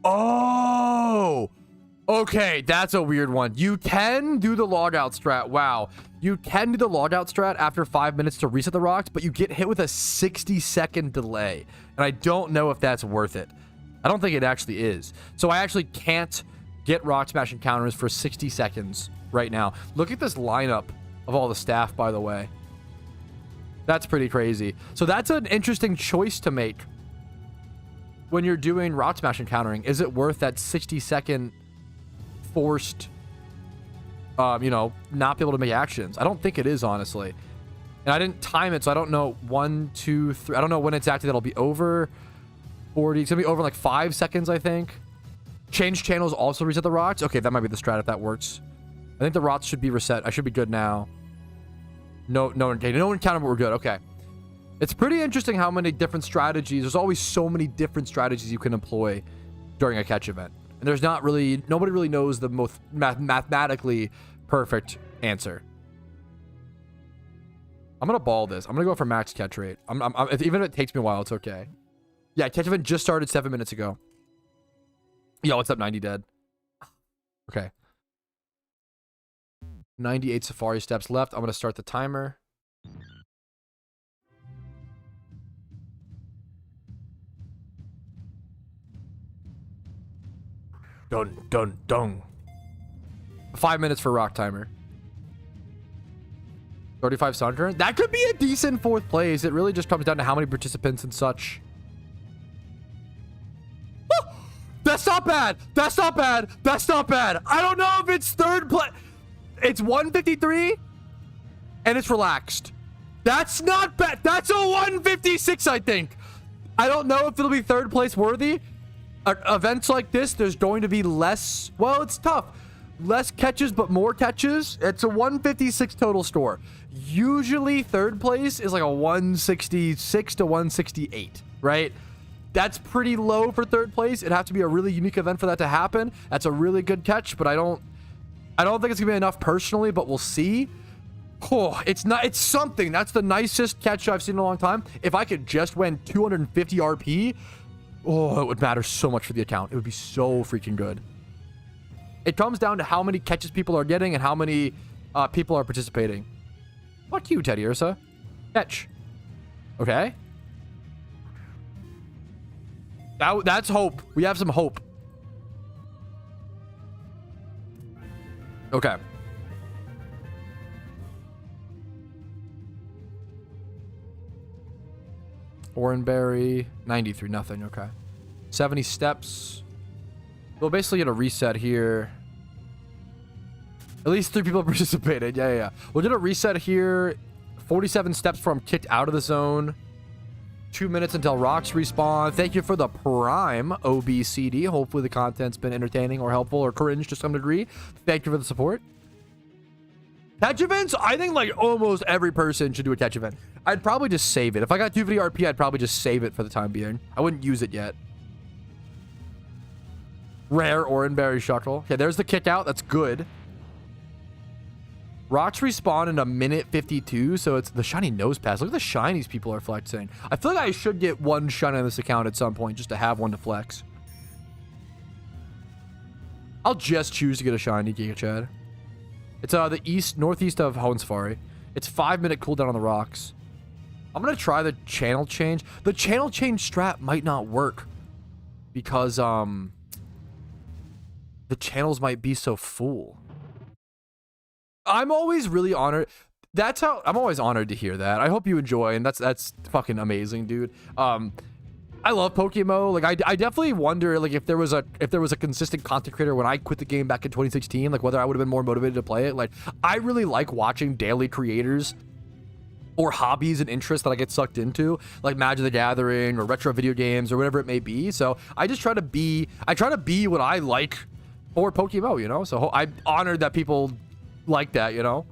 Oh! Okay, that's a weird one. You can do the logout strat. Wow. You can do the logout strat after 5 minutes to reset the rocks, but you get hit with a 60-second delay. And I don't know if that's worth it. I don't think it actually is. So I actually can't get rock smash encounters for 60 seconds right now. Look at this lineup of all the staff, by the way. That's pretty crazy. So that's an interesting choice to make when you're doing rock smash encountering. Is it worth that 60-second forced, you know, not be able to make actions? I don't think it is, honestly. And I didn't time it, so I don't know. 1, 2, 3. I don't know when exactly that'll be over. 40. It's gonna be over in like 5 seconds, I think. Change channels also reset the rocks. Okay, that might be the strat if that works. I think the rocks should be reset. I should be good now. No encounter, but we're good. Okay. It's pretty interesting how many different strategies. There's always so many different strategies you can employ during a catch event. And there's not really, nobody really knows the most mathematically perfect answer. I'm going to ball this. I'm going to go for max catch rate. Even if it takes me a while, it's okay. Yeah, catch event just started 7 minutes ago. Yo, what's up, 90 dead? Okay. 98 safari steps left. I'm going to start the timer. Dun, dun, dun. 5 minutes for rock timer. 35 sun turn. That could be a decent 4th place. It really just comes down to how many participants and such. Oh, that's not bad. That's not bad. That's not bad. I don't know if it's 3rd place. It's 153 and it's relaxed. That's not bad. That's a 156, I think. I don't know if it'll be 3rd place worthy. Events like this, there's going to be less. Well, it's tough. Less catches, but more catches. It's a 156 total score. Usually 3rd place is like a 166 to 168, right? That's pretty low for 3rd place. It'd have to be a really unique event for that to happen. That's a really good catch, but I don't think it's gonna be enough personally, but we'll see. Oh, it's something. That's the nicest catch I've seen in a long time. If I could just win 250 RP, oh, it would matter so much for the account. It would be so freaking good. It comes down to how many catches people are getting and how many people are participating. Fuck you, Teddy Ursa. Catch. Okay. That's hope. We have some hope. Okay. Oranberry, 93, nothing. Okay. 70 steps. We'll basically get a reset here. At least 3 people participated. Yeah. We'll get a reset here. 47 steps from kicked out of the zone. 2 minutes until rocks respawn. Thank you for the prime OBCD. Hopefully the content's been entertaining or helpful or cringe to some degree. Thank you for the support. Catch events, I think like almost every person should do a catch event. I'd probably just save it. If I got 250 RP, I'd probably just save it for the time being. I wouldn't use it yet. Rare Oranberry Shuckle. Okay, there's the kick out. That's good. Rocks respawn in a minute 52, so it's the shiny nose pass. Look at the shinies people are flexing. I feel like I should get one shiny on this account at some point just to have one to flex. I'll just choose to get a shiny, Giga Chad. It's the northeast of Hoenn Safari. It's 5-minute cooldown on the rocks. I'm gonna try the channel change. The channel change strat might not work because the channels might be so full. I'm always really honored. I'm always honored to hear that. I hope you enjoy, and that's fucking amazing, dude. I love PokeMMO. Like I definitely wonder like if there was a consistent content creator when I quit the game back in 2016, like whether I would have been more motivated to play it. Like I really like watching daily creators or hobbies and interests that I get sucked into, like Magic the Gathering or retro video games or whatever it may be. So I just try to be what I like for PokeMMO, you know? So I'm honored that people like that, you know?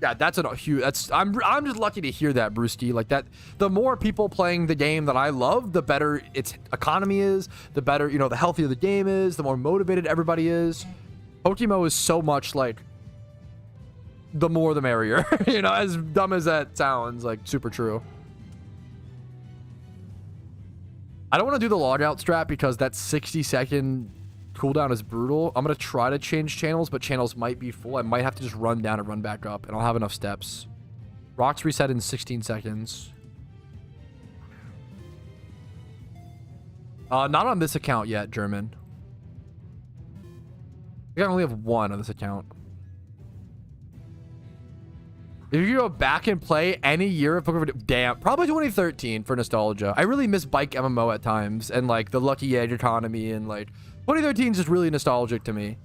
Yeah, that's a huge. I'm just lucky to hear that, Brewski. Like that, the more people playing the game that I love, the better its economy is. The better, you know, the healthier the game is. The more motivated everybody is. PokeMMO is so much like the more the merrier. You know, as dumb as that sounds, like super true. I don't want to do the logout strat because that 60-second cooldown is brutal. I'm going to try to change channels, but channels might be full. I might have to just run down and run back up, and I'll have enough steps. Rocks reset in 16 seconds. Not on this account yet, German. I think I only have one on this account. If you go back and play any year of PokeMMO, damn, probably 2013 for nostalgia. I really miss bike MMO at times, and like the Lucky Egg economy, and like 2013 is just really nostalgic to me.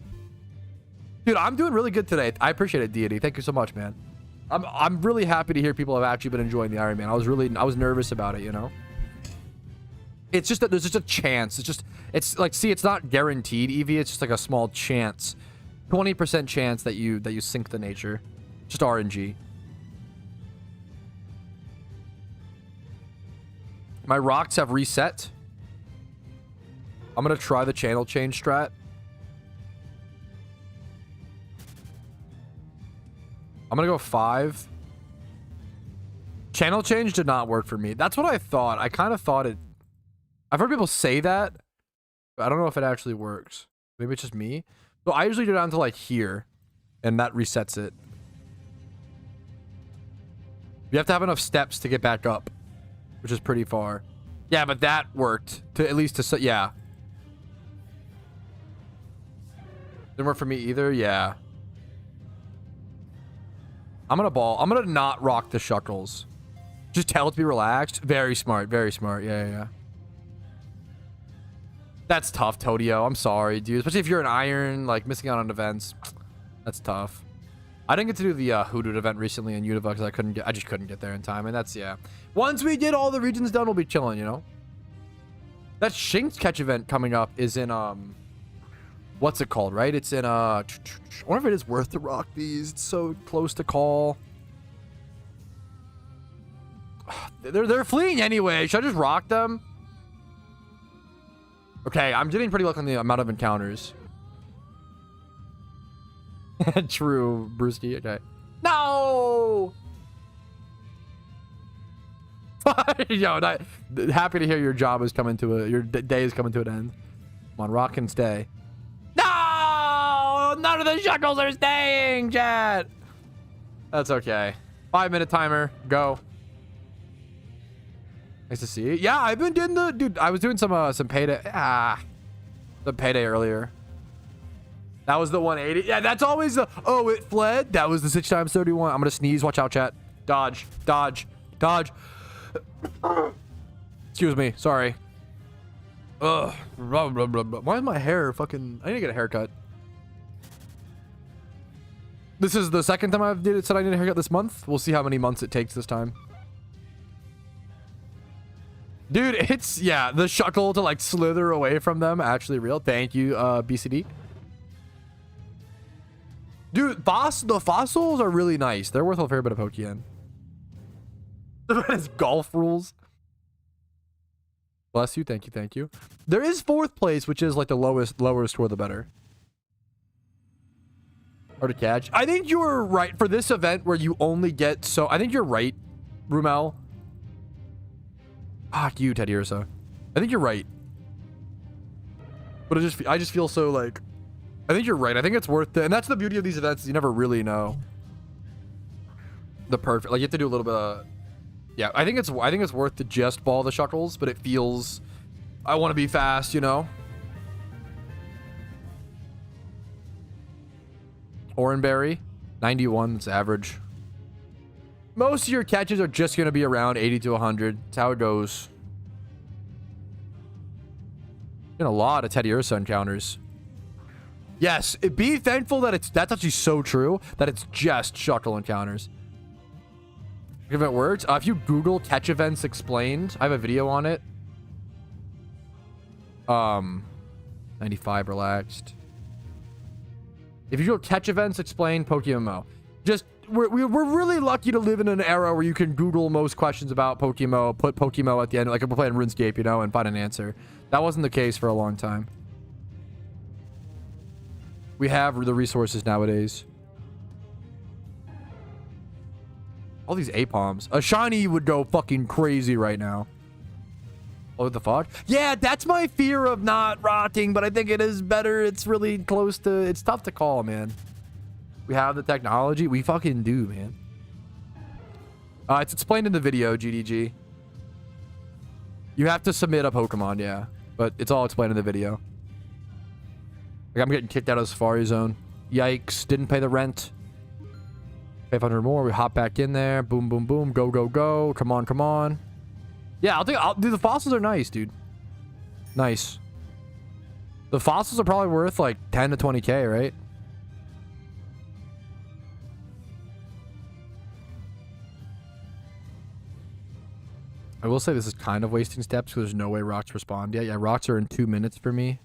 Dude, I'm doing really good today. I appreciate it, Deity. Thank you so much, man. I'm really happy to hear people have actually been enjoying the Ironman. I was nervous about it, you know. It's just that there's just a chance. It's like, see, it's not guaranteed, Eevee. It's just like a small chance, 20% chance that you sink the nature. Just RNG. My rocks have reset. I'm gonna try the channel change strat. I'm gonna go 5. Channel change did not work for me. That's what I thought. I kind of thought it. I've heard people say that, but I don't know if it actually works. Maybe it's just me. So I usually go down to like here, and that resets it. You have to have enough steps to get back up, which is pretty far. Yeah, but that worked to at least to, yeah. Didn't work for me either. Yeah. I'm gonna not rock the Shuckles. Just tell it to be relaxed. Very smart. Very smart. Yeah, yeah, yeah. That's tough, Todio. I'm sorry, dude. Especially if you're an Iron, like missing out on events. That's tough. I didn't get to do the Hoodoo event recently in Unova because I just couldn't get there in time, and that's, yeah. Once we get all the regions done, we'll be chilling, you know. That Shinx catch event coming up is in what's it called, right? It's in I wonder if it is worth to rock these. It's so close to call. They're fleeing anyway. Should I just rock them? Okay, I'm getting pretty lucky on the amount of encounters. True, Brewski. Okay. No! Yo, happy to hear your job is coming to your day is coming to an end. Come on, rock and stay. No! None of the Shuckles are staying, chat. That's okay. 5-minute timer. Go. Nice to see you. Yeah, I've been doing dude. I was doing some payday. The payday earlier. That was the 180. Yeah, that's always the. Oh, it fled. That was the 6x31. I'm gonna sneeze. Watch out, chat. Dodge, dodge, dodge. Excuse me. Sorry. Ugh. Why is my hair fucking? I need to get a haircut. This is the second time I've said I need a haircut this month. We'll see how many months it takes this time. Dude, it's, yeah, the Shuckle to like slither away from them actually real. Thank you, BCD. Dude, the fossils are really nice. They're worth a fair bit of Pokeyen. It's golf rules. Bless you. Thank you. Thank you. There is 4th place, which is like the lower score, the better. Hard to catch. I think you were right for this event where you only get so. I think you're right, Rumel. Fuck you, Teddy Ursa. I think you're right. But I just feel so like. I think you're right. I think it's worth it, and that's the beauty of these events. You never really know the perfect. Like you have to do a little bit of. Yeah, I think it's worth to just ball the Shuckles, but it feels. I want to be fast, you know. Oranberry, 91. It's average. Most of your catches are just going to be around 80 to 100. That's how it goes. Been a lot of Teddy Ursa encounters. Yes, be thankful that that's actually so true that it's just Shuckle encounters. If it works, if you Google catch events explained, I have a video on it. 95 relaxed. If you go catch events explained PokeMMO, just we're really lucky to live in an era where you can Google most questions about PokeMMO, put PokeMMO at the end, like if we're playing RuneScape, you know, and find an answer. That wasn't the case for a long time. We have the resources nowadays. All these A-Palms. A shiny would go fucking crazy right now. Oh, the fog? Yeah, that's my fear of not rotting, but I think it is better. It's really close to... It's tough to call, man. We have the technology. We fucking do, man. It's explained in the video, GDG. You have to submit a Pokemon, yeah. But it's all explained in the video. Like, I'm getting kicked out of the Safari Zone. Yikes. Didn't pay the rent. 500 more. We hop back in there. Boom, boom, boom. Go, go, go. Come on, come on. Yeah, dude, the fossils are nice, dude. Nice. The fossils are probably worth like 10 to 20k, right? I will say this is kind of wasting steps because there's no way rocks respond yet. Yeah, rocks are in 2 minutes for me.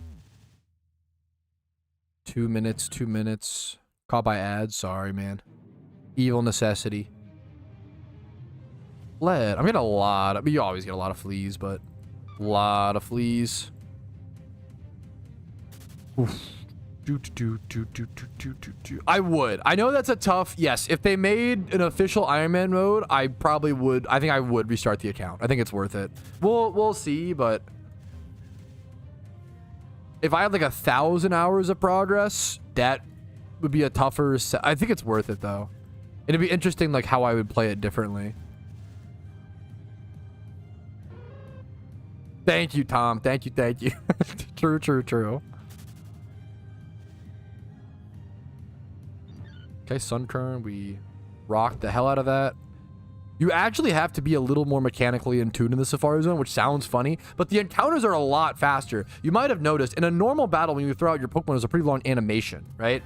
2 minutes, 2 minutes. Caught by ads. Sorry, man. Evil necessity. Lead. I'm getting a lot. I mean, you always get a lot of fleas, but a lot of fleas. Oof. I would. I know that's a tough. Yes, if they made an official Ironman mode, I probably would. I think I would restart the account. I think it's worth it. We'll see, but if I had like 1,000 hours of progress, that would be a tougher. I think it's worth it though. It'd be interesting, like how I would play it differently. Thank you, Tom. Thank you. Thank you. True, true, true. Okay, Sunkern. We rocked the hell out of that. You actually have to be a little more mechanically in tune in the Safari Zone, which sounds funny, but the encounters are a lot faster. You might have noticed in a normal battle when you throw out your Pokemon, there's a pretty long animation, right?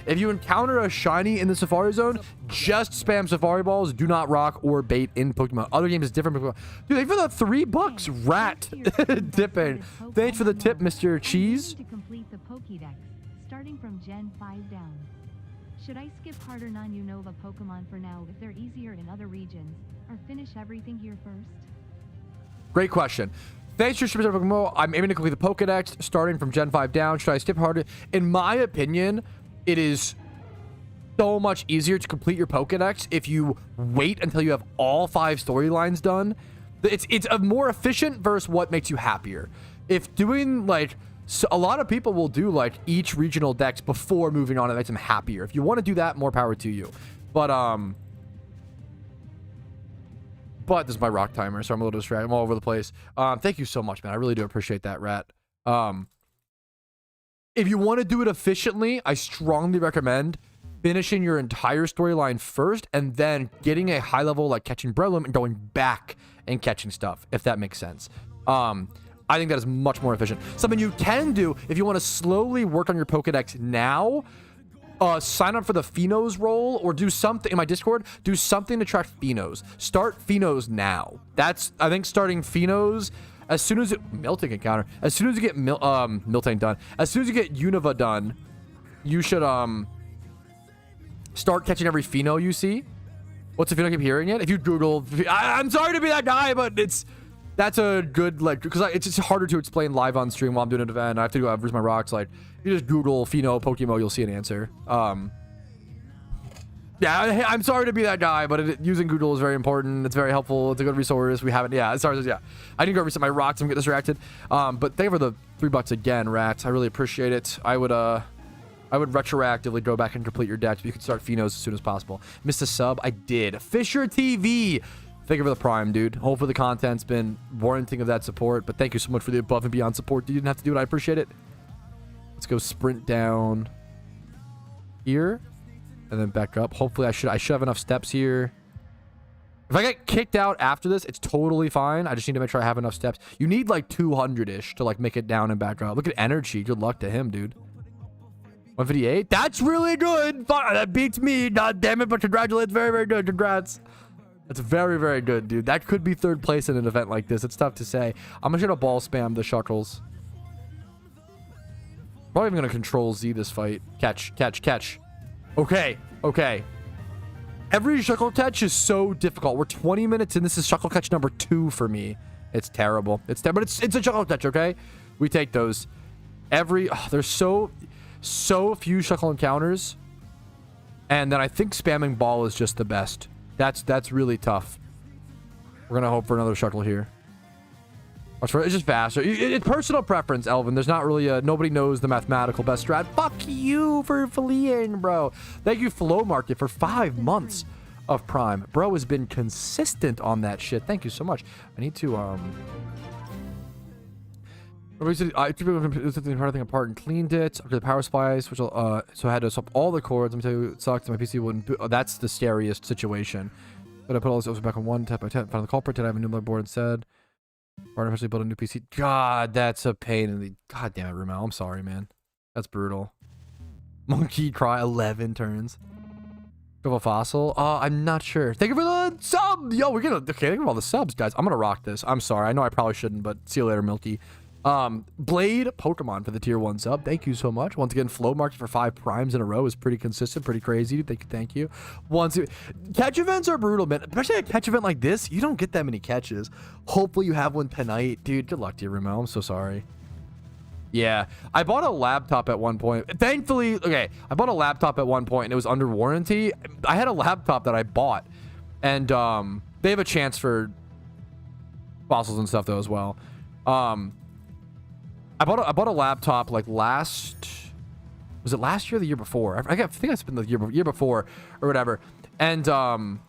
If you encounter a shiny in the Safari Zone, just spam Safari Balls. Do not rock or bait in Pokemon. Other games is different. Pokemon. Dude, thanks for the $3. Rat dipping. Thanks for the tip, Mr. Cheese. To complete the Pokédex, starting from Gen 5 down. Should I skip harder non-Unova Pokemon for now if they're easier in other regions, or finish everything here first? Great question. Thanks for your Pokemon. I'm aiming to complete the Pokedex starting from Gen 5 down. Should I skip harder? In my opinion, it is so much easier to complete your Pokedex if you wait until you have all 5 storylines done. It's a more efficient versus what makes you happier. If doing like... So a lot of people will do like each regional dex before moving on. It makes them happier. If you want to do that, more power to you. But this is my rock timer, so I'm a little distracted. I'm all over the place. Thank you so much, man. I really do appreciate that, Rat. If you want to do it efficiently, I strongly recommend finishing your entire storyline first and then getting a high level like catching Breloom and going back and catching stuff, if that makes sense. I think that is much more efficient. Something you can do if you want to slowly work on your Pokedex now, sign up for the Phenos role or do something in my Discord, do something to track Phenos. Start Phenos now. That's, I think, starting Phenos as soon as Miltank encounter, as soon as you get Miltank done, as soon as you get Unova done, you should start catching every Pheno you see. What's if you don't keep hearing it? If you Google, I'm sorry to be that guy, but that's a good, like, because it's just harder to explain live on stream while I'm doing an event. I have to go versus my rocks. Like, you just Google Pheno Pokemon, you'll see an answer. Yeah, I'm sorry to be that guy, but using Google is very important. It's very helpful. It's a good resource. We haven't, yeah, yeah. I need to go reset my rocks. I'm getting distracted. But thank you for the $3 again, Rats. I really appreciate it. I would retroactively go back and complete your deck. You can start Phenos as soon as possible. Missed a sub? I did. Fisher TV. Thank you for the Prime, dude. Hopefully the content's been warranting of that support, but thank you so much for the above and beyond support. You didn't have to do it. I appreciate it. Let's go sprint down here and then back up. Hopefully I should have enough steps here. If I get kicked out after this, it's totally fine. I just need to make sure I have enough steps. You need like 200-ish to like make it down and back up. Look at Energy. Good luck to him, dude. 158. That's really good. That beats me. God damn it, but congratulations. Very, very good. Congrats. That's very, very good, dude. That could be 3rd place in an event like this. It's tough to say. I'm just gonna ball spam the Shuckles. Probably even gonna control Z this fight. Catch, catch, catch. Okay, okay. Every Shuckle catch is so difficult. We're 20 minutes in. This is Shuckle catch number 2 for me. It's terrible. But it's a Shuckle catch, okay? We take those. There's so few Shuckle encounters. And then I think spamming ball is just the best. That's really tough. We're gonna hope for another Shuckle here. It's just faster. It's personal preference, Elvin. There's not really a... Nobody knows the mathematical best strat. Fuck you for fleeing, bro. Thank you, Flow Market, for 5 months of Prime. Bro has been consistent on that shit. Thank you so much. I need to, I took the entire thing apart and cleaned it. Okay, the power supplies, which so I had to swap all the cords. Let me tell you, it sucked. My PC wouldn't... Oh, that's the scariest situation. But I put all this over back on 1, tap by tap, found the culprit. Did I have a new motherboard instead? Artificially build a new PC. God, that's a pain in the... God damn it, Rumel. I'm sorry, man. That's brutal. Monkey cry 11 turns. Of a fossil? I'm not sure. Thank you for the sub! Yo, we're gonna... Okay, thank you for all the subs, guys. I'm gonna rock this. I'm sorry. I know I probably shouldn't, but see you later, Milky. Blade Pokemon for the tier 1 sub. Thank you so much. Once again, Flow Market for 5 primes in a row is pretty consistent, pretty crazy. Thank you. Catch events are brutal, man. Especially a catch event like this, you don't get that many catches. Hopefully you have one tonight. Dude, good luck to you, Rumel. I'm so sorry. Yeah, I bought a laptop at one point. Thankfully, okay, I bought a laptop at one point and it was under warranty. I had a laptop that I bought and they have a chance for fossils and stuff though as well. I bought a laptop like was it last year or the year before? I think it's been the year before or whatever. And Humans,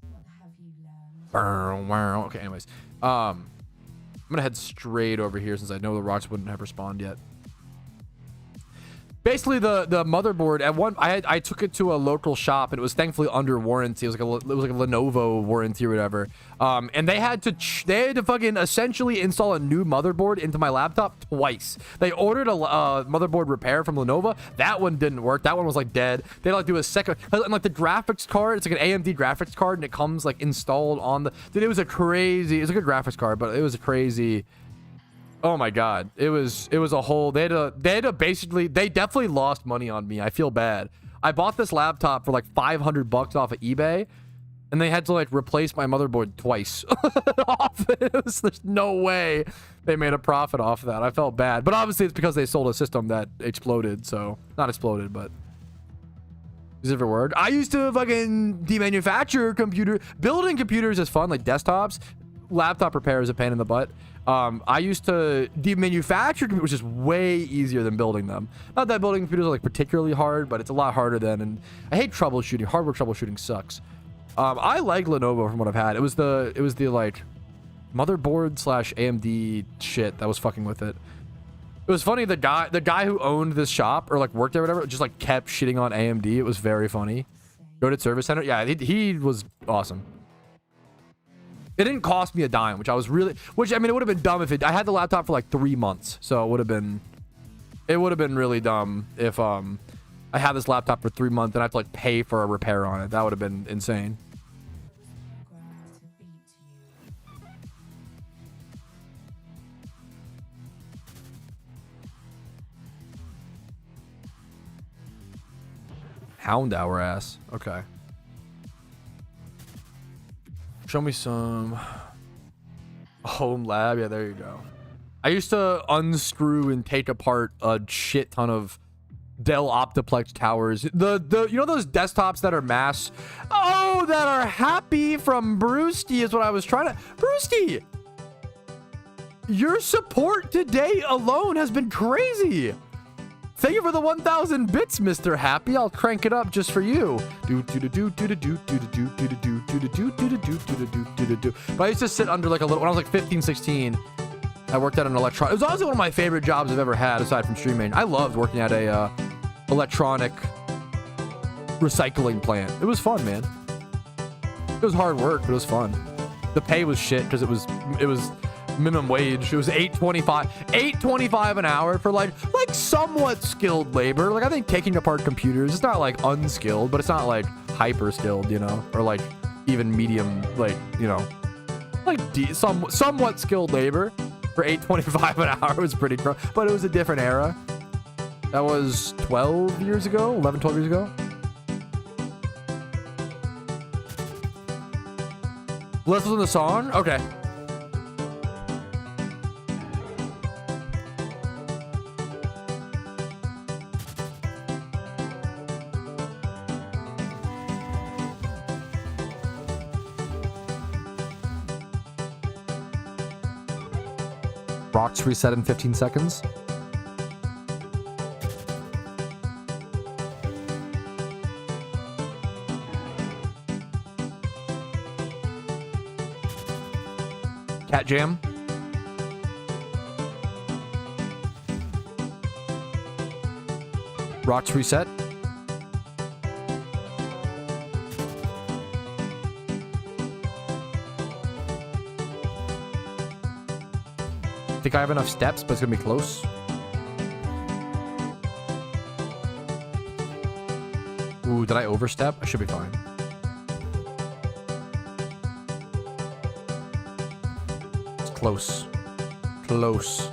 what have you learned? okay, anyways. I'm gonna head straight over here since I know the rocks wouldn't have respawned yet. Basically, the motherboard at one, I took it to a local shop and it was thankfully under warranty. It was like a Lenovo warranty or whatever. And they had to fucking essentially install a new motherboard into my laptop twice. They ordered a motherboard repair from Lenovo. That one didn't work. That one was like dead. They had to like do a second, and like the graphics card. It's like an AMD graphics card and it comes like installed on the. Dude, it was a good graphics card, but it was a crazy. Oh my god, it was a whole. They definitely lost money on me. I feel bad. I bought this laptop for like $500 off of eBay, and they had to like replace my motherboard twice. There's no way they made a profit off of that. I felt bad, but obviously it's because they sold a system that exploded. So not exploded, but is a different word. I used to fucking demanufacture building computers is fun, like desktops. Laptop repair is a pain in the butt. I used to demanufacture computers, which is way easier than building them. Not that building computers are like particularly hard, but it's a lot harder than. And I hate troubleshooting. Hardware troubleshooting sucks. I like Lenovo from what I've had. It was the like motherboard / AMD shit that was fucking with it. It was funny. The guy who owned this shop or like worked there or whatever just like kept shitting on AMD. It was very funny. Go to Service Center. Yeah, he was awesome. It didn't cost me a dime, which I mean, it would have been dumb if I had the laptop for like 3 months. So it would have been really dumb if I had this laptop for 3 months and I have to like pay for a repair on it. That would have been insane. Hound our ass. Okay. Show me some home lab. Yeah, there you go. I used to unscrew and take apart a shit ton of Dell Optiplex towers. The you know those desktops that are that are happy from Brewski is what I was trying to. Brewski, your support today alone has been crazy. Thank you for the 1,000 bits, Mr. Happy. I'll crank it up just for you. But I used to sit under like a little, when I was like 15, 16, I worked at an electronic. It was honestly one of my favorite jobs I've ever had aside from streaming. I loved working at a electronic recycling plant. It was fun, man. It was hard work, but it was fun. The pay was shit because it was minimum wage. It was $8.25 an hour for like somewhat skilled labor. Like I think taking apart computers, it's not like unskilled, but it's not like hyper skilled, you know, or like even medium, like, you know, like somewhat skilled labor for $8.25 an hour was pretty gross. But it was a different era. That was 12 years ago, 11, 12 years ago. Let's listen to the song. Okay. Rocks reset in 15 seconds. Cat jam. Rocks reset. I think I have enough steps, but it's gonna be close. Ooh, did I overstep? I should be fine. It's close. Close.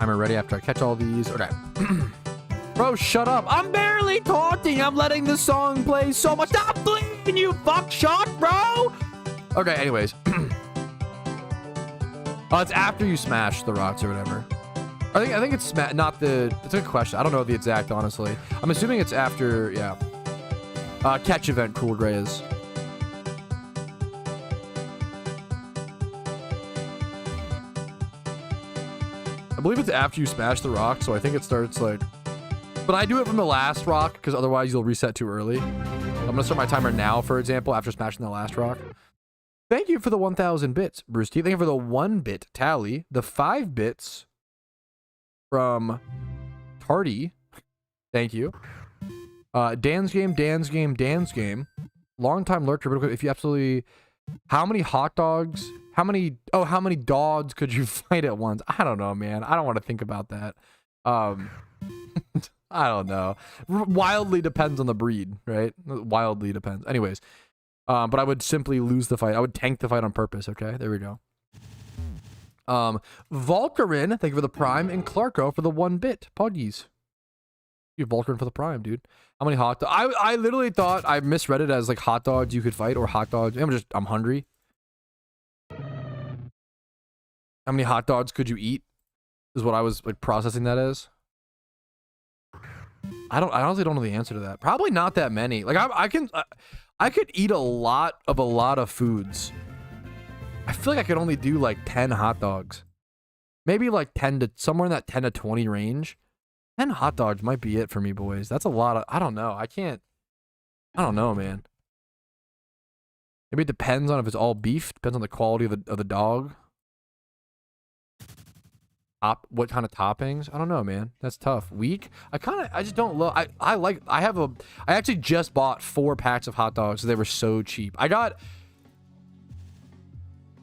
I'm ready after I catch all these. Okay. Bro, shut up. I'm barely talking. I'm letting the song play so much. Stop bleeding, you fuck shot, bro. Okay, anyways. Oh, it's after you smash the rocks or whatever. I think it's not the... It's a good question. I don't know the exact, honestly. I'm assuming it's after, yeah. Catch event, Cool Gray is. I believe it's after you smash the rock, so I think it starts like... But I do it from the last rock, because otherwise you'll reset too early. I'm going to start my timer now, for example, after smashing the last rock. Thank you for the 1,000 bits, Bruce T. Thank you for the 1-bit tally. The 5 bits from Tardy. Thank you. Dan's game. Long-time lurker, but if you absolutely... How many hot dogs... How many dogs could you fight at once? I don't know, man. I don't want to think about that. I don't know. Wildly depends on the breed, right? Wildly depends. Anyways, but I would simply lose the fight. I would tank the fight on purpose, okay? There we go. Volcarin, thank you for the prime, and Clarko for the 1-bit. Puggies. You Volcarin for the prime, dude. How many hot dogs? I literally thought I misread it as like hot dogs you could fight or hot dogs. I'm hungry. How many hot dogs could you eat? Is what I was like processing that as. I honestly don't know the answer to that. Probably not that many. Like I could eat a lot of foods. I feel like I could only do like 10 hot dogs. Maybe like 10 to somewhere in that 10 to 20 range. 10 hot dogs might be it for me, boys. That's a lot of... I don't know. I don't know, man. Maybe it depends on if it's all beef. Depends on the quality of the dog. What kind of toppings? I don't know, man. That's tough. Weak? I just don't love... I actually just bought 4 packs of hot dogs. They were so cheap. I got...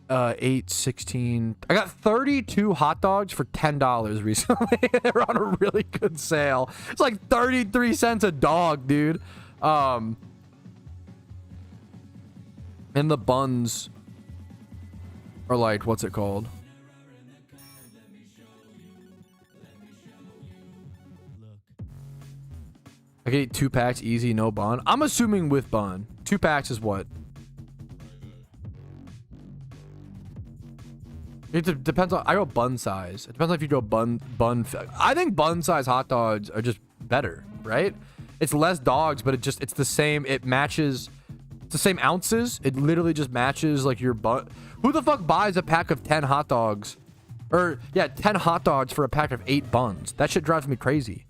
8, 16... I got 32 hot dogs for $10 recently. They were on a really good sale. It's like 33 cents a dog, dude. And the buns are like... What's it called? I can eat 2 packs easy, no bun. I'm assuming with bun. 2 packs is what? It depends on... I go bun size. It depends on if you go bun... I think bun size hot dogs are just better, right? It's less dogs, but it's the same... It matches... It's the same ounces. It literally just matches like your bun... Who the fuck buys a pack of 10 hot dogs? Or, yeah, 10 hot dogs for a pack of 8 buns. That shit drives me crazy.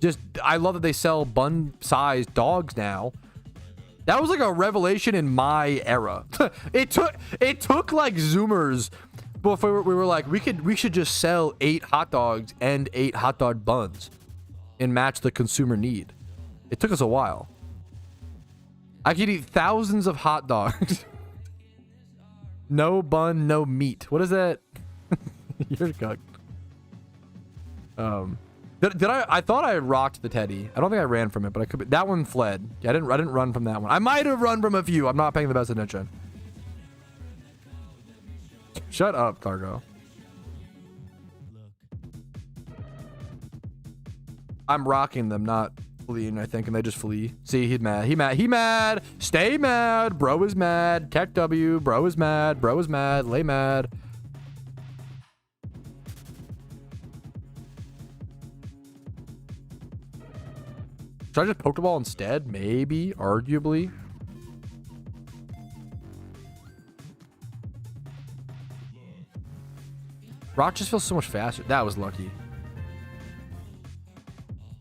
Just, I love that they sell bun-sized dogs now. That was like a revelation in my era. It took like Zoomers before we were like, we should just sell 8 hot dogs and 8 hot dog buns and match the consumer need. It took us a while. I could eat thousands of hot dogs. No bun, no meat. What is that? You're cooked. I thought I rocked the teddy. I don't think I ran from it, but I could be. That one fled. Yeah, I didn't run from that one. I might have run from a few. I'm not paying the best attention. Shut up, Cargo. I'm rocking them, not fleeing, I think, and they just flee. See, he's mad. He mad. Stay mad. Bro is mad. Tech W. Bro is mad. Bro is mad. Lay mad. Should I just Pokeball instead? Maybe, arguably. Rock just feels so much faster. That was lucky.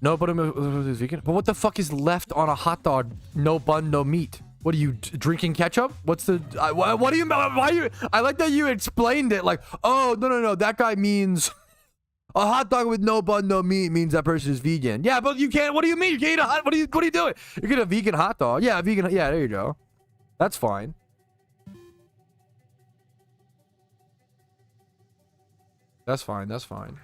No, but I'm vegan. But what the fuck is left on a hot dog? No bun, no meat. What are you drinking ketchup? What's the? What do you? Why you? I like that you explained it. Like, oh no. That guy means a hot dog with no bun, no meat means that person is vegan. Yeah, but you can't. What do you mean? You can't eat a hot. What are you doing? You're getting a vegan hot dog. Yeah, a vegan. Yeah, there you go. That's fine. That's fine. That's fine.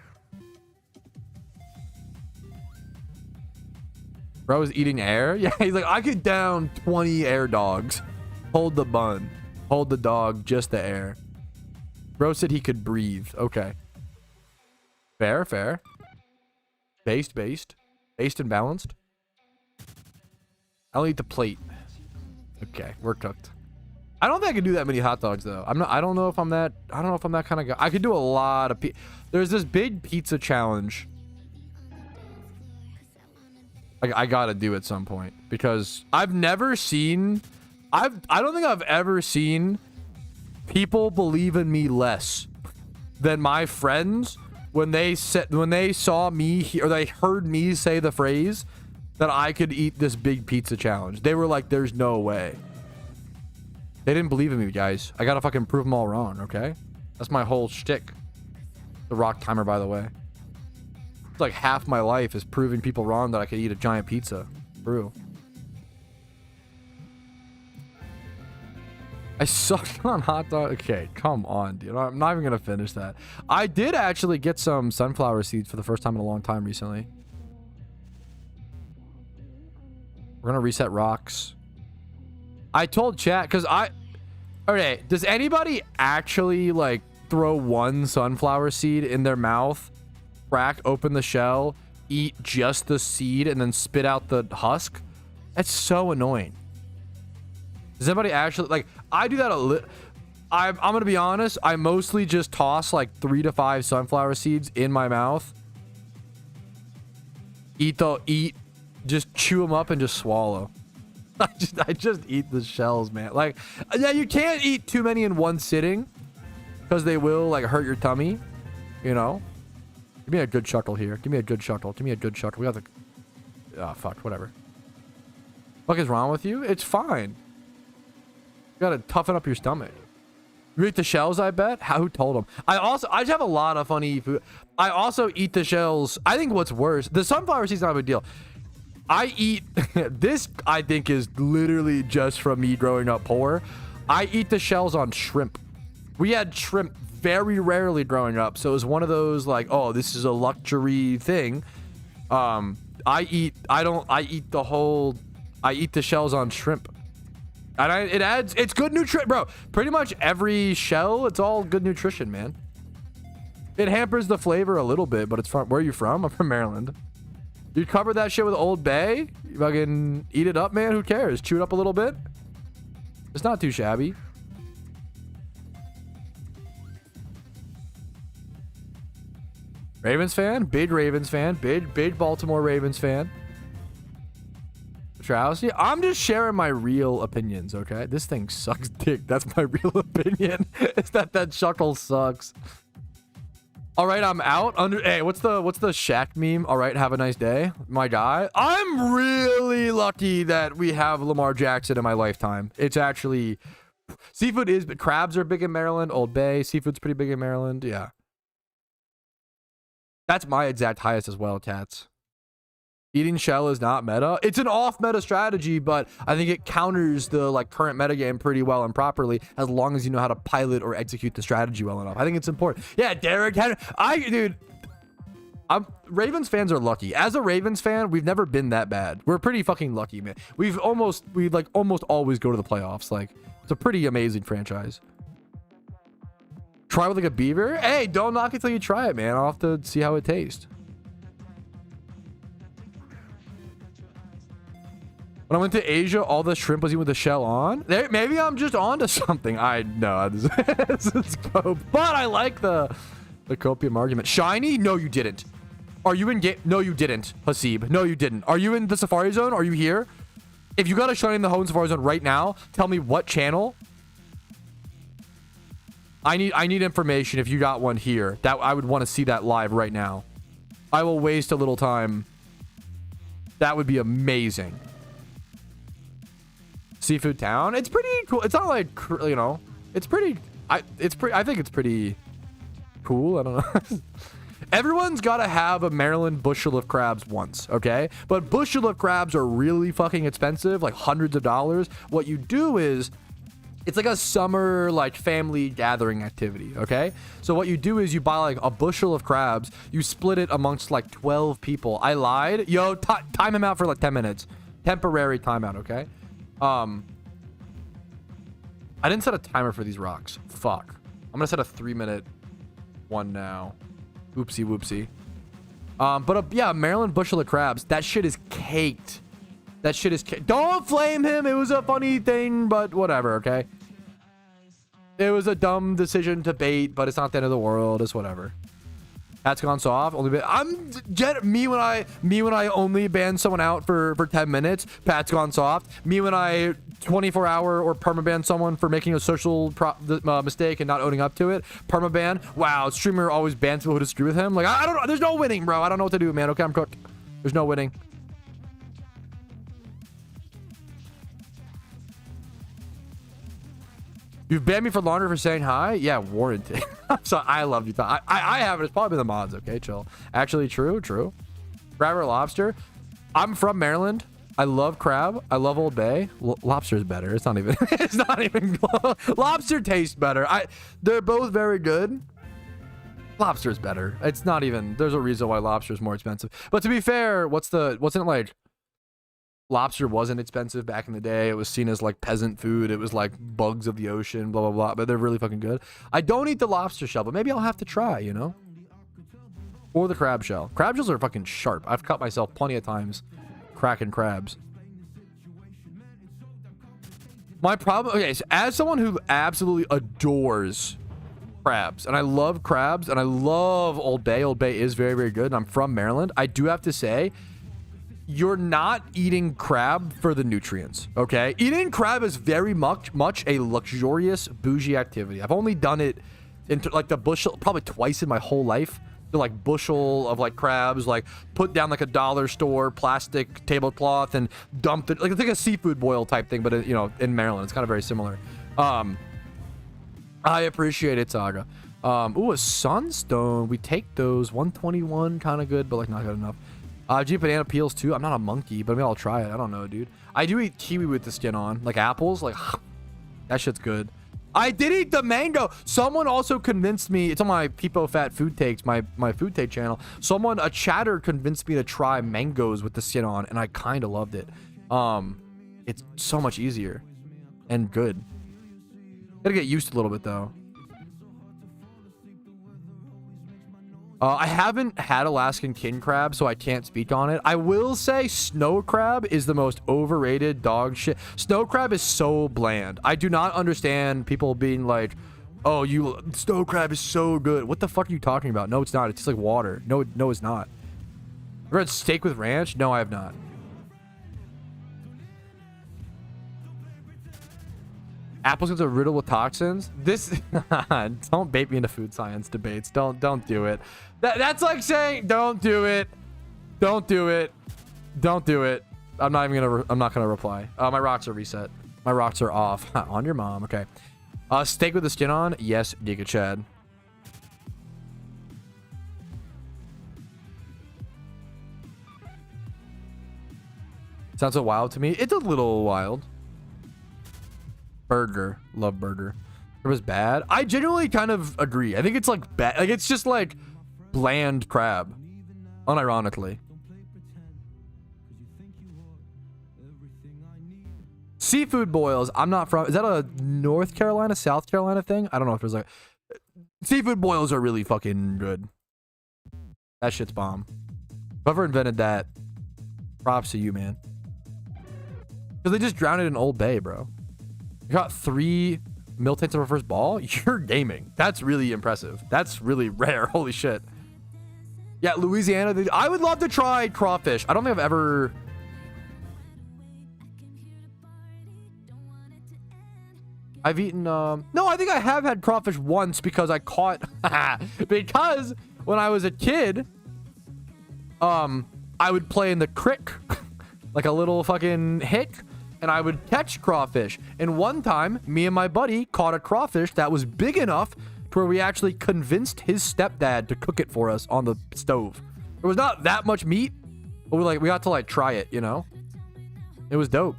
Bro is eating air? Yeah, he's like, I could down 20 air dogs. Hold the bun. Hold the dog, just the air. Bro said he could breathe. Okay. Fair, fair. Based. Based and balanced. I'll eat the plate. Okay, we're cooked. I don't think I can do that many hot dogs though. I don't know if I'm that kind of guy. I could do a lot of there's this big pizza challenge. I gotta do at some point because I've never seen I don't think I've ever seen people believe in me less than my friends when they saw me or they heard me say the phrase that I could eat this big pizza challenge. They were like, there's no way. They didn't believe in me, guys. I gotta fucking prove them all wrong, okay? That's my whole shtick. The rock timer, by the way. It's like half my life is proving people wrong that I could eat a giant pizza. True. I sucked on hot dog. Okay, come on, dude. I'm not even gonna finish that. I did actually get some sunflower seeds for the first time in a long time recently. We're gonna reset rocks. I told chat because okay, does anybody actually like throw one sunflower seed in their mouth, crack open the shell, eat just the seed, and then spit out the husk? That's so annoying. Does anybody actually like? I do that a little. I'm gonna be honest. I mostly just toss like 3 to 5 sunflower seeds in my mouth. Just chew them up and just swallow. I just eat the shells, man. Like, yeah, you can't eat too many in one sitting because they will like hurt your tummy. You know. Give me a good shuckle here. Give me a good shuckle. Give me a good shuckle. We got the. Oh fuck. Whatever. What is wrong with you? It's fine. You gotta toughen up your stomach. You eat the shells, I bet. Who told them? I just have a lot of funny food. I also eat the shells. I think what's worse, the sunflower seed's not a big deal. I eat this. I think is literally just from me growing up poor. I eat the shells on shrimp. We had shrimp very rarely growing up, so it was one of those like, oh, this is a luxury thing. I eat the shells on shrimp. And it's good nutrition, bro. Pretty much every shell, it's all good nutrition, man. It hampers the flavor a little bit, but it's from, where are you from? I'm from Maryland. You cover that shit with Old Bay? You fucking eat it up, man. Who cares? Chew it up a little bit. It's not too shabby. Ravens fan? Big Ravens fan. Big Baltimore Ravens fan. Patrouski? I'm just sharing my real opinions, okay? This thing sucks dick. That's my real opinion. Is that Shuckle sucks. All right, I'm out. Hey, what's the Shaq meme? All right, have a nice day, my guy. I'm really lucky that we have Lamar Jackson in my lifetime. It's actually seafood is, but crabs are big in Maryland. Old Bay seafood's pretty big in Maryland. Yeah, that's my exact highest as well, cats. Eating shell is not meta. It's an off-meta strategy, but I think it counters the like current metagame pretty well and properly as long as you know how to pilot or execute the strategy well enough. I think it's important. Yeah, Derek Henry. Ravens fans are lucky. As a Ravens fan, we've never been that bad. We're pretty fucking lucky, man. We almost always go to the playoffs. Like, it's a pretty amazing franchise. Try with like a beaver? Hey, don't knock it till you try it, man. I'll have to see how it tastes. When I went to Asia, all the shrimp was eaten with the shell on. Maybe I'm just onto something. I know this is cope, but I like the copium argument. Shiny? No, you didn't. Are you in game? No, you didn't, Hasib. No, you didn't. Are you in the Safari Zone? Are you here? If you got a shiny in the home Safari Zone right now, tell me what channel. I need information if you got one here. That I would want to see that live right now. I will waste a little time. That would be amazing. Seafood Town. It's pretty cool. It's not like, you know, it's pretty. I think it's pretty cool. I don't know. Everyone's got to have a Maryland bushel of crabs once, okay? But bushel of crabs are really fucking expensive, like hundreds of dollars. What you do is, it's like a summer, like, family gathering activity, okay? So what you do is you buy, like, a bushel of crabs. You split it amongst, like, 12 people. I lied. Yo, time him out for, like, 10 minutes. Temporary timeout, okay? I didn't set a timer for these rocks. Fuck. I'm gonna set a 3-minute one now. Oopsie whoopsie. Yeah, Maryland bushel of crabs. That shit is caked. That shit is caked. Don't flame him. It was a funny thing, but whatever, okay? It was a dumb decision to bait, but it's not the end of the world. It's whatever. Pat's gone soft. Only me when I only ban someone out for 10 minutes. Pat's gone soft. Me when I 24-hour or permaban someone for making a social mistake and not owning up to it. Permaban. Wow, streamer always bans people who disagree with him. Like I don't know. There's no winning, bro. I don't know what to do, man. Okay, I'm cooked. There's no winning. You've banned me for longer for saying hi? Yeah, warranted. So I love you. I haven't. It's probably the mods. Okay, chill. Actually, true. Crab or lobster? I'm from Maryland. I love crab. I love Old Bay. Lobster is better. It's not even. It's not even. Lobster tastes better. They're both very good. Lobster is better. It's not even. There's a reason why lobster is more expensive. But to be fair, wasn't it like? Lobster wasn't expensive back in the day. It was seen as like peasant food. It was like bugs of the ocean, blah, blah, blah. But they're really fucking good. I don't eat the lobster shell, but maybe I'll have to try, you know? Or the crab shell. Crab shells are fucking sharp. I've cut myself plenty of times cracking crabs. My problem... Okay, so as someone who absolutely adores crabs, and I love crabs, and I love Old Bay. Old Bay is very, very good, and I'm from Maryland. I do have to say... You're not eating crab for the nutrients, okay? Eating crab is very much a luxurious, bougie activity. I've only done it into like the bushel probably twice in my whole life. The like bushel of like crabs, like put down like a dollar store plastic tablecloth and dumped it. Like it's like a seafood boil type thing, but you know, in Maryland, it's kind of very similar. I appreciate it, Saga. Ooh, a sunstone. We take those. 121, kind of good, but like not good enough. Do you eat banana peels too? I'm not a monkey, but maybe I'll try it. I don't know, dude. I do eat kiwi with the skin on. Like apples. Like, that shit's good. I did eat the mango. Someone also convinced me. It's on my Peepo Fat Food Takes, my food take channel. A chatter convinced me to try mangoes with the skin on, and I kind of loved it. It's so much easier and good. Gotta get used to a little bit, though. I haven't had Alaskan king crab, so I can't speak on it. I will say snow crab is the most overrated dog shit. Snow crab is so bland. I do not understand people being like, oh, snow crab is so good. What the fuck are you talking about? No, it's not. It's just like water. No, it's not. Ever had steak with ranch? No, I have not. Apples get a riddle with toxins. This don't bait me into food science debates. Don't do it. That's like saying don't do it. Don't do it. Don't do it. I'm not gonna reply. My rocks are reset. My rocks are off. On your mom. Okay. Steak with the skin on. Yes, Giga Chad. Sounds so wild to me. It's a little wild. Burger. Love burger. It was bad. I genuinely kind of agree. I think it's like bad. Like it's just like bland crab. Unironically. Seafood boils. I'm not from. Is that a North Carolina, South Carolina thing? I don't know if there's like. Seafood boils are really fucking good. That shit's bomb. Whoever invented that, props to you, man. Because they just drowned it in Old Bay, bro. You got 3 Miltons of a first ball? You're gaming. That's really impressive. That's really rare. Holy shit. Yeah, Louisiana. I would love to try crawfish. I don't think I've ever... I've eaten, no, I think I have had crawfish once because I caught, because when I was a kid, I would play in the creek, like a little fucking hick, and I would catch crawfish. And one time, me and my buddy caught a crawfish that was big enough to where we actually convinced his stepdad to cook it for us on the stove. It was not that much meat, but we got to like try it, you know? It was dope.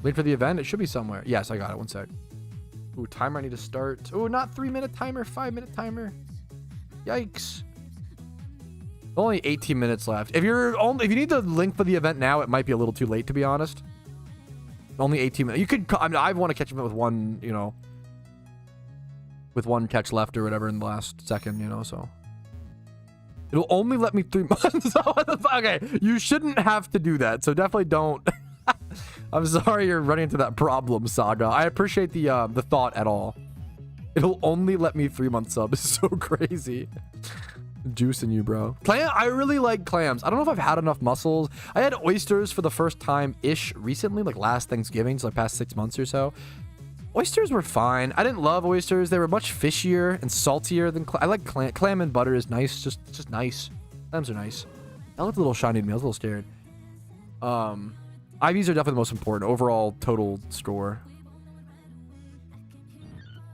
Wait for the event. It should be somewhere. Yes, I got it. 1 sec. Ooh, timer I need to start. Ooh, not 3-minute timer, 5-minute timer. Yikes. Only 18 minutes left. If you need the link for the event now, it might be a little too late, to be honest. Only 18 minutes. You could, I mean, I want to catch him with one, you know, with one catch left or whatever in the last second, you know, so. It'll only let me 3 months. Okay, you shouldn't have to do that, so definitely don't. I'm sorry you're running into that problem, Saga. I appreciate the thought at all. It'll only let me 3-month sub. It's so crazy. Juicing you, bro. I really like clams. I don't know if I've had enough mussels. I had oysters for the first time-ish recently, like last Thanksgiving, so like past 6 months or so. Oysters were fine. I didn't love oysters. They were much fishier and saltier than I like clam and butter is nice. Just nice. Clams are nice. That looked a little shiny to me. I was a little scared. IVs are definitely the most important. Overall total score.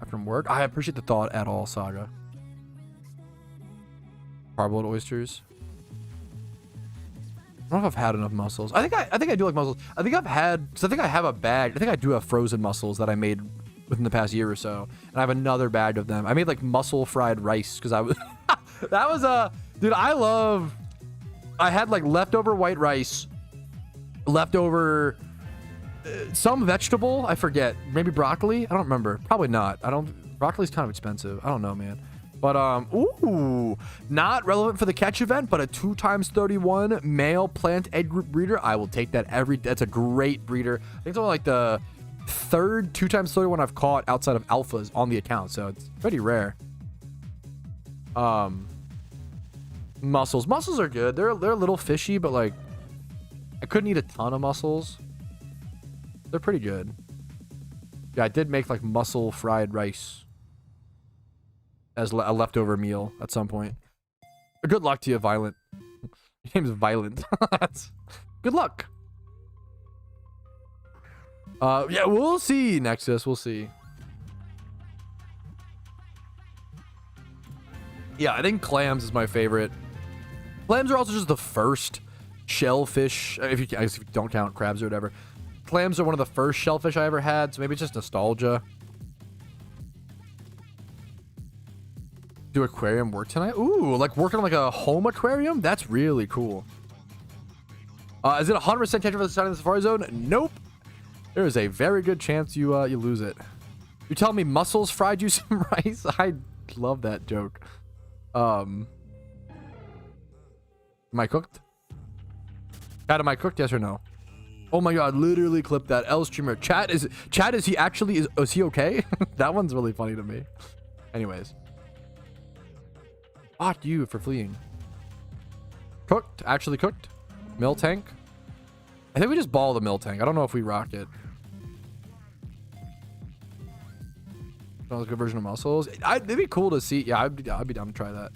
After work. I appreciate the thought at all, Saga. Parboiled oysters. I don't know if I've had enough mussels. I think I do like mussels. I think I've had, because I think I have a bag. I think I do have frozen mussels that I made within the past year or so. And I have another bag of them. I made like mussel fried rice because I was, that was a, dude, I had like leftover white rice, leftover some vegetable. I forget. Maybe broccoli. I don't remember. Probably not. Broccoli's kind of expensive. I don't know, man. But, ooh, not relevant for the catch event, but a 2x31 male plant egg group breeder. I will take that that's a great breeder. I think it's only like the third 2x31 I've caught outside of alphas on the account, so it's pretty rare. Mussels. Mussels are good. They're a little fishy, but like, I couldn't eat a ton of mussels. They're pretty good. Yeah, I did make like mussel fried rice as a leftover meal at some point. Good luck to you, Violent. Your name is Violent. Good luck. Yeah, we'll see, Nexus. We'll see. Yeah, I think clams is my favorite. Clams are also just the first shellfish, if you don't count crabs or whatever. Clams are one of the first shellfish I ever had, so maybe it's just nostalgia. Do aquarium work tonight? Ooh, like working on like a home aquarium? That's really cool. Is it 100% chance for the side of the Safari Zone? Nope. There is a very good chance you lose it. You tell me mussels fried you some rice? I love that joke. Am I cooked? Chat, am I cooked? Yes or no? Oh my god, literally clip that. L streamer. Chat, is he actually, is he okay? That one's really funny to me. Anyways. Fuck you for fleeing. Cooked. Actually cooked. Mill tank. I think we just ball the mill tank. I don't know if we rock it. Oh, a good version of mussels. It'd be cool to see. Yeah, I'd be down to try that.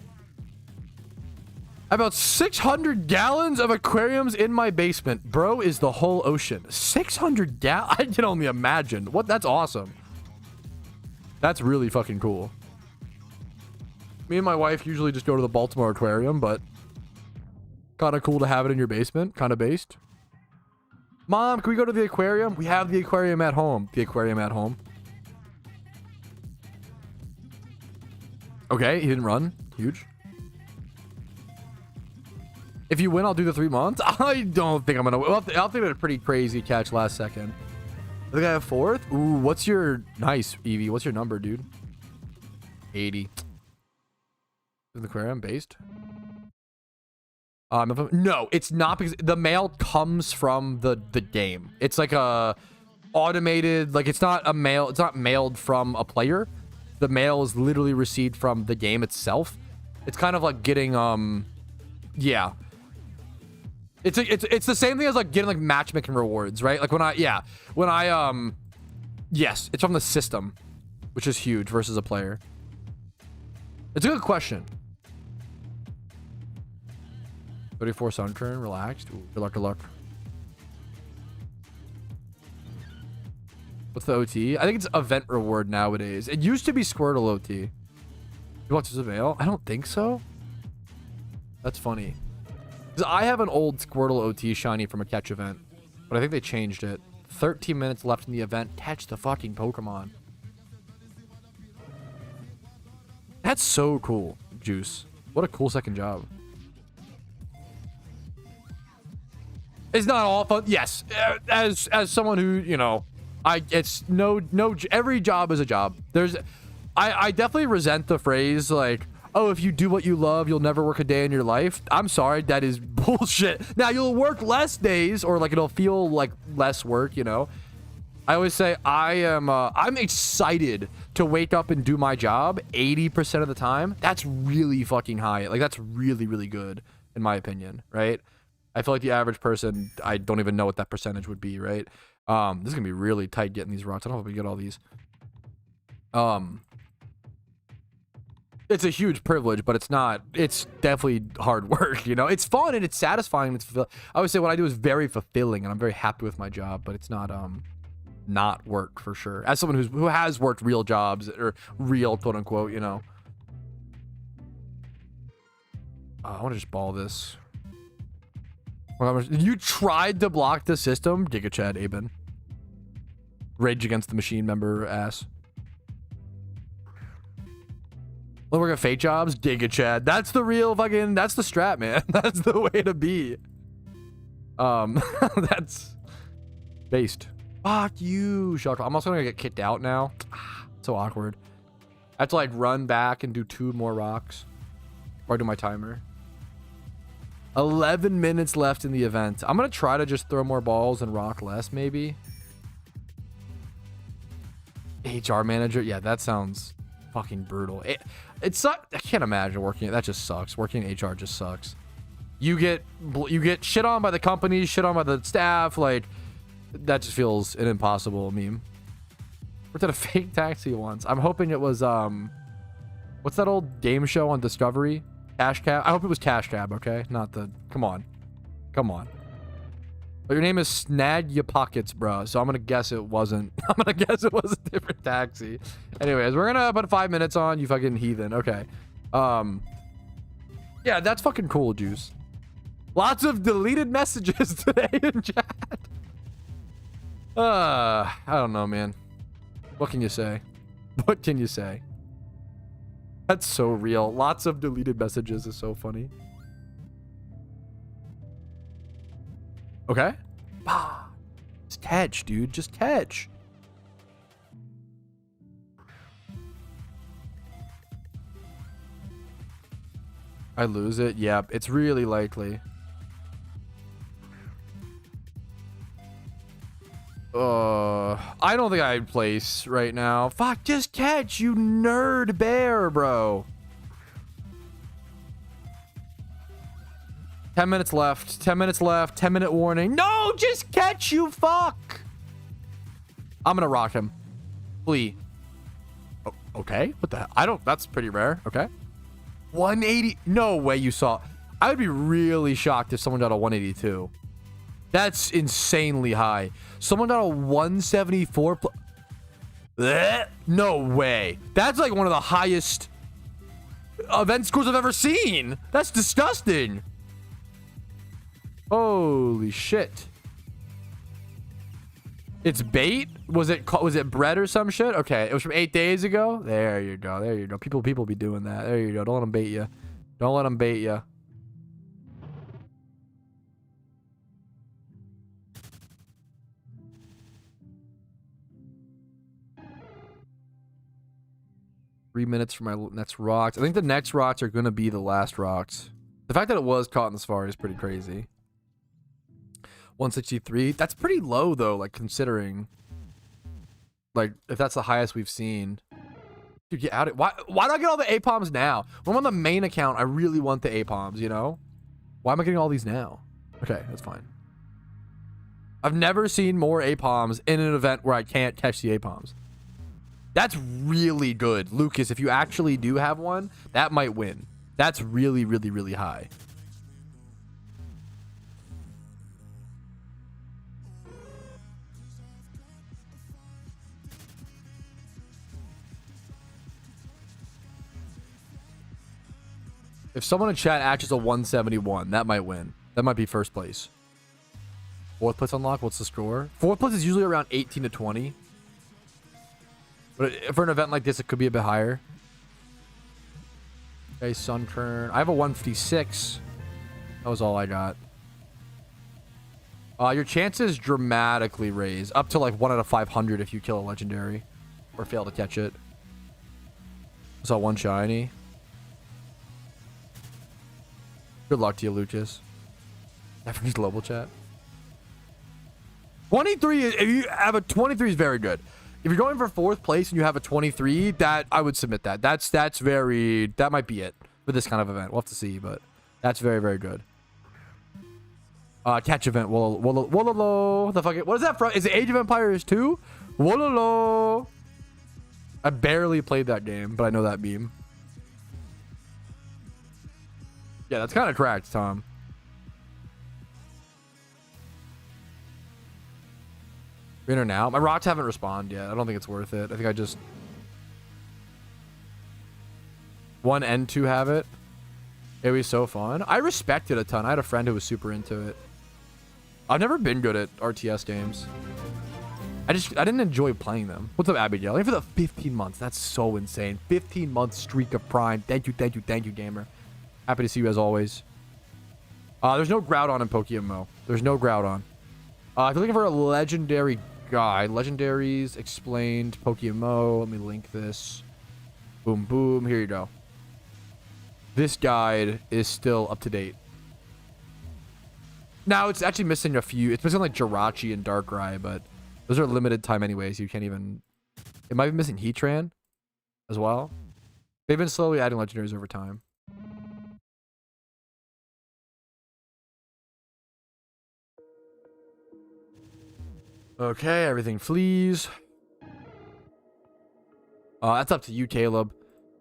About 600 gallons of aquariums in my basement. Bro is the whole ocean. 600 gallons? I can only imagine. What? That's awesome. That's really fucking cool. Me and my wife usually just go to the Baltimore Aquarium, but kind of cool to have it in your basement. Kind of based. Mom, can we go to the aquarium? We have the aquarium at home. The aquarium at home. Okay, he didn't run. Huge. If you win, I'll do the 3 months. I don't think I'm gonna win. I'll think of a pretty crazy catch last second. I think I have 4th. Ooh, what's your... Nice, Evie. What's your number, dude? 80. Is the aquarium based? No, it's not, because the mail comes from the game. It's like a automated, like it's not mailed from a player. The mail is literally received from the game itself. It's kind of like getting yeah. It's the same thing as like getting like matchmaking rewards, right? Like when I yes, it's from the system, which is huge versus a player. It's a good question. 34 sun turn, relaxed. Ooh, good luck, good luck. What's the OT? I think it's event reward nowadays. It used to be Squirtle OT. You want to surveil? I don't think so. That's funny. Because I have an old Squirtle OT shiny from a catch event, but I think they changed it. 13 minutes left in the event. Catch the fucking Pokemon. That's so cool, Juice. What a cool second job. It's not all fun. Yes, as someone who, you know, it's no every job is a job. I definitely resent the phrase like, oh, if you do what you love, you'll never work a day in your life. I'm sorry, that is bullshit. Now you'll work less days, or like it'll feel like less work, you know. I always say I'm excited to wake up and do my job 80% of the time. That's really fucking high. Like that's really, really good in my opinion, right? I feel like the average person, I don't even know what that percentage would be, right? This is gonna be really tight getting these rocks. I don't know if we get all these. It's a huge privilege, but it's not. It's definitely hard work, you know. It's fun and it's satisfying. It's I always say what I do is very fulfilling, and I'm very happy with my job. But it's not work for sure. As someone who has worked real jobs or real quote unquote, you know. I want to just ball this. You tried to block the system, Giga Chad, Aben. Rage Against the Machine member ass. Well, we're gonna fake jobs, Giga Chad. That's the real fucking. That's the strat, man. That's the way to be. That's based. Fuck you, SHUCKLE. I'm also gonna get kicked out now. So awkward. I have to like run back and do 2 more rocks, or do my timer. 11 minutes left in the event. I'm gonna try to just throw more balls and rock less, maybe. HR manager, yeah, that sounds fucking brutal. It's not. I can't imagine working. That just sucks. Working in HR just sucks. You get shit on by the company, shit on by the staff. Like that just feels an impossible meme. Worked at a fake taxi once. I'm hoping it was what's that old game show on Discovery? Cash Cab. I hope it was Cash Cab. Okay, not the. Come on. But your name is Snag Ya Pockets, bro. So I'm gonna guess it wasn't. I'm gonna guess it was a different taxi. Anyways, we're gonna put 5 minutes on. You fucking heathen. Okay. Yeah, that's fucking cool, Juice. Lots of deleted messages today in chat. I don't know, man. What can you say? What can you say? That's so real. Lots of deleted messages is so funny. Okay. Just catch, dude. Just catch. I lose it? Yep. It's really likely. I don't think I'd place right now. Fuck, just catch, you nerd bear, bro. 10 minutes left. 10 minutes left. 10-minute warning. No, just catch, you fuck. I'm gonna rock him. Flee. Oh, okay. What the hell? I don't. That's pretty rare. Okay. 180. No way you saw. I would be really shocked if someone got a 182. That's insanely high. Someone got a 174. No way. That's like one of the highest event scores I've ever seen. That's disgusting. Holy shit. It's bait? Was it bread or some shit? Okay, it was from 8 days ago. There you go. There you go. People be doing that. There you go. Don't let them bait you. Don't let them bait you. Three minutes for my next rocks. I think the next rocks are going to be the last rocks. The fact that it was caught in the safari is pretty crazy. 163. That's pretty low, though, like, considering... Like, if that's the highest we've seen. Dude, get out of why do I get all the APOMs now? When I'm on the main account, I really want the APOMs, you know? Why am I getting all these now? Okay, that's fine. I've never seen more APOMs in an event where I can't catch the APOMs. That's really good. Lucas, if you actually do have one, that might win. That's really, really, really high. If someone in chat actually a 171, that might win. That might be first place. Fourth place unlock, what's the score? Fourth place is usually around 18 to 20. But for an event like this, it could be a bit higher. Okay, Sunkern. I have a 156. That was all I got. Your chances dramatically raise. Up to like 1 out of 500 if you kill a legendary. Or fail to catch it. I saw one shiny. Good luck to you, Lucas. African's global chat. 23 is, if you have a 23 is very good. If you're going for fourth place and you have a 23, that I would submit that. That's very, that might be it for this kind of event. We'll have to see, but that's very, very good. Catch event. Wololo. The fuck? What is that from? Is it Age of Empires 2? Wololo. I barely played that game, but I know that meme. Yeah, that's kind of cracked, Tom. Winner now. My rocks haven't responded yet. I don't think it's worth it. I think I just 1 and 2 have it. It was so fun. I respect it a ton. I had a friend who was super into it. I've never been good at RTS games. I didn't enjoy playing them. What's up, Abigail? Thank you for the 15 months. That's so insane. 15-month streak of Prime. Thank you, gamer. Happy to see you as always. There's no Groudon in PokeMMO. There's no Groudon. If you're looking for a legendary guide, legendaries explained PokeMMO. Let me link this. Boom, boom. Here you go. This guide is still up to date. Now it's actually missing a few. It's missing like Jirachi and Darkrai, but those are limited time anyways. You can't even. It might be missing Heatran as well. They've been slowly adding legendaries over time. Okay, everything flees. That's up to you, Caleb.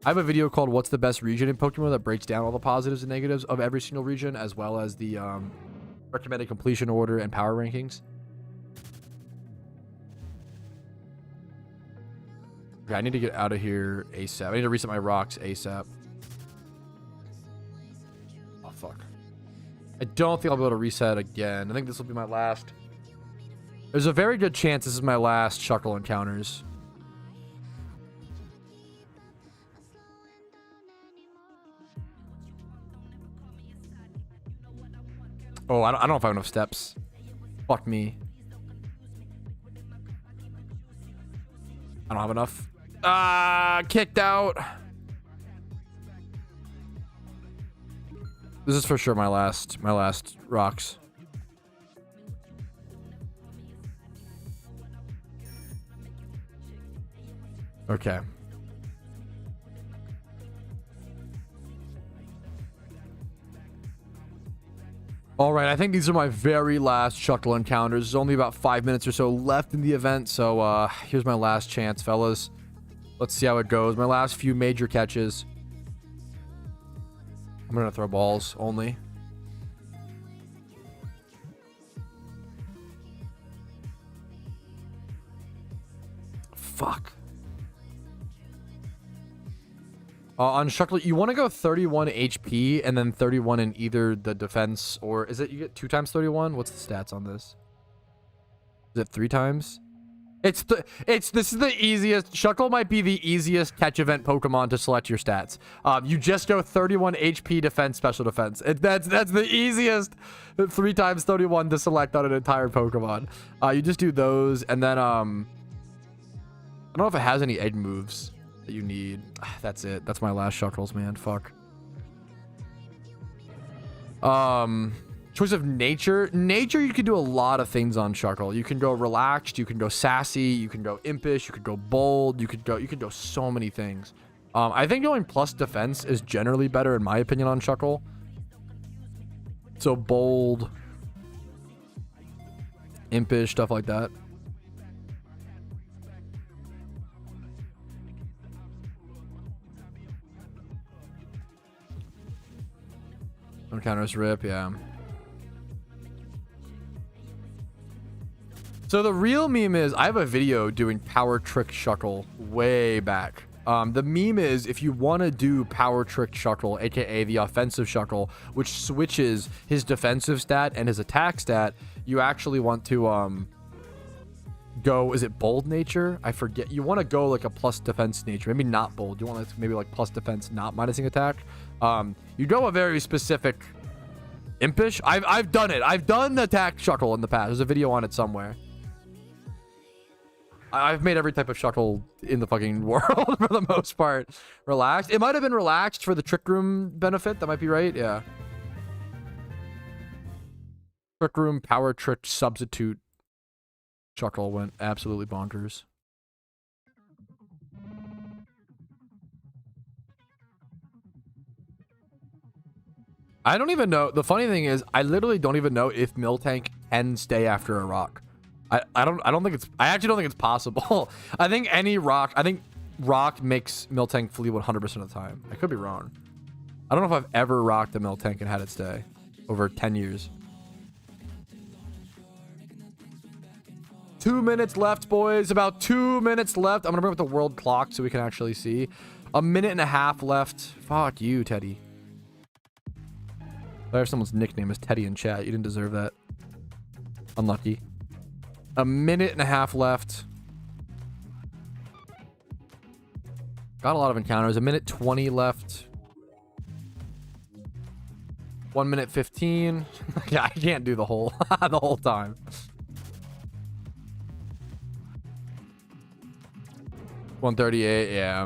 I have a video called What's the Best Region in Pokemon that breaks down all the positives and negatives of every single region, as well as the recommended completion order and power rankings. Okay, I need to get out of here ASAP. I need to reset my rocks ASAP. Oh, fuck. I don't think I'll be able to reset again. I think this will be my last. There's a very good chance this is my last SHUCKLE encounters. Oh, I don't know if I have enough steps. Fuck me. I don't have enough. Kicked out. This is for sure my last rocks. Okay. All right, I think these are my very last SHUCKLE encounters. There's only about 5 minutes or so left in the event, so here's my last chance, fellas. Let's see how it goes. My last few major catches. I'm gonna throw balls only. Fuck. On SHUCKLE, you want to go 31 HP and then 31 in either the defense or is it you get 2 times 31? What's the stats on this? Is it 3 times? This is the easiest. SHUCKLE might be the easiest catch event Pokemon to select your stats. You just go 31 HP defense, special defense. That's the easiest 3 times 31 to select on an entire Pokemon. You just do those and then I don't know if it has any egg moves that you need. That's it. That's my last SHUCKLEs, man. Fuck. Choice of nature. Nature, you can do a lot of things on Shuckle. You can go relaxed, you can go sassy, you can go impish, you could go bold, you could go so many things. I think going plus defense is generally better in my opinion on Shuckle. So bold, impish, stuff like that. Encounters rip, yeah. So the real meme is I have a video doing power trick Shuckle way back. The meme is if you want to do power trick Shuckle, aka the offensive Shuckle, which switches his defensive stat and his attack stat, you actually want to go, is it bold nature? I forget. You want to go like a plus defense nature, maybe not bold. You want to maybe like plus defense, not minusing attack. You go a very specific impish. I've done it. I've done the attack Shuckle in the past. There's a video on it somewhere. I've made every type of Shuckle in the fucking world for the most part. Relaxed. It might have been relaxed for the trick room benefit. That might be right. Yeah. Trick room power trick substitute Shuckle went absolutely bonkers. I don't even know. The funny thing is, I literally don't even know if Miltank can stay after a rock. I actually don't think it's possible. I think rock makes Miltank flee 100% of the time. I could be wrong. I don't know if I've ever rocked a Miltank and had it stay over 10 years. 2 minutes left, boys. About 2 minutes left. I'm gonna bring up the world clock so we can actually see. A minute and a half left. Fuck you, Teddy. There's someone's nickname is Teddy in chat. You didn't deserve that. Unlucky. A minute and a half left. Got a lot of encounters. A minute 20 left. 1 minute 15. Yeah, I can't do the whole the whole time. $138, yeah.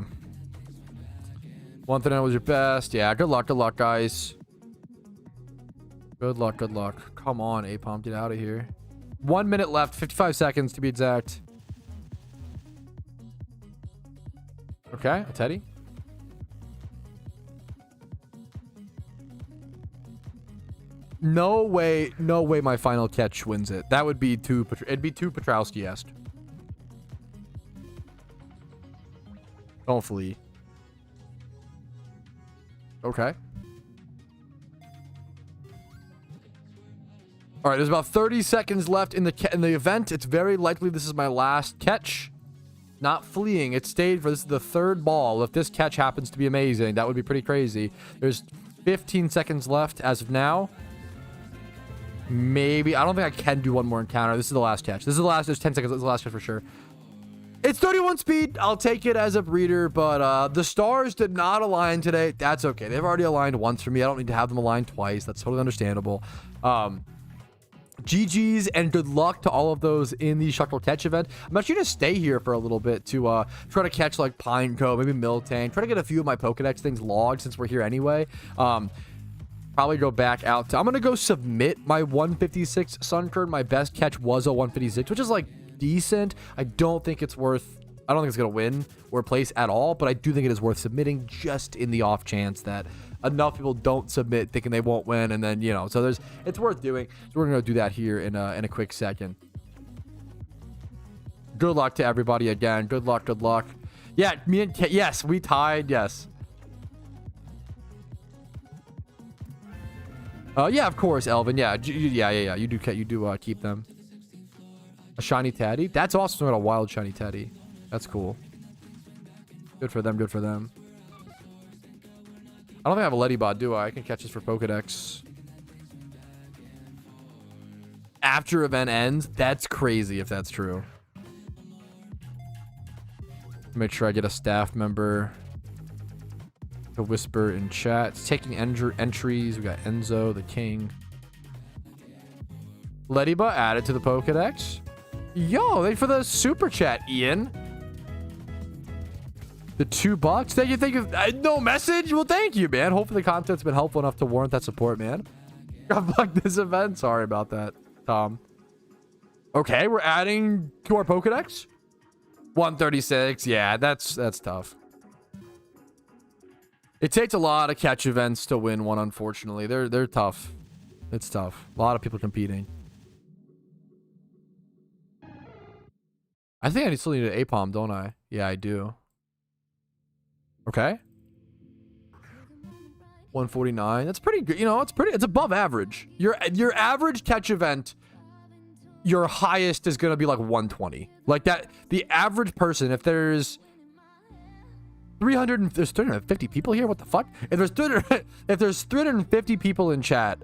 139 was your best. Yeah, good luck, guys. Good luck. Come on, Apom, get out of here. 1 minute left, 55 seconds to be exact. Okay, a Teddy. No way my final catch wins it. That would be too, it'd be too Patrouski-esque. Don't flee. Okay. All right, there's about 30 seconds left in the event. It's very likely this is my last catch. Not fleeing. It stayed for this is the third ball. If this catch happens to be amazing, that would be pretty crazy. There's 15 seconds left as of now. Maybe. I don't think I can do one more encounter. This is the last catch. This is the last. There's 10 seconds. This is the last catch for sure. It's 31 speed. I'll take it as a breeder, but the stars did not align today. That's okay. They've already aligned once for me. I don't need to have them align twice. That's totally understandable. GG's and good luck to all of those in the Shuckle catch event. I'm actually going to stay here for a little bit to try to catch like Pineco, maybe Miltank, try to get a few of my Pokedex things logged since we're here anyway. Probably go back out to, I'm going to go submit my 156 Sunkern. My best catch was a 156, which is like decent. I don't think it's going to win or place at all, but I do think it is worth submitting just in the off chance that enough people don't submit thinking they won't win, and then, you know, so it's worth doing. So we're gonna do that here in a quick second. Good luck to everybody again. Good luck. Yeah, me and yes, we tied. Yes. Yeah, of course, Elvin. Yeah, yeah. You do keep them. A shiny Teddy. That's awesome. Got a wild shiny Teddy. That's cool. Good for them. I don't think I have a Ledybot, do I? I can catch this for Pokedex. After event ends? That's crazy if that's true. Make sure I get a staff member to whisper in chat. It's taking entries. We got Enzo, the king. Ledybot added to the Pokedex. Yo, thank you for the super chat, Ian. The $2. Thank you. No message? Well, thank you, man. Hopefully the content's been helpful enough to warrant that support, man. Fuck this event. Sorry about that, Tom. Okay, we're adding to our Pokedex. 136. Yeah, that's tough. It takes a lot of catch events to win one, unfortunately. They're tough. It's tough. A lot of people competing. I think I still need an APOM, don't I? Yeah, I do. Okay. 149. That's pretty good. You know, it's above average. Your average catch event, your highest is gonna be like 120. Like that, the average person, if there's 350 people here, what the fuck? If there's 350 people in chat,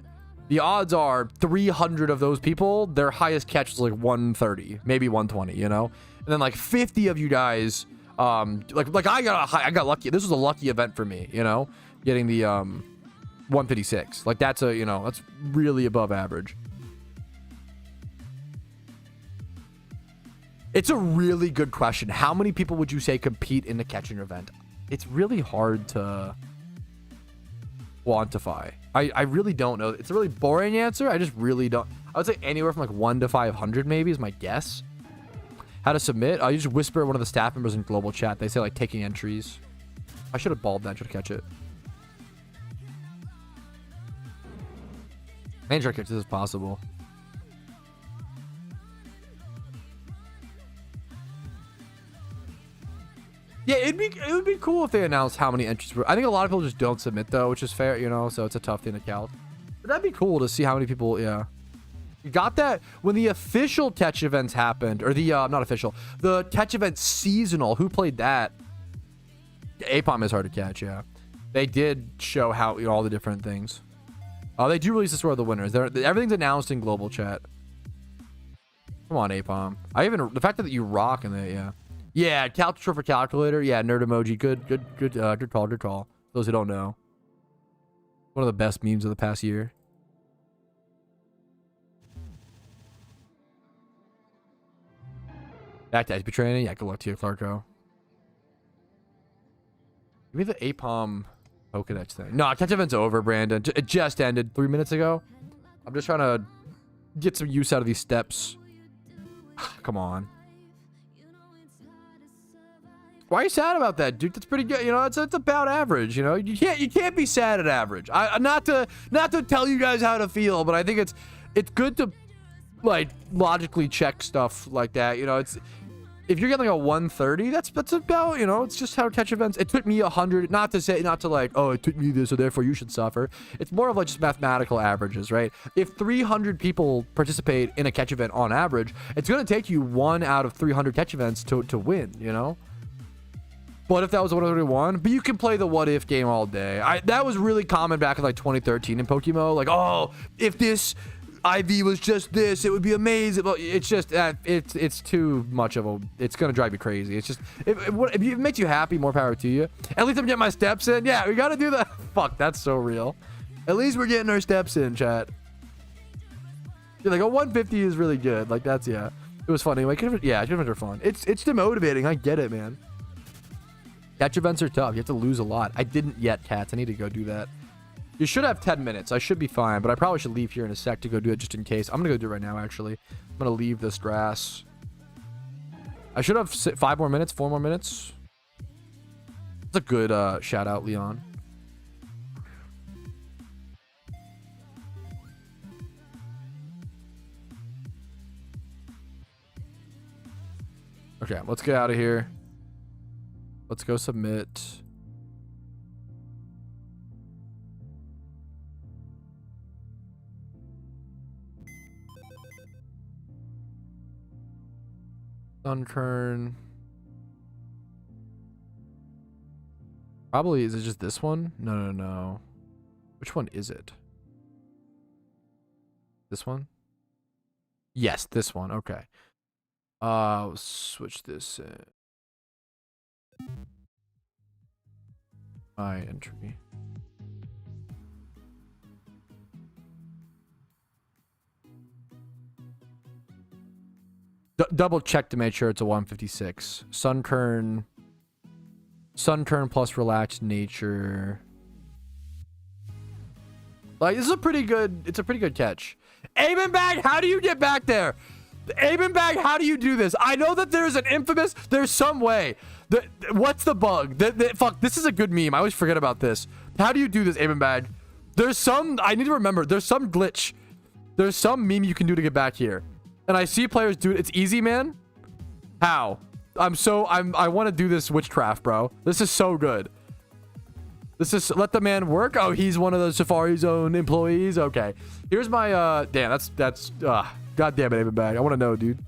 the odds are 300 of those people, their highest catch is like 130, maybe 120, you know? And then like 50 of you guys, like I got lucky. This was a lucky event for me, you know? Getting the 156. Like that's a, you know, that's really above average. It's a really good question. How many people would you say compete in the catching event? It's really hard to quantify. I really don't know. It's a really boring answer. I just really don't. I would say anywhere from like 1 to 500 maybe is my guess. How to submit? You just whisper one of the staff members in global chat. They say like taking entries. I should have balled that. I should catch it. Man, try to catch this as possible. Yeah, it would be cool if they announced how many entries were. I think a lot of people just don't submit though, which is fair, you know, so it's a tough thing to count. But that'd be cool to see how many people, yeah. You got that when the official catch events happened, or the not official, the catch event seasonal. Who played that? APOM is hard to catch, yeah. They did show how, you know, all the different things. They do release the score of the winners. Everything's announced in global chat. Come on, APOM. The fact that you rock in the, yeah. Yeah, calculator for calculator. Yeah, nerd emoji. Good call. Those who don't know. One of the best memes of the past year. Back to XP training. Yeah, good luck to you, Clarko. Give me the APOM Pokedex thing. No, catch event's over, Brandon. It just ended 3 minutes ago. I'm just trying to get some use out of these steps. Come on. Why are you sad about that, dude? That's pretty good. You know, it's about average. You know, you can't be sad at average. Not to tell you guys how to feel, but I think it's good to like logically check stuff like that. You know, if you're getting like a 130, that's about, you know, it's just how catch events. It took me 100. Not to like, oh, it took me this, so therefore you should suffer. It's more of like just mathematical averages, right? If 300 people participate in a catch event on average, it's gonna take you 1 out of 300 catch events to win. You know. But if that was 131, but you can play the what if game all day. That was really common back in like 2013 in PokeMMO. Like, oh, if this IV was just this, it would be amazing. But it's just it's too much of a. It's gonna drive you crazy. It's just if it makes you happy, more power to you. At least I'm getting my steps in. Yeah, we gotta do that. Fuck, that's so real. At least we're getting our steps in, chat. Yeah, like a 150 is really good. Like that's, yeah. It was funny. Like, yeah, tournaments are fun. It's demotivating. I get it, man. Catch events are tough. You have to lose a lot. I didn't yet, cats. I need to go do that. You should have 10 minutes. I should be fine, but I probably should leave here in a sec to go do it just in case. I'm going to go do it right now, actually. I'm going to leave this grass. I should have 5 more minutes, 4 more minutes. That's a good shout out, Leon. Okay, let's get out of here. Let's go submit. Sunkern. Probably, is it just this one? No. Which one is it? This one? Yes, this one. Okay. I'll switch this in. My entry. Double check to make sure it's a 156. Sunkern plus relaxed nature. Like, this is a pretty good, it's a pretty good catch. Aiming bag, how do you get back there? Aiming bag, how do you do this? I know that there's an infamous, there's some way. What's the bug? Fuck, this is a good meme. I always forget about this. How do you do this, Aiming bag? There's some, I need to remember, there's some glitch. There's some meme you can do to get back here. And I see players do it. It's easy, man. How? I want to do this witchcraft, bro. This is so good. This is, let the man work. Oh, he's one of the Safari Zone employees. Okay. Here's my, damn, that's, god damn it, Aiming bag. I want to know, dude.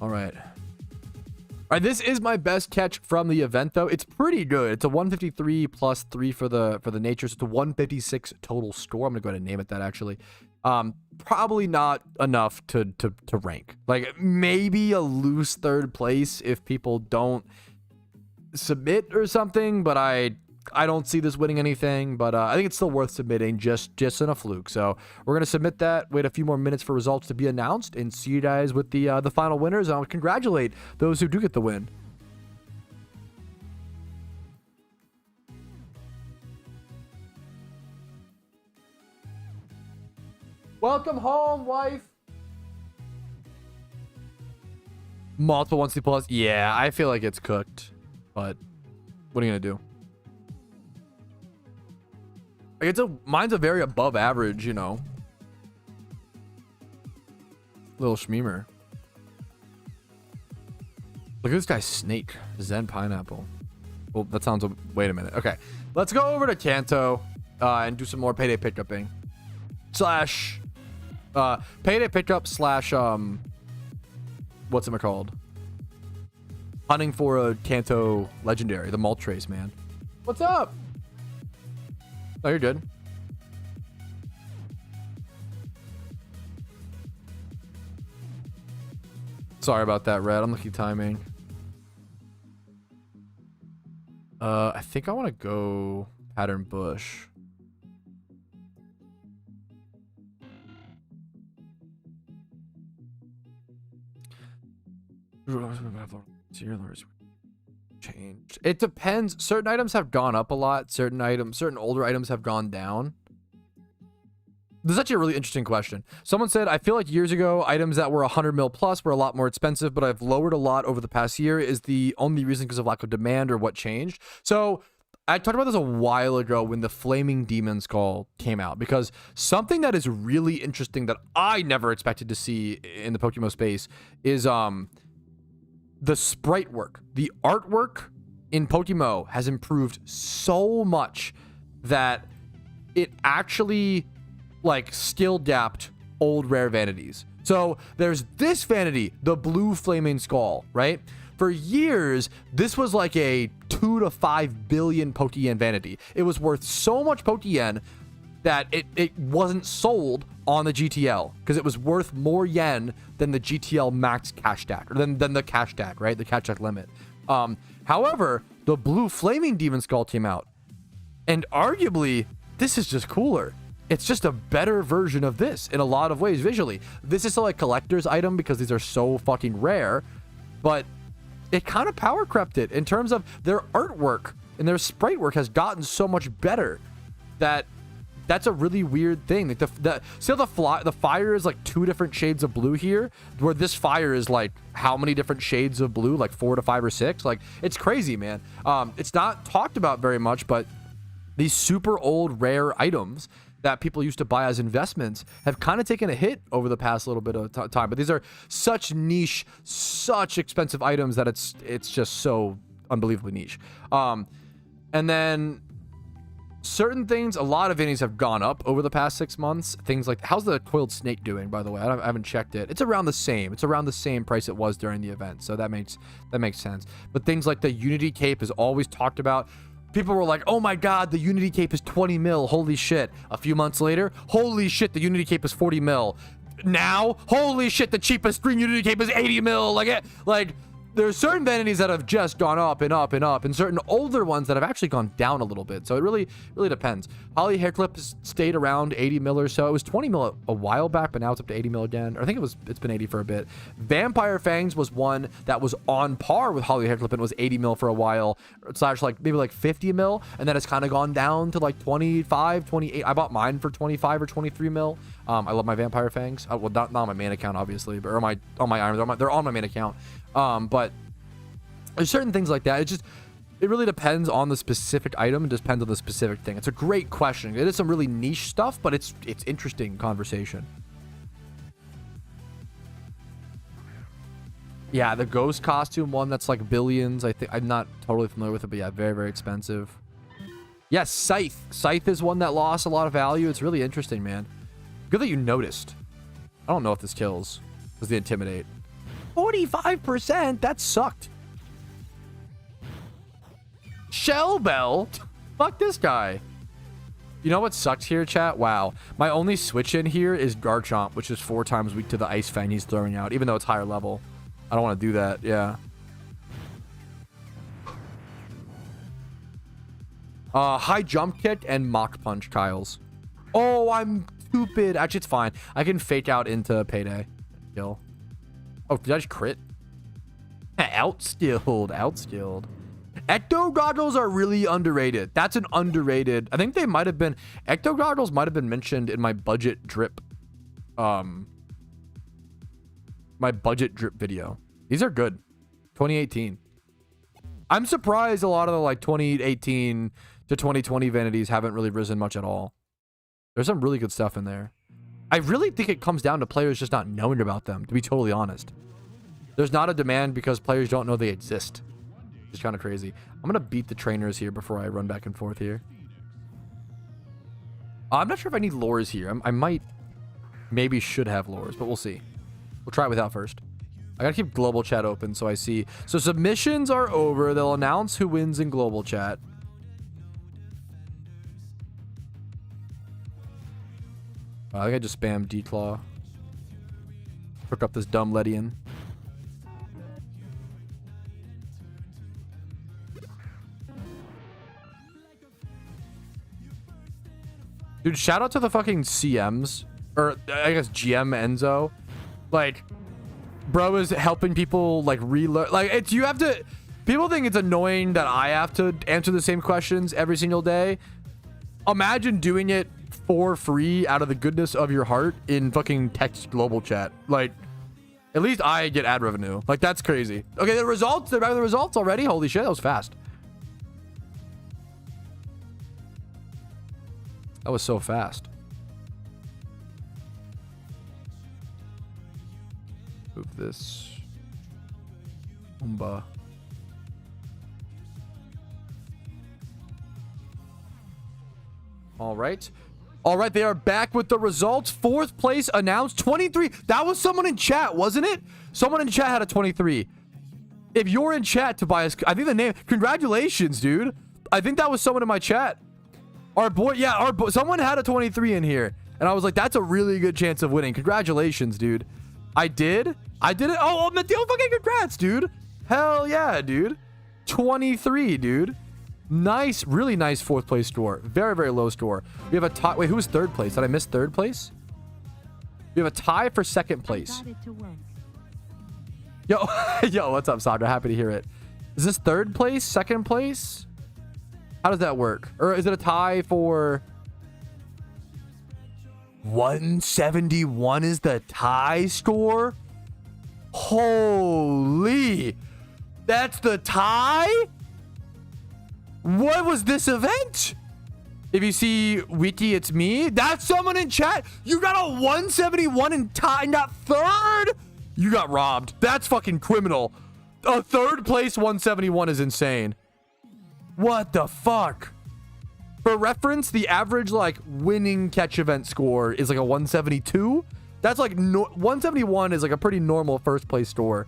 All right. All right, this is my best catch from the event, though. It's pretty good. It's a 153 plus 3 for the nature. So it's a 156 total score. I'm gonna go ahead and name it that, actually. Probably not enough to rank. Like, maybe a loose third place if people don't submit or something, but I don't see this winning anything, but I think it's still worth submitting just in a fluke. So we're going to submit that, wait a few more minutes for results to be announced, and see you guys with the final winners. And I'll congratulate those who do get the win. Welcome home, wife. Multiple 1C plus. Yeah, I feel like it's cooked, but what are you going to do? Like, mine's a very above average, you know. Little schmemer. Look at this guy's snake. Zen pineapple. Well, that sounds wait a minute. Okay. Let's go over to Kanto and do some more payday pickuping. Payday pickup slash what's it called? Hunting for a Kanto legendary, the Moltres, man. What's up? Oh, you're good. Sorry about that, Red. Unlucky timing. I think I want to go pattern bush. Changed. It depends. Certain items have gone up a lot. Certain older items have gone down. This is actually a really interesting question. Someone said, I feel like years ago, items that were 100 mil plus were a lot more expensive, but I've lowered a lot over the past year. Is the only reason because of lack of demand, or what changed? So I talked about this a while ago when the Flaming Demon Skull came out, because something that is really interesting that I never expected to see in the PokeMMO space is the sprite work. The artwork in PokeMMO has improved so much that it actually like skill dapped old rare vanities. So there's this vanity, the blue flaming skull, right? For years, this was like a 2 to 5 billion Pokeyen vanity. It was worth so much Pokeyen that it wasn't sold on the GTL because it was worth more yen than the GTL max cash stack, or than the cash stack, right? The cash stack limit. However, the blue flaming demon skull came out, and arguably this is just cooler. It's just a better version of this in a lot of ways visually. This is still a collector's item because these are so fucking rare, but it kind of power crept it in terms of their artwork, and their sprite work has gotten so much better that that's a really weird thing. Like the fire is like 2 different shades of blue here, where this fire is like how many different shades of blue? Like 4 to 5 or 6. Like, it's crazy, man. It's not talked about very much, but these super old rare items that people used to buy as investments have kind of taken a hit over the past little bit of time. But these are such niche, such expensive items that it's just so unbelievably niche. And then certain things, a lot of minis have gone up over the past 6 months. Things like, how's the coiled snake doing, by the way? I haven't checked it. It's around the same. It's around the same price it was during the event, so that makes sense. But things like the Unity cape is always talked about. People were like, oh my god, the Unity cape is 20 mil. Holy shit. A few months later, holy shit, the Unity cape is 40 mil. Now, holy shit, the cheapest green Unity cape is 80 mil. Like, there's certain vanities that have just gone up and up and up, and certain older ones that have actually gone down a little bit. So it really depends. Holly hair clip has stayed around 80 mil or so. It was 20 mil a while back, but now it's up to 80 mil again. Or I think it's been 80 for a bit. Vampire Fangs was one that was on par with Holly hair clip and was 80 mil for a while, slash like maybe like 50 mil, and then it's kind of gone down to like 25, 28. I bought mine for 25 or 23 mil. I love my Vampire Fangs. Well, not on my main account, obviously, but on my Iron. They're on my main account. But there's certain things like that. It really depends on the specific item. It depends on the specific thing. It's a great question. It is some really niche stuff, but it's interesting conversation. Yeah, the ghost costume one, that's like billions. I think I'm not totally familiar with it, but yeah, very, very expensive. Yes, Scythe. Scythe is one that lost a lot of value. It's really interesting, man. Good that you noticed. I don't know if this kills. Was the Intimidate. 45%? That sucked. Shell Bell? Fuck this guy. You know what sucks here, chat? Wow. My only switch in here is Garchomp, which is 4 times weak to the Ice Fang he's throwing out, even though it's higher level. I don't want to do that. Yeah. High Jump Kick and Mach Punch, Kyles. Oh, I'm stupid. Actually, it's fine. I can fake out into Payday. Kill. Oh, did I just crit? Outskilled. Ecto Goggles are really underrated. That's an underrated. I think they might have been. Ecto Goggles might have been mentioned in my budget drip. My budget drip video. These are good. 2018. I'm surprised a lot of the like 2018 to 2020 vanities haven't really risen much at all. There's some really good stuff in there. I really think it comes down to players just not knowing about them, to be totally honest. There's not a demand because players don't know they exist. It's kind of crazy. I'm going to beat the trainers here before I run back and forth here. I'm not sure if I need lures here. I might, maybe should have lures, but we'll see. We'll try it without first. I gotta keep global chat open so I see. So submissions are over. They'll announce who wins in global chat. I think I just spammed Declaw. Hook up this dumb Ledian. Dude, shout out to the fucking CMs. Or, I guess, GM Enzo. Like, bro is helping people, like, relearn. Like, it's, you have to... People think it's annoying that I have to answer the same questions every single day. Imagine doing it for free out of the goodness of your heart in fucking text global chat. Like, at least I get ad revenue. Like, that's crazy. Okay, the results. They're back with the results already. Holy shit, that was fast. That was so fast. Move this. Umba. All right. All right, they are back with the results. 4th place announced. 23. That was someone in chat, wasn't it? Someone in chat had a 23. If you're in chat, Tobias, I think the name... Congratulations, dude. I think that was someone in my chat. Our boy... Yeah, our boy... Someone had a 23 in here. And I was like, that's a really good chance of winning. Congratulations, dude. I did? I did it? Oh, Mateo, fucking congrats, dude. Hell yeah, dude. 23, dude. Nice, really nice 4th place score. Very, very low score. We have a tie. Wait, who was 3rd place? Did I miss 3rd place? We have a tie for 2nd place. Got it to work. Yo, yo, what's up, Sandra? Happy to hear it. Is this 3rd place? 2nd place? How does that work? Or is it a tie for 171 is the tie score? Holy. That's the tie? What was this event? If you see Wiki, it's me. That's someone in chat. You got a 171 and tie, not 3rd. You got robbed. That's fucking criminal. A 3rd place 171 is insane. What the fuck? For reference, the average like winning catch event score is like a 172. That's like 171 is like a pretty normal 1st place score.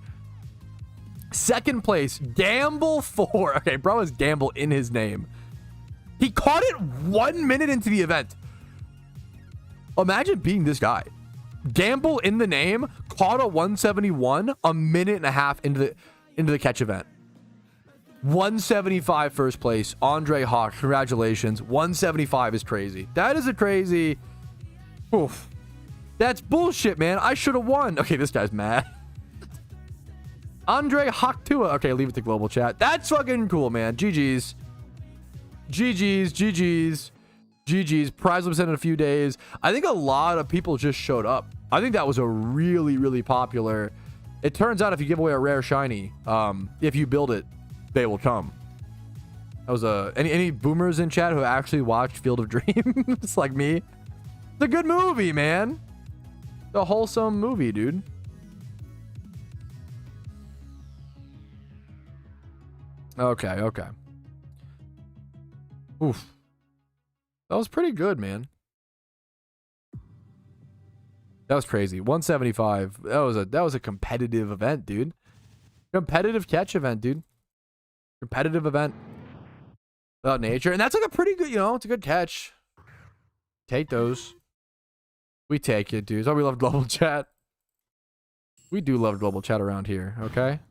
2nd place, Gamble 4. Okay, bro has Gamble in his name. He caught it 1 minute into the event. Imagine being this guy. Gamble in the name, caught a 171 a minute and a half into the... into the catch event. 175 first place. Andre Hawk, congratulations. 175 is crazy. That is a crazy... Oof. That's bullshit, man. I should have won. Okay, this guy's mad. Andre Hawk Tua. Okay, leave it to global chat. That's fucking cool, man. GG's. GG's. GG's. GG's. Prize will be sent in a few days. I think a lot of people just showed up. I think that was a really, really popular... It turns out if you give away a rare shiny, if you build it, they will come. That was any boomers in chat who actually watched Field of Dreams like me? It's a good movie, man. A wholesome movie, dude. Okay. Oof. That was pretty good, man. That was crazy. 175. That was a competitive event, dude. Competitive catch event, dude. Competitive event about nature, and that's like a pretty good, it's a good catch. Take those. We take it, dude. So we love global chat. We do love global chat around here. Okay.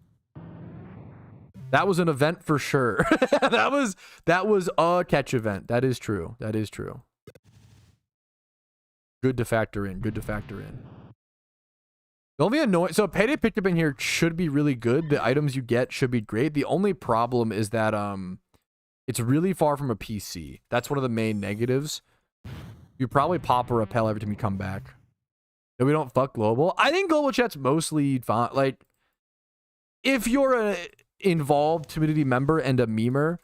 That was an event for sure. that was a catch event. That is true. That is true. Good to factor in. Good to factor in. The only annoying... So payday pickup in here should be really good. The items you get should be great. The only problem is that it's really far from a PC. That's one of the main negatives. You probably pop or repel every time you come back. No, we don't fuck global. I think global chat's mostly fine. Like, if you're a involved community member and a memer,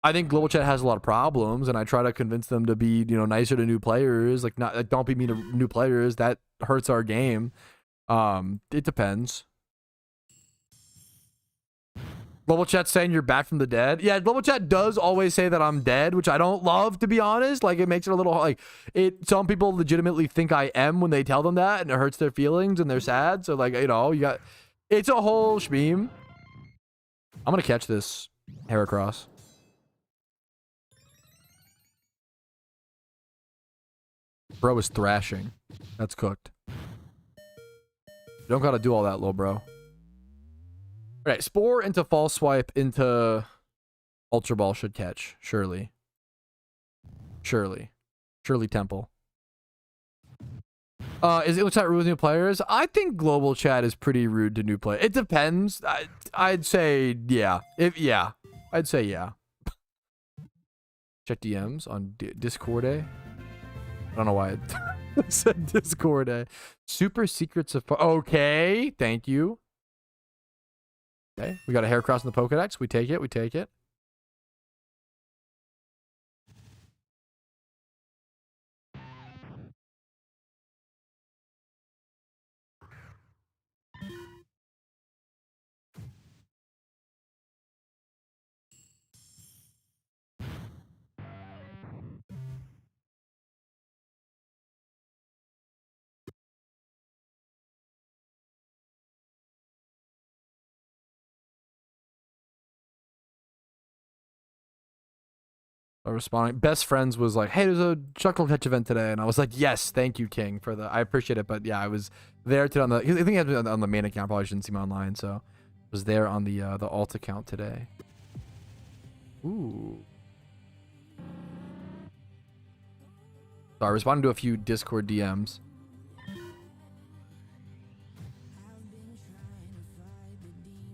I think global chat has a lot of problems, and I try to convince them to be, nicer to new players. Like, don't be mean to new players. That hurts our game. It depends. Global chat saying you're back from the dead. Yeah, global chat does always say that I'm dead, which I don't love, to be honest. Like, it makes it a little like some people legitimately think I am when they tell them that, and it hurts their feelings and they're sad. So like, it's a whole shmeem. I'm gonna catch this Heracross. Bro is thrashing. That's cooked. You don't gotta do all that, little bro. Alright, Spore into False Swipe into Ultra Ball should catch. Surely. Surely Temple. Is it chat rude with new players? I think global chat is pretty rude to new players. It depends. I'd say yeah. I'd say yeah. Check DMs on Discord. I don't know why I said Discord. Super secrets of... Okay, thank you. Okay, we got a Heracross in the Pokedex. We take it. Responding. Best friends was like, hey, there's a SHUCKLE catch event today, and I was like, yes, thank you, King, for the... I appreciate it, but yeah, I was there today on the... I think it was on the main account. Probably shouldn't see me online, so I was there on the alt account today. Ooh. So I responded to a few Discord DMs.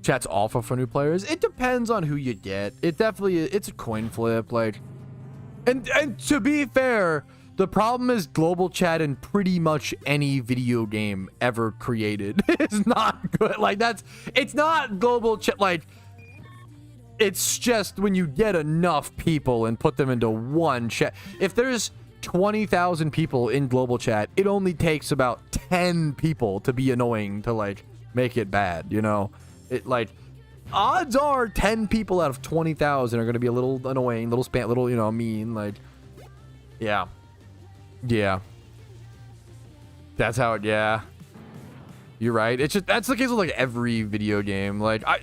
Chat's awful for new players. It depends on who you get. It definitely... It's a coin flip, like... And to be fair, the problem is global chat in pretty much any video game ever created is not good. Like, it's not global chat. Like, it's just when you get enough people and put them into one chat. If there's 20,000 people in global chat, it only takes about 10 people to be annoying to, like, make it bad, It, like... Odds are 10 people out of 20,000 are going to be a little annoying, little mean, like, yeah. That's how it, yeah. You're right. It's just, that's the case with, like, every video game. Like, I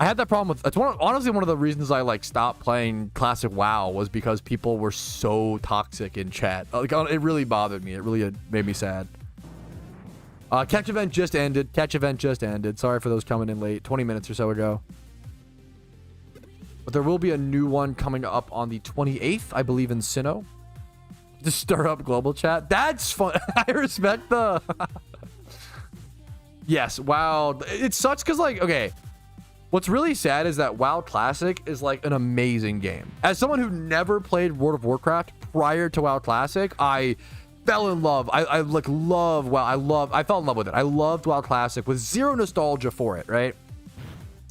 had that problem with, honestly, one of the reasons I, like, stopped playing classic WoW was because people were so toxic in chat. Like, it really bothered me. It really made me sad. Catch event just ended. Catch event just ended. Sorry for those coming in late. 20 minutes or so ago. But there will be a new one coming up on the 28th, I believe, in Sinnoh. To stir up global chat. That's fun. I respect the... Yes, WoW. It sucks because, like, okay. What's really sad is that WoW Classic is, like, an amazing game. As someone who never played World of Warcraft prior to WoW Classic, I fell in love. I like love WoW. I fell in love with it. I loved WoW Classic with zero nostalgia for it, right?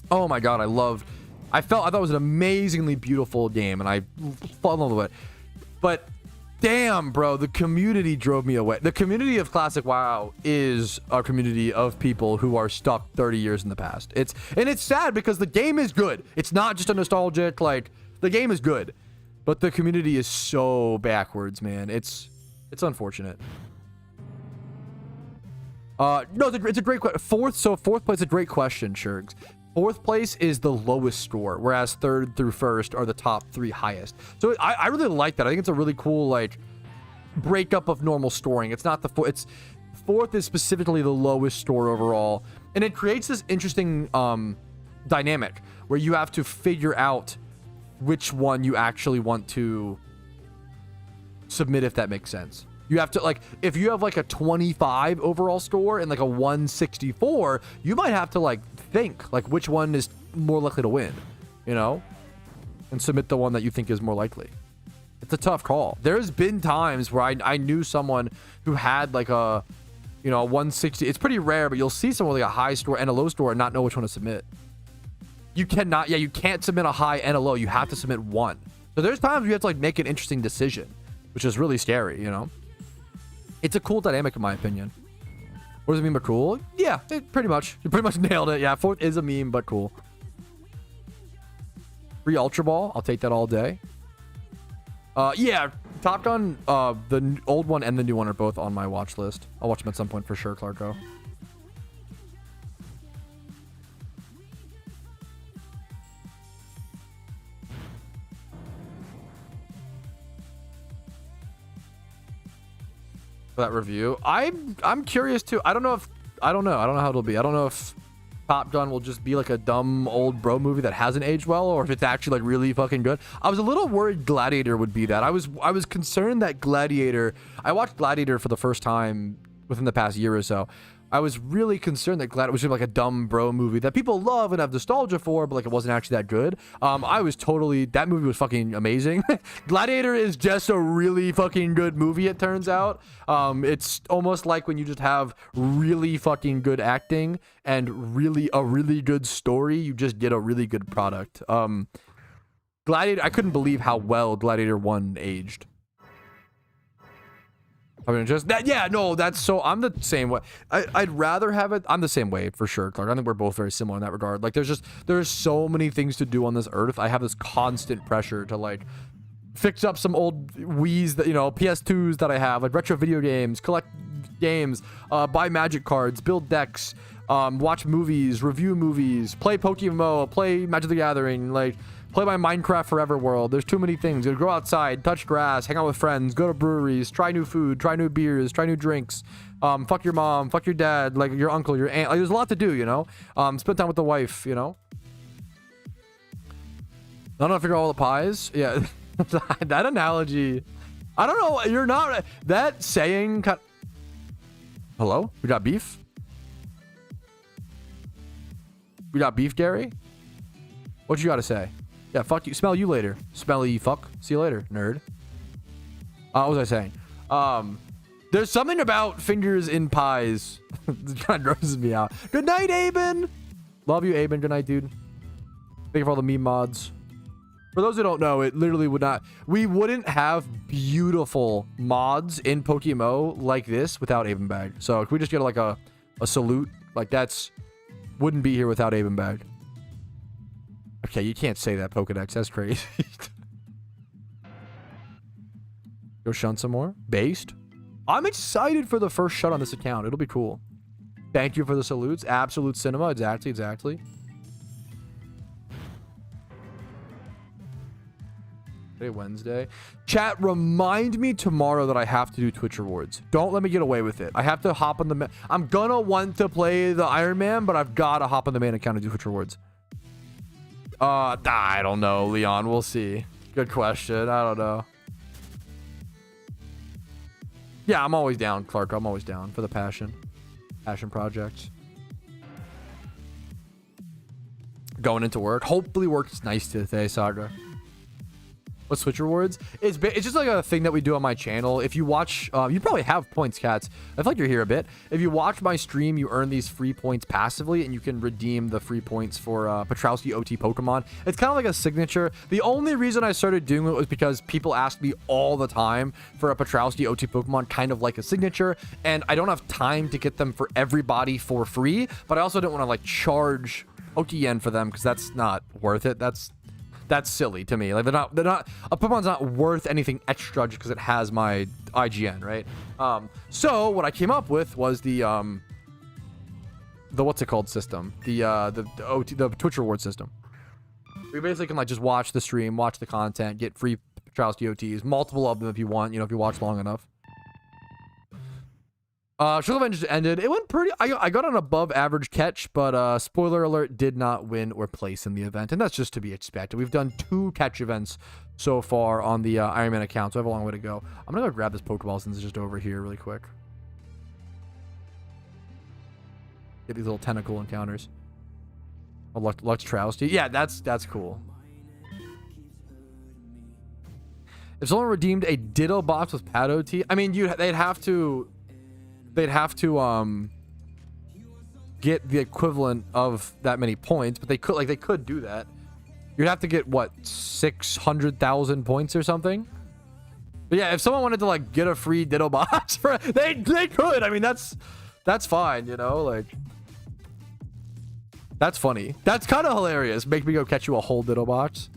Oh my god, I thought it was an amazingly beautiful game, and I fell in love with it. But damn, bro, the community drove me away. The community of Classic WoW is a community of people who are stuck 30 years in the past. It's sad because the game is good. It's not just a nostalgic, like, the game is good. But the community is so backwards, man. It's unfortunate. No, it's a great question. Fourth place is a great question, Shurgs. Fourth place is the lowest score, whereas third through first are the top 3 highest. So I really like that. I think it's a really cool, like, breakup of normal scoring. It's not the fourth is specifically the lowest score overall, and it creates this interesting dynamic where you have to figure out which one you actually want to submit, if that makes sense. You have to, like, if you have like a 25 overall score and like a 164, you might have to, like, think like which one is more likely to win, you know, and submit the one that you think is more likely. It's a tough call. There's been times where I knew someone who had like a, you know, a 160. It's pretty rare, but you'll see someone with like a high score and a low score and not know which one to submit. You can't submit a high and a low. You have to submit one. So there's times you have to, like, make an interesting decision, which is really scary, you know. It's a cool dynamic, in my opinion. What does it mean by cool? Yeah, pretty much. You pretty much nailed it. Yeah, fourth is a meme, but cool. Free Ultra Ball. I'll take that all day. Yeah, Top Gun, the old one and the new one are both on my watch list. I'll watch them at some point for sure, Clarko. That review, I'm curious too. I don't know how it'll be. I don't know if Top Gun will just be like a dumb old bro movie that hasn't aged well, or if it's actually like really fucking good. I was a little worried Gladiator would be that. I was concerned that Gladiator, I watched Gladiator for the first time within the past year or so. I was really concerned that Gladiator was gonna be like a dumb bro movie that people love and have nostalgia for, but like it wasn't actually that good. That movie was fucking amazing. Gladiator is just a really fucking good movie, it turns out. It's almost like when you just have really fucking good acting and a really good story, you just get a really good product. Gladiator, I couldn't believe how well Gladiator 1 aged. I mean, that's so. I'm the same way. I'd rather have it. I'm the same way for sure, Clark. I think we're both very similar in that regard. Like, there's so many things to do on this earth. I have this constant pressure to, like, fix up some old Wii's that, you know, PS2s that I have, like retro video games, collect games, buy magic cards, build decks, watch movies, review movies, play PokeMMO, play Magic the Gathering, like, play my Minecraft Forever world. There's too many things. Go outside, touch grass, hang out with friends, go to breweries, try new food, try new beers, try new drinks. Fuck your mom, fuck your dad, like your uncle, your aunt. Like, there's a lot to do, you know. Spend time with the wife, you know. I don't know if you're all the pies. Yeah, that analogy. I don't know. You're not that saying. Hello, we got beef. We got beef, Gary. What you got to say? Yeah, fuck you. Smell you later. Smelly fuck. See you later, nerd. What was I saying? There's something about fingers in pies that kind of grosses me out. Good night, Aben. Love you, Aben. Good night, dude. Thank you for all the meme mods. For those who don't know, it literally would not... We wouldn't have beautiful mods in PokeMMO like this without Aben Bag. So if we just get like a salute, like that's... Wouldn't be here without Aben Bag. Okay, you can't say that, Pokedex. That's crazy. Go shun some more. Based. I'm excited for the first shut on this account. It'll be cool. Thank you for the salutes. Absolute cinema. Exactly. Today, Wednesday. Chat, remind me tomorrow that I have to do Twitch rewards. Don't let me get away with it. I have to hop on the... I'm gonna want to play the Ironman, but I've got to hop on the main account and do Twitch rewards. I don't know, Leon. We'll see. Good question. I don't know. Yeah, I'm always down, Clark. I'm always down for the passion projects. Going into work. Hopefully work is nice today, Saga. What's Twitch rewards? It's just like a thing that we do on my channel. If you watch, you probably have points, cats. I feel like you're here a bit. If you watch my stream, you earn these free points passively, and you can redeem the free points for Patrouski OT Pokemon. It's kind of like a signature. The only reason I started doing it was because people ask me all the time for a Patrouski OT Pokemon, kind of like a signature, and I don't have time to get them for everybody for free, but I also don't want to like charge Pokeyen for them because that's not worth it. That's silly to me. Like they're not a Pokemon's not worth anything extra just because it has my IGN, right? So what I came up with was the what's it called system, the Twitch reward system. We basically can like just watch the stream, watch the content, get free trials DOTs, multiple of them if you want, you know, if you watch long enough. SHUCKLE event just ended. It went pretty... I got an above average catch, but spoiler alert, did not win or place in the event. And that's just to be expected. We've done 2 catch events so far on the Ironman account, so I have a long way to go. I'm going to go grab this Pokeball since it's just over here really quick. Get these little tentacle encounters. Oh, Lux Trousty. Yeah, that's cool. If someone redeemed a Ditto box with Pad OT, I mean, they'd have to get the equivalent of that many points, but they could do that. You'd have to get what, 600,000 points or something. But yeah, if someone wanted to like get a free Ditto box for they could. I mean, that's fine, you know, like that's funny. That's kind of hilarious. Make me go catch you a whole Ditto box.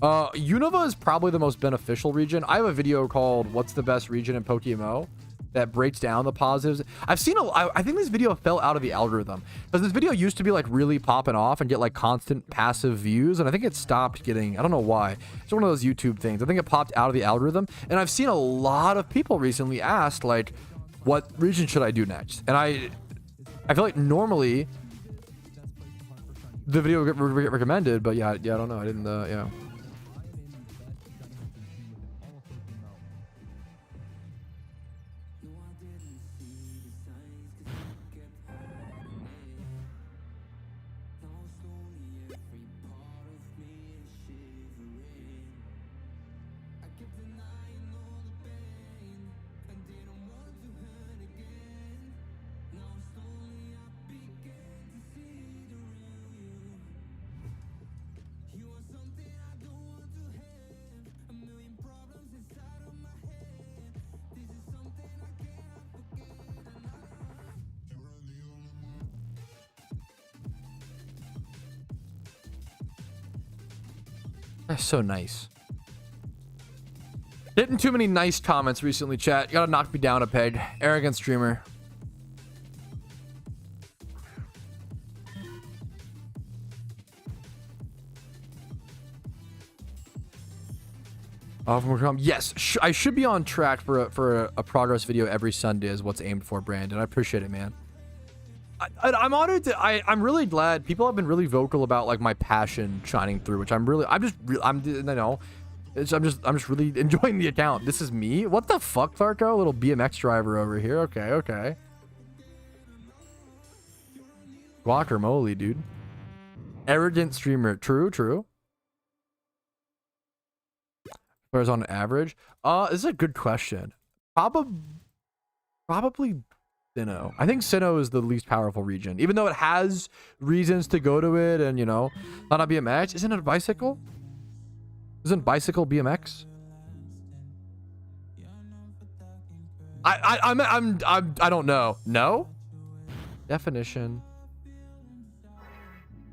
Unova is probably the most beneficial region. I have a video called "What's the Best Region in PokeMMO?" that breaks down the positives. I've seen I think this video fell out of the algorithm because this video used to be like really popping off and get like constant passive views, and I think it stopped getting, I don't know why. It's one of those YouTube things. I think it popped out of the algorithm, and I've seen a lot of people recently ask like, what region should I do next? And I feel like normally the video would get recommended, but yeah, I don't know. I didn't, yeah. That's so nice. Getting too many nice comments recently, chat. You gotta knock me down a peg. Arrogant streamer. Yes, I should be on track for a progress video every Sunday is what's aimed for, Brandon. I appreciate it, man. I'm honored to. I'm really glad people have been really vocal about like my passion shining through, which I'm just really enjoying the account. This is me. What the fuck, Farco? Little BMX driver over here. Okay. Guacamole, dude. Arrogant streamer. True. Whereas on average, this is a good question. Probably Sinnoh. I think Sinnoh is the least powerful region, even though it has reasons to go to it, and you know, not a BMX. Isn't it a bicycle? Isn't bicycle BMX? I don't know. No? Definition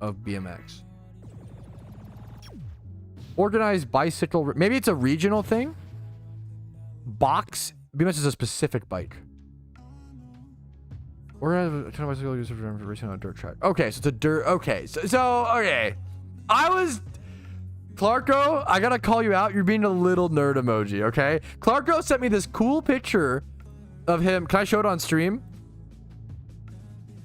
of BMX. Organized bicycle. Maybe it's a regional thing. Box. BMX is a specific bike. Organized kind of bicycle used for racing on a dirt track. Okay, so it's a dirt. Okay, so okay. I was Clarko, I gotta call you out. You're being a little nerd emoji, okay? Clarko sent me this cool picture of him. Can I show it on stream?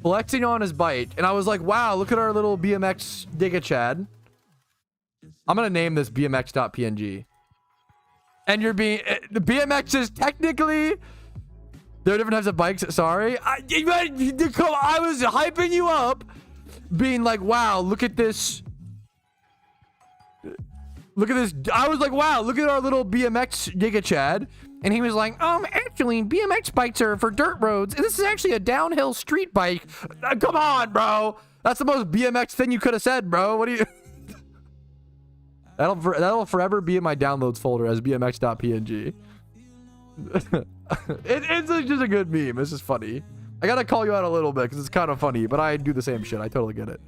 Flexing on his bike. And I was like, wow, look at our little BMX Giga Chad. I'm gonna name this BMX.png. And you're being... The BMX is technically... There are different types of bikes. Sorry. I was hyping you up. Being like, wow, look at this. Look at this. I was like, wow, look at our little BMX Giga Chad. And he was like, actually, BMX bikes are for dirt roads. This is actually a downhill street bike. Come on, bro. That's the most BMX thing you could have said, bro. What do you... That'll forever be in my downloads folder as BMX.png. It's just a good meme. It's just funny. I gotta call you out a little bit because it's kind of funny, but I do the same shit. I totally get it.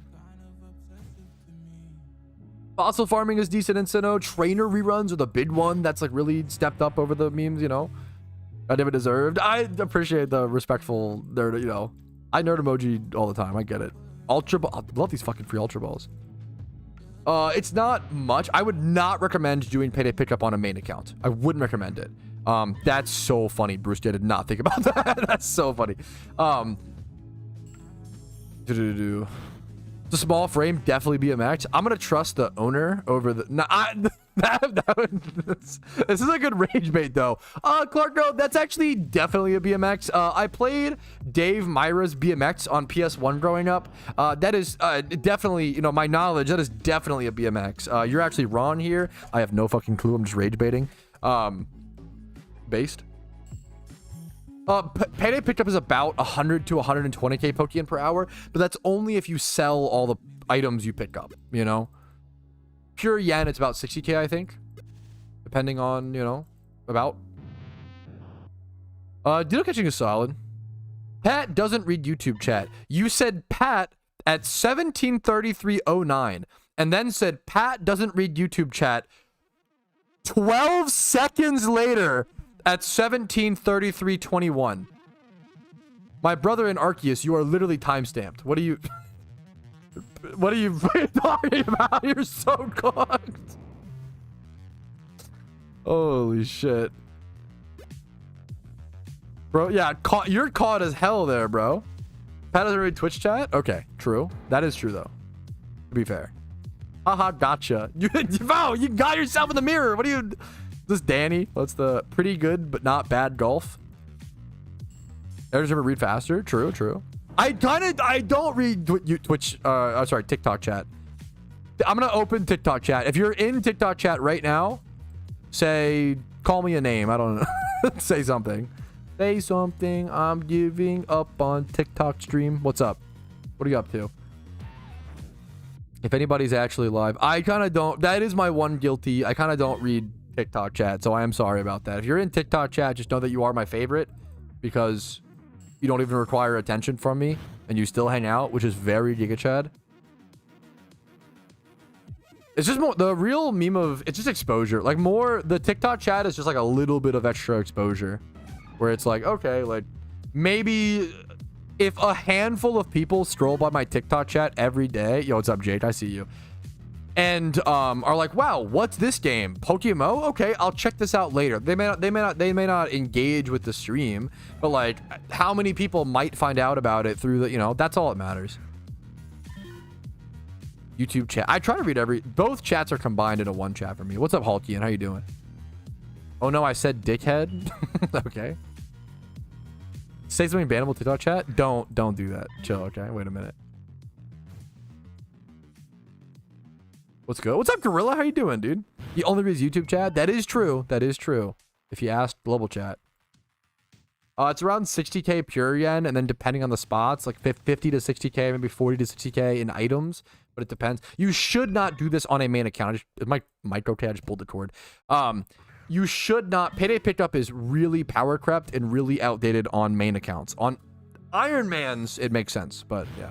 Fossil farming is decent in Sinnoh. Trainer reruns are the big one that's like really stepped up over the memes, you know. I never deserved. I appreciate the respectful nerd, you know. I nerd emoji all the time. I get it. Ultra Ball. I love these fucking free Ultra Balls. It's not much. I would not recommend doing payday pickup on a main account. I wouldn't recommend it. That's so funny. Bruce did not think about that. That's so funny. The small frame, definitely BMX. I'm gonna trust the owner over the... This is a good rage bait though. Clarko, that's actually definitely a BMX. I played Dave Myra's BMX on PS1 growing up. That is definitely, you know, my knowledge, that is definitely a BMX. You're actually wrong here. I have no fucking clue. I'm just rage baiting. Based. Payday pickup is about 100 to 120k Pokeyen per hour, but that's only if you sell all the items you pick up, you know? Pure yen, it's about 60k, I think. Depending on, you know, about. Ditto catching is solid. Pat doesn't read YouTube chat. You said Pat at 17:33:09, and then said Pat doesn't read YouTube chat 12 seconds later at 17:33:21. My brother in Arceus, you are literally timestamped. What are you... What are you talking about? You're so cooked. Holy shit. Bro, yeah, you're caught as hell there, bro. Pat doesn't read Twitch chat? Okay, true. That is true, though. To be fair. Haha, gotcha. You got yourself in the mirror. What are you... This Danny. What's the pretty good but not bad golf? Editors ever read faster? True, true. I don't read Twitch, sorry, TikTok chat. I'm gonna open TikTok chat. If you're in TikTok chat right now, say, call me a name. I don't know. Say something. Say something. I'm giving up on TikTok stream. What's up? What are you up to? If anybody's actually live, I kind of don't. That is my one guilty. I kind of don't read TikTok chat, so I am sorry about that. If you're in TikTok chat, just know that you are my favorite because you don't even require attention from me and you still hang out, which is very Giga Chad. It's just more the real meme of it's just exposure. Like more the TikTok chat is just like a little bit of extra exposure where it's like, okay, like maybe if a handful of people stroll by my TikTok chat every day, yo, what's up, Jake? I see you. And are like, wow, what's this game? PokeMMO? Okay, I'll check this out later. They may not engage with the stream, but like how many people might find out about it through the, you know, that's all that matters. YouTube chat. I try to read both chats are combined into one chat for me. What's up, Hulkian? How you doing? Oh no, I said dickhead. Okay. Say something bannable TikTok chat. Don't do that. Chill, okay? Wait a minute. Let's go. What's up, Gorilla? How you doing, dude? You only reads YouTube chat? That is true. That is true. If you ask global chat. It's around 60k pure yen, and then depending on the spots, like 50 to 60k, maybe 40 to 60k in items, but it depends. You should not do this on a main account. My mic okay? I just pulled the cord. You should not. Payday pickup is really power crept and really outdated on main accounts. On Ironmans, it makes sense, but yeah.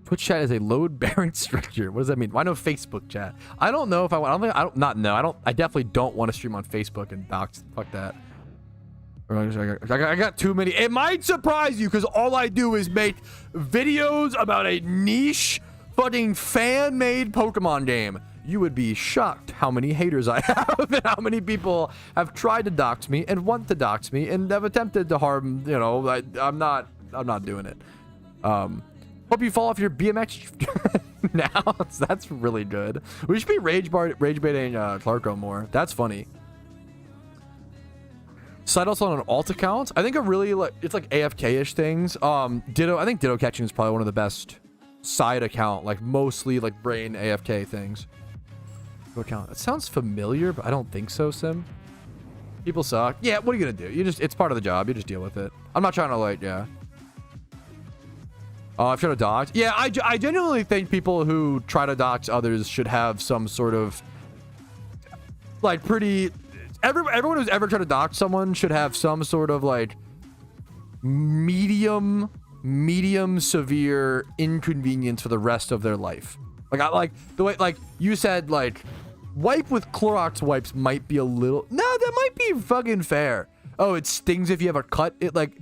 Twitch chat is a load-bearing structure. What does that mean? Why no Facebook chat? I don't know if I want. I definitely don't want to stream on Facebook and dox. Fuck that. I got too many. It might surprise you because all I do is make videos about a niche fucking fan-made Pokemon game, you would be shocked how many haters I have and how many people have tried to dox me and want to dox me and have attempted to harm, you know. I'm not doing it. Hope you fall off your BMX now. That's really good. We should be rage baiting Clarko more. That's funny. Side also on an alt account. I think it's like AFK-ish things. Ditto. I think Ditto catching is probably one of the best side account, like mostly like brain AFK things. Account. It sounds familiar, but I don't think so, Sim. People suck. Yeah, what are you gonna do? It's part of the job. You just deal with it. I'm not trying to like, yeah. I've tried to dox. Yeah, I genuinely think people who try to dox others should have some sort of like pretty. Everyone who's ever tried to dox someone should have some sort of like medium severe inconvenience for the rest of their life. Like I like the way like you said, like wipe with Clorox wipes might be a little. No, that might be fucking fair. Oh, it stings if you have a cut. It like.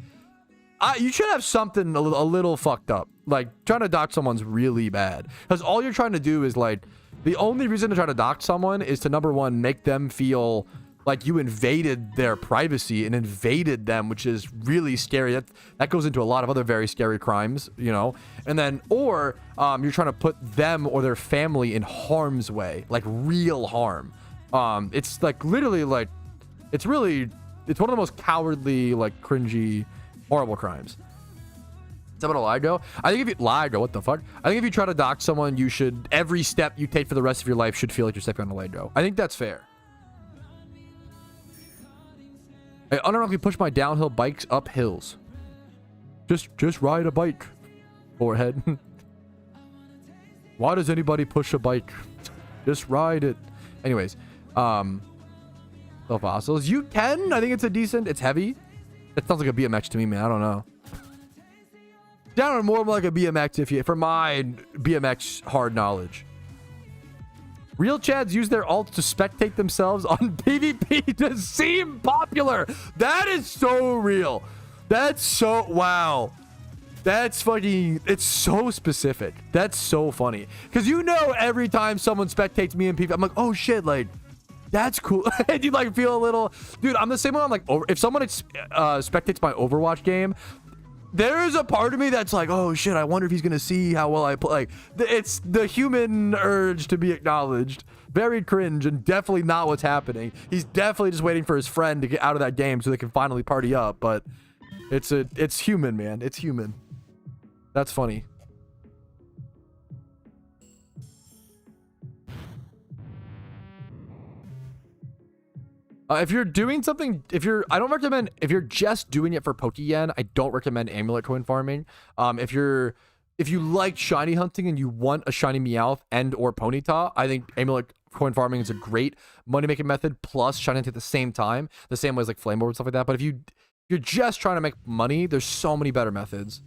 You should have something a little fucked up. Like, trying to dox someone's really bad. Because all you're trying to do is, like, the only reason to try to dox someone is to, number one, make them feel like you invaded their privacy and invaded them, which is really scary. That goes into a lot of other very scary crimes, you know? And then, or you're trying to put them or their family in harm's way. Like, real harm. It's, like, literally, like, it's one of the most cowardly, like, cringy... horrible crimes. Is that what a Ligo? I think if you Ligo, what the fuck? I think if you try to dox someone, you should every step you take for the rest of your life should feel like you're stepping on a Ligo. I think that's fair. I unironically push my downhill bikes up hills. Just ride a bike. Forehead. Why does anybody push a bike? Just ride it. Anyways, fossils. You can. I think it's a decent. It's heavy. It sounds like a BMX to me, man. I don't know. Down more like a BMX for my BMX hard knowledge. Real Chads use their alt to spectate themselves on PvP to seem popular. That is so real. That's so wow. That's fucking. It's so specific. That's so funny. Because you know, every time someone spectates me in PvP, I'm like, oh shit, like. That's cool. And you like feel a little, dude. I'm the same way. I'm like, if someone spectates my Overwatch game, there is a part of me that's like, oh shit, I wonder if he's gonna see how well I play. Like, it's the human urge to be acknowledged. Very cringe and definitely not what's happening. He's definitely just waiting for his friend to get out of that game so they can finally party up. But it's human, man. It's human. That's funny. If you're doing something, if you're just doing it for Pokeyen, I don't recommend amulet coin farming. If you like shiny hunting and you want a shiny Meowth and or Ponyta, I think amulet coin farming is a great money making method. Plus shiny hunting at the same time, the same way as like flame orb and stuff like that. But if you're just trying to make money, there's so many better methods.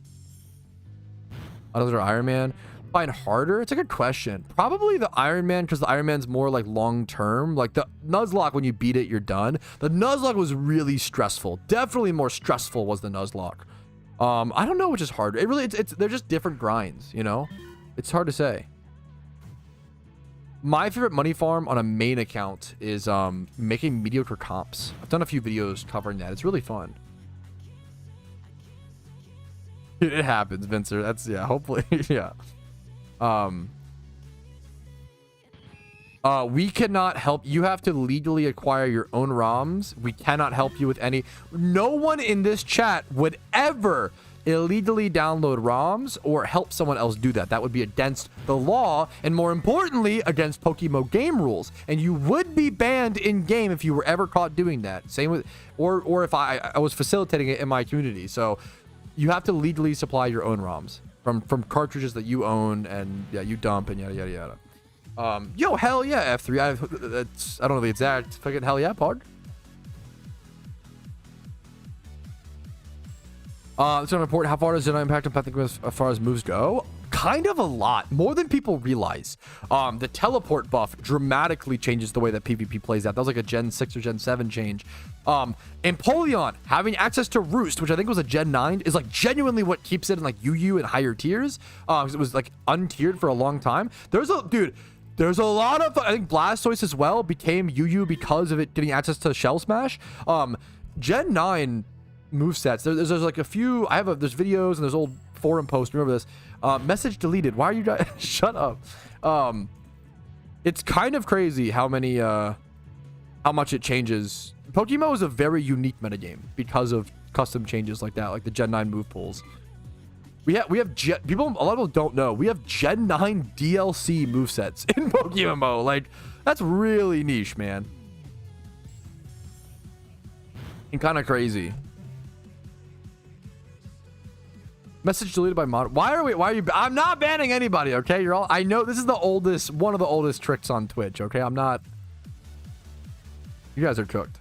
Another Ironman. Find harder? It's a good question. Probably the Ironman, because the Ironman's more like long term. Like the Nuzlocke, when you beat it, you're done. The Nuzlocke was really stressful. Definitely more stressful was the Nuzlocke. I don't know which is harder. They're just different grinds, you know? It's hard to say. My favorite money farm on a main account is making mediocre comps. I've done a few videos covering that. It's really fun. It happens, Vincer. That's, yeah, hopefully, yeah. We cannot help. You have to legally acquire your own ROMs. We cannot help you with any. No one in this chat would ever illegally download ROMs or help someone else do that. That would be against the law and, more importantly, against PokeMMO game rules. And you would be banned in game if you were ever caught doing that. Same with, or if I was facilitating it in my community. So you have to legally supply your own ROMs. From cartridges that you own and yeah, you dump and yada yada yada. Yo, hell yeah, F3. I don't know the exact fucking hell yeah, Pog. It's not important. How far does it impact on Pathing as far as moves go? kind of a lot, more than people realize. The teleport buff dramatically changes the way that PvP plays out. That was like a Gen 6 or Gen 7 change. Empoleon having access to Roost, which I think was a Gen 9, is like genuinely what keeps it in like UU and higher tiers. Because it was like untiered for a long time. There's a lot of, I think Blastoise as well became UU because of it getting access to Shell Smash. Gen 9 movesets. There's like a few, there's videos and there's old forum posts. Remember this. Message deleted. Why are you guys? Shut up. It's kind of crazy how much it changes. PokeMMO is a very unique metagame because of custom changes like that, like the Gen 9 move pools. A lot of people don't know, we have Gen 9 DLC movesets in PokeMMO. Like, that's really niche, man. And kind of crazy. Message deleted by mod. Why are you? I'm not banning anybody, okay? You're all. I know this is one of the oldest tricks on Twitch, okay? I'm not. You guys are cooked.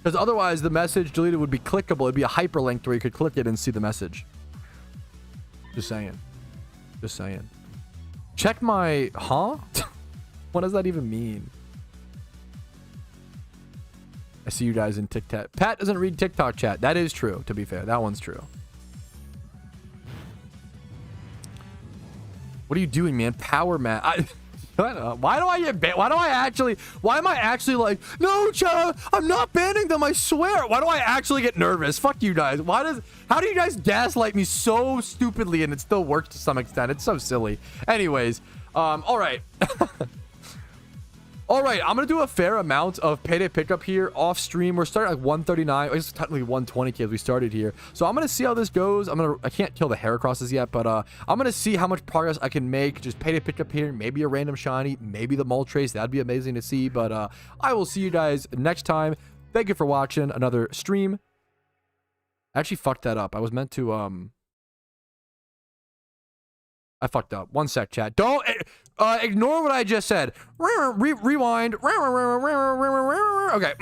Because otherwise, the message deleted would be clickable. It'd be a hyperlink where you could click it and see the message. Just saying. Just saying. Check my. Huh? What does that even mean? I see you guys in TikTok. Pat doesn't read TikTok chat. That is true, to be fair. That one's true. What are you doing, man? Power man. Why am I actually like, no, chat, I'm not banning them, I swear. Why do I actually get nervous? Fuck you guys. How do you guys gaslight me so stupidly and it still works to some extent? It's so silly. Anyways, all right. All right, I'm going to do a fair amount of payday pickup here off stream. We're starting at like 139. It's technically 120k as we started here. So I'm going to see how this goes. I can't kill the Heracrosses yet, but I'm going to see how much progress I can make. Just payday pickup here, maybe a random shiny, maybe the Moltres. That'd be amazing to see, but I will see you guys next time. Thank you for watching another stream. I actually fucked that up. I was meant to, I fucked up. One sec, chat. Don't ignore what I just said. Rewind. Okay.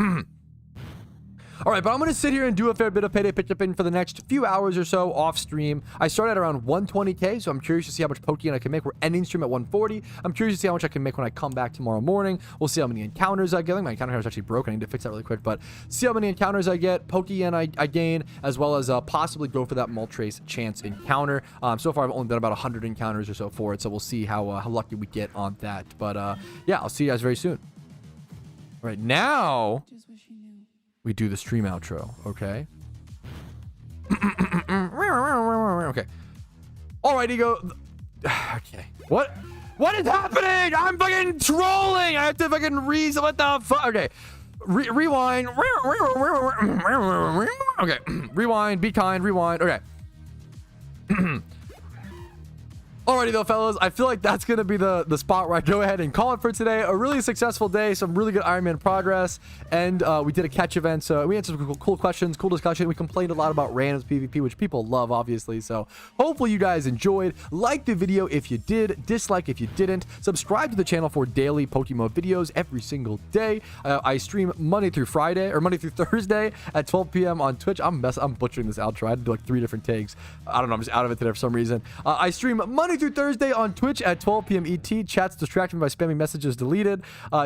All right, but I'm going to sit here and do a fair bit of payday pickup in for the next few hours or so off stream. I started at around 120k, so I'm curious to see how much Pokeyen I can make. We're ending stream at 140. I'm curious to see how much I can make when I come back tomorrow morning. We'll see how many encounters I get. I think my encounter is actually broken. I need to fix that really quick, but see how many encounters I get, Pokeyen I gain, as well as possibly go for that Moltres chance encounter. So far, I've only done about 100 encounters or so for it, so we'll see how lucky we get on that. But yeah, I'll see you guys very soon. All right, now we do the stream outro, okay? Okay. Alrighty, go. Okay. What is happening? I'm fucking trolling. I have to fucking read. What the fuck? Okay. Rewind. Okay. Rewind. Be kind. Rewind. Okay. Alrighty though, fellas, I feel like that's going to be the spot where I go ahead and call it for today. A really successful day, some really good Ironman progress, and we did a catch event, so we answered some cool questions, cool discussion. We complained a lot about randoms PvP, which people love, obviously, so hopefully you guys enjoyed. Like the video if you did, dislike if you didn't. Subscribe to the channel for daily PokeMMO videos every single day. I stream Monday through Thursday at 12 p.m. on Twitch. I'm butchering this outro. I had to do like 3 different takes. I don't know, I'm just out of it today for some reason. I stream Monday through Thursday on Twitch at 12 p.m. ET. Chat's distract me by spamming messages deleted.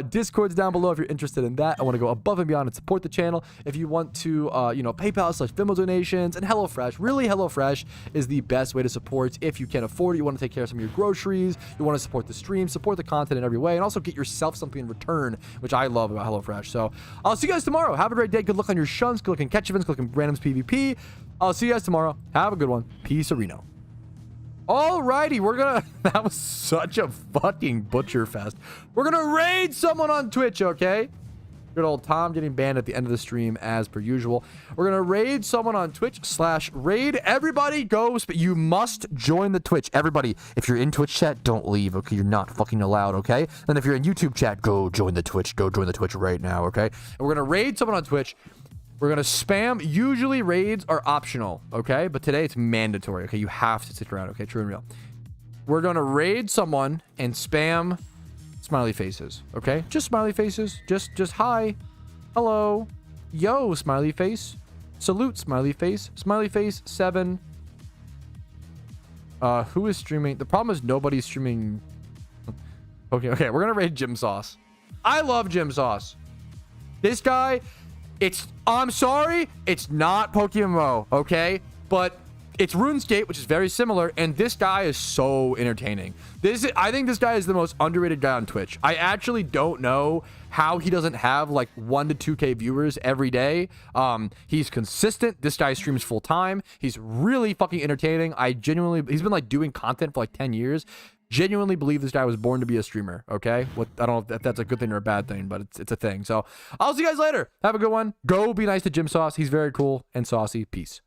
Discord's down below if you're interested in that. I want to go above and beyond and support the channel. If you want to, PayPal/Venmo donations, and HelloFresh. Really, HelloFresh is the best way to support if you can afford it. You want to take care of some of your groceries. You want to support the stream, support the content in every way, and also get yourself something in return, which I love about HelloFresh. So I'll see you guys tomorrow. Have a great day. Good luck on your shuns. Good luck in catch events. Good luck in randoms PvP. I'll see you guys tomorrow. Have a good one. Peace, Reno. Alrighty, that was such a fucking butcher fest. We're gonna raid someone on Twitch, okay? Good old Tom getting banned at the end of the stream as per usual. We're gonna raid someone on Twitch/raid. Everybody go, you must join the Twitch. Everybody, if you're in Twitch chat, don't leave, okay? You're not fucking allowed, okay? And if you're in YouTube chat, go join the Twitch. Go join the Twitch right now, okay? And we're gonna raid someone on Twitch. We're going to spam. Usually raids are optional, okay? But today it's mandatory, okay? You have to stick around, okay? True and real. We're going to raid someone and spam smiley faces, okay? Just smiley faces. Just hi. Hello. Yo, smiley face. Salute, smiley face. Smiley face 7. Who is streaming? The problem is nobody's streaming. Okay, we're gonna raid Gym Sauce. I love Gym Sauce. This guy, I'm sorry, it's not PokeMMO, okay? But it's RuneScape, which is very similar, and this guy is so entertaining. I think this guy is the most underrated guy on Twitch. I actually don't know how he doesn't have like 1 to 2K viewers every day. He's consistent. This guy streams full time. He's really fucking entertaining. He's been like doing content for like 10 years. Genuinely believe this guy was born to be a streamer. Okay, I don't know if that's a good thing or a bad thing, but it's a thing. So I'll see you guys later. Have a good one. Go be nice to Gym Sauce. He's very cool and saucy. Peace.